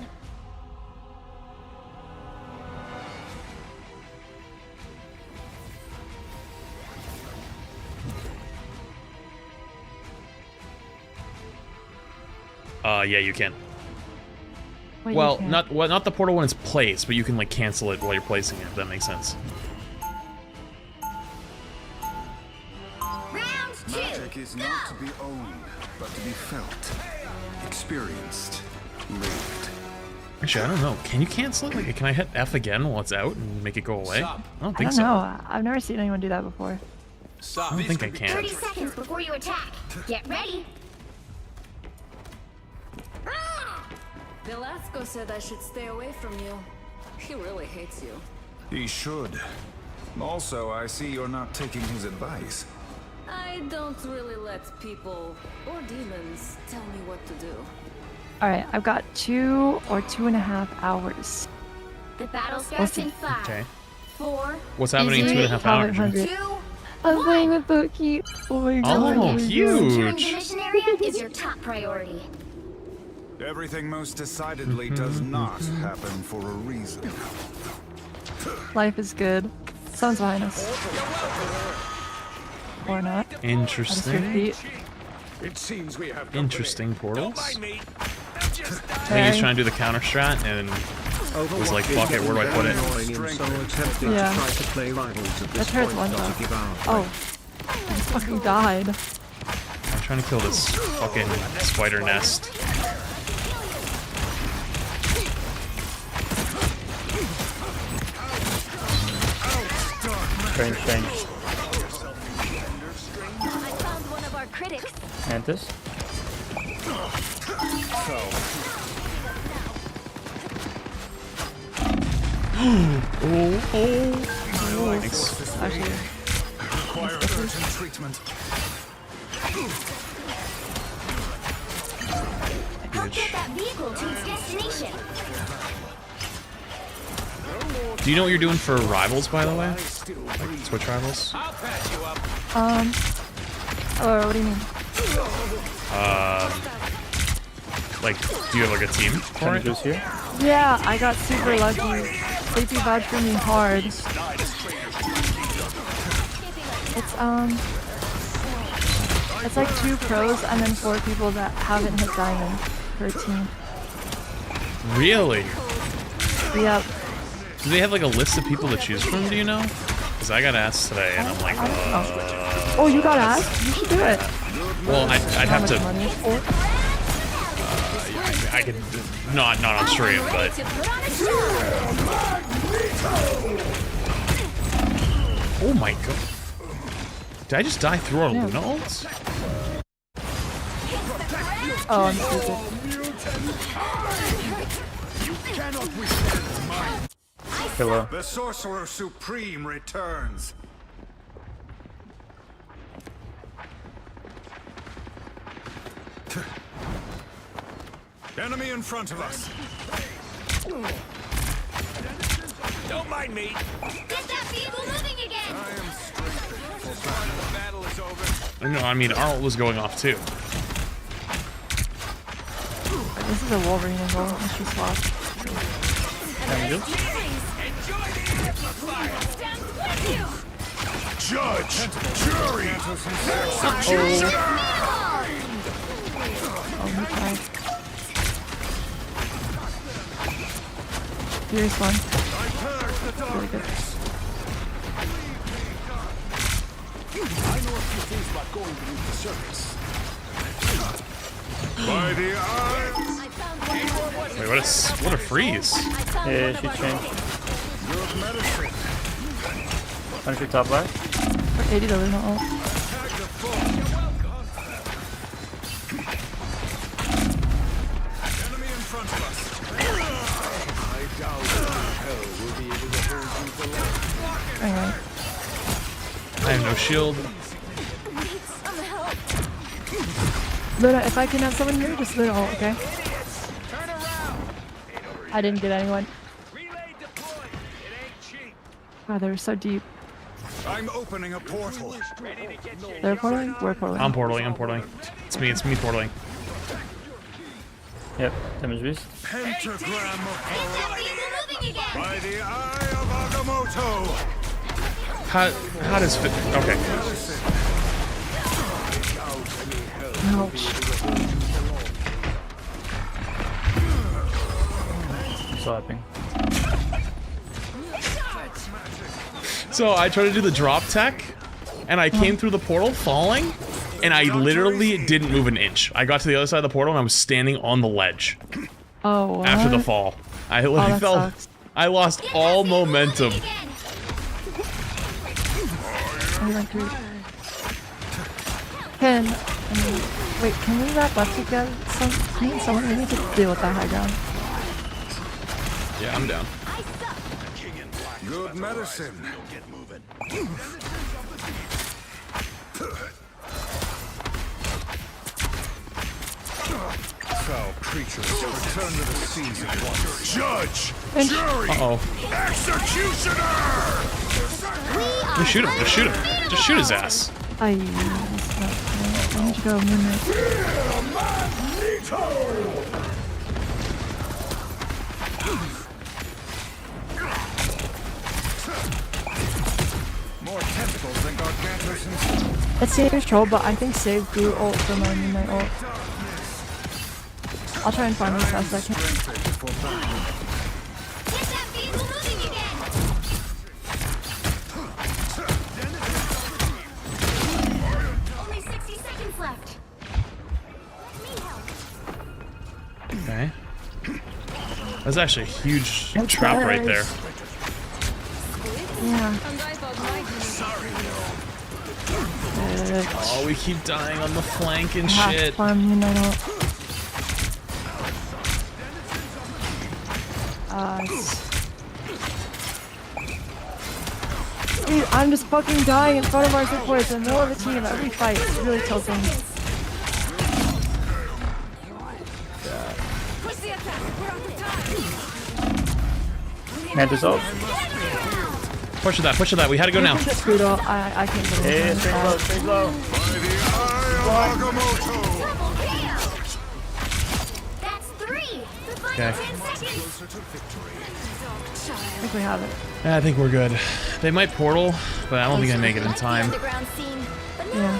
Yeah, you can. Wait, you Well, can't. not the portal when it's placed, but you can like cancel it while you're placing it. If that makes sense. Round 2. Magic is not to be owned, but to be felt, experienced, lived. Actually, I don't know. Can you cancel it? Like, can I hit F again while it's out and make it go away? I don't I think don't so. know. I've never seen anyone do that before. I don't think I can. 30 seconds before you attack. Get ready. Velasco said I should stay away from you. He really hates you. He should. Also, I see you're not taking his advice. I don't really let people or demons tell me what to do. All right, I've got 2 or 2.5 hours. The battle starts in 5, Okay. 4. What's happening in 2.5 hours? 100. I'm playing with Pokey. Oh my god. Oh, Securing the huge. mission area is your top priority. Everything most decidedly does not happen for a reason. Life is good. Someone's behind us. Or not. Interesting. It seems we have Interesting portals. I me. think he's trying to do the counter strat and was like, fuck it, where do I put it? Yeah. That hurts one though. Oh. I just fucking died. I'm trying to kill this fucking spider nest. Strange. I found one of our critics. Mantis. Thanks. Actually. Require urgent treatment. Help get that vehicle to its destination. Do you know what you're doing for rivals, by the way? Like Twitch rivals? What do you mean? Like, do you have like a team for it? Here? Yeah, I got super lucky. Sleepy vouched for me hard. It's like 2 pros and then 4 people that haven't hit diamond per team. Really? Yep. Do they have like a list of people to choose from, do you know? Because I got asked today and I'm like, Oh, you got asked? You should do it. Well, I'd have to. Money for? I could not on stream, but oh my god! Did I just die through our Luna ults? Oh, I'm stupid. Hello. The Sorcerer Supreme returns. Enemy in front of us. Don't mind me. Get that vehicle moving again. I am strengthened. The battle is over. No, I mean our ult was going off too. This is a Wolverine angle, and she swapped. Judge, jury, Oh, he tried. Here's one. Really good. I know a few things about going beneath the surface. By the eye. Wait, what a freeze! Yeah, she changed. Good medicine. 100 top left. For 80 dollars ult. Enemy in front of us. I doubt hell will be able to hold you for long. Alright. I have no shield. Luna, if I can have someone here, just Luna ult, okay? I didn't get anyone. God, they were so deep. I'm opening a portal. They're portaling? We're portaling. I'm portaling. It's me portaling. Yep, damage beast. Pentagram of horror. By the eye of Agamotto. How does fit? Okay. Ouch. slapping. So I tried to do the drop tech, and I came through the portal falling, and I literally didn't move an inch. I got to the other side of the portal, and I was standing on the ledge. Oh, what? After the fall. I literally fell. Sucks. I lost all momentum. Wait, can we wrap up together? We need to deal with that high ground. Yeah, I'm down. Good medicine. Foul creatures return to the seas of wonder. Judge! Jury! Uh-oh. Executioner! Just shoot him. Just shoot him. Just shoot his ass. I need to go midnight. More tentacles than Gargantuous himself. It's Saber's troll, but I think Save grew ult for my midnight ult. I'll try and find this as I can. Only 60 seconds left. Okay. That's actually a huge trap right there. Yeah. Oh, we keep dying on the flank and Half shit. farm midnight ult. Dude, I'm just fucking dying in front of our supports in the middle of the team every fight. It's really tilting. Mantis ult. Push that, push that. We had to go now. I can't get it. Hey, stay low, stay low. That's 3. The final Okay. 10 seconds. I think we have it. Yeah, I think we're good. They might portal, but I don't think I make it in time. Yeah.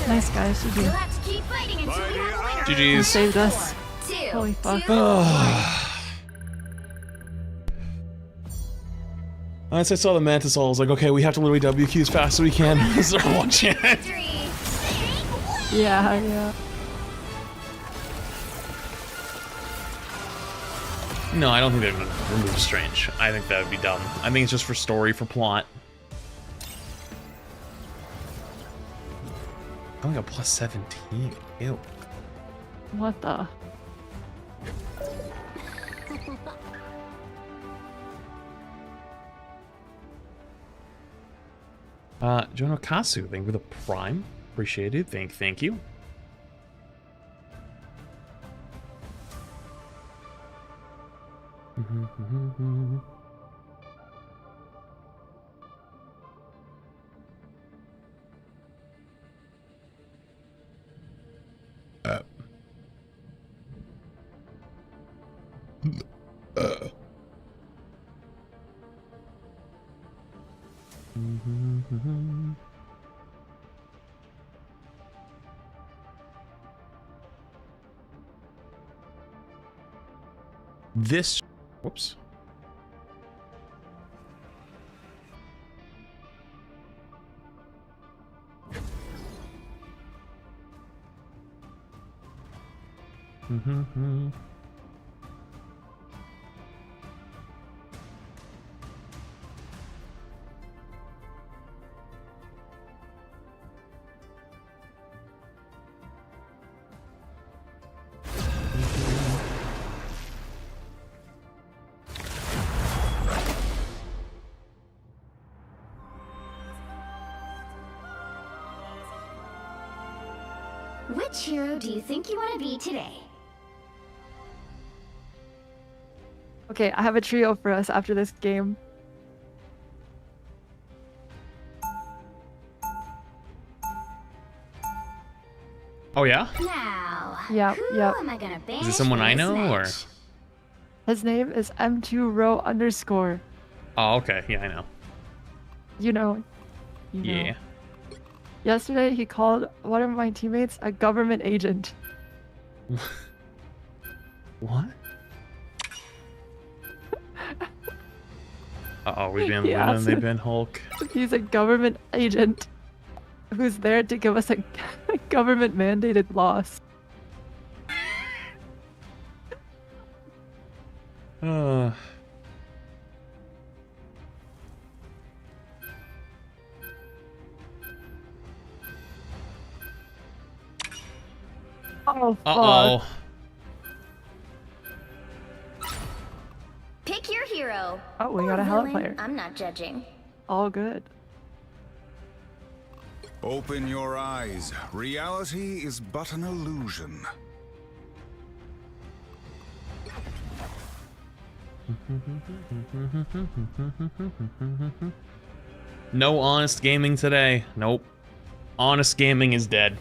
Nice guys, GG. We'll have to keep fighting until we have a winner. You GG's. saved us. 2. Holy fuck. Once I saw the Mantis ult, I was like, okay, we have to literally WQ as fast as we can. This is our one chance. Yeah, yeah. No, I don't think they'd remove Strange. I think that would be dumb. I think it's just for story, for plot. I only got plus 17. Ew. What the? Jono Kasu, thank you for the Prime. Appreciate it. Thank you. This, whoops. Which hero do you think you want to be today? Okay, I have a trio for us after this game. Oh yeah? Now, Yep, who yep. am I gonna banish Is it someone for I this know or? match? His name is M2row_. Oh, okay. Yeah, I know. You know. You know. Yeah. Yesterday, he called one of my teammates a government agent. What? Uh-oh, we banned Yeah, Luna and they banned Hulk. He's a government agent who's there to give us a government mandated loss. Oh, fuck. Uh-oh. Pick your hero. Oh, we got Or a Hella villain. player. I'm not judging. All good. Open your eyes. Reality is but an illusion. No honest gaming today. Nope. Honest gaming is dead.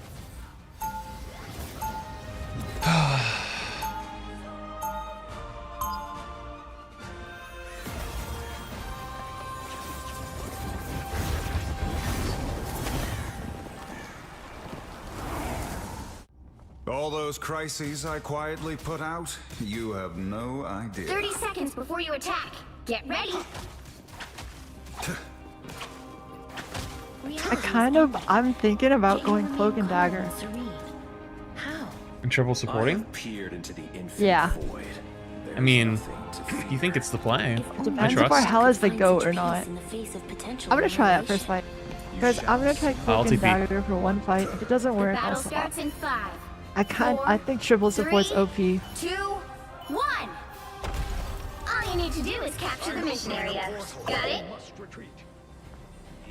All those crises I quietly put out, you have no idea. 30 seconds before you attack. Get ready. I'm thinking about going cloak and dagger. And triple supporting? Yeah. I mean, you think it's the play. I Depends if our trust. Hella's the goat or not. I'm gonna try that first fight. Because I'm gonna try I'll cloak and TP. dagger for one fight. If it doesn't work, I'll Battle swap. starts in 5. I think triple support's 3, OP. 2, 1. All you need to do is capture the mission area. Got it?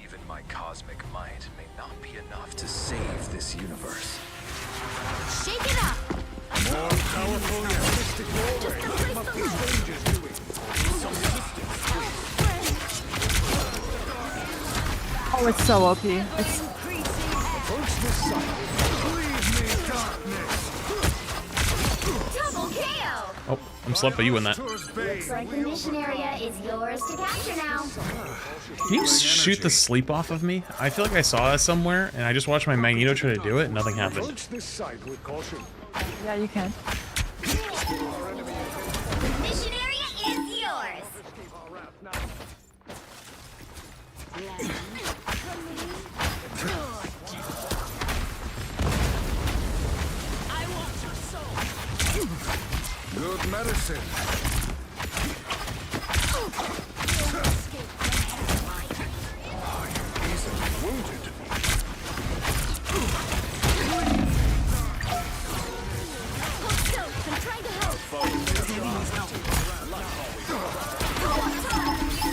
Even my cosmic might may not be enough to save this universe. Shake it up. More powerful yet mystic doorway. Must be strangers doing. Some resistance, Oh, it's so OP. It's approach this side. Leave me darkness. Double KO. Oh, I'm slept by you in that. Looks like the mission area is yours to capture now. Can you shoot the sleep off of me? I feel like I saw that somewhere, and I just watched my Magneto try to do it, and nothing happened. Approach this side with caution. yeah, you can. The mission area is yours. Good medicine. Easily wounded.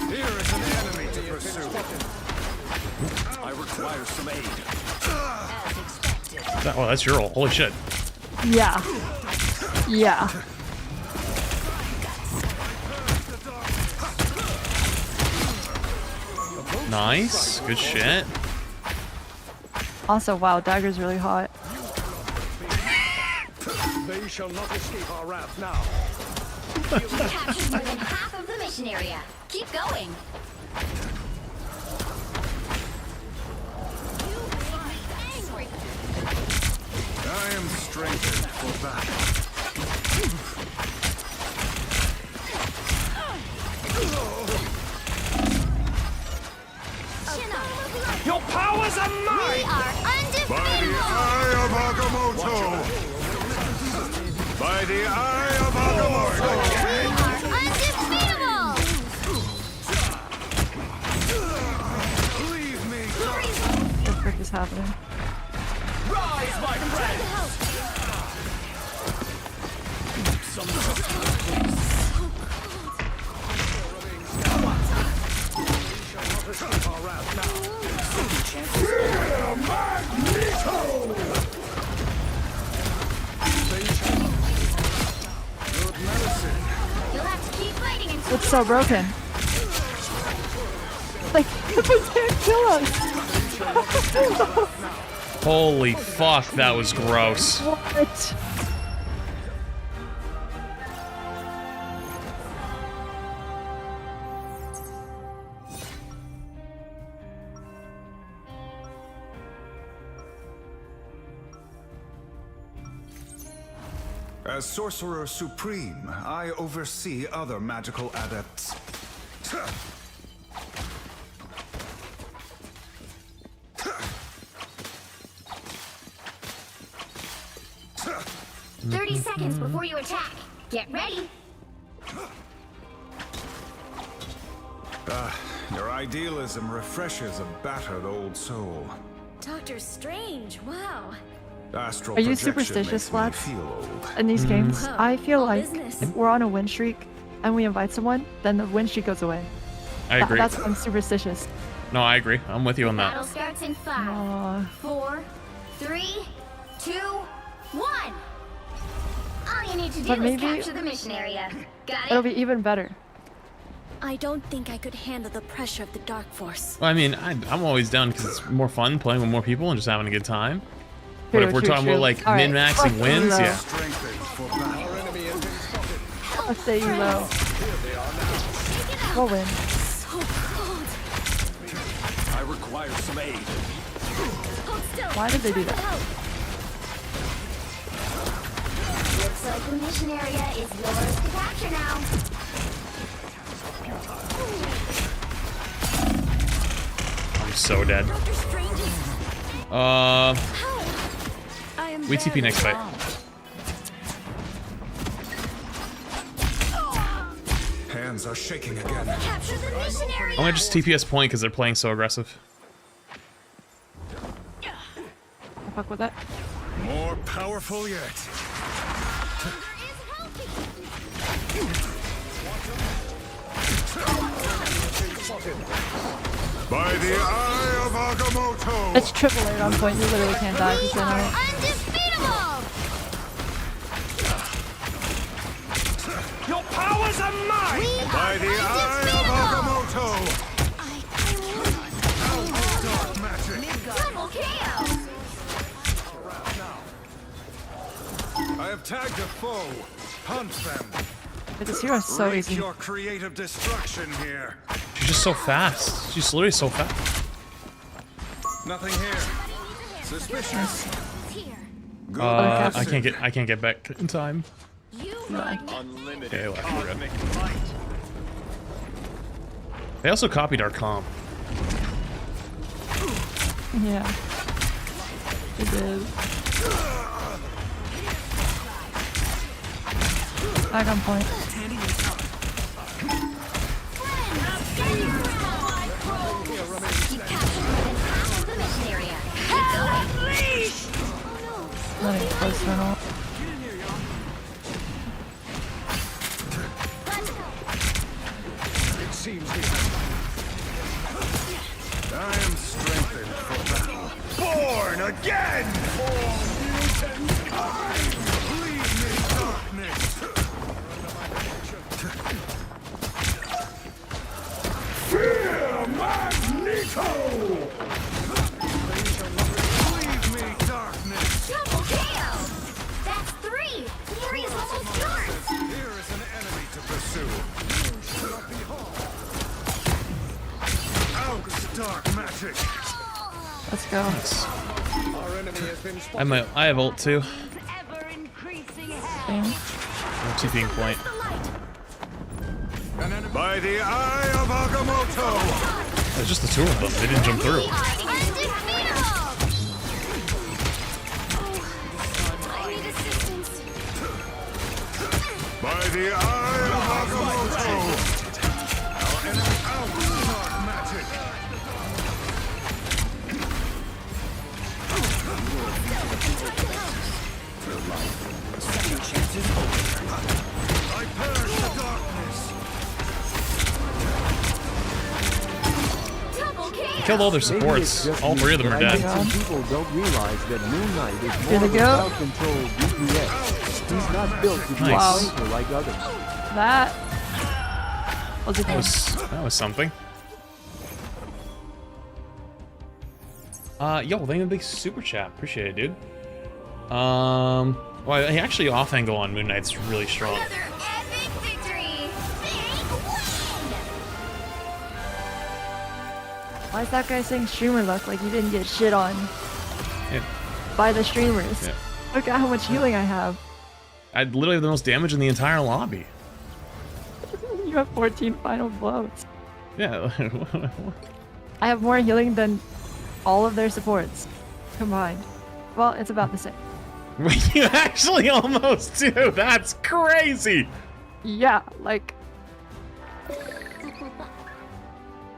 Here is an enemy to pursue. I require some aid. Oh, that's your ult. Holy shit. Yeah. Yeah. Nice. Good shit. Also, wow, dagger's really hot. They shall not escape our wrath now. You captured more than half of the mission area. Keep going. I am strengthened for battle. Your powers are mine! We are By the undefeated! eye of Agamotto! By the eye of Agamotto! We are undefeatable! Leave me! What the frick is happening? Rise, my friend! You'll have to keep fighting until It's so broken. Like, it can't kill us. Holy fuck, that was gross. What? As Sorcerer Supreme, I oversee other magical adepts. 30 seconds before you attack. Get ready. Your idealism refreshes a battered old soul. Doctor Strange, wow. Astral Are you projection superstitious, makes me Flats? feel old. In these games, Wow, I feel all like business. if we're on a win streak and we invite someone, then the win streak goes away. I agree. That's I'm superstitious. No, I agree. I'm with you on Battle that. starts in 5, 4, 3, 2, 1. All you need to do But is maybe capture the mission area. Got it'll it? be even better. I don't think I could handle the pressure of the Dark Force. Well, I mean, I'm always down because it's more fun playing with more people and just having a good time. But True, if we're true, talking true. about like All right, min-maxing fuck wins, you, yeah. I'll stay you low. We'll win. So cold. I require some aid. Hold still. Why did they do that? Looks like the mission area is yours to capture now. I'm so dead. Doctor Strange is... Uh, I am we TP next fight. Hands are shaking again. Capture the mission area. I'm gonna just TPS point because they're playing so aggressive. I'll fuck with that. More powerful yet. By the eye of Agamotto! It's triple layered on point. You literally can't die if you stand on it. Undefeatable! Your powers are mine! By the eye of Agamotto! Dark magic! Double KO! I have tagged a foe. Hunt them. This hero's so Reach easy. your creative destruction here. She's just so fast. She's literally so fast. Nothing here. Suspicious. I can't get back in time. Unlimited. Okay, left, we're good. They also copied our comp. Yeah. It did. Back on point. Not even close to an ult. It seems I am strengthened for battle. Born again! Leave me, darkness! Fear Magneto! Leave me, darkness! Double KO! That's 3! Fury's almost yours! Here is an enemy to pursue. Out, dark magic! Let's go. Our enemy has been I have ult too. Same. I'm TPing point. By the eye of Agamotto! It's just the two of them. They didn't jump through. By the eye of Agamotto! Our enemy out, dark magic! I perish the darkness! Killed all their supports. All three of them are dead. Some people don't realize that Moon Knight is Here more they of a go. self-controlled DPS. He's not built to be Nice. a flanker like others. That was a game. That was something. Yo, thank you for the big super chat. Appreciate it, dude. Well, actually, off angle on Moon Knight's really strong. Another epic victory! Big win! Why is that guy saying streamer luck like he didn't get shit on Yeah. by the streamers? Yeah. Look at how much healing I have. I literally have the most damage in the entire lobby. You have 14 final blows. Yeah. I have more healing than all of their supports combined. Well, it's about the same. You actually almost do. That's crazy. Yeah, like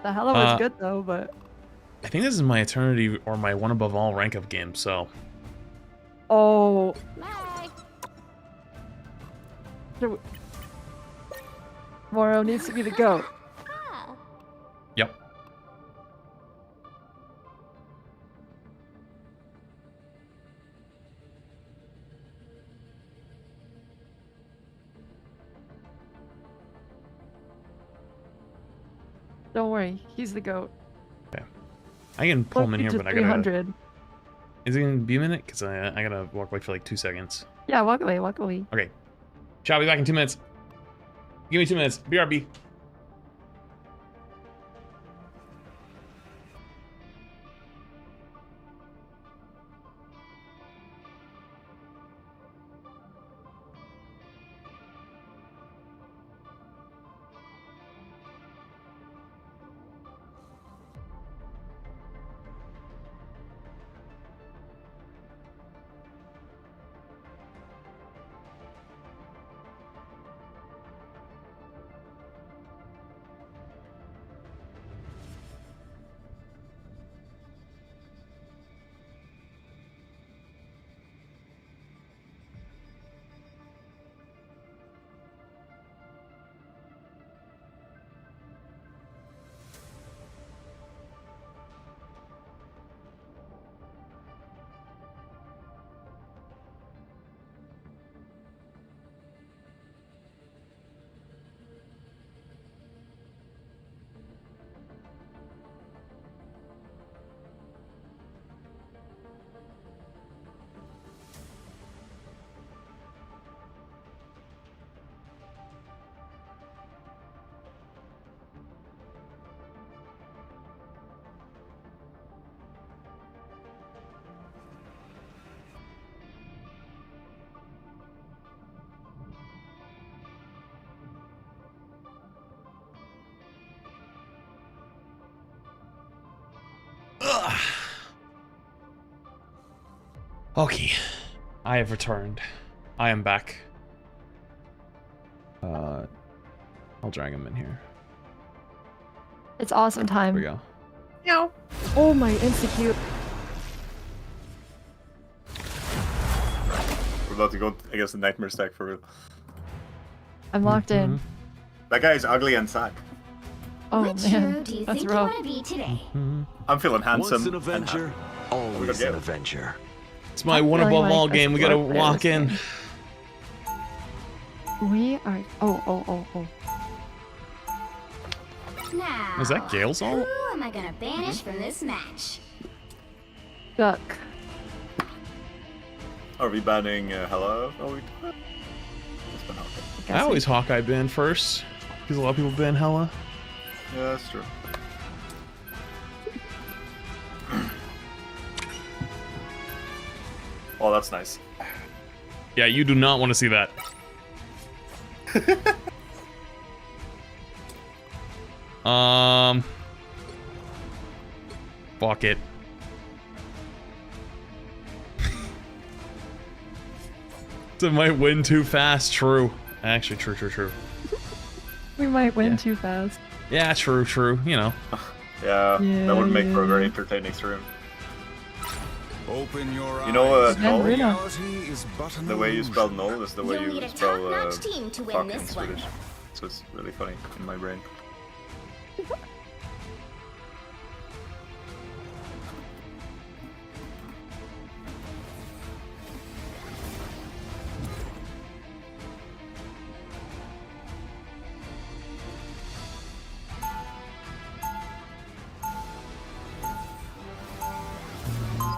the hell was good though, but I think this is my Eternity or my One Above All rank of game, so. oh. Moro needs to be the GOAT. Yep. Don't worry, he's the GOAT. Okay. I can pull him in here, but I gotta. 300. Is it gonna be a minute? Cause I gotta walk away for like 2 seconds. Yeah, walk away, walk away. Okay. Shall be back in 2 minutes. Give me 2 minutes. BRB. Okay, I have returned. I am back. I'll drag him in here. It's awesome time. Here we go. Meow. Oh my insecute. We're about to go against the Nightmare stack for real. I'm locked in. That guy is ugly and sad. Oh Which man, hero do you that's think you rough. want to be today? I'm feeling handsome. Once an Avenger, always an Avenger. It's my I'm One feeling Above like All a game. We gotta sport walk player in. this We are. Oh. Now, Is that Gale's ult? who am I gonna banish from this match? Duck. Are we banning Hela? Oh, we I always Hawkeye ban first, because a lot of people ban Hela. Yeah, that's true. Oh, that's nice. Yeah, you do not want to see that. Fuck it. It might win too fast. True. Actually, true. We might win too fast. Yeah, true. You know. Yeah, that would make for a very entertaining stream. You know, null? The way you spell null is the way you spell fuck in Swedish. So it's really funny in my brain.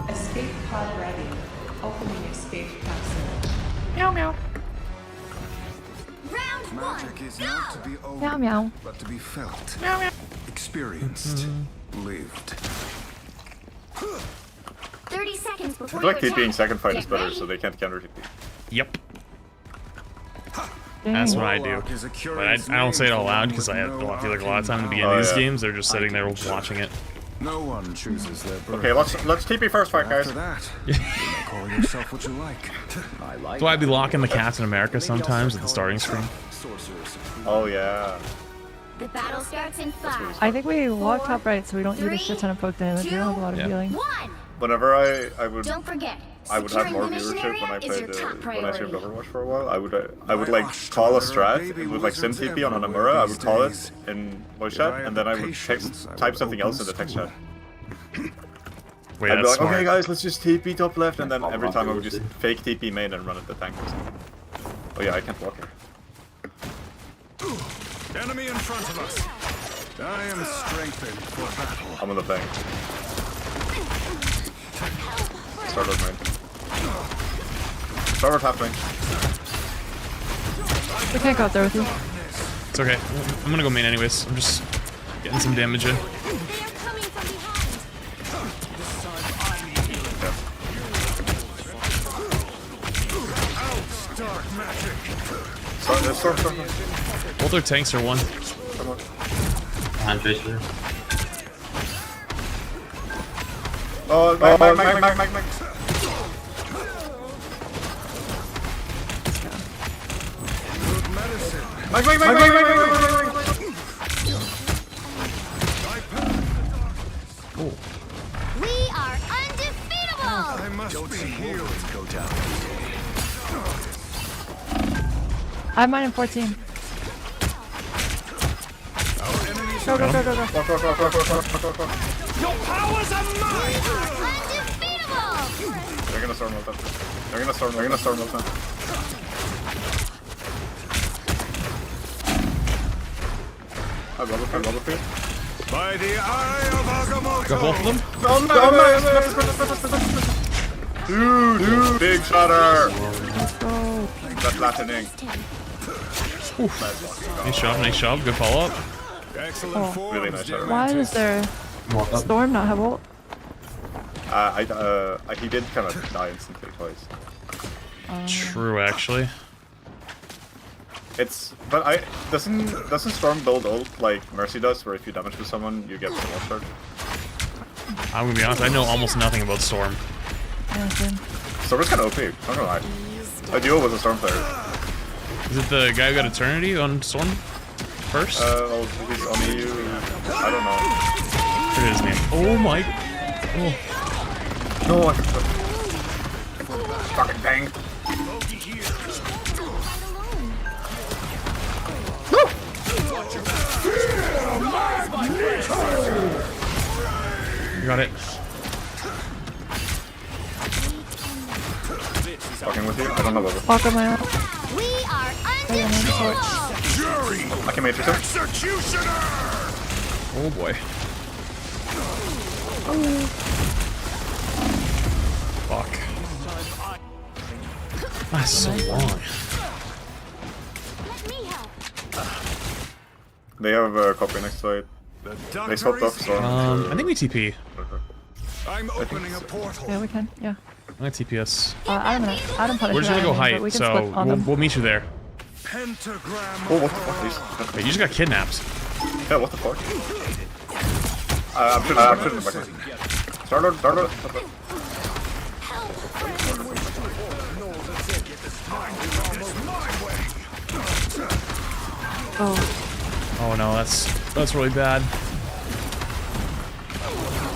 Escape pod ready. Opening escape capsule. Meow. Round Magic is not to be owned, Meow. but to be felt, Meow. experienced, lived. 30 seconds I before feel like you TPing attack. second fight is Get better, ready. so they can't counter TP. Yep. That's what I do. But I don't say it out loud because I feel like a lot of time in the beginning of these games, they're just sitting there watching it. No one chooses their birth. Okay, let's TP first fight, guys. After that, you may call yourself what you like. I like. That's why I'd be locking the Captain America sometimes at the starting screen. Oh yeah. The battle starts in 5. I think we walk top right so we don't eat a shit ton of poke damage. We don't have a lot of healing. Whenever I would. Don't forget. I would have more viewership when I played when I streamed Overwatch for a while. I would like call a strat with like sim TP on Anamura. I would call it in voice chat, and then I would type something else in the text chat. Wait, I'd be like, smart. okay guys, let's just TP top left, and then every time I would just fake TP main and run at the tank. Oh yeah, I can't walk here. Enemy in front of us. I am strengthened for battle. I'm on the bank. Start with main. Start with half lane. We can't go out there with you. It's okay. I'm gonna go main anyways. I'm just getting some damage in. Start. Both their tanks are one. Oh, Mike. Oh. We are undefeatable. I must be healed. Go down. I have mine in 14. Go. Your powers are mine! Undefeatable! They're gonna storm ult. They're gonna storm ult now. I love it. By the eye of Agamotto! Got both of them? Dude, big shutter! Let's go. That's flattening. Nice job. Good follow up. Excellent form. Really nice shutter. Why does their Storm not have ult? He did kind of die instantly twice. True, actually. Doesn't Storm build ult like Mercy does, where if you damage to someone, you get the wall charge? I'm gonna be honest, I know almost nothing about Storm. Storm is kind of OP, I'm not gonna lie. I duo with a Storm player. Is it the guy who got Eternity on Storm first? Well, he's on EU. I don't know. Forget his name. Oh my. Oh. No, I can fucking dang. You got it. Fucking with you? I don't know what. Walk on my own. We are undefeatable. I can make it. Oh boy. Fuck. That's so long. They have a copy next to it. They swapped off Storm. I think we TP. I'm opening a portal. Yeah, we can. Yeah. I'm gonna TPS. Adam punished. We're just gonna go height, we can so split on them. we'll meet you there. Pentagram. Oh, what the fuck? Wait, you just got kidnapped. Yeah, what the fuck? I'm shooting him back. Start. Oh no, that's really bad.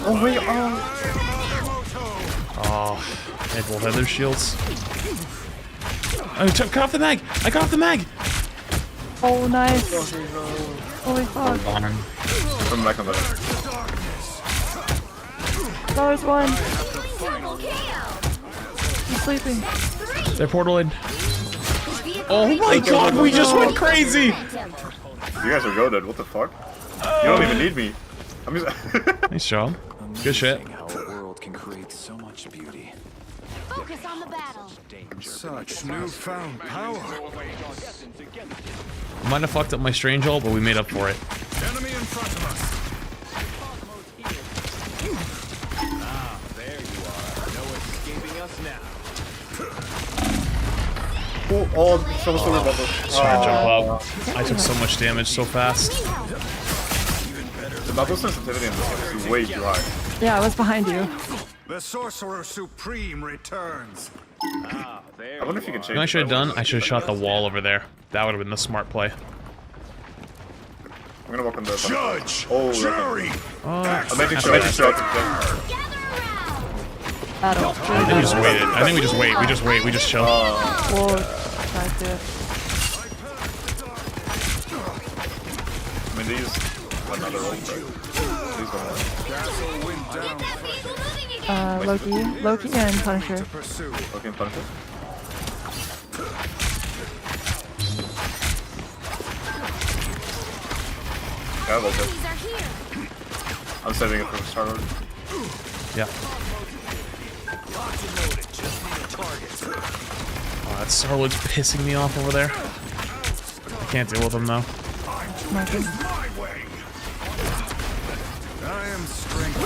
Oh wait, Oh, they both have their shields. I cut off the mag! I cut off the mag! Oh nice. Holy fuck. I'm back on that. There's one. He's sleeping. They're portaling. Oh my god, we just went crazy! You guys are goated, what the fuck? You don't even need me. I'm just Nice job. Good shit. How a world can create so much beauty. Focus on the battle. Such newfound power. Might have fucked up my strange ult, but we made up for it. Enemy in front of us. Ah, there you are. No escaping us now. someone's still bubble. Sorry to jump out. I took so much damage so fast. battle sensitivity in this game is way too high. Yeah, I was behind you. The Sorcerer Supreme returns. I wonder if you can change. You know what I should have done? I should have shot the wall over there. That would have been the smart play. I'm gonna walk on the Judge, oh, jury, I'm making sure. Battle. I think we just waited. I think we just wait. We just wait. We just chill. We'll try to. I mean, these another old right? These one. Loki and Punisher. Loki and Punisher. Yeah, well, I'm saving it for Star-Lord. Yeah. Oh, that Star-Lord's pissing me off over there. I can't deal with him though. I am strength.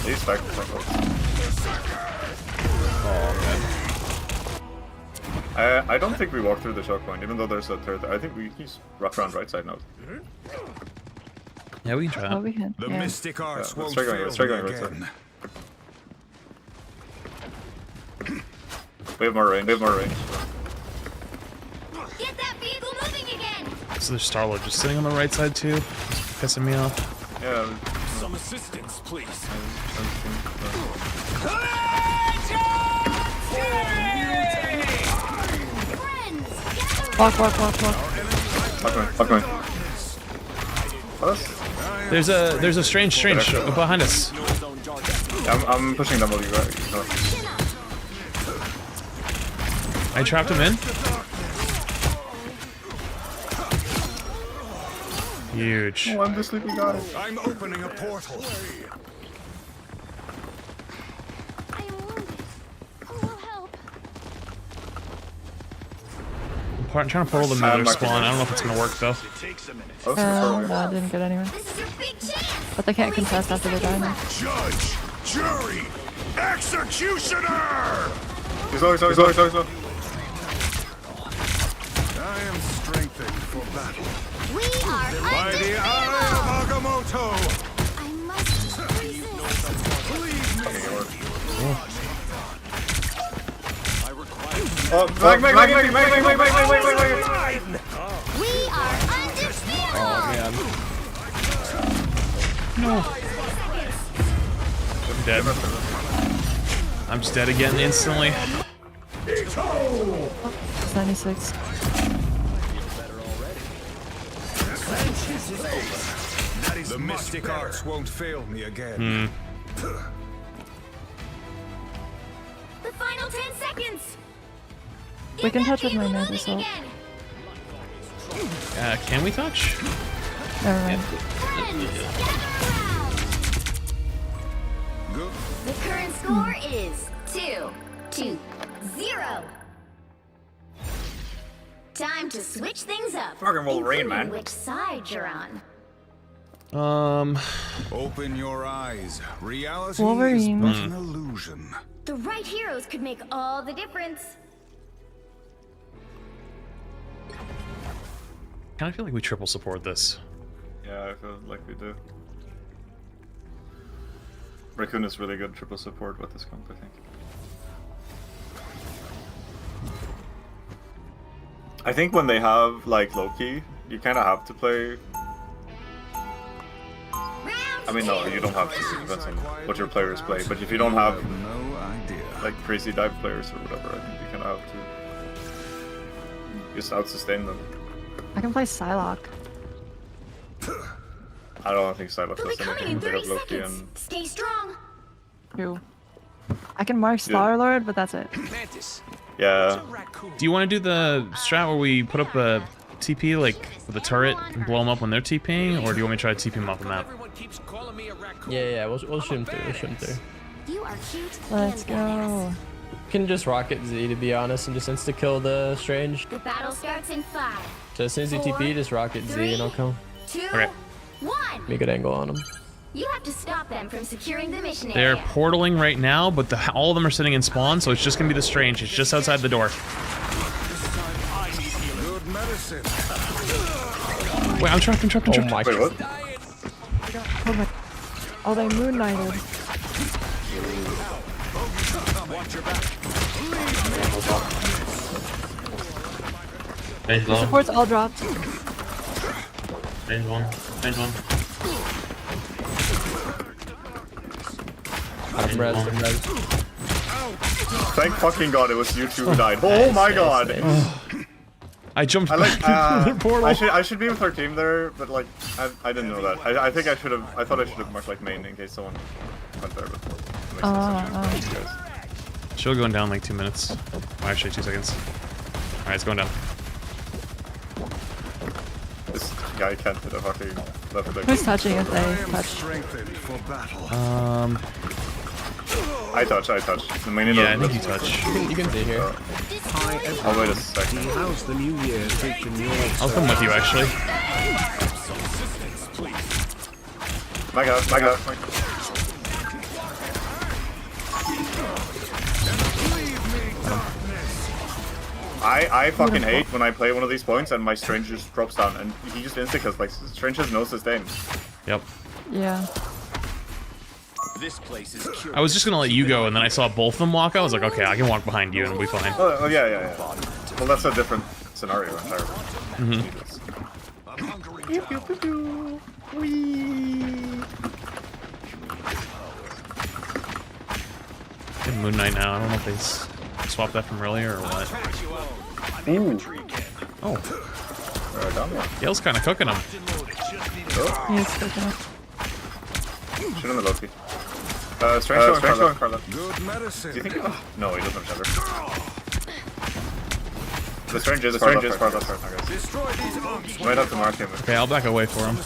He's back. Oh man. I don't think we walk through the choke point, even though there's a turret there. I think we just rock around right side now. Yeah, we can try that. Oh, we can. The mystic arts won't fail fail right side. We have more range. Get that vehicle moving again. So there's Star-Lord just sitting on the right side too, pissing me off. Yeah. Some assistance, please. Walk. Fuck me. There's a strange behind us. Yeah, I'm pushing them while you go. I trapped him in. Huge. Oh, I'm the sleepy guy. I'm opening a portal. I'm trying to portal them to their spawn. I don't know if it's gonna work though. No, I didn't get anywhere. But they can't contest after they die now. Judge, jury, executioner! He's low. I am strengthened for battle. We are By the eye of Agamotto! I must Oh, mag. We are undefeated. Oh man. No. I'm dead. I'm just dead again instantly. 96. The mystic arts won't fail me again. The final 10 seconds. We can touch with my magic assault. Can we touch? Never mind. The current score is 2-0. Time to switch things up. Fucking Wolverine, man. Which side you're on? Open your eyes. Reality Wolverine. is but an illusion. The right heroes could make all the difference. I kind of feel like we triple support this. Yeah, I feel like we do. Raccoon is really good triple support with this comp, I think. I think when they have like Loki, you kind of have to play. I mean, no, you don't have to. It depends on what your players play. But if you don't have like crazy dive players or whatever, I think you kind of have to just out-sustain them. I can play Psylocke. I don't think Psylocke does anything when they have Loki and... Stay strong. True. I can mark Star-Lord, but that's it. Yeah. Do you want to do the strat where we put up a TP like with a turret and blow them up when they're TPing, or do you want me to try to TP them off the map? Yeah, we'll shoot him through. You are cute. Let's go. Can just rocket Z, to be honest, and just insta kill the Strange. The battle starts in 5. So as soon as he TP, just rocket Z and I'll kill him. 2, Okay. 1. Make a good angle on him. You have to stop them from securing the mission They're area. portaling right now, but all of them are sitting in spawn, so it's just gonna be the Strange. It's just outside the door. Good medicine. Wait, I'm trapped. Wait, what? Oh my. Oh, they moon knighted. The support's all dropped. Range one. I'm res. Thank fucking god it was you two who died. Oh my god! I jumped I like, back into the portal. I should be with our team there, but like, I didn't know that. I think I should have, I thought I should have marked like main in case someone went there, but it makes sense. She'll going down like 2 minutes. Oh, actually 2 seconds. Alright, it's going down. This guy can't hit a fucking level. Who's touching if they touch? I touch. The main yeah, I think you touch. You can see here. I'll wait a second. How's the new year treating you? I'll come with you actually. My god. I fucking hate when I play one of these points and my Strange just drops down and he just insta-kills, like Strange has no sustain. Yep. Yeah. This place is I was just gonna let you go and then I saw both of them walk. I was like, okay, I can walk behind you and we'll be fine. Oh yeah. Well, that's a different scenario entirely. In Moon Knight now. I don't know if they swapped that from earlier or what. Ooh. Oh. Down one. Gale's kind of cooking him. He's cooking him. Shoot him with Loki. Strange going Carla. Good medicine. Do you think? Oh, no, he doesn't have Shatter. The Strange is far left right now, guys. Might have to mark him. Okay, I'll back away for him.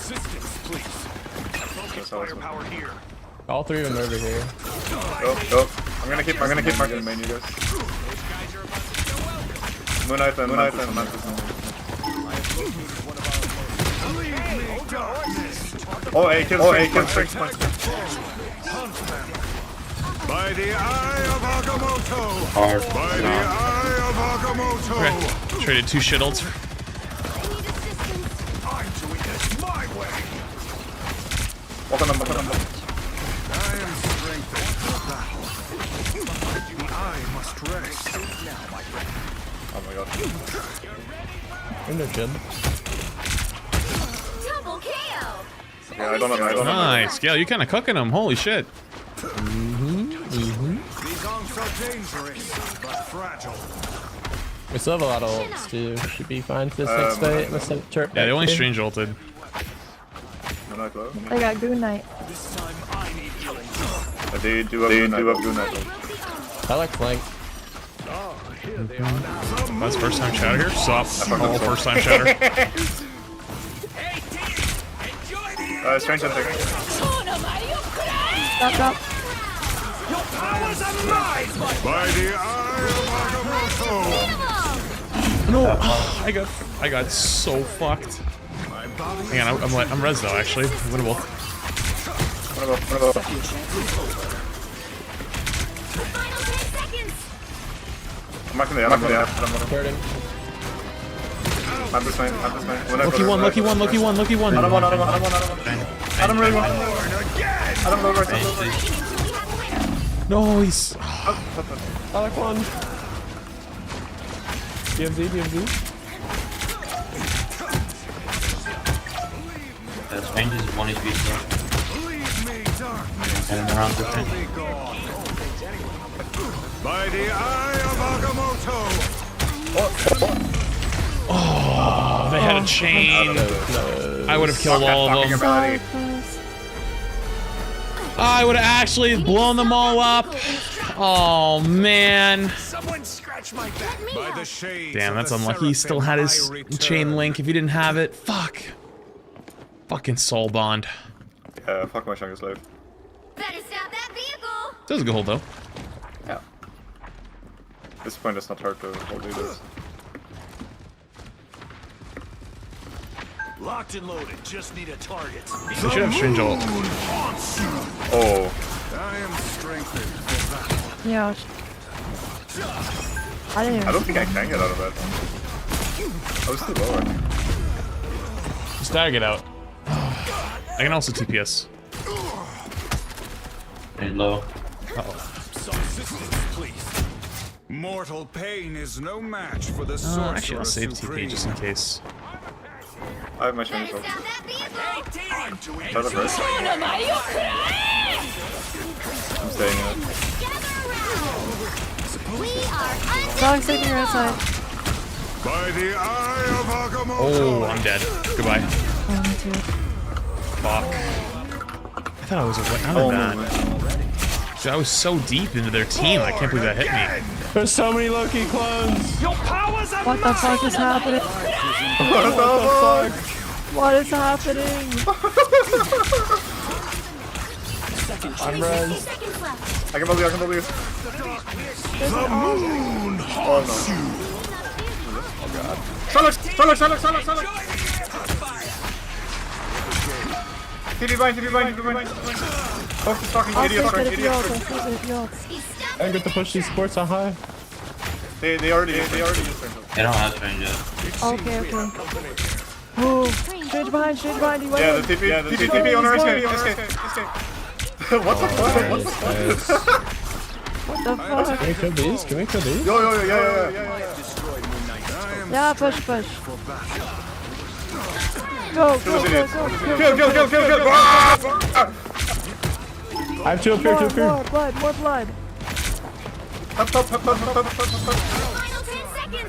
All three of them over here. Oh. I'm gonna keep marking the main, you guys. Moonlight and Mantis. Oh, hey, kill Strange. By the eye of Agamotto! Hard. By the eye of Agamotto! Okay. Traded 2 shit ults. I'm doing this my way! Walk on them. I am strengthened for battle. The eye must rest. Oh my god. And they're good. Double KO. Yeah, I don't know. Nice. Gale, you kind of cooking them. Holy shit. These arms are dangerous, but fragile. We still have a lot of ults too. Should be fine for this next fight. Unless they chirp Yeah, they only back Strange ulted. They got Goon Knight. They do have Goon Knight. I like flank. That's first time chatter here? Sup? All first time chatter. Strange and Stop. By the eye of Agamotto! No, I got so fucked. Hang on, I'm res though actually. Winnable. I'm not gonna Lucky one. I don't really want. Nice. Alec one. DMZ. Strange is 1 HP still. And around the thing. By the eye of Agamotto! Oh, they had a chain. I would have killed all of them. I would have actually blown them all up. Oh man. Damn, that's unlucky. He still had his chain link. If he didn't have it, fuck. Fucking soul bond. Yeah, fuck my Shanghai slave. Better stop that vehicle. That was a good hold though. Yeah. At this point, it's not hard to hold either. Locked and loaded, just need a target. They should have Strange ult. Oh. I am strengthened for battle. Yeah. I don't think I can get out of that. I was too low, I think. Stagger it out. I can also TPS. And low. Uh-oh. Mortal pain is no match for the Actually, I'll save TP just in case. I have my shiny sword. Shut up, first. I'm staying in it. Dog saving your outside. By the eye of Agamotto. Oh, I'm dead. Goodbye. Oh, me too. Fuck. I thought I was away. I'm bad. Dude, I was so deep into their team. I can't believe that hit me. There's so many Loki clones. Your powers are What the fuck is happening? What the fuck? What is happening? I'm res. I can believe. The moon haunts you. Oh god. Solid! TP bind. Fuck this fucking idiot. I get to push these sports on high. They already used turn. They don't have range yet. Okay. Oh, strange behind you. Yeah, the TP on our escape. What the fuck? What the fuck? Can we kill these? Yo, yeah. Yeah, push. Go. Kill! I have two up here. More blood. Up.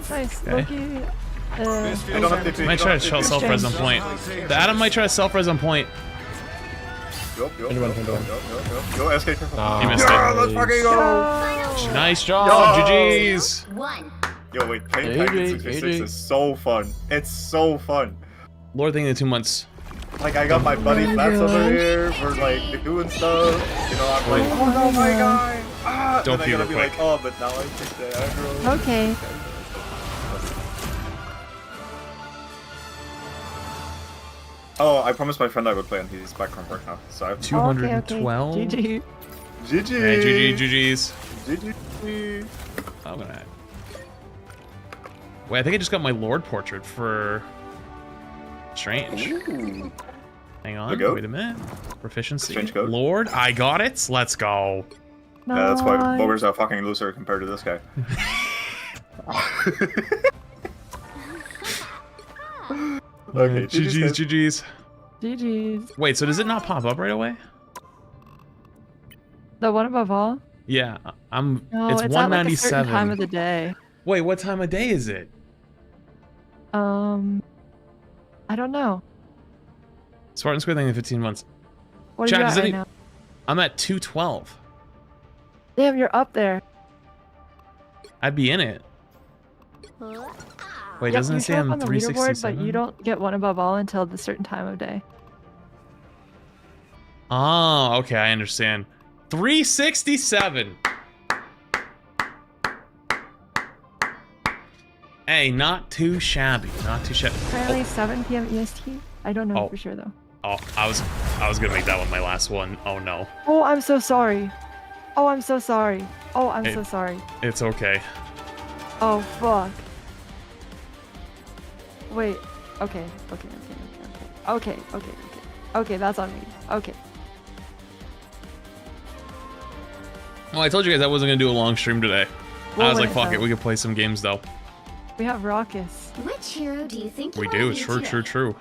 Nice, Okay. Loki. I don't have TP. Might try to self-res on point. The Adam might try to self-res on point. Yo, SK. You missed it. Let's fucking go! Nice job, Yo. GG's. Yo, wait, playing Titan 6v6 is so fun. It's so fun. Lord thing in 2 months. Like, I got my buddy Max over here for, like, doing stuff. You know, I'm like, oh no, my guy! Don't and pee I gotta real be quick. like, oh, but now I take the aggro. Okay. Oh, I promised my friend I would play, and he's back from work now. So I have 212. GG. Hey, GG's. GG. I'm gonna. Wait, I think I just got my Lord portrait for. Strange. Ooh. Hang on. Wait a minute. Proficiency. Strange code. Lord, I got it. Let's go. Yeah, that's why Boger's a fucking loser compared to this guy. Okay, GG's. GG's. Wait, so does it not pop up right away? The one above all? Yeah, No, it's at like a 197. certain time of the day. Wait, what time of day is it? I don't know. Spartan Square thing in 15 months. What are you at right now? I'm at 212. Damn, you're up there. I'd be in it. Wait, doesn't it say I'm on the leaderboard, 367? but you don't get one above all until the certain time of day. Oh, okay, I understand. 367. Hey, not too shabby. Not too shabby. Apparently 7 p.m. EST. I don't know for sure though. Oh, I was gonna make that one my last one. Oh no. Oh, I'm so sorry. Oh, I'm so sorry. Oh, I'm so sorry. It's okay. Oh, fuck. Wait. Okay. Okay, that's on me. Okay. Well, I told you guys I wasn't gonna do a long stream today. We'll I was win like, it, fuck it, though. we could play some games though. We have Raucus. Which hero do you think you We are do. here today? True.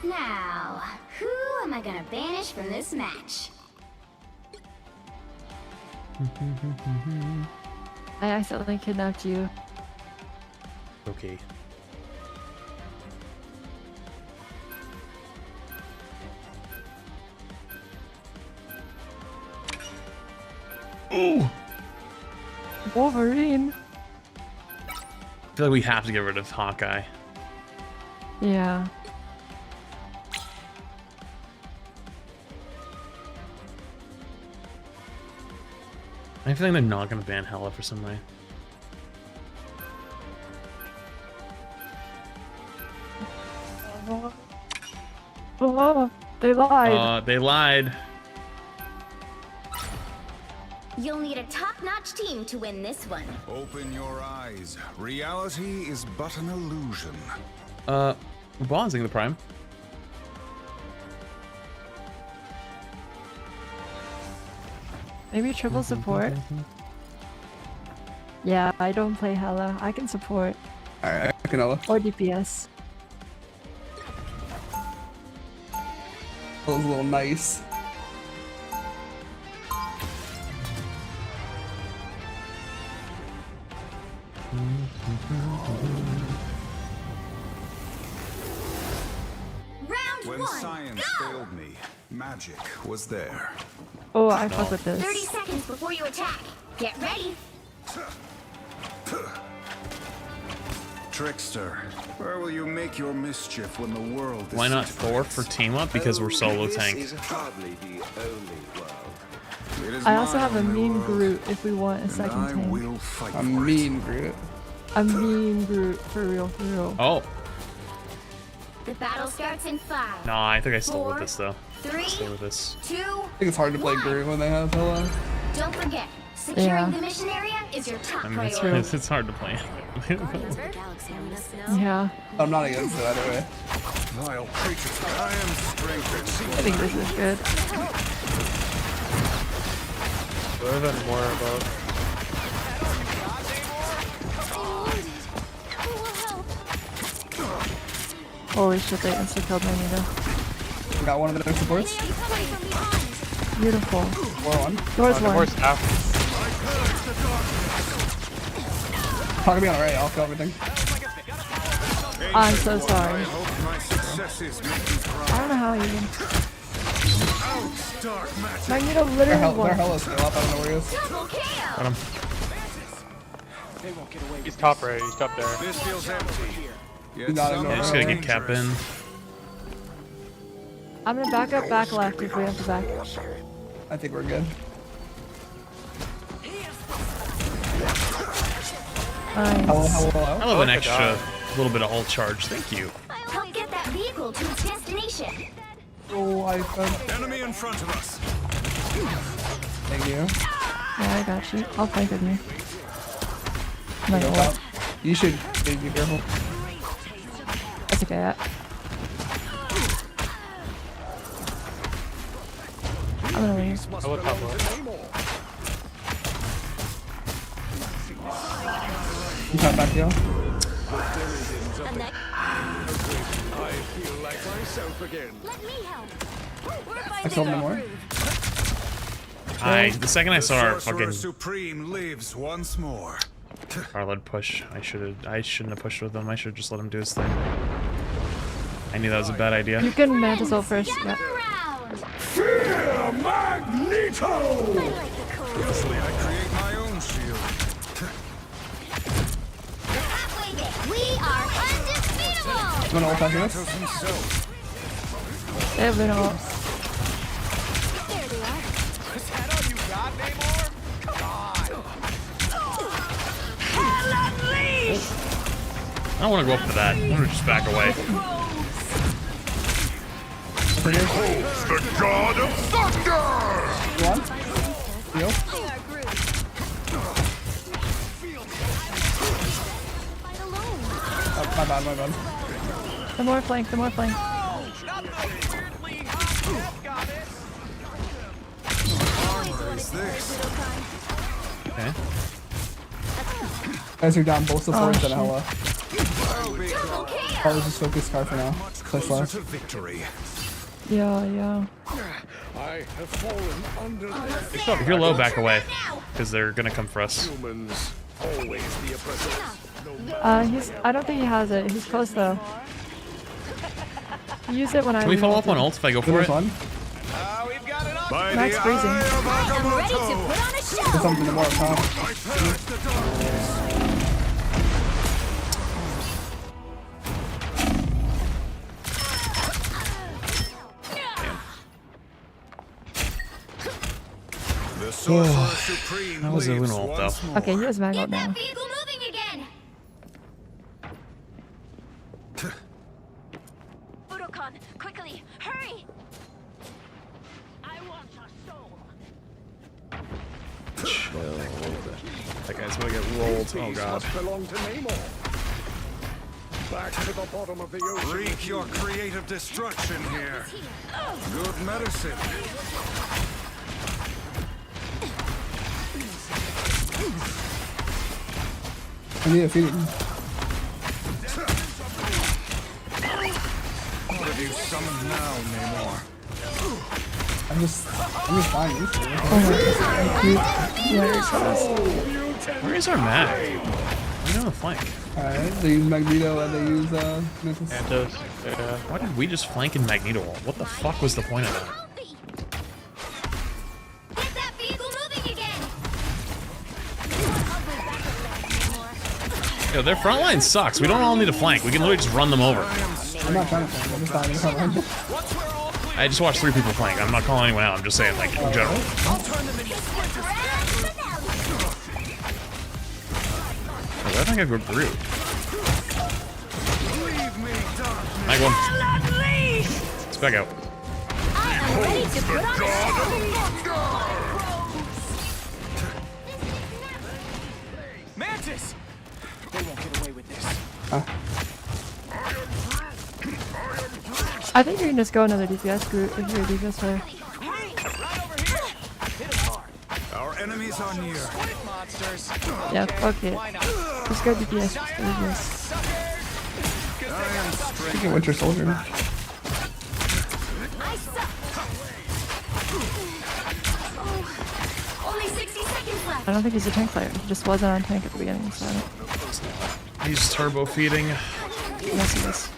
Now, who am I gonna banish from this match? I accidentally kidnapped you. Okay. Ooh. Wolverine. I feel like we have to get rid of Hawkeye. Yeah. I feel like they're not gonna ban Hela for some way. Oh, They lied. They lied. You'll need a top-notch team to win this one. Open your eyes. Reality is but an illusion. We're balancing the prime. Maybe triple support. Yeah, I don't play Hella. I can support. Alright, I can Hella. Or DPS. That was a little nice. When science failed me, magic was there. Oh, I fuck with this. 30 seconds before you attack. Get ready. Trickster, where will you make your mischief when the world is Why not Thor for team up? Because we're solo tank. I also have a mean Groot if we want a second tank. A mean Groot. A mean Groot, for real, for real. Oh. The battle starts in 5. No, I think I still with this though. 3, Still with this. 2, I think it's hard to play Groot when they have Hella. Don't forget, securing the mission area is your top I mean, priority. it's hard to play. Yeah. I'm not against it either way. Vile creatures, I am strength. I think this is good. Would have been more about. Holy shit, they insta-killed Magneto. Got one of their supports. Beautiful. One. Doors one. Talk to me on the right, I'll kill everything. I'm so sorry. I don't know how you can. Magneto literally won. They're Hella still up, I don't know where he is. Got him. He's top right, he's top there. This feels empty. He's not ignoring Yeah, just gotta get Cap in. I'm gonna back up, back left if we have to back. I think we're good. Nice. I love an extra little bit of hull charge. Thank you. Help get that vehicle to its destination. Oh, I found enemy in front of us. Thank you. Yeah, I got you. I'll flank with you. I'm not gonna let. You should be careful. That's okay. I'm gonna leave. I look top left. You come back here. I feel like myself again. Let me help. I killed no more. The second I saw our fucking Supreme lives once more. Arled push, I shouldn't have pushed with him. I should have just let him do his thing. I knew that was a bad idea. You can mantis ult first. Yeah. Fear Magneto! Usually I create my own shield. We are undefeatable! You wanna ult after this? They have been ult. There they are. Is that all you got, Namor? Come on! I don't want to go up for that. I want to just back away. The God of Thunder! One. Heal. Oh, my bad, my bad. The more flank, the more flank. Okay. Guys are down both supports and Hella. Double Probably just focus car for now. Push left. Yeah. I have fallen under If you're low, back away, because they're gonna come for us. humans. Always the oppressors. I don't think he has it. He's close though. Use it when I. Can we follow up on ult if I go for it? Max freezing. I'm ready to put on a show! Put something more up top. That was a Luna ult though. Okay, he has mag ult now. Vehicle moving again! Budokan, quickly, hurry! it's gonna get rolled. Oh god. Belong to Namor. Back to the bottom of the ocean. Wreak your creative destruction here. Good medicine. I need a feed. What have you summoned now, Namor? I'm just fine. Where is our mag? We're on the flank. Alright, they use Magneto and they use Mantis. Mantis. Yeah. Why did we just flank in Magneto wall? What the fuck was the point of that? Get that vehicle moving again. Yo, their front line sucks. We don't all need to flank. We can literally just run them over. I'm not trying to flank, I'm just not in the front line. I just watched 3 people flank. I'm not calling anyone out. I'm just saying, like, in general. I think I go through. Mag one. Let's back out. I'm ready to put on Mantis! They won't get away with this. I think you can just go another DPS group if you're a DPS player. Our enemies are near. Yeah, fuck it. Just go DPS. Just go DPS. Speaking of Winter Soldier. Only 60 seconds left. I don't think he's a tank player. He just wasn't on tank at the beginning, so. He's turbo feeding. Yes, he is.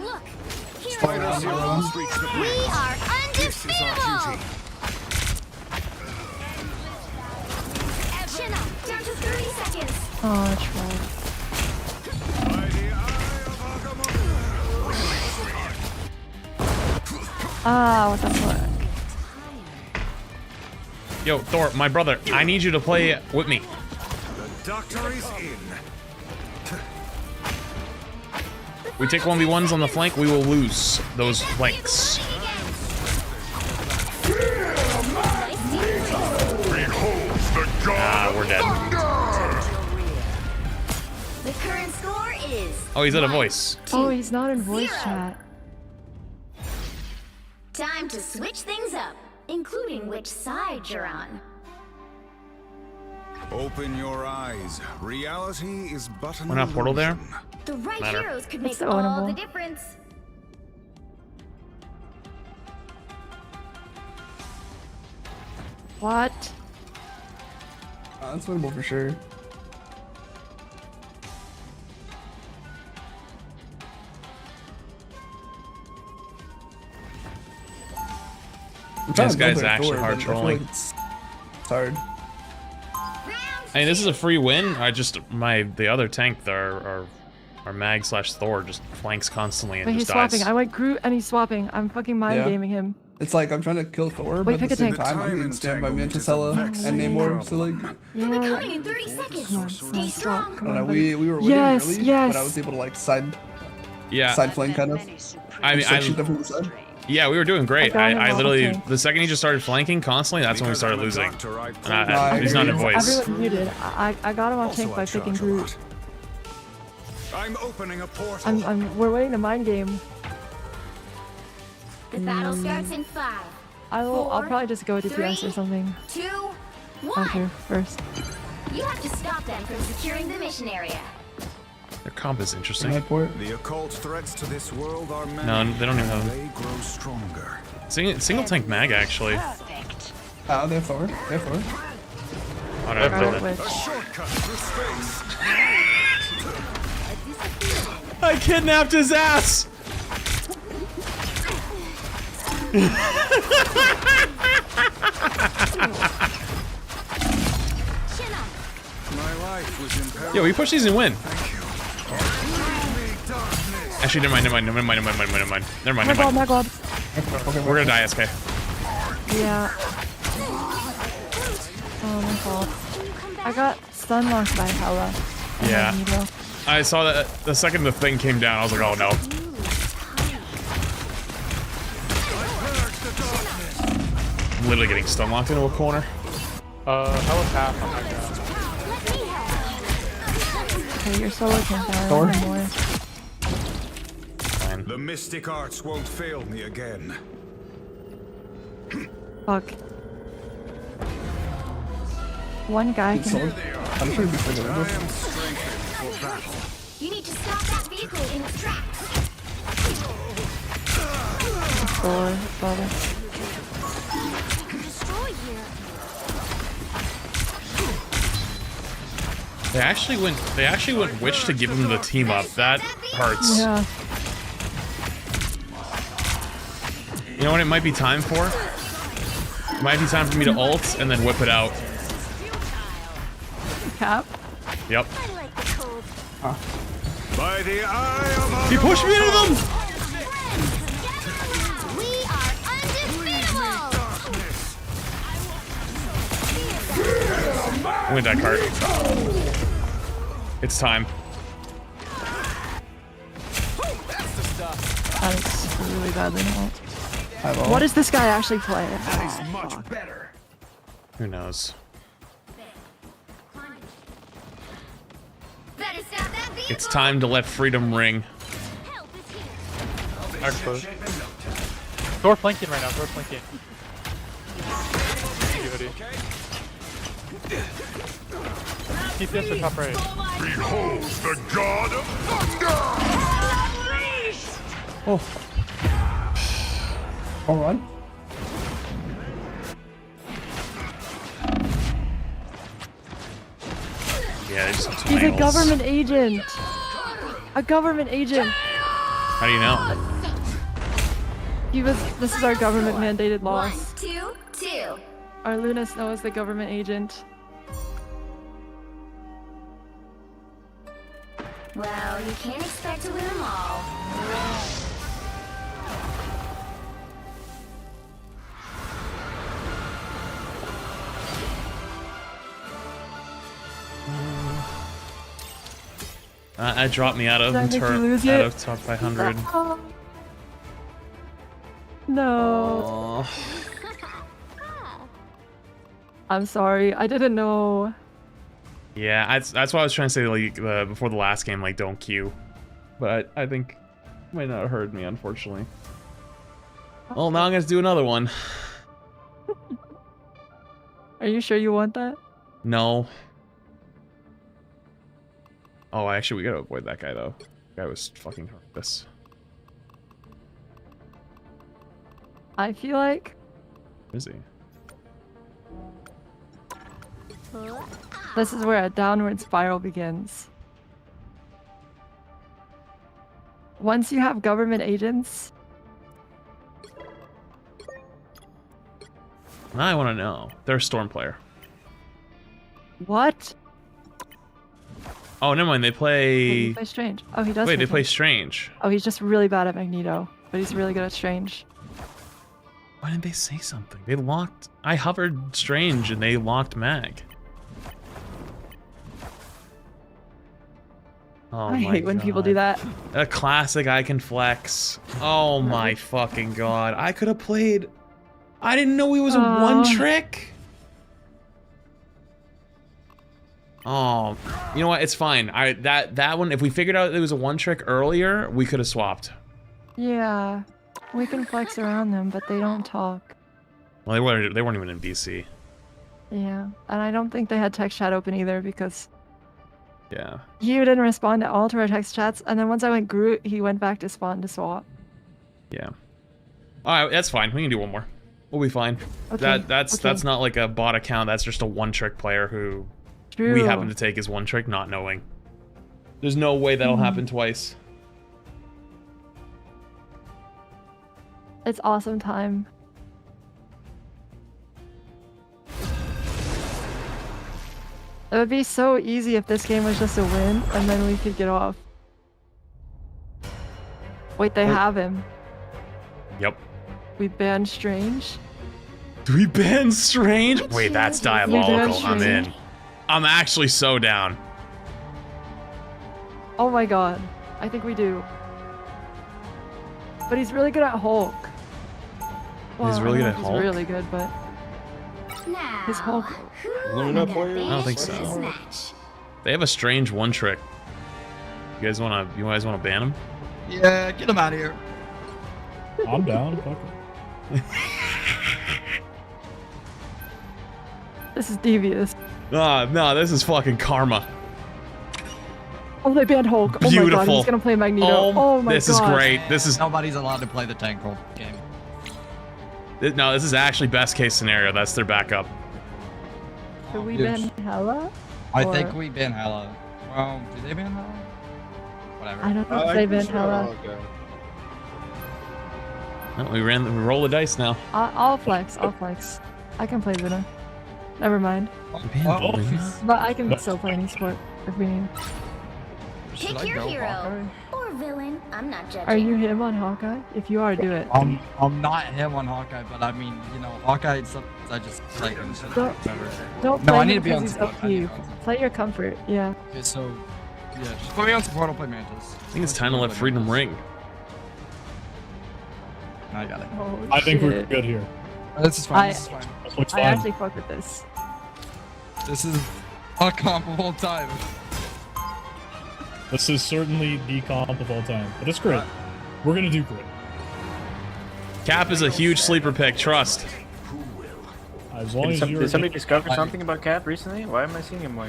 Look, here Spider Zero must reach the we brink. are This is our undefeatable. duty. Chin up, down to 30 seconds. Oh, I tried. Ah, what the fuck? Yo, Thor, my brother, I need you to play with me. The doctor is in. We take 1v1s on the flank, we will lose those flanks. Ah, we're dead. The current score is. Oh, he's at a voice. Oh, he's not in voice chat. Time to switch things up, including which side you're on. Open your eyes. Reality is but an We're not portal there? illusion. The right Matter. heroes could That's make all ownable. the difference. What? That's winnable for sure. This guy's actually hard trolling. It's hard. I mean, this is a free win. I just the other tank, our mag / Thor, just flanks constantly and Wait, he's just dies. swapping. I went Groot and he's swapping. I'm fucking mind gaming him. It's like I'm trying to kill Thor, Wait, but at pick the a same tank. time I'm getting stabbed by Mantisella and Namor, so like, We're coming in 30 seconds. Stay strong. I don't know, we were winning Yes, early, yes. but I was able to like side Yeah. flank kind of. I mean, Just, like, shoot them from the side. yeah, we were doing great. I got him I off literally, the tank. the second he just started flanking constantly, that's when we started losing. He's not in voice. Everyone muted. I got him on tank by picking Groot. I'm opening a portal. We're winning the mind game. The battle starts in 5. I'll Four, probably just go with DPS or 3, something 2, 1. after first. You have to stop them from securing the mission area. Their comp is interesting. The occult threats to this world are many. No, they don't even have. They grow stronger. Single tank mag actually. Oh, they're Thor. They're Thor. Oh, no, Scarlet Witch. A shortcut through space. I kidnapped his ass. My life was in peril. Yo, we push these and win. Thank you. Actually, never mind. My god. We're gonna die, SK. Yeah. Oh, my fault. I got stun locked by Hella. Yeah. Magneto. I saw that the second the thing came down, I was like, oh no. I'm literally getting stun locked into a corner. That was half. Oh my god. Okay, you're solo can't die Thor? anymore. Fine. The mystic arts won't fail me again. Fuck. One guy can. I'm sure before the river. You need to stop that vehicle in its tracks. Thor, brother. Destroy here. They actually went witch to give him the team up. That hurts. Yeah. You know what it might be time for? It might be time for me to ult and then whip it out. Cap. Yep. By the eye of He pushed me into them! We are undefeatable. I'm gonna die cart. It's time. That is really badly not. What does this guy actually play? That is much better. Who knows? It's time to let freedom ring. Thor flanking right now. Thor flanking. Keep this or top right. Behold the god of thunder! Oh. All run. Yeah, they just have He's a angles. government agent. A government agent. How do you know? This is our government mandated loss. 1, 2, 2. Our Luna Snow is the government agent. Well, you can't expect to win them all. That dropped me out of Did I make you lose it? top 500. Oh. No. I'm sorry. I didn't know. Yeah, that's why I was trying to say like before the last game, like don't queue. But I think you might not have heard me, unfortunately. Well, now I'm gonna do another one. Are you sure you want that? No. Oh, actually, we gotta avoid that guy though. That guy was fucking horrendous. I feel like Where is he? this is where a downward spiral begins. Once you have government agents, Now I want to know. They're a storm player. what? Oh, never mind. They Wait, play. he plays Strange. Oh, he does. Wait, they play Strange. Strange. Oh, he's just really bad at Magneto, but he's really good at Strange. Why didn't they say something? They locked. I hovered Strange and they locked Mag. Oh I my hate when people do God. that. A classic I can flex. Oh my fucking God. I could have played. I didn't know he was a one trick. Oh, you know what? It's fine. That one. If we figured out it was a one trick earlier, we could have swapped. Yeah, we can flex around them, but they don't talk. Well, they weren't even in BC. Yeah, and I don't think they had text chat open either because Yeah. you didn't respond at all to our text chats, and then once I went Groot, he went back to spawn to swap. Yeah. All right, that's fine. We can do one more. We'll be fine. Okay, That's not like a bot account. That's just a one trick player who we True. happen to take as one trick, not knowing. There's no way that'll happen twice. It's awesome time. It would be so easy if this game was just a win, and then we could get off. Wait, they have him. Yep. We banned Strange. Do we ban Strange? Wait, that's We banned diabolical. I'm in. Strange. I'm actually so down. Oh my god. I think we do. But he's really good at Hulk. Well, He's really I good don't at know if Hulk? He's really good, but his Hulk. Luna player? I don't think so. They have a strange one trick. You guys wanna ban him? Yeah, get him out of here. I'm down. Fuck it. This is devious. No, this is fucking karma. Oh, they banned Hulk. Oh my god, Beautiful. he's gonna play Magneto. Oh my god. This is great. This is Nobody's allowed to play the tank role game. no. This is actually best case scenario. That's their backup. Could we Huge. ban Hela? I Or- think we ban Hela. Well, do they ban Hela? Whatever. I don't know if they ban Hela. No, we roll the dice now. I'll flex. I can play Venom. Never mind. But I can still play any sport if we need. Pick your hero or villain. I'm not judging. Are you him on Hawkeye? If you are, do it. I'm not him on Hawkeye, but I mean, you know, Hawkeye. Sometimes I just play him. So Don't no, play I him need to be because on he's support. up to you. Play your comfort. Yeah. Okay, so yeah, just put me on support. I'll play Mantis. I think it's time to let freedom ring. I got it. Oh, I think we're shit. good here. This is fine. This is fine. This looks I fine. actually fuck with this. This is a comparable time. This is certainly the comp of all time, but it's great. We're gonna do great. Cap is a huge sleeper pick. Trust. As long as you're. Did somebody discover something about Cap recently? Why am I seeing him more?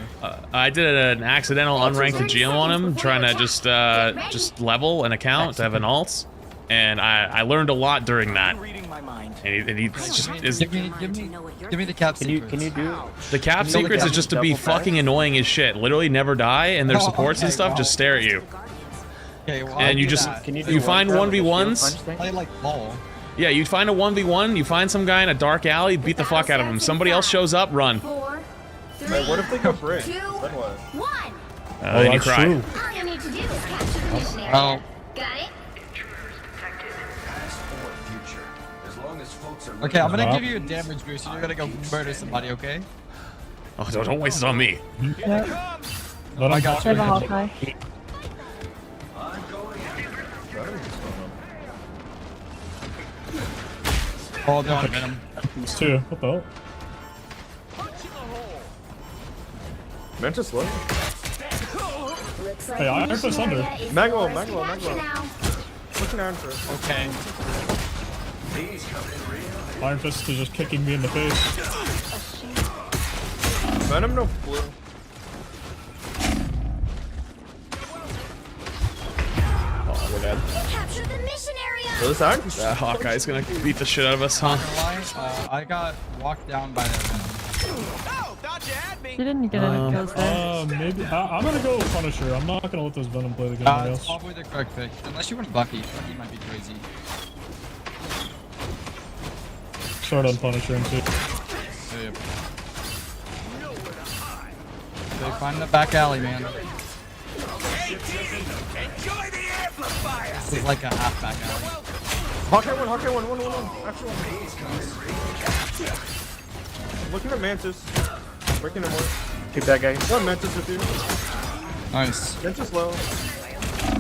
I did an accidental unranked GM on him, trying to just level an account to have an alt, and I learned a lot during that. And he just is. Give me the Cap secrets. Can you do? The Cap secrets is just to be fucking annoying as shit. Literally never die, and their supports and stuff just stare at you. Okay, well, And you just you find 1v1s. Play like ball. Yeah, you find a 1v1, you find some guy in a dark alley, beat the fuck out of him. Somebody else shows up, run. 4, 3, Wait, what if they go break? 2, Then what? 1. Then you cry. True. All you need to do is capture the mission area. Oh. Got it? Okay, I'm gonna give you a damage boost, and you're gonna go murder somebody. Okay? Oh, don't waste it on me. Yeah. I got Save a you. Hawkeye. Hold on, Venom. These two. What the hell? Mantis low. Looks like Hey, Iron the Fist mission under. area is Maglo, yours to Maglo, capture Maglo. now. Looking Iron Fist. Okay. Iron Fist is just kicking me in the face. Venom no blue. Oh, we're dead. Capture the mission area. So this Iron Fist. Hawkeye's gonna beat the shit out of us, huh? I got walked down by the Venom. You didn't get any kills there. Maybe I'm gonna go Punisher. I'm not gonna let those Venom play the game. I It's guess. probably the correct pick, unless you want Bucky. Bucky might be crazy. Start on Punisher and see. Yep. They find the back alley, man. This is like a half back alley. Hawkeye one. Actual one. Looking at Mantis. Breaking him more. Keep that guy. Got Mantis with you. Nice. Mantis low.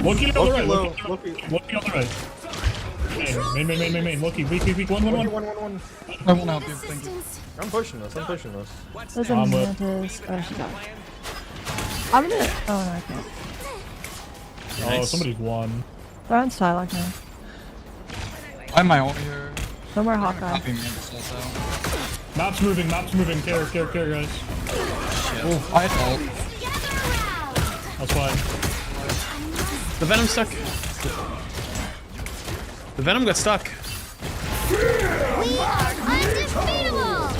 Loki on the right. Low. Loki on the right. Main. Loki. Weak. 1. One. I won't help you. Thank you. I'm pushing this. There's a Mantis. Oh, she got it. I'm gonna. Oh, no, I can't. Oh, somebody's won. They're on Psylocke now. Why am I over here? No more Hawkeye. Copy Mantis also. Map's moving. Care, guys. Oh, I ult. That's fine. The Venom stuck. The Venom got stuck. We are undefeatable.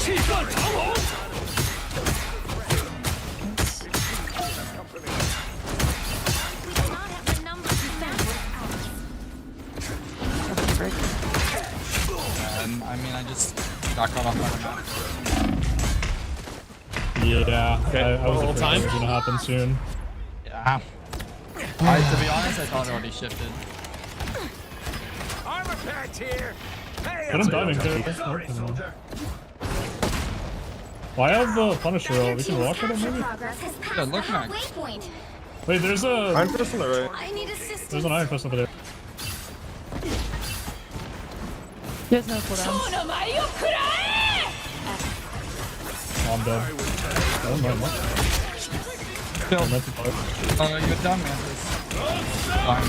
I mean, I just got caught off by the map. Yeah. Okay. I was Whole afraid time? that was gonna happen soon. Yeah. To be honest, I thought it already shifted. Armor packed here. Hey, Get him diving, too. Well, I have Punisher. We can walk with him, maybe? Progress has passed Yeah, look the nice. halfway point. Wait, there's a Iron Fist on the right. I need assistance. there's an Iron Fist over there. He has no cooldowns. Oh, I'm dead. Oh, no, no. Kill. I'm meant to die. You're done, man. Iron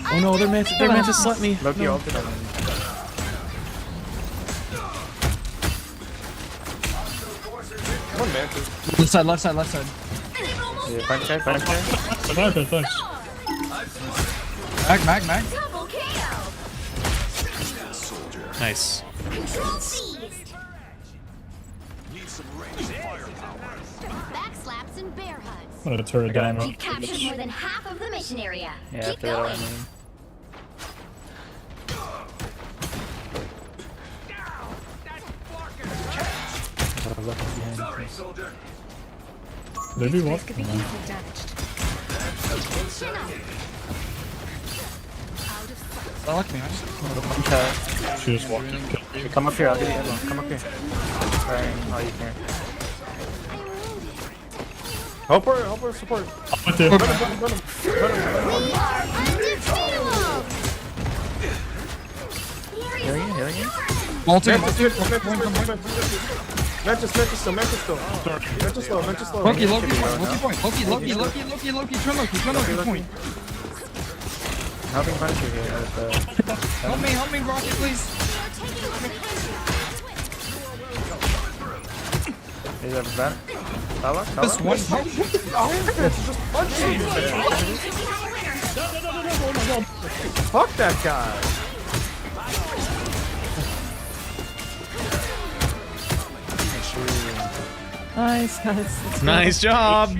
Oh no, they're meant to slut me. Loki ulted on him. Come on, man. Left side, left side, left side. Yeah, punch guy, punch guy. Okay, thanks. Mag. Nice. Backslaps and bear hugs. I'm gonna turn it down. You've captured more than half of the mission area. Yeah, Keep after that, going. I mean. Maybe what? Lock me, man. She just walked in. Come up here, I'll give you ammo. Come up here. Try all you can. Help her, support. Right there. Healing you? Ultimate. Mantis still. Mantis slow. Loki point. Loki point. Helping punch you here. Help me, Rocket, please. Is that bad? Alec? Just one. Just punch him. Fuck that guy. Nice. Nice job.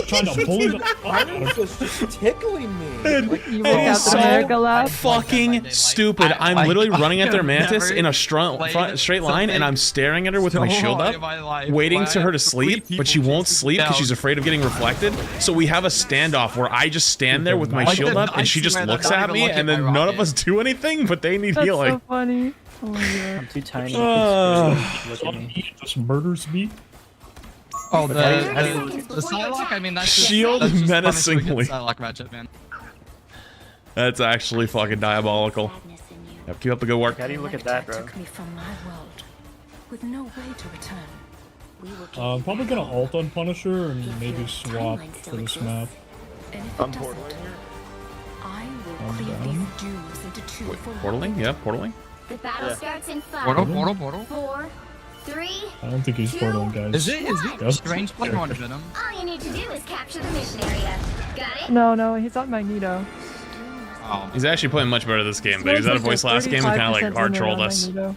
Trying to bully the Iron Fist just tickling me. You woke Captain America laugh. Fucking stupid. I'm literally running at their mantis in a straight line, and I'm staring at her with my shield up, waiting to her to sleep, but she won't sleep because she's afraid of getting reflected. So we have a standoff where I just stand there with my shield up, and she just looks at me, and then none of us do anything, but they need That's healing. so funny. Oh my god. I'm too tiny. Look at me. Just murders me. Oh, the Psylocke? I mean, that's just, Shield that's just menacingly. Psylocke matchup, man. That's actually fucking diabolical. Yep, keep up the good work. How do you look at that, bro? Took me from my world with no way to return. We will I'm probably gonna ult on Punisher and maybe swap for this map. I'm portaling here. I will clear these dunes into two for Portaling? Yeah, portaling. The battle starts in 5, Portal. 4, 3. I don't think he's portaling, guys. Is he strange player on Venom? All you need to do is capture the mission area. Got it? No, he's on Magneto. Oh. He's actually playing much better this game, but he was out of voice last game and kind of like hard trolled us. Magneto.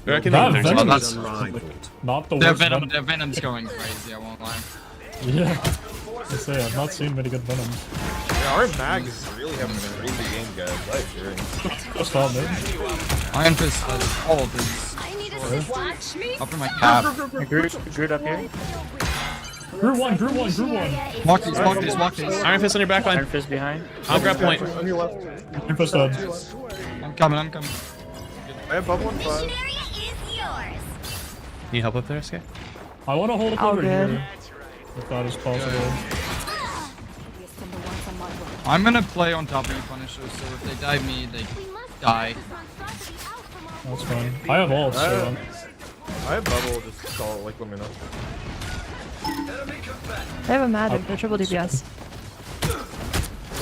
I reckon That there's Venom that's- is not the Their worst Venom. Venom's going crazy, I won't lie. Yeah. I say, I've not seen many good Venoms. Yeah, our mag is really having a crazy game, guys. Life here. Just all mid. Iron Fist has all of these. Watch me. Up in my cap. Groot up here. Grew one. Walk these. Iron Fist on your back line. Iron Fist behind. I'll grab point. On your left. Iron Fist dead. I'm coming. I have bubble on 5. Area is yours. Need help up there, Sky? I want to hold up All over good. here. If that is possible. I'm gonna play on top of you, Punisher, so if they dive me, they die. That's fine. I have ult, so I have bubble, just call it, like, let me know. They have a magic. They're triple DPS.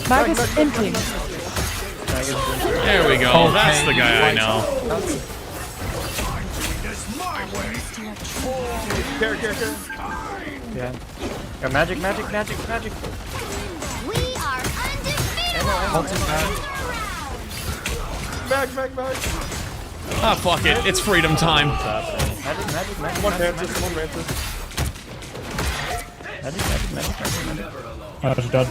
Mag is empty. There we go. That's the guy I know. Care. Yeah. Got magic. We are undefeated. Mag. Ah, fuck it. It's freedom time. Magic. Come on, Mantis. Magic dead.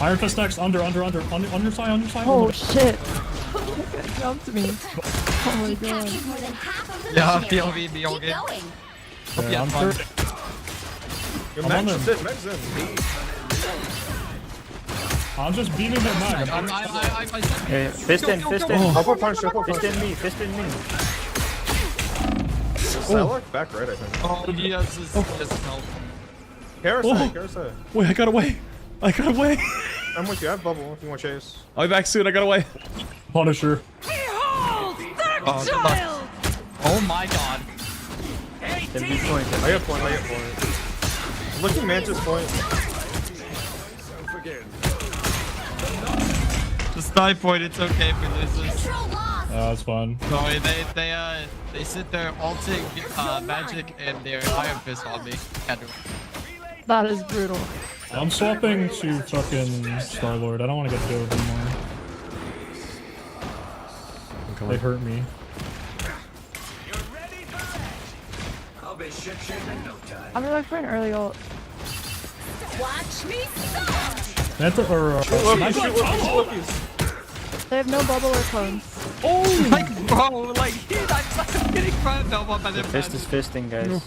Iron Fist next. Under. On your side. Oh shit. Jumped me. Oh my god. Yeah, POV, be all good. Yeah, I'm third. Your I'm on mag's them. in. I'm just beating their mag. Yeah, fist in. I'll put punch. Fist in me. Psylocke back right, I think. Oh, yes, it's help. Karasai. Wait, I got away. I got away. I'm with you. I have bubble if you want to chase. I'll be back soon. I got away. Punisher. Oh, good luck. Oh my god. I got point. I'm looking Mantis point. Just die point. It's okay if we lose this. That's fun. No, they sit there ulting magic and their Iron Fist on me. Can't do it. That is brutal. I'm swapping to fucking Star-Lord. I don't want to get Dove anymore. They hurt me. I'm going for an early ult. Watch me Banter or They have no bubble or clones. Oh, like bro, like I'm getting front double by the fist is fisting, guys.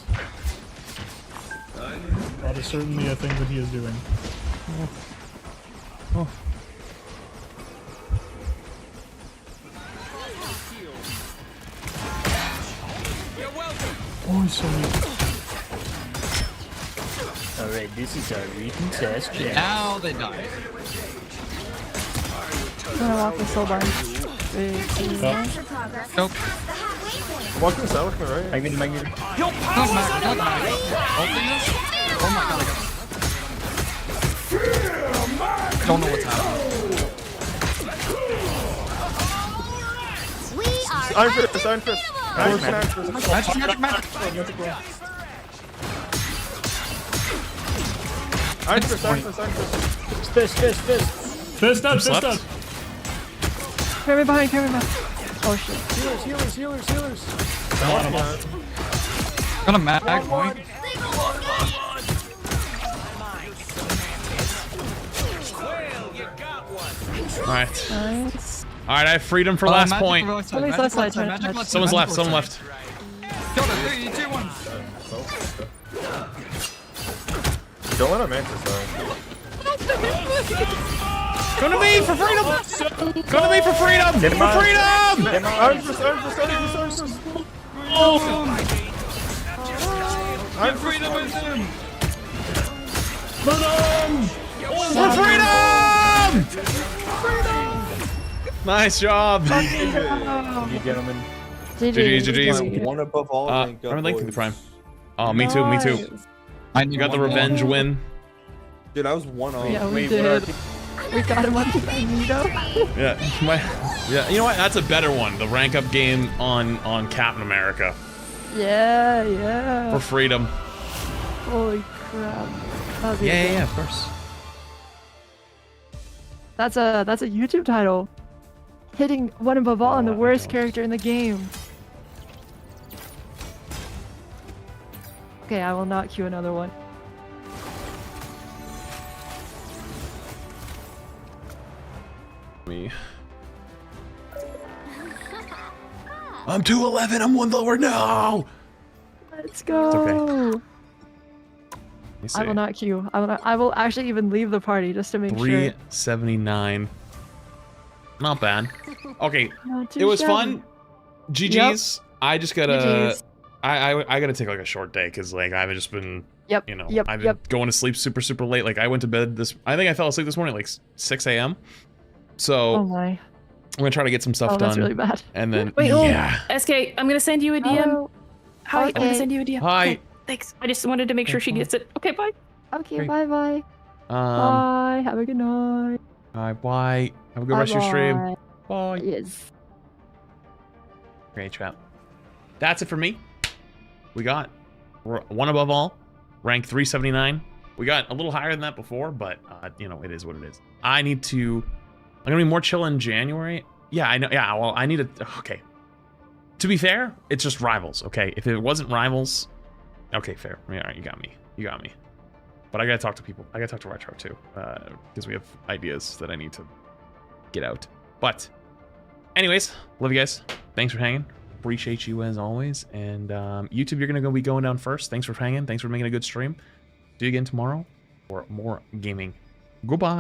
That is certainly a thing that he is doing. Oh. Oh, he's so weak. Alright, this is our recent test. Now they die. I'm gonna walk with soul barn. Nope. Walking Psylocke, right? I get him. Oh my god, I don't know what's happening. We are Iron Fist. Magic. Iron Fist. Fist up. Carry me behind. Oh shit. Healers. Got a mag point. Alright. Nice. Alright, I have freedom for last point. Somebody's left side. Someone's left. Kill the 3, 2, 1. Don't let him Mantis though. Come to me for freedom! Come to me for freedom! For freedom! Iron Fist. I'm freedom with him. For freedom! Nice job! You gentlemen. GG's. One above all. I'm linking the prime. Oh, me too. You got the revenge win. Dude, I was 1-0. Yeah, we did. We got him on the Magneto. Yeah, you know what? That's a better one. The rank up game on Captain America. Yeah. For freedom. Holy crap. That was Yeah, of course. That's a YouTube title. Hitting one above all and the worst character in the game. Okay, I will not queue another one. Me. I'm 211. I'm one lower now. Let's go. It's okay. I will not queue. I will actually even leave the party just to make sure. 379. Not bad. Okay, Not too it was shabby. fun. GG's. Yep. I just gotta. GG's. I gotta take like a short day because like I've just been. Yep. You know, I've been going to sleep super late. Like I went to bed I think I fell asleep this morning at like 6 a.m. So. Oh my. I'm gonna try to get some stuff done. That's really bad. And then Wait, yeah. SK, I'm gonna send you a DM. Oh, Hi, okay. I'm gonna send you a DM. Hi. Okay, thanks. I just wanted to make sure she gets it. Okay, bye. Okay, Great. bye. Bye. Have a good night. Bye. Have a good rest of your stream. Bye. Yes. Great chat. That's it for me. We got one above all, rank 379. We got a little higher than that before, but you know, it is what it is. I'm gonna be more chill in January. Yeah, I know. Yeah, well, I need to. Okay. To be fair, it's just Rivals. Okay, if it wasn't Rivals, okay, fair. Yeah, all right, you got me. But I gotta talk to people. I gotta talk to Retro too, because we have ideas that I need to get out. But, anyways, love you guys. Thanks for hanging. Appreciate you as always. And YouTube, you're gonna be going down first. Thanks for hanging. Thanks for making a good stream. Do you again tomorrow for more gaming. Goodbye.